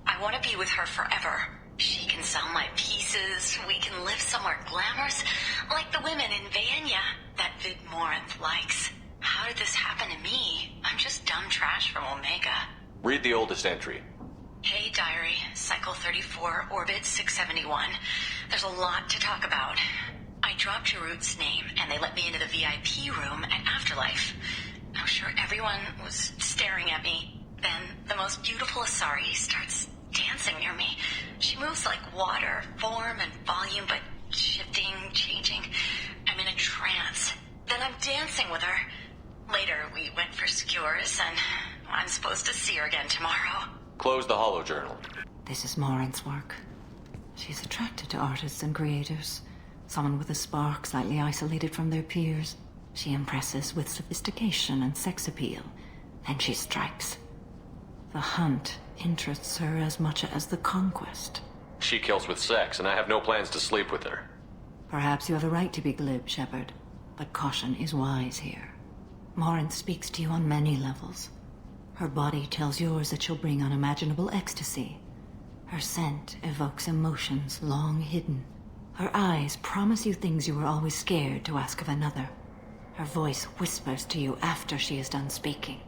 I want to be with her forever. She can sell my pieces. We can live somewhere glamorous, like the women in Vanya that Vid Morinth likes. How did this happen to me? I'm just dumb trash from Omega. Read the oldest entry. Hey, Diary. Cycle 34, orbit 671. There's a lot to talk about. I dropped Jarut's name, and they let me into the VIP room at Afterlife. I'm sure everyone was staring at me. Then the most beautiful Asari starts dancing near me. She moves like water, form and volume, but shifting, changing. I'm in a trance. Then I'm dancing with her. Later, we went for skewers, and I'm supposed to see her again tomorrow. Close the holojournal. This is Morinth's work. She's attracted to artists and creators. Someone with a spark, slightly isolated from their peers. She impresses with sophistication and sex appeal. Then she strikes. The hunt interests her as much as the conquest. She kills with sex, and I have no plans to sleep with her. Perhaps you have a right to be glib, Shepard, but caution is wise here. Morinth speaks to you on many levels. Her body tells yours that she'll bring unimaginable ecstasy. Her scent evokes emotions long hidden. Her eyes promise you things you were always scared to ask of another. Her voice whispers to you after she is done speaking.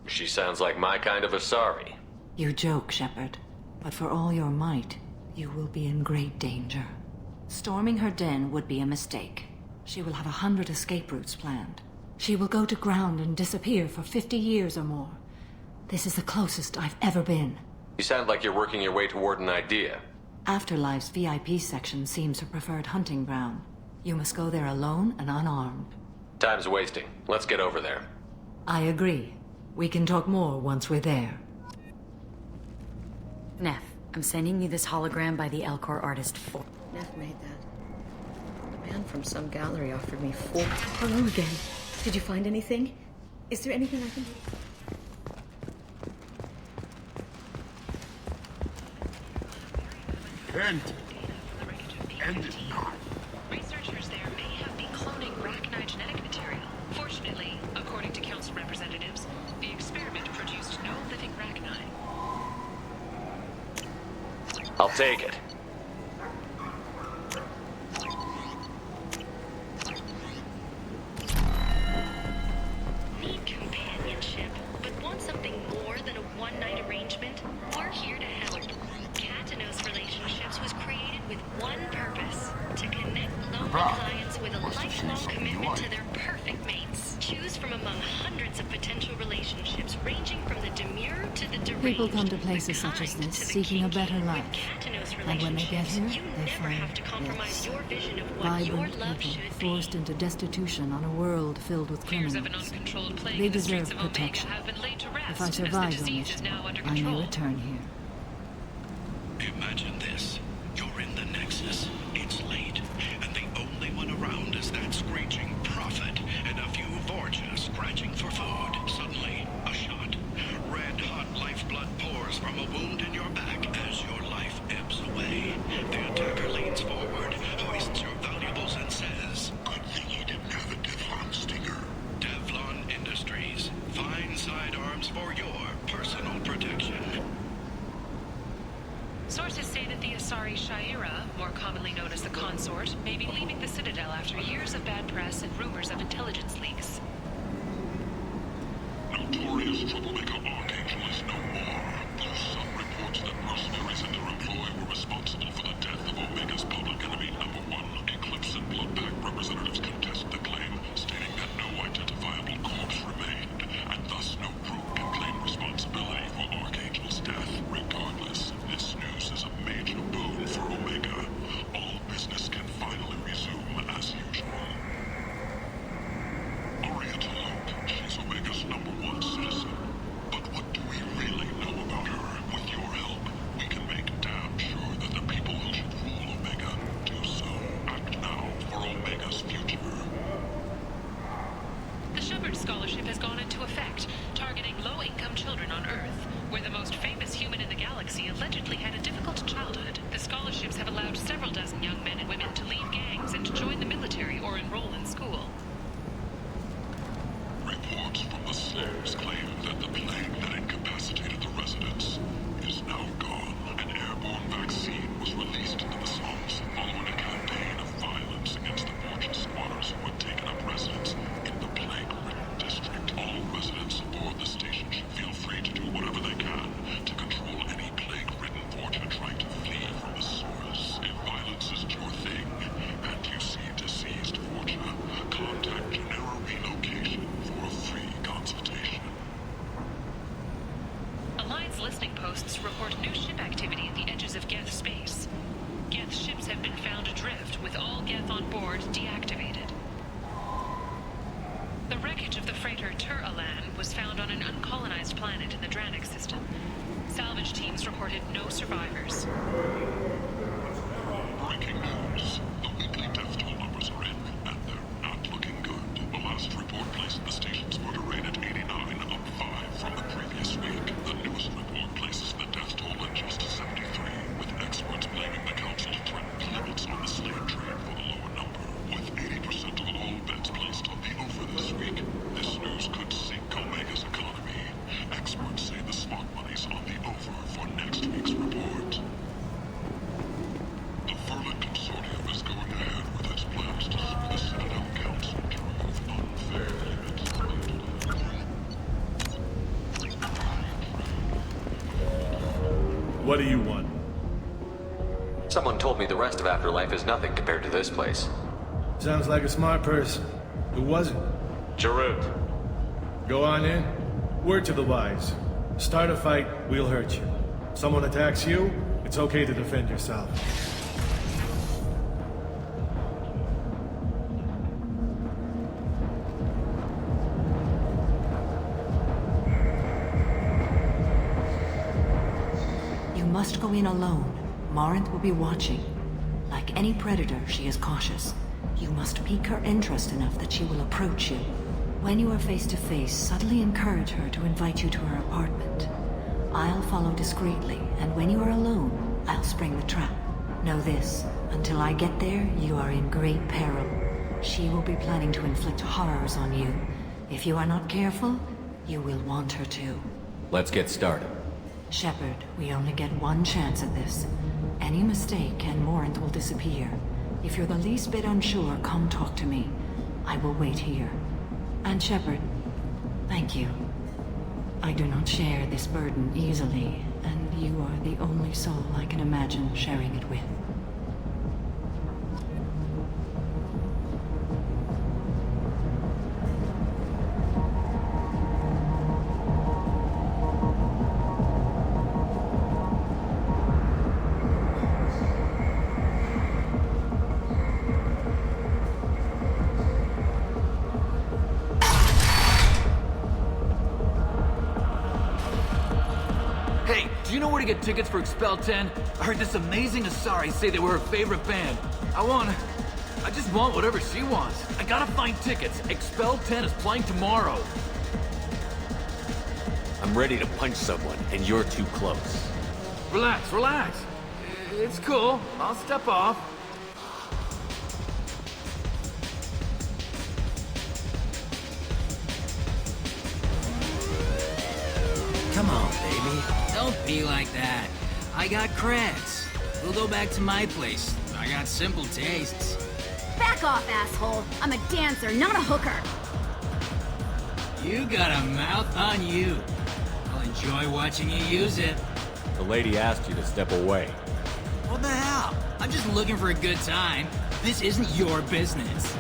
She sounds like my kind of Asari. You joke, Shepard, but for all your might, you will be in great danger. Storming her den would be a mistake. She will have 100 escape routes planned. She will go to ground and disappear for 50 years or more. This is the closest I've ever been. You sound like you're working your way toward an idea. Afterlife's VIP section seems her preferred hunting ground. You must go there alone and unarmed. Time's wasting. Let's get over there. I agree. We can talk more once we're there. Neff, I'm sending you this hologram by the Elcor artist for... Neff made that. The man from some gallery offered me 4... Hello again. Did you find anything? Is there anything I can do? End it now. Researchers there may have been cloning Rachni genetic material. Fortunately, according to council representatives, the experiment produced no living Rachni. I'll take it. Need companionship, but want something more than a one-night arrangement? We're here to help. Katanos Relationships was created with one purpose: to connect lonely clients with a lifelong commitment to their perfect mates. Choose from among hundreds of potential relationships, ranging from the demure to the deranged. People come to places such as this seeking a better life. And when they get here, they find this. Vibrant people forced into destitution on a world filled with criminals. They deserve protection. If I survive the mission, I may return here. Imagine this. You're in the Nexus. It's late, and the only one ground as that screeching prophet and a few Vorja scratching for food. Suddenly, a shot. Red-hot lifeblood pours from a wound in your back as your life ebbs away. The attacker leans forward, hoists your valuables, and says, "Good thing you didn't have a Devlon stinger." Devlon Industries. Fine sidearms for your personal protection. Sources say that the Asari Shaira, more commonly known as the Consort, may be leaving the Citadel after years of bad press and rumors of intelligence leaks. Notorious troublemaker Archangel is no more. There's some reports that mercenaries in her employ were responsible for the death of Omega's public enemy #1. Eclipse and Bloodpack representatives contest the claim, stating that no identifiable corpse remained, and thus no group can claim responsibility for Archangel's death. Regardless, this news is a major boon for Omega. All business can finally resume as usual. Oriental, she's Omega's #1 citizen. But what do we really know about her? With your help, we can make damn sure that the people who should rule Omega do so. Act now for Omega's future. The Shepard Scholarship has gone into effect, targeting low-income children on Earth, where the most famous human in the galaxy allegedly had a difficult childhood. The scholarships have allowed several dozen young men and women to leave gangs and to join the military or enroll in school. Reports from the Slayers claim that the plague that incapacitated the residents is now gone. An airborne vaccine was released into the slums following a campaign of violence against the Vorcha squatters who had taken up residence in the plague-ridden district. All residents aboard the station should feel free to do whatever they can to control any plague-ridden Vorcha trying to flee from the source. If violence is your thing, and you see deceased Vorcha, contact Genera Relocation for a free consultation. Alliance listening posts report new ship activity at the edges of Geth space. Geth ships have been found adrift, with all Geth on board deactivated. The wreckage of the freighter Tur-Alan was found on an uncolonized planet in the Dranik system. Salvage teams reported no survivors. Breaking news. The weekly death toll numbers are in, and they're not looking good. The last report placed the station's murder rate at 89, up 5 from the previous week. The newest report places the death toll at just 73, with experts blaming the council to threaten limits on the slave trade for the lower number. With 80% of all bets placed on the over this week, this news could sink Omega's economy. Experts say the smart money's on the over for next week's report. The Verlet Consortium is going ahead with its plans to sue the Citadel Council to remove unfair limits. What do you want? Someone told me the rest of Afterlife is nothing compared to this place. Sounds like a smart person. Who was it? Jarut. Go on in. Word to the wise. Start a fight, we'll hurt you. Someone attacks you, it's okay to defend yourself. You must go in alone. Marinth will be watching. Like any predator, she is cautious. You must pique her interest enough that she will approach you. When you are face to face, subtly encourage her to invite you to her apartment. I'll follow discreetly, and when you are alone, I'll spring the trap. Know this, until I get there, you are in great peril. She will be planning to inflict horrors on you. If you are not careful, you will want her to. Let's get started. Shepard, we only get one chance at this. Any mistake and Marinth will disappear. If you're the least bit unsure, come talk to me. I will wait here. And Shepard, thank you. I do not share this burden easily, and you are the only soul I can imagine sharing it with. Get tickets for Expel 10? I heard this amazing Asari say they were her favorite band. I I just want whatever she wants. I gotta find tickets. Expel 10 is playing tomorrow. I'm ready to punch someone, and you're too close. Relax, relax. It's cool. I'll step off. Come on, baby. Don't be like that. I got creds. We'll go back to my place. I got simple tastes. Back off, asshole. I'm a dancer, not a hooker. You got a mouth on you. I'll enjoy watching you use it. The lady asked you to step away. What the hell? I'm just looking for a good time. This isn't your business.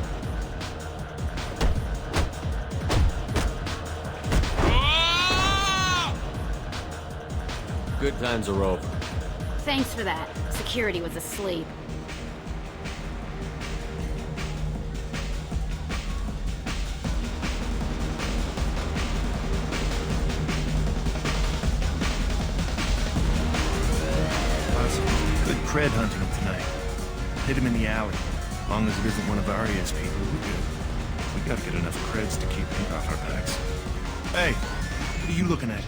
Good times are over. Thanks for that. Security was asleep. Good cred hunting him tonight. Hit him in the alley. As long as it isn't one of Arya's people, we're good. We gotta get enough creds to keep him off our backs. Hey, what are you looking at?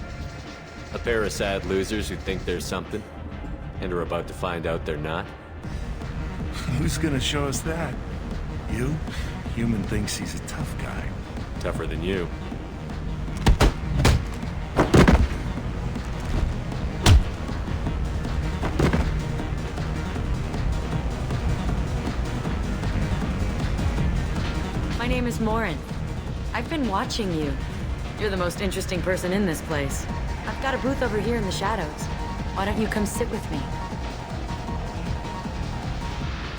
A pair of sad losers who think they're something, and are about to find out they're not. Who's gonna show us that? You? Human thinks he's a tough guy. Tougher than you. My name is Morin. I've been watching you. You're the most interesting person in this place. I've got a booth over here in the shadows. Why don't you come sit with me?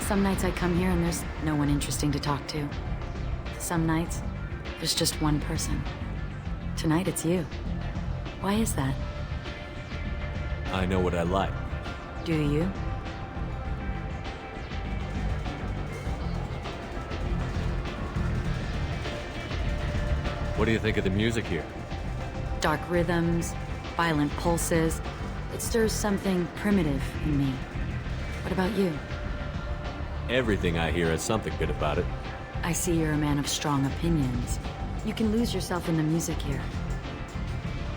Some nights I come here and there's no one interesting to talk to. Some nights, there's just one person. Tonight it's you. Why is that? I know what I like. Do you? What do you think of the music here? Dark rhythms, violent pulses. It stirs something primitive in me. What about you? Everything I hear has something good about it. I see you're a man of strong opinions. You can lose yourself in the music here.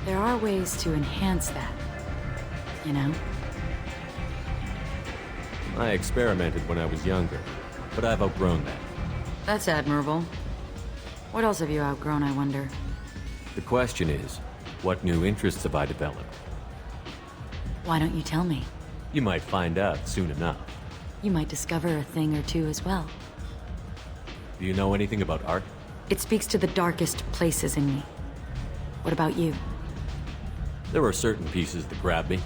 There are ways to enhance that, you know? I experimented when I was younger, but I've outgrown that. That's admirable. What else have you outgrown, I wonder? The question is, what new interests have I developed? Why don't you tell me? You might find out soon enough. You might discover a thing or two as well. Do you know anything about art? It speaks to the darkest places in me. What about you? There are certain pieces that grab me.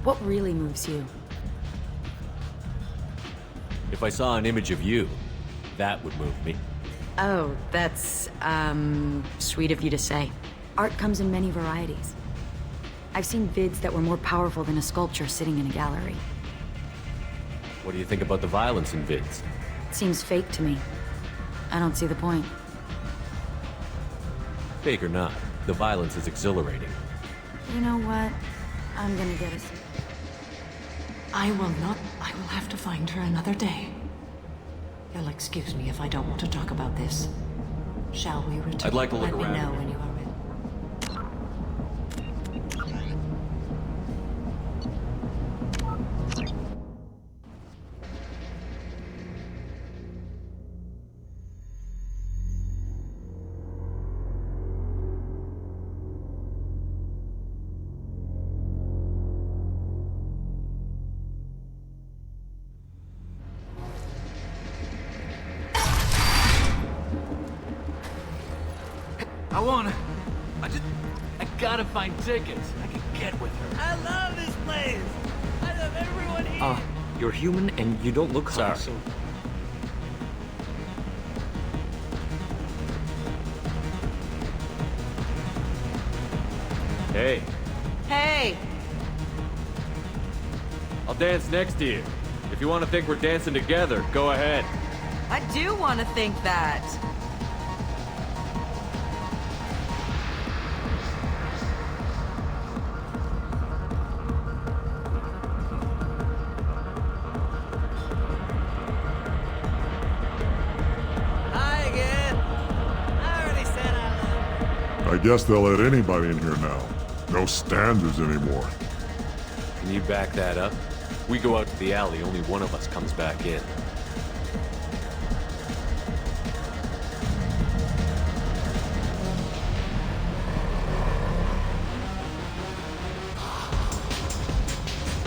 What really moves you? If I saw an image of you, that would move me. Oh, that's, sweet of you to say. Art comes in many varieties. I've seen vids that were more powerful than a sculpture sitting in a gallery. What do you think about the violence in vids? It seems fake to me. I don't see the point. Fake or not, the violence is exhilarating. You know what? I'm gonna get us. I will not. I will have to find her another day. You'll excuse me if I don't want to talk about this. Shall we return? I'd like to look Let around. me know when you are ready. I gotta find tickets. I can get with her. I love this place. I love everyone here. You're human and you don't look Sorry. so. Hey, Hey. I'll dance next to you. If you want to think we're dancing together, go ahead. I do want to think that. guess they'll let anybody in here now. No standards anymore. Can you back that up? We go out to the alley, only one of us comes back in.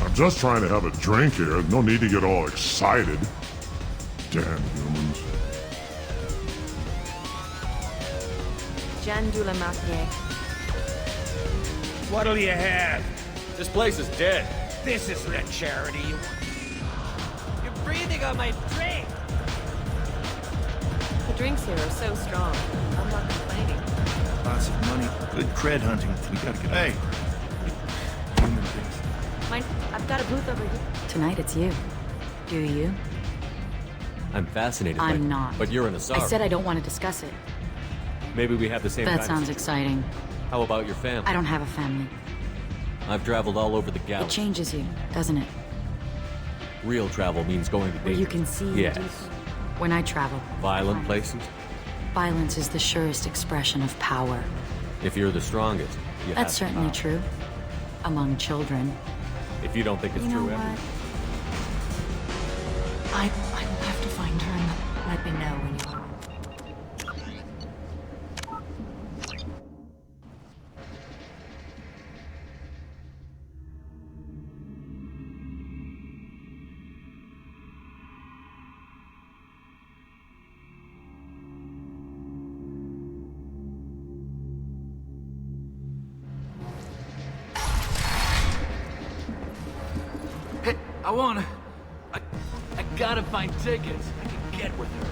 I'm just trying to have a drink here. No need to get all excited. Damn humans. Jean de la Martier. What'll you have? This place is dead. This isn't a charity. You're breathing on my drink! The drinks here are so strong. I'm not complaining. Lots of money. Good cred hunting. We gotta get Hey! Human things. Mine, I've got a booth over here. Tonight it's you. Do you? I'm fascinated by I'm not. But you're an Asari. I said I don't want to discuss it. Maybe we have the same That kind sounds of... exciting. How about your family? I don't have a family. I've traveled all over the It galaxy. changes you, doesn't it? Real travel means going to Where you can see and do Yes. things. When I travel, Violent places? violence is the surest expression of power. If you're the strongest, you That's have certainly power. true. Among children. If you don't think it's You know true, what? I will have to find her and let me know when you're... Hey, I gotta find tickets. I can get with her.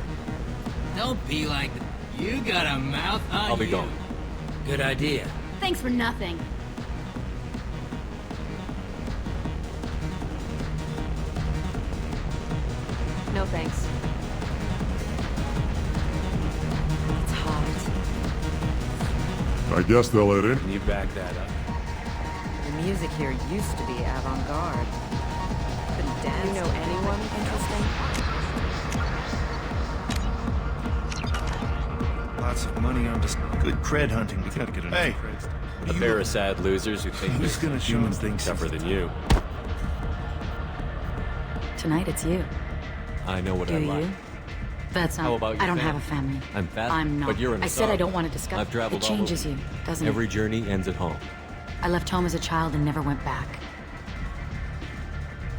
Don't be like that. You got a mouth on I'll be you. going. Good idea. Thanks for nothing. No thanks. It's hot. I guess they'll let in. Can you back that up? The music here used to be avant-garde. Couldn't dance. You know anyone interesting? Lots of money on just good cred hunting. We gotta get enough creds. A pair of sad losers who think Who's gonna show human us things tougher than you. Tonight it's you. I know what Do I like. you? That's not. How about your I don't family? have a family. I'm fast, I'm not. but you're an I said I Asari. don't want to discuss. I've traveled It all changes over. you, doesn't Every it? journey ends at home. I left home as a child and never went back.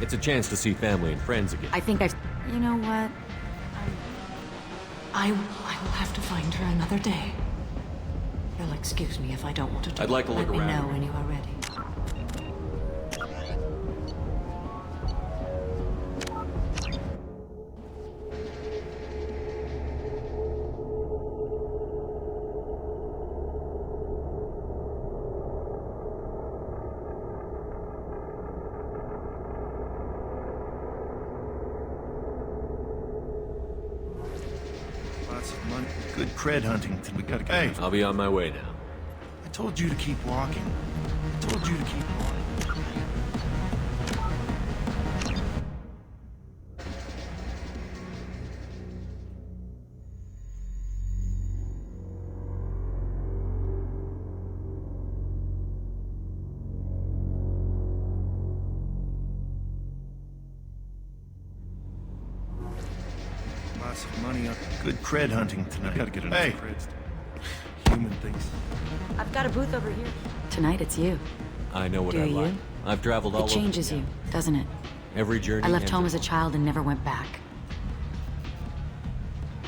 It's a chance to see family and friends again. I think I've. You know what? I will have to find her another day. You'll excuse me if I don't want to talk. I'd like to look Let me around. know when you are ready. Lots of money. Good cred hunting. We gotta get enough. I'll be on my way now. I told you to keep walking. I told you to keep walking. Lots of money on good cred hunting tonight. We gotta get enough creds. Human things. I've got a booth over here. Tonight it's you. I know what Do I you? like. I've traveled all It over. changes you, doesn't it? Every journey I left ends home at as a child and never went back.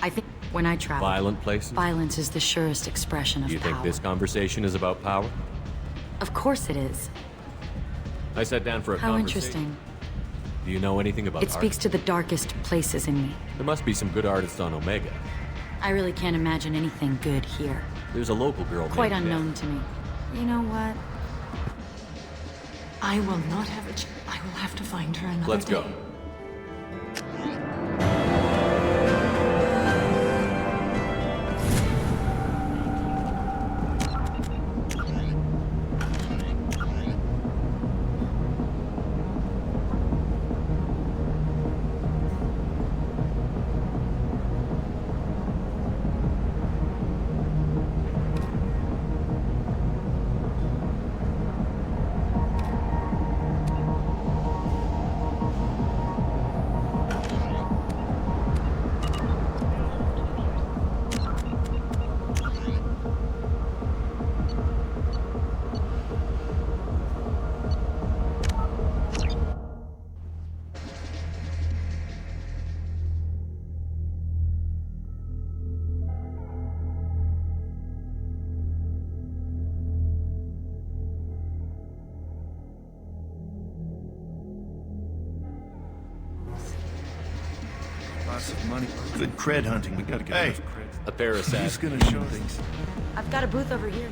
I think when I travel, Violent places? violence is the surest expression of Do you power. think this conversation is about power? Of course it is. I sat down for a How conversation. interesting. Do you know anything about It speaks art? to the darkest places in me. There must be some good artists on Omega. I really can't imagine anything good here. There's a local girl Quite named unknown to me. You know what? I will not have it. I will have to find her another Let's day. go. Lots of money. Good cred hunting. We gotta get enough cred. A pair of Who's sass. gonna show things? I've got a booth over here.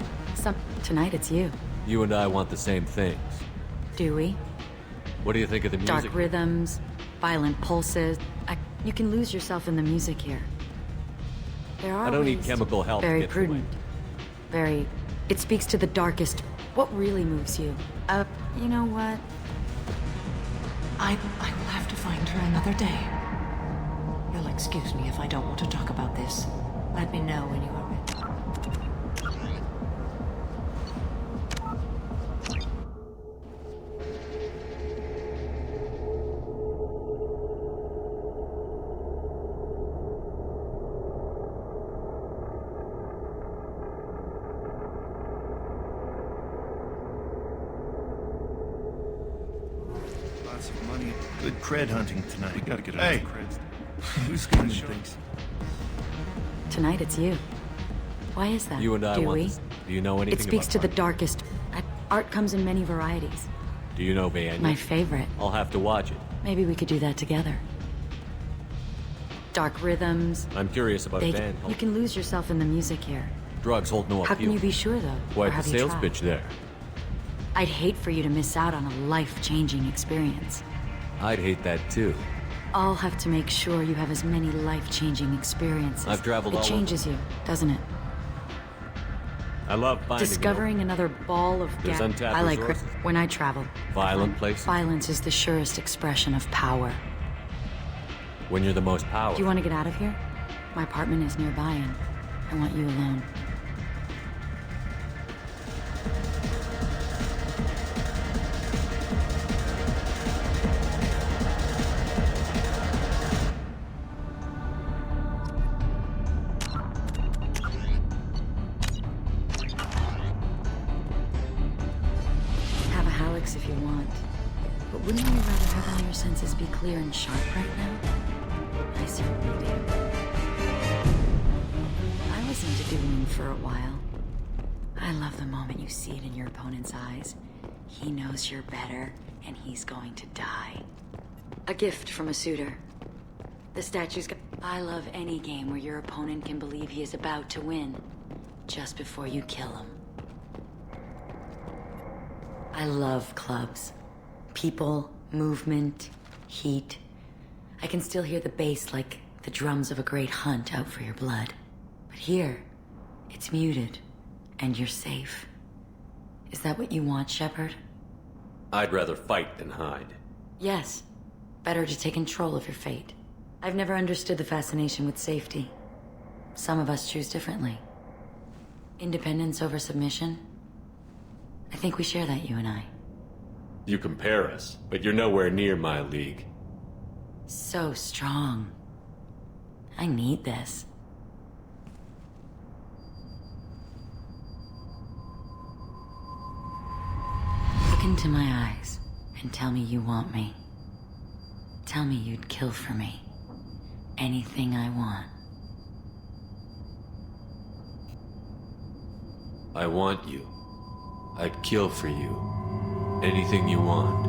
Tonight it's you. You and I want the same things. Do we? What do you think of the music? Dark rhythms, violent pulses. You can lose yourself in the music here. There are I don't need ways chemical help to Very get through prudent. Very... It speaks to the darkest... What really moves you? You know what? I will have to find her another day. You'll excuse me if I don't want to talk about this. Let me know when you are ready. Lots of money. Good cred hunting tonight. We gotta get enough creds. Who's gonna show things? Tonight it's you. Why is that? You and I Do want we? this. Do you know anything It speaks about to the art? darkest... Art comes in many varieties. Do you know Vanya? My favorite. I'll have to watch it. Maybe we could do that together. Dark rhythms. I'm curious about Van. You can lose yourself in the music here. Drugs hold no appeal. How can you be sure, though? Quite Or the have you sales tried? pitch there. I'd hate for you to miss out on a life-changing experience. I'd hate that too. I'll have to make sure you have as many life-changing experiences. I've traveled all It over. changes you, doesn't it? I love finding Discovering another ball of There's gas. untapped I like resources. when I travel. Violent places. Violence is the surest expression of power. When you're the most powerful. Do you want to get out of here? My apartment is nearby, and I want you alone. Have a Hallex if you want. But wouldn't you rather have all your senses be clear and sharp right now? I certainly do. I was into dueling for a while. I love the moment you see it in your opponent's eyes. He knows you're better, and he's going to die. A gift from a suitor. The statue's got... I love any game where your opponent can believe he is about to win, just before you kill him. I love clubs. People, movement, heat. I can still hear the bass like the drums of a great hunt out for your blood. But here, it's muted, and you're safe. Is that what you want, Shepard? I'd rather fight than hide. Yes. Better to take control of your fate. I've never understood the fascination with safety. Some of us choose differently. Independence over submission? I think we share that, you and I. You compare us, but you're nowhere near my league. So strong. I need this. Look into my eyes and tell me you want me. Tell me you'd kill for me. Anything I want. I want you. I'd kill for you. Anything you want.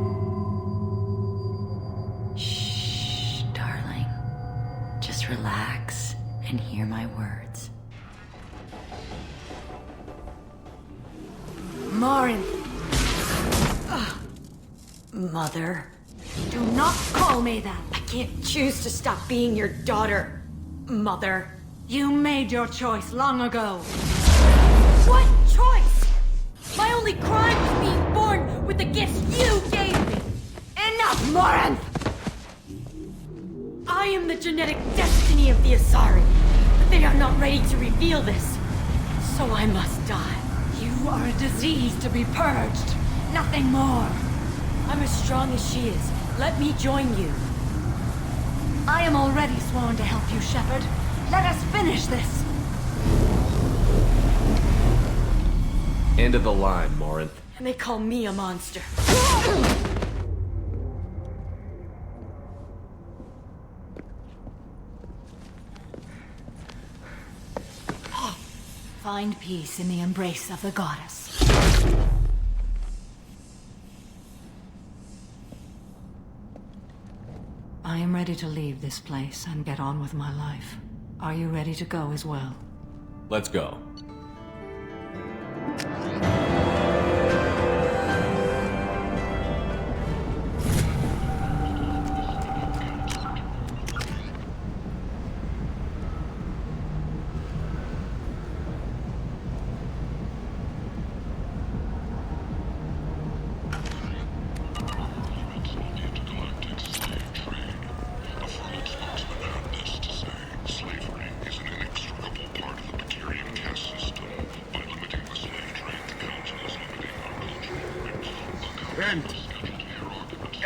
Shh, darling. Just relax and hear my words. Marin! Mother. Do not call me that! I can't choose to stop being your daughter, Mother. You made your choice long ago. What choice? My only crime was being born with the gifts you gave me! Enough, Morin! I am the genetic destiny of the Asari, but they are not ready to reveal this. So I must die. You are a disease to be purged. Nothing more. I'm as strong as she is. Let me join you. I am already sworn to help you, Shepard. Let us finish this. End of the line, Morinth. And they call me a monster. Find peace in the embrace of the goddess. I am ready to leave this place and get on with my life. Are you ready to go as well? Let's go.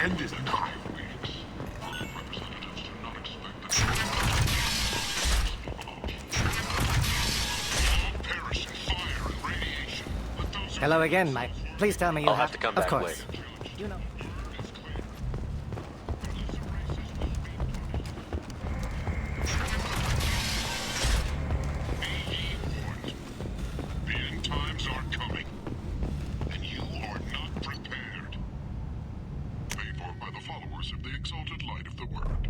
End is nigh. Hello again, mate. Please tell me you I'll have to come back Of course. later. You know. The end times are coming, and you are not prepared. Paid for by the followers of the exalted light of the word.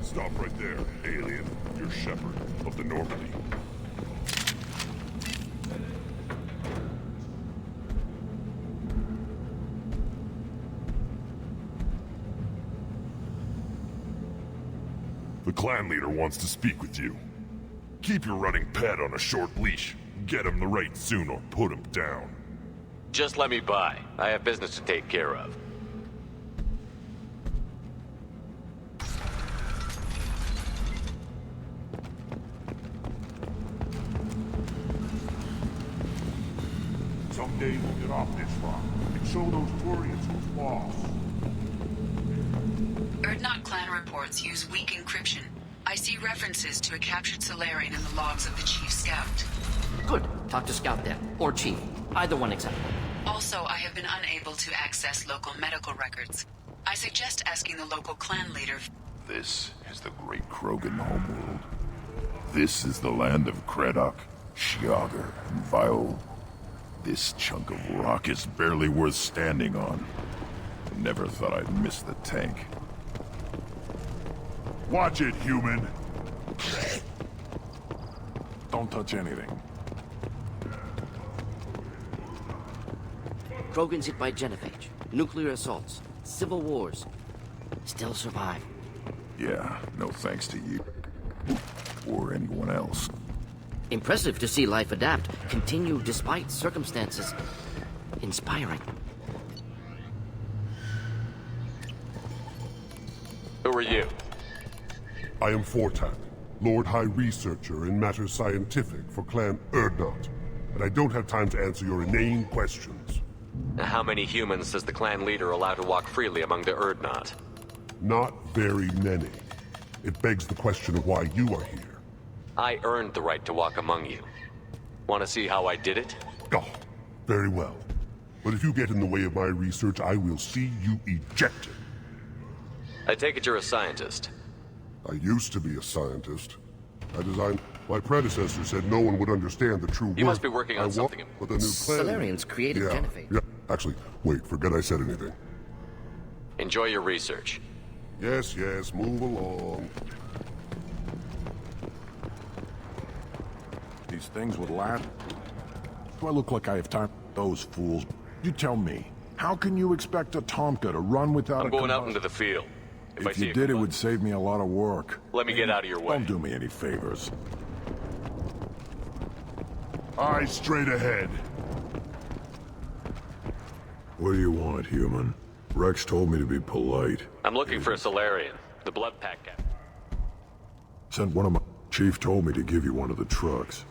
Stop right there, alien. You're Shepherd of the Normandy. The clan leader wants to speak with you. Keep your running pet on a short leash. Get him the right soon or put him down. Just let me by. I have business to take care of. Someday we'll get off this rock and show those Turians who's boss. Erdnot clan reports use weak encryption. I see references to a captured Solarian in the logs of the Chief Scout. Good. Talk to Scout then. Or Chief. Either one acceptable. Also, I have been unable to access local medical records. I suggest asking the local clan leader. This is the great Krogan homeworld. This is the land of Kredok, Shiagar, and Viol. This chunk of rock is barely worth standing on. Never thought I'd miss the tank. Watch it, human! Don't touch anything. Krogans hit by genophage, nuclear assaults, civil wars. Still survive. Yeah, no thanks to you. Or anyone else. Impressive to see life adapt, continue despite circumstances. Inspiring. Who are you? I am Fortak, Lord High Researcher in matters scientific for Clan Urdnot, and I don't have time to answer your inane questions. How many humans does the clan leader allow to walk freely among the Urdnot? Not very many. It begs the question of why you are here. I earned the right to walk among you. Want to see how I did it? Oh, very well. But if you get in the way of my research, I will see you ejected. I take it you're a scientist. I used to be a scientist. My predecessor said no one would understand the true work. You must be working on something. With a new plan. Salarians created genophage. Yeah. Actually, wait, forget I said anything. Enjoy your research. Yes, move along. These things would last. Do I look like I have time? Those fools. You tell me, how can you expect a Tomka to run without I'm going out into the field. If you did, it would save me a lot of work. Let me get out of your way. Don't do me any favors. Eyes straight ahead. What do you want, human? Rex told me to be polite. I'm looking for a Solarian, the blood pack captain. Sent one of my... Chief told me to give you one of the trucks.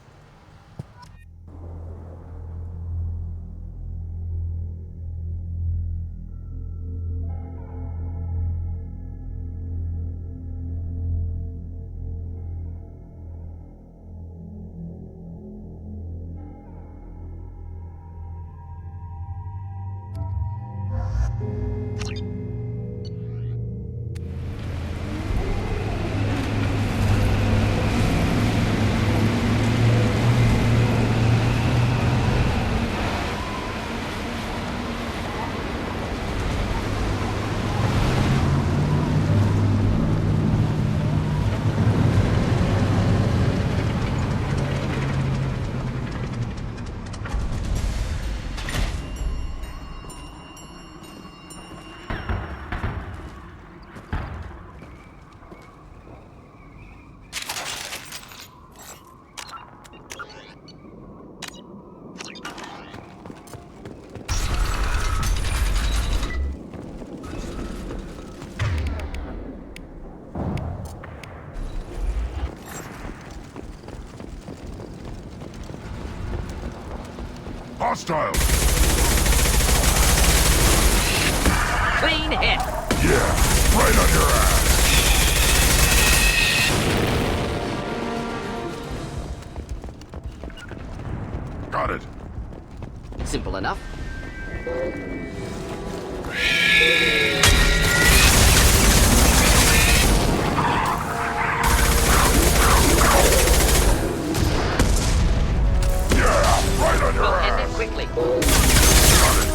Hostile! Clean hit! Yeah, right on your ass! Got it. Simple enough. Right on your We'll ass. end it quickly. Got it.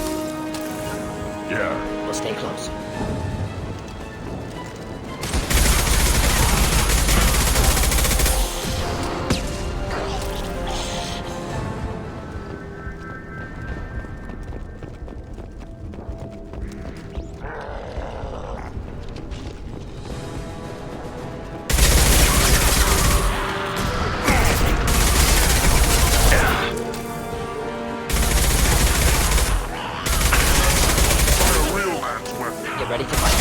Yeah. We'll stay close. Get ready to fight.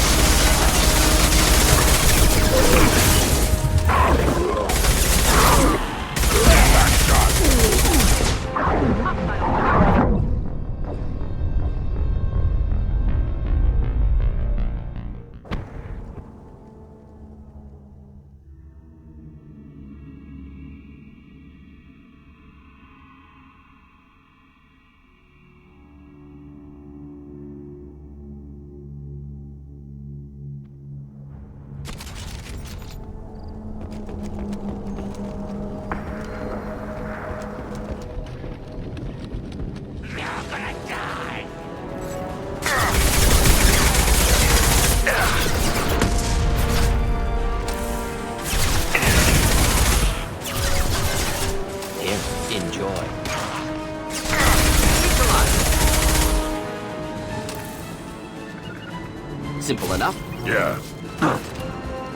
Simple enough. Yeah.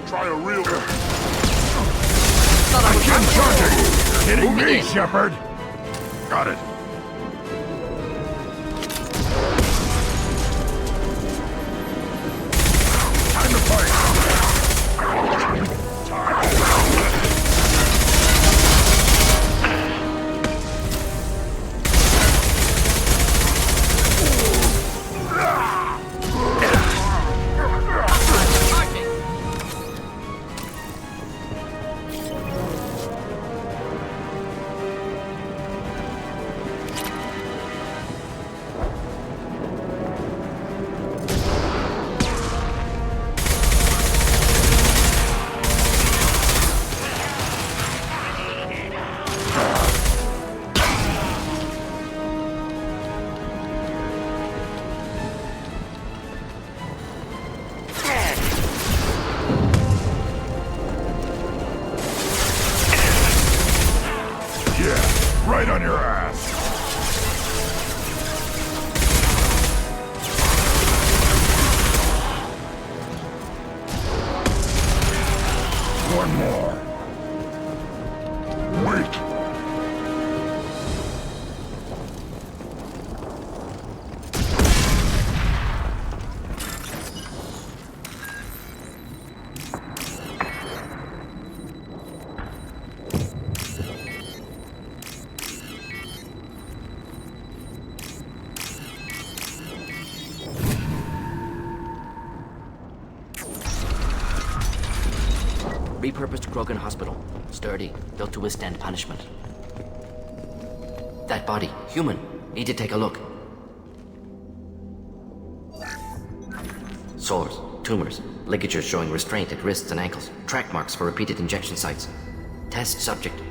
Try a real... Thought I was charging! Kidding Moving me, in. Shepard? Got it. Time to fight! Right on your ass. One more. Wait. Repurposed Krogan hospital. Sturdy, built to withstand punishment. That body, human. Need to take a look. Sores, tumors, ligatures showing restraint at wrists and ankles, track marks for repeated injection sites. Test subject.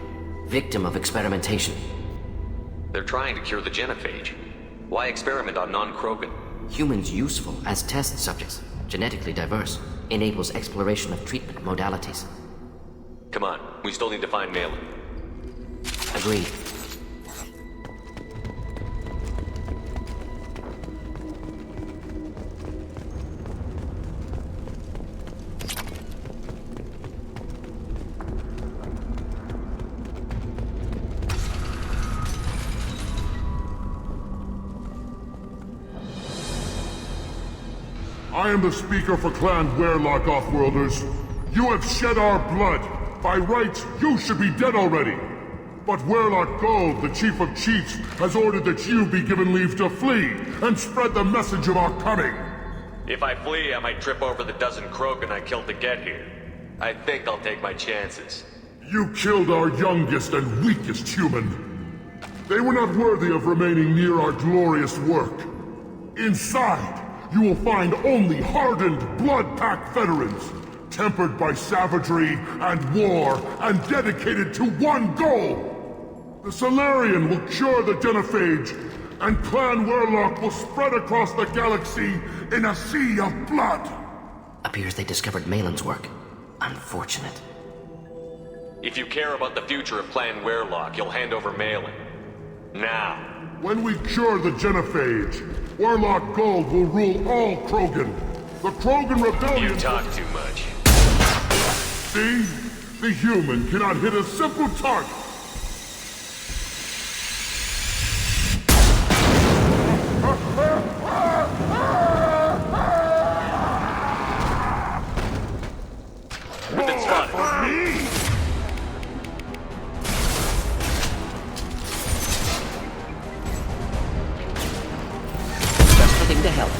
Victim of experimentation. They're trying to cure the genophage. Why experiment on non-Krogan? Humans useful as test subjects. Genetically diverse. Enables exploration of treatment modalities. Come on, we still need to find Maelon. Agreed. I am the speaker for Clan Werlock, Offworlders. You have shed our blood. By rights, you should be dead already. But Werlock Gold, the Chief of Chiefs, has ordered that you be given leave to flee and spread the message of our coming. If I flee, I might trip over the dozen Krogan I killed to get here. I think I'll take my chances. You killed our youngest and weakest human. They were not worthy of remaining near our glorious work. Inside, you will find only hardened, blood-packed veterans, tempered by savagery and war, and dedicated to one goal. The Solarian will cure the genophage, and Clan Werlock will spread across the galaxy in a sea of blood. Appears they discovered Maelon's work. Unfortunate. If you care about the future of Clan Werlock, you'll hand over Maelon. Now. When we cure the genophage, Werlock Gold will rule all Krogan. The Krogan Rebellion... You talk too much. See? The human cannot hit a simple target. We've been spotted. Just putting to help.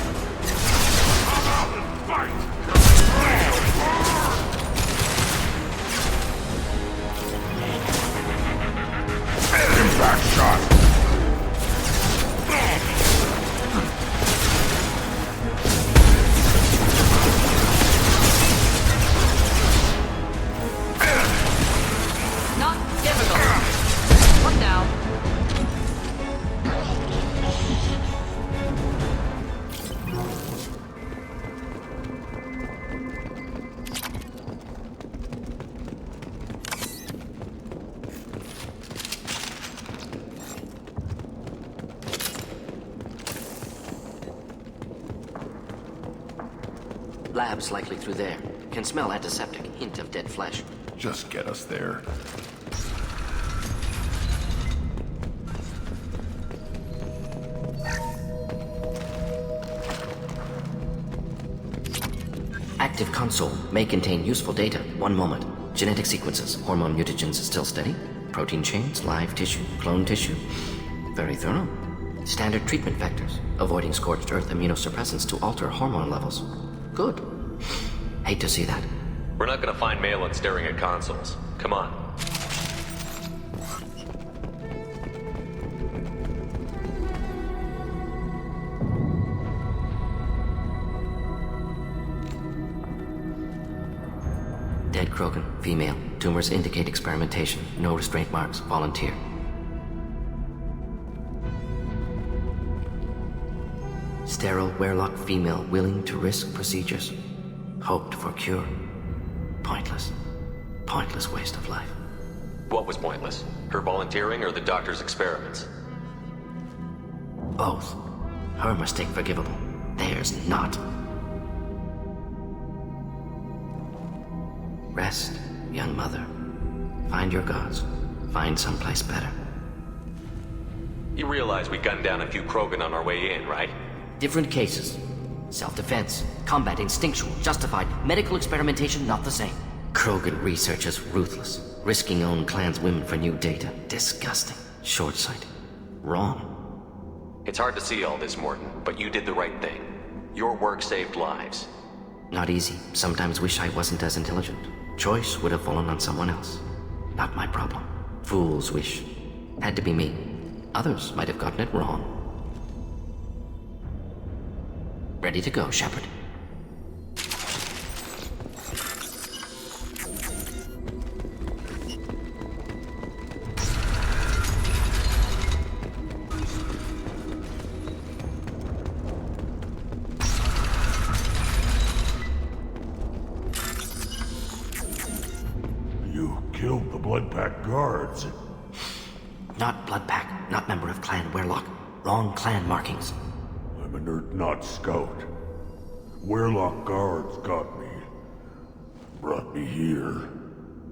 Lab's likely through there. Can smell antiseptic, hint of dead flesh. Just get us there. Active console may contain useful data. One moment. Genetic sequences, hormone mutagens still steady. Protein chains, live tissue, clone tissue. Very thorough. Standard treatment vectors, avoiding scorched earth immunosuppressants to alter hormone levels. Good. Hate to see that. We're not gonna find Maelon staring at consoles. Come on. Dead Krogan, female. Tumors indicate experimentation. No restraint marks. Volunteer. Sterile Werlock female willing to risk procedures. Hoped for cure. Pointless. Pointless waste of life. What was pointless? Her volunteering or the doctor's experiments? Both. Her mistake forgivable. Theirs not. Rest, young mother. Find your gods. Find someplace better. You realize we gunned down a few Krogan on our way in, right? Different cases. Self-defense, combat instinctual, justified. Medical experimentation, not the same. Krogan researchers ruthless. Risking own clan's women for new data. Disgusting. Short-sighted. Wrong. It's hard to see all this, Morton, but you did the right thing. Your work saved lives. Not easy. Sometimes wish I wasn't as intelligent. Choice would have fallen on someone else. Not my problem. Fool's wish. Had to be me. Others might have gotten it wrong. Ready to go, Shepard. You killed the Blood Pack guards. Not Blood Pack, not member of Clan Werlock. Wrong clan markings. I'm a nerd, not scout. Werlock guards got me. Brought me here.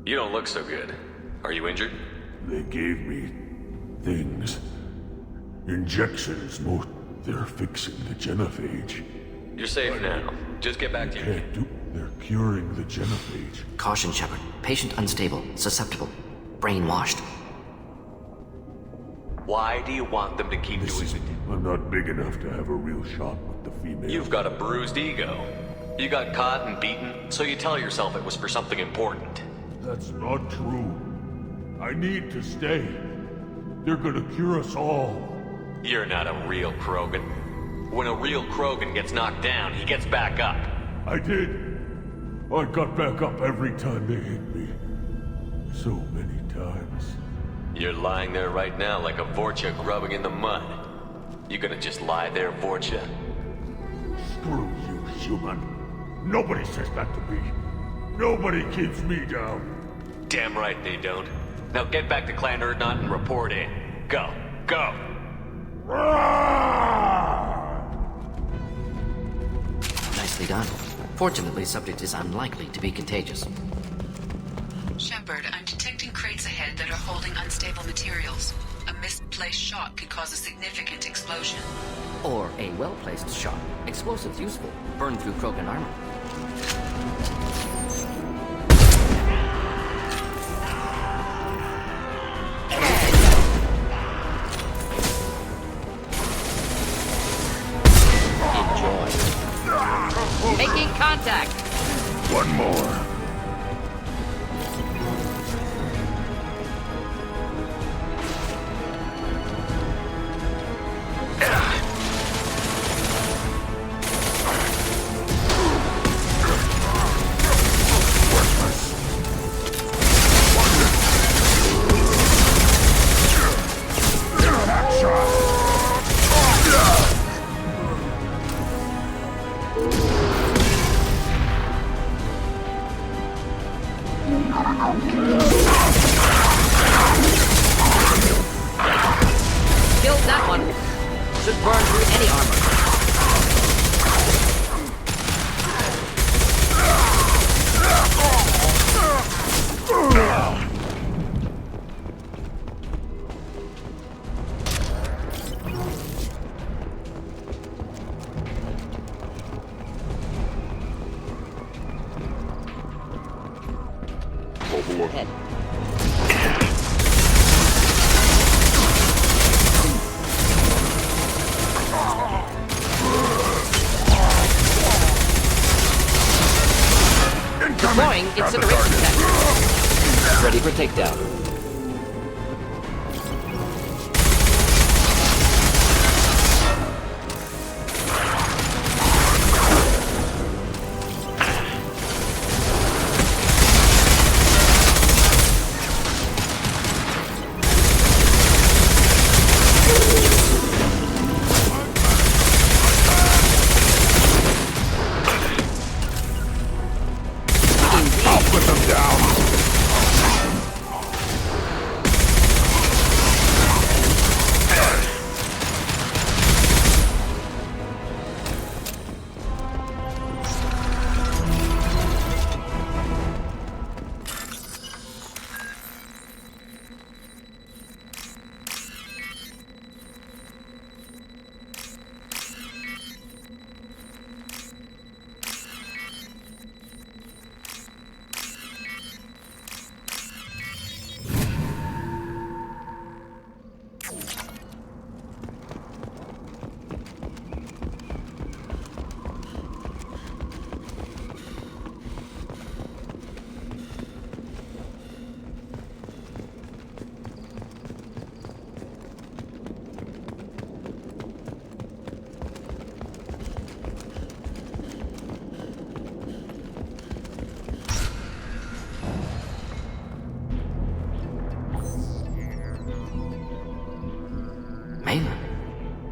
You don't look so good. Are you injured? They gave me things. Injections. They're fixing the genophage. You're safe now. Just get back to your... They're curing the genophage. Caution, Shepard. Patient unstable, susceptible, brainwashed. Why do you want them to keep doing it? I'm not big enough to have a real shot with the female. You've got a bruised ego. You got caught and beaten, so you tell yourself it was for something important. That's not true. I need to stay. They're gonna cure us all. You're not a real Krogan. When a real Krogan gets knocked down, he gets back up. I did. I got back up every time they hit me. So many times. You're lying there right now like a Vorcha grubbing in the mud. You gonna just lie there, Vorcha? Screw you, human. Nobody says that to me. Nobody keeps me down. Damn right they don't. Now get back to Clan Urdnot and report in. Go. Go! Nicely done. Fortunately, subject is unlikely to be contagious. Shepard, I'm detecting crates ahead that are holding unstable materials. A misplaced shot could cause a significant explosion. Or a well-placed shot. Explosives useful. Burn through Krogan armor. Enjoy. Making contact. One more. Killed that one. Should burn through any armor. Head. Deploying incineration tech. Ready for takedown.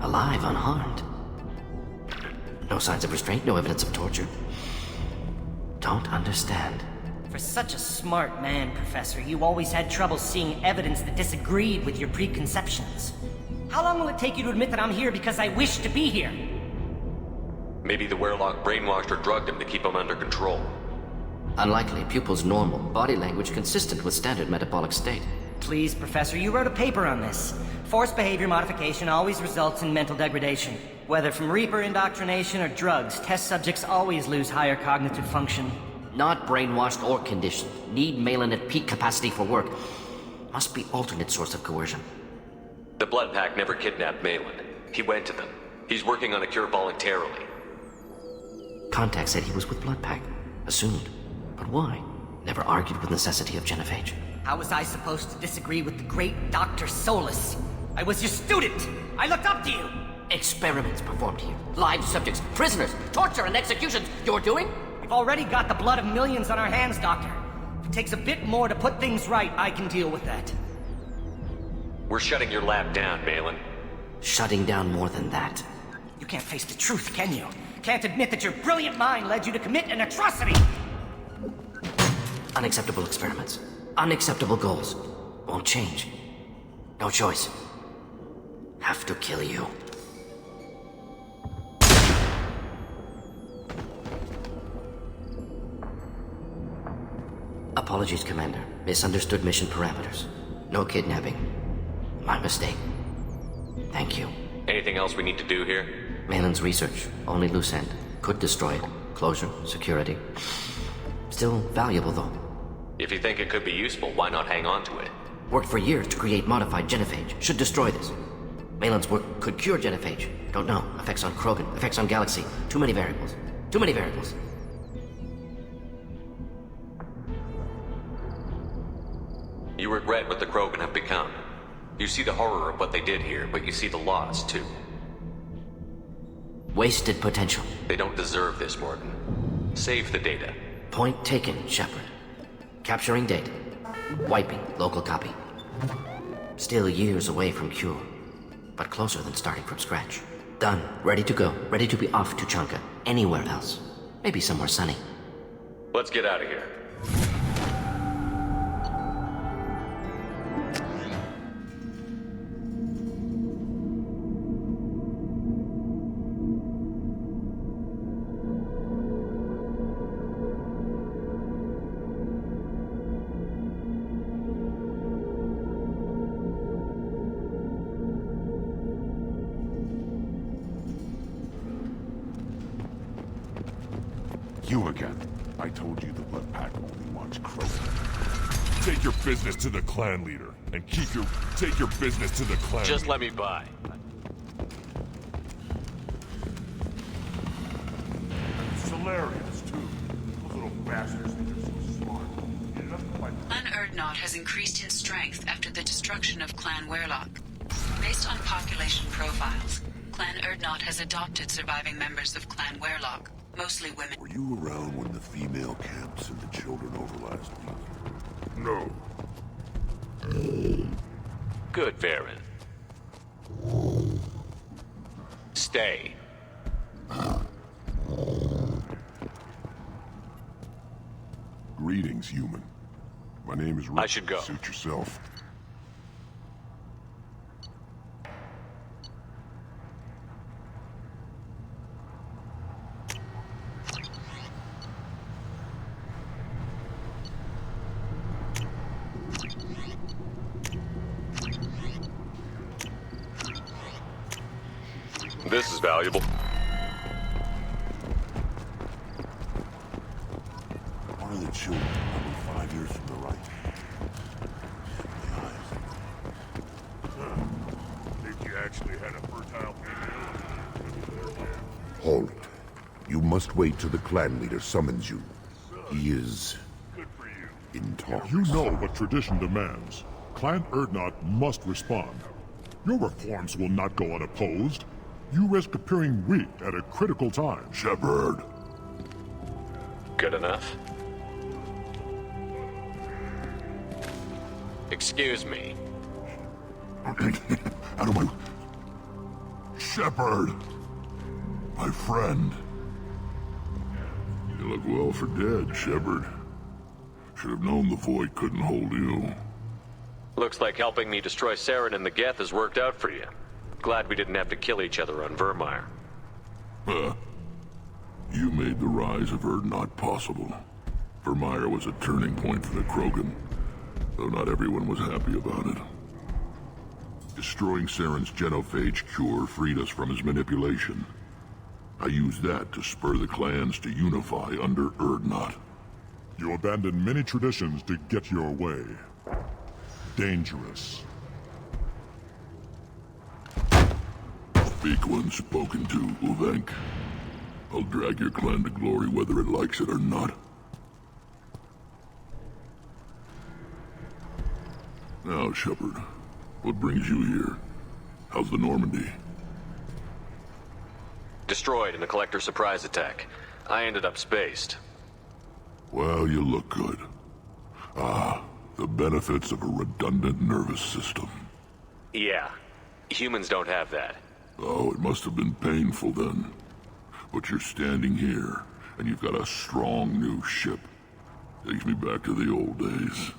Alive, unharmed. No signs of restraint, no evidence of torture. Don't understand. For such a smart man, Professor, you always had trouble seeing evidence that disagreed with your preconceptions. How long will it take you to admit that I'm here because I wish to be here? Maybe the Werlock brainwashed or drugged him to keep him under control. Unlikely. Pupil's normal. Body language consistent with standard metabolic state. Please, Professor, you wrote a paper on this. Forced behavior modification always results in mental degradation. Whether from Reaper indoctrination or drugs, test subjects always lose higher cognitive function. Not brainwashed or conditioned. Need Maelin at peak capacity for work. Must be alternate source of coercion. The Blood Pack never kidnapped Maelin. He went to them. He's working on a cure voluntarily. Contact said he was with Blood Pack. Assumed. But why? Never argued with necessity of genophage. How was I supposed to disagree with the great Dr. Solus? I was your student! I looked up to you! Experiments performed here. Live subjects, prisoners, torture and executions. You're doing? We've already got the blood of millions on our hands, Doctor. If it takes a bit more to put things right, I can deal with that. We're shutting your lab down, Maelin. Shutting down more than that. You can't face the truth, can you? Can't admit that your brilliant mind led you to commit an atrocity! Unacceptable experiments. Unacceptable goals. Won't change. No choice. Have to kill you. Apologies, Commander. Misunderstood mission parameters. No kidnapping. My mistake. Thank you. Anything else we need to do here? Maelin's research. Only loose end. Could destroy it. Closure. Security. Still valuable, though. If you think it could be useful, why not hang on to it? Worked for years to create modified genophage. Should destroy this. Maelin's work could cure genophage. Don't know. Effects on Krogan. Effects on Galaxy. Too many variables. Too many variables. You regret what the Krogan have become. You see the horror of what they did here, but you see the loss, too. Wasted potential. They don't deserve this, Morgan. Save the data. Point taken, Shepard. Capturing data. Wiping local copy. Still years away from cure, but closer than starting from scratch. Done. Ready to go. Ready to be off to Chanka. Anywhere else. Maybe somewhere sunny. Let's get out of here. You again. I told you the Blood Pack only wants Krogan. Take your business to the clan leader, and take your business to the clan Just leader. let me by. Hilarious, too. Those little bastards think they're so smart. Clan Erdnot has increased in strength after the destruction of Clan Werlock. Based on population profiles, Clan Erdnot has adopted surviving members of Clan Werlock, mostly women. Were you around when the female camp sent the children over last week? No. Good, Varen. Stay. Greetings, human. My name is Rick. I should go. Suit yourself. This is valuable. One of the children, probably 5 years from the right. Think you actually had a fertile female? Halt. You must wait till the clan leader summons you. He is... in talks. You know what tradition demands. Clan Erdnot must respond. Your reforms will not go unopposed. You risk appearing weak at a critical time. Shepard. Good enough. Excuse me. Out of my... Shepard! My friend. You look well for dead, Shepard. Should have known the Void couldn't hold you. Looks like helping me destroy Saren and the Geth has worked out for you. Glad we didn't have to kill each other on Vermeer. You made the rise of Erdnot possible. Vermeer was a turning point for the Krogan, though not everyone was happy about it. Destroying Saren's genophage cure freed us from his manipulation. I used that to spur the clans to unify under Erdnot. You abandoned many traditions to get your way. Dangerous. Speak when spoken to, Uvenk. I'll drag your clan to glory whether it likes it or not. Now, Shepard, what brings you here? How's the Normandy? Destroyed in a collector surprise attack. I ended up spaced. Well, you look good. Ah, the benefits of a redundant nervous system. Yeah. Humans don't have that. Oh, it must have been painful then. But you're standing here, and you've got a strong new ship. Takes me back to the old days.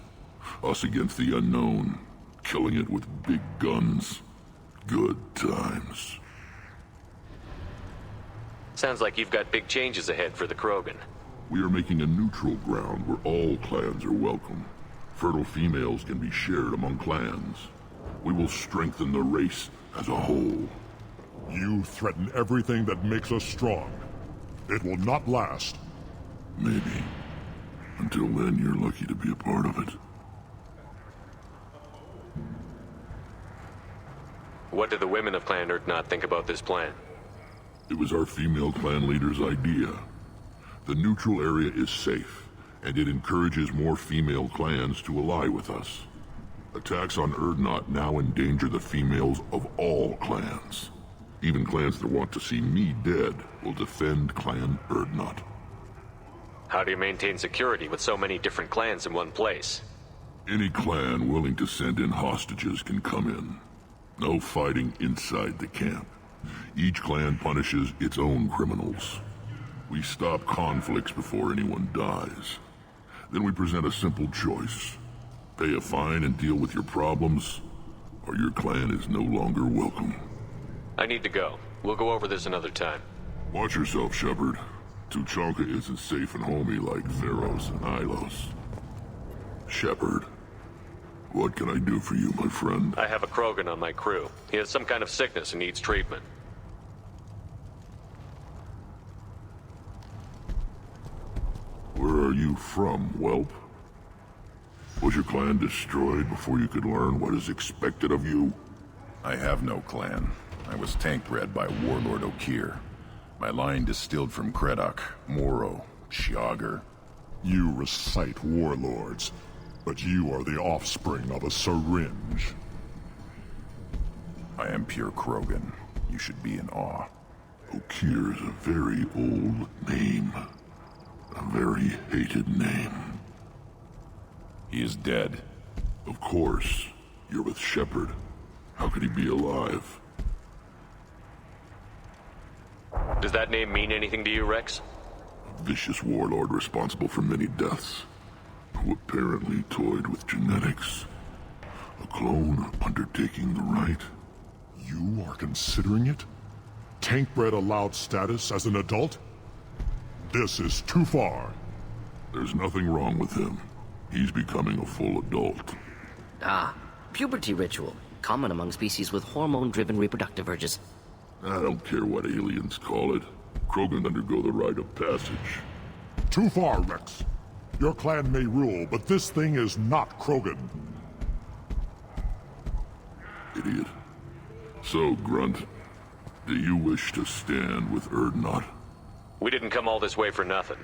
Us against the unknown, killing it with big guns. Good times. Sounds like you've got big changes ahead for the Krogan. We are making a neutral ground where all clans are welcome. Fertile females can be shared among clans. We will strengthen the race as a whole. You threaten everything that makes us strong. It will not last. Maybe. Until then, you're lucky to be a part of it. What do the women of Clan Erdnot think about this plan? It was our female clan leader's idea. The neutral area is safe, and it encourages more female clans to ally with us. Attacks on Erdnot now endanger the females of all clans. Even clans that want to see me dead will defend Clan Erdnot. How do you maintain security with so many different clans in one place? Any clan willing to send in hostages can come in. No fighting inside the camp. Each clan punishes its own criminals. We stop conflicts before anyone dies. Then we present a simple choice. Pay a fine and deal with your problems, or your clan is no longer welcome. I need to go. We'll go over this another time. Watch yourself, Shepard. Tuchanka isn't safe and homey like Theros and Ilos. Shepard, what can I do for you, my friend? I have a Krogan on my crew. He has some kind of sickness and needs treatment. Where are you from, whelp? Was your clan destroyed before you could learn what is expected of you? I have no clan. I was tank bred by Warlord Okir. My line distilled from Kredok, Moro, Shiagar. You recite warlords, but you are the offspring of a syringe. I am pure Krogan. You should be in awe. Okir is a very old name. A very hated name. He is dead. Of course. You're with Shepard. How could he be alive? Does that name mean anything to you, Rex? A vicious warlord responsible for many deaths, who apparently toyed with genetics. A clone undertaking the rite. You are considering it? Tank-bred allowed status as an adult? This is too far. There's nothing wrong with him. He's becoming a full adult. Ah, puberty ritual. Common among species with hormone-driven reproductive urges. I don't care what aliens call it. Krogan undergo the rite of passage. Too far, Rex. Your clan may rule, but this thing is not Krogan. Idiot. So, Grunt, do you wish to stand with Urdnot? We didn't come all this way for nothing.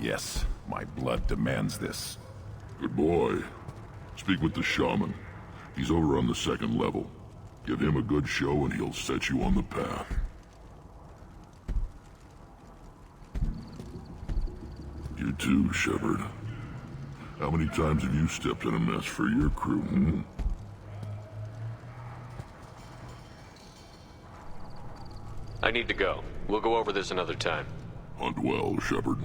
Yes, my blood demands this. Good boy. Speak with the shaman. He's over on the second level. Give him a good show and he'll set you on the path. You too, Shepard. How many times have you stepped in a mess for your crew, hmm? I need to go. We'll go over this another time. Hunt well, Shepard.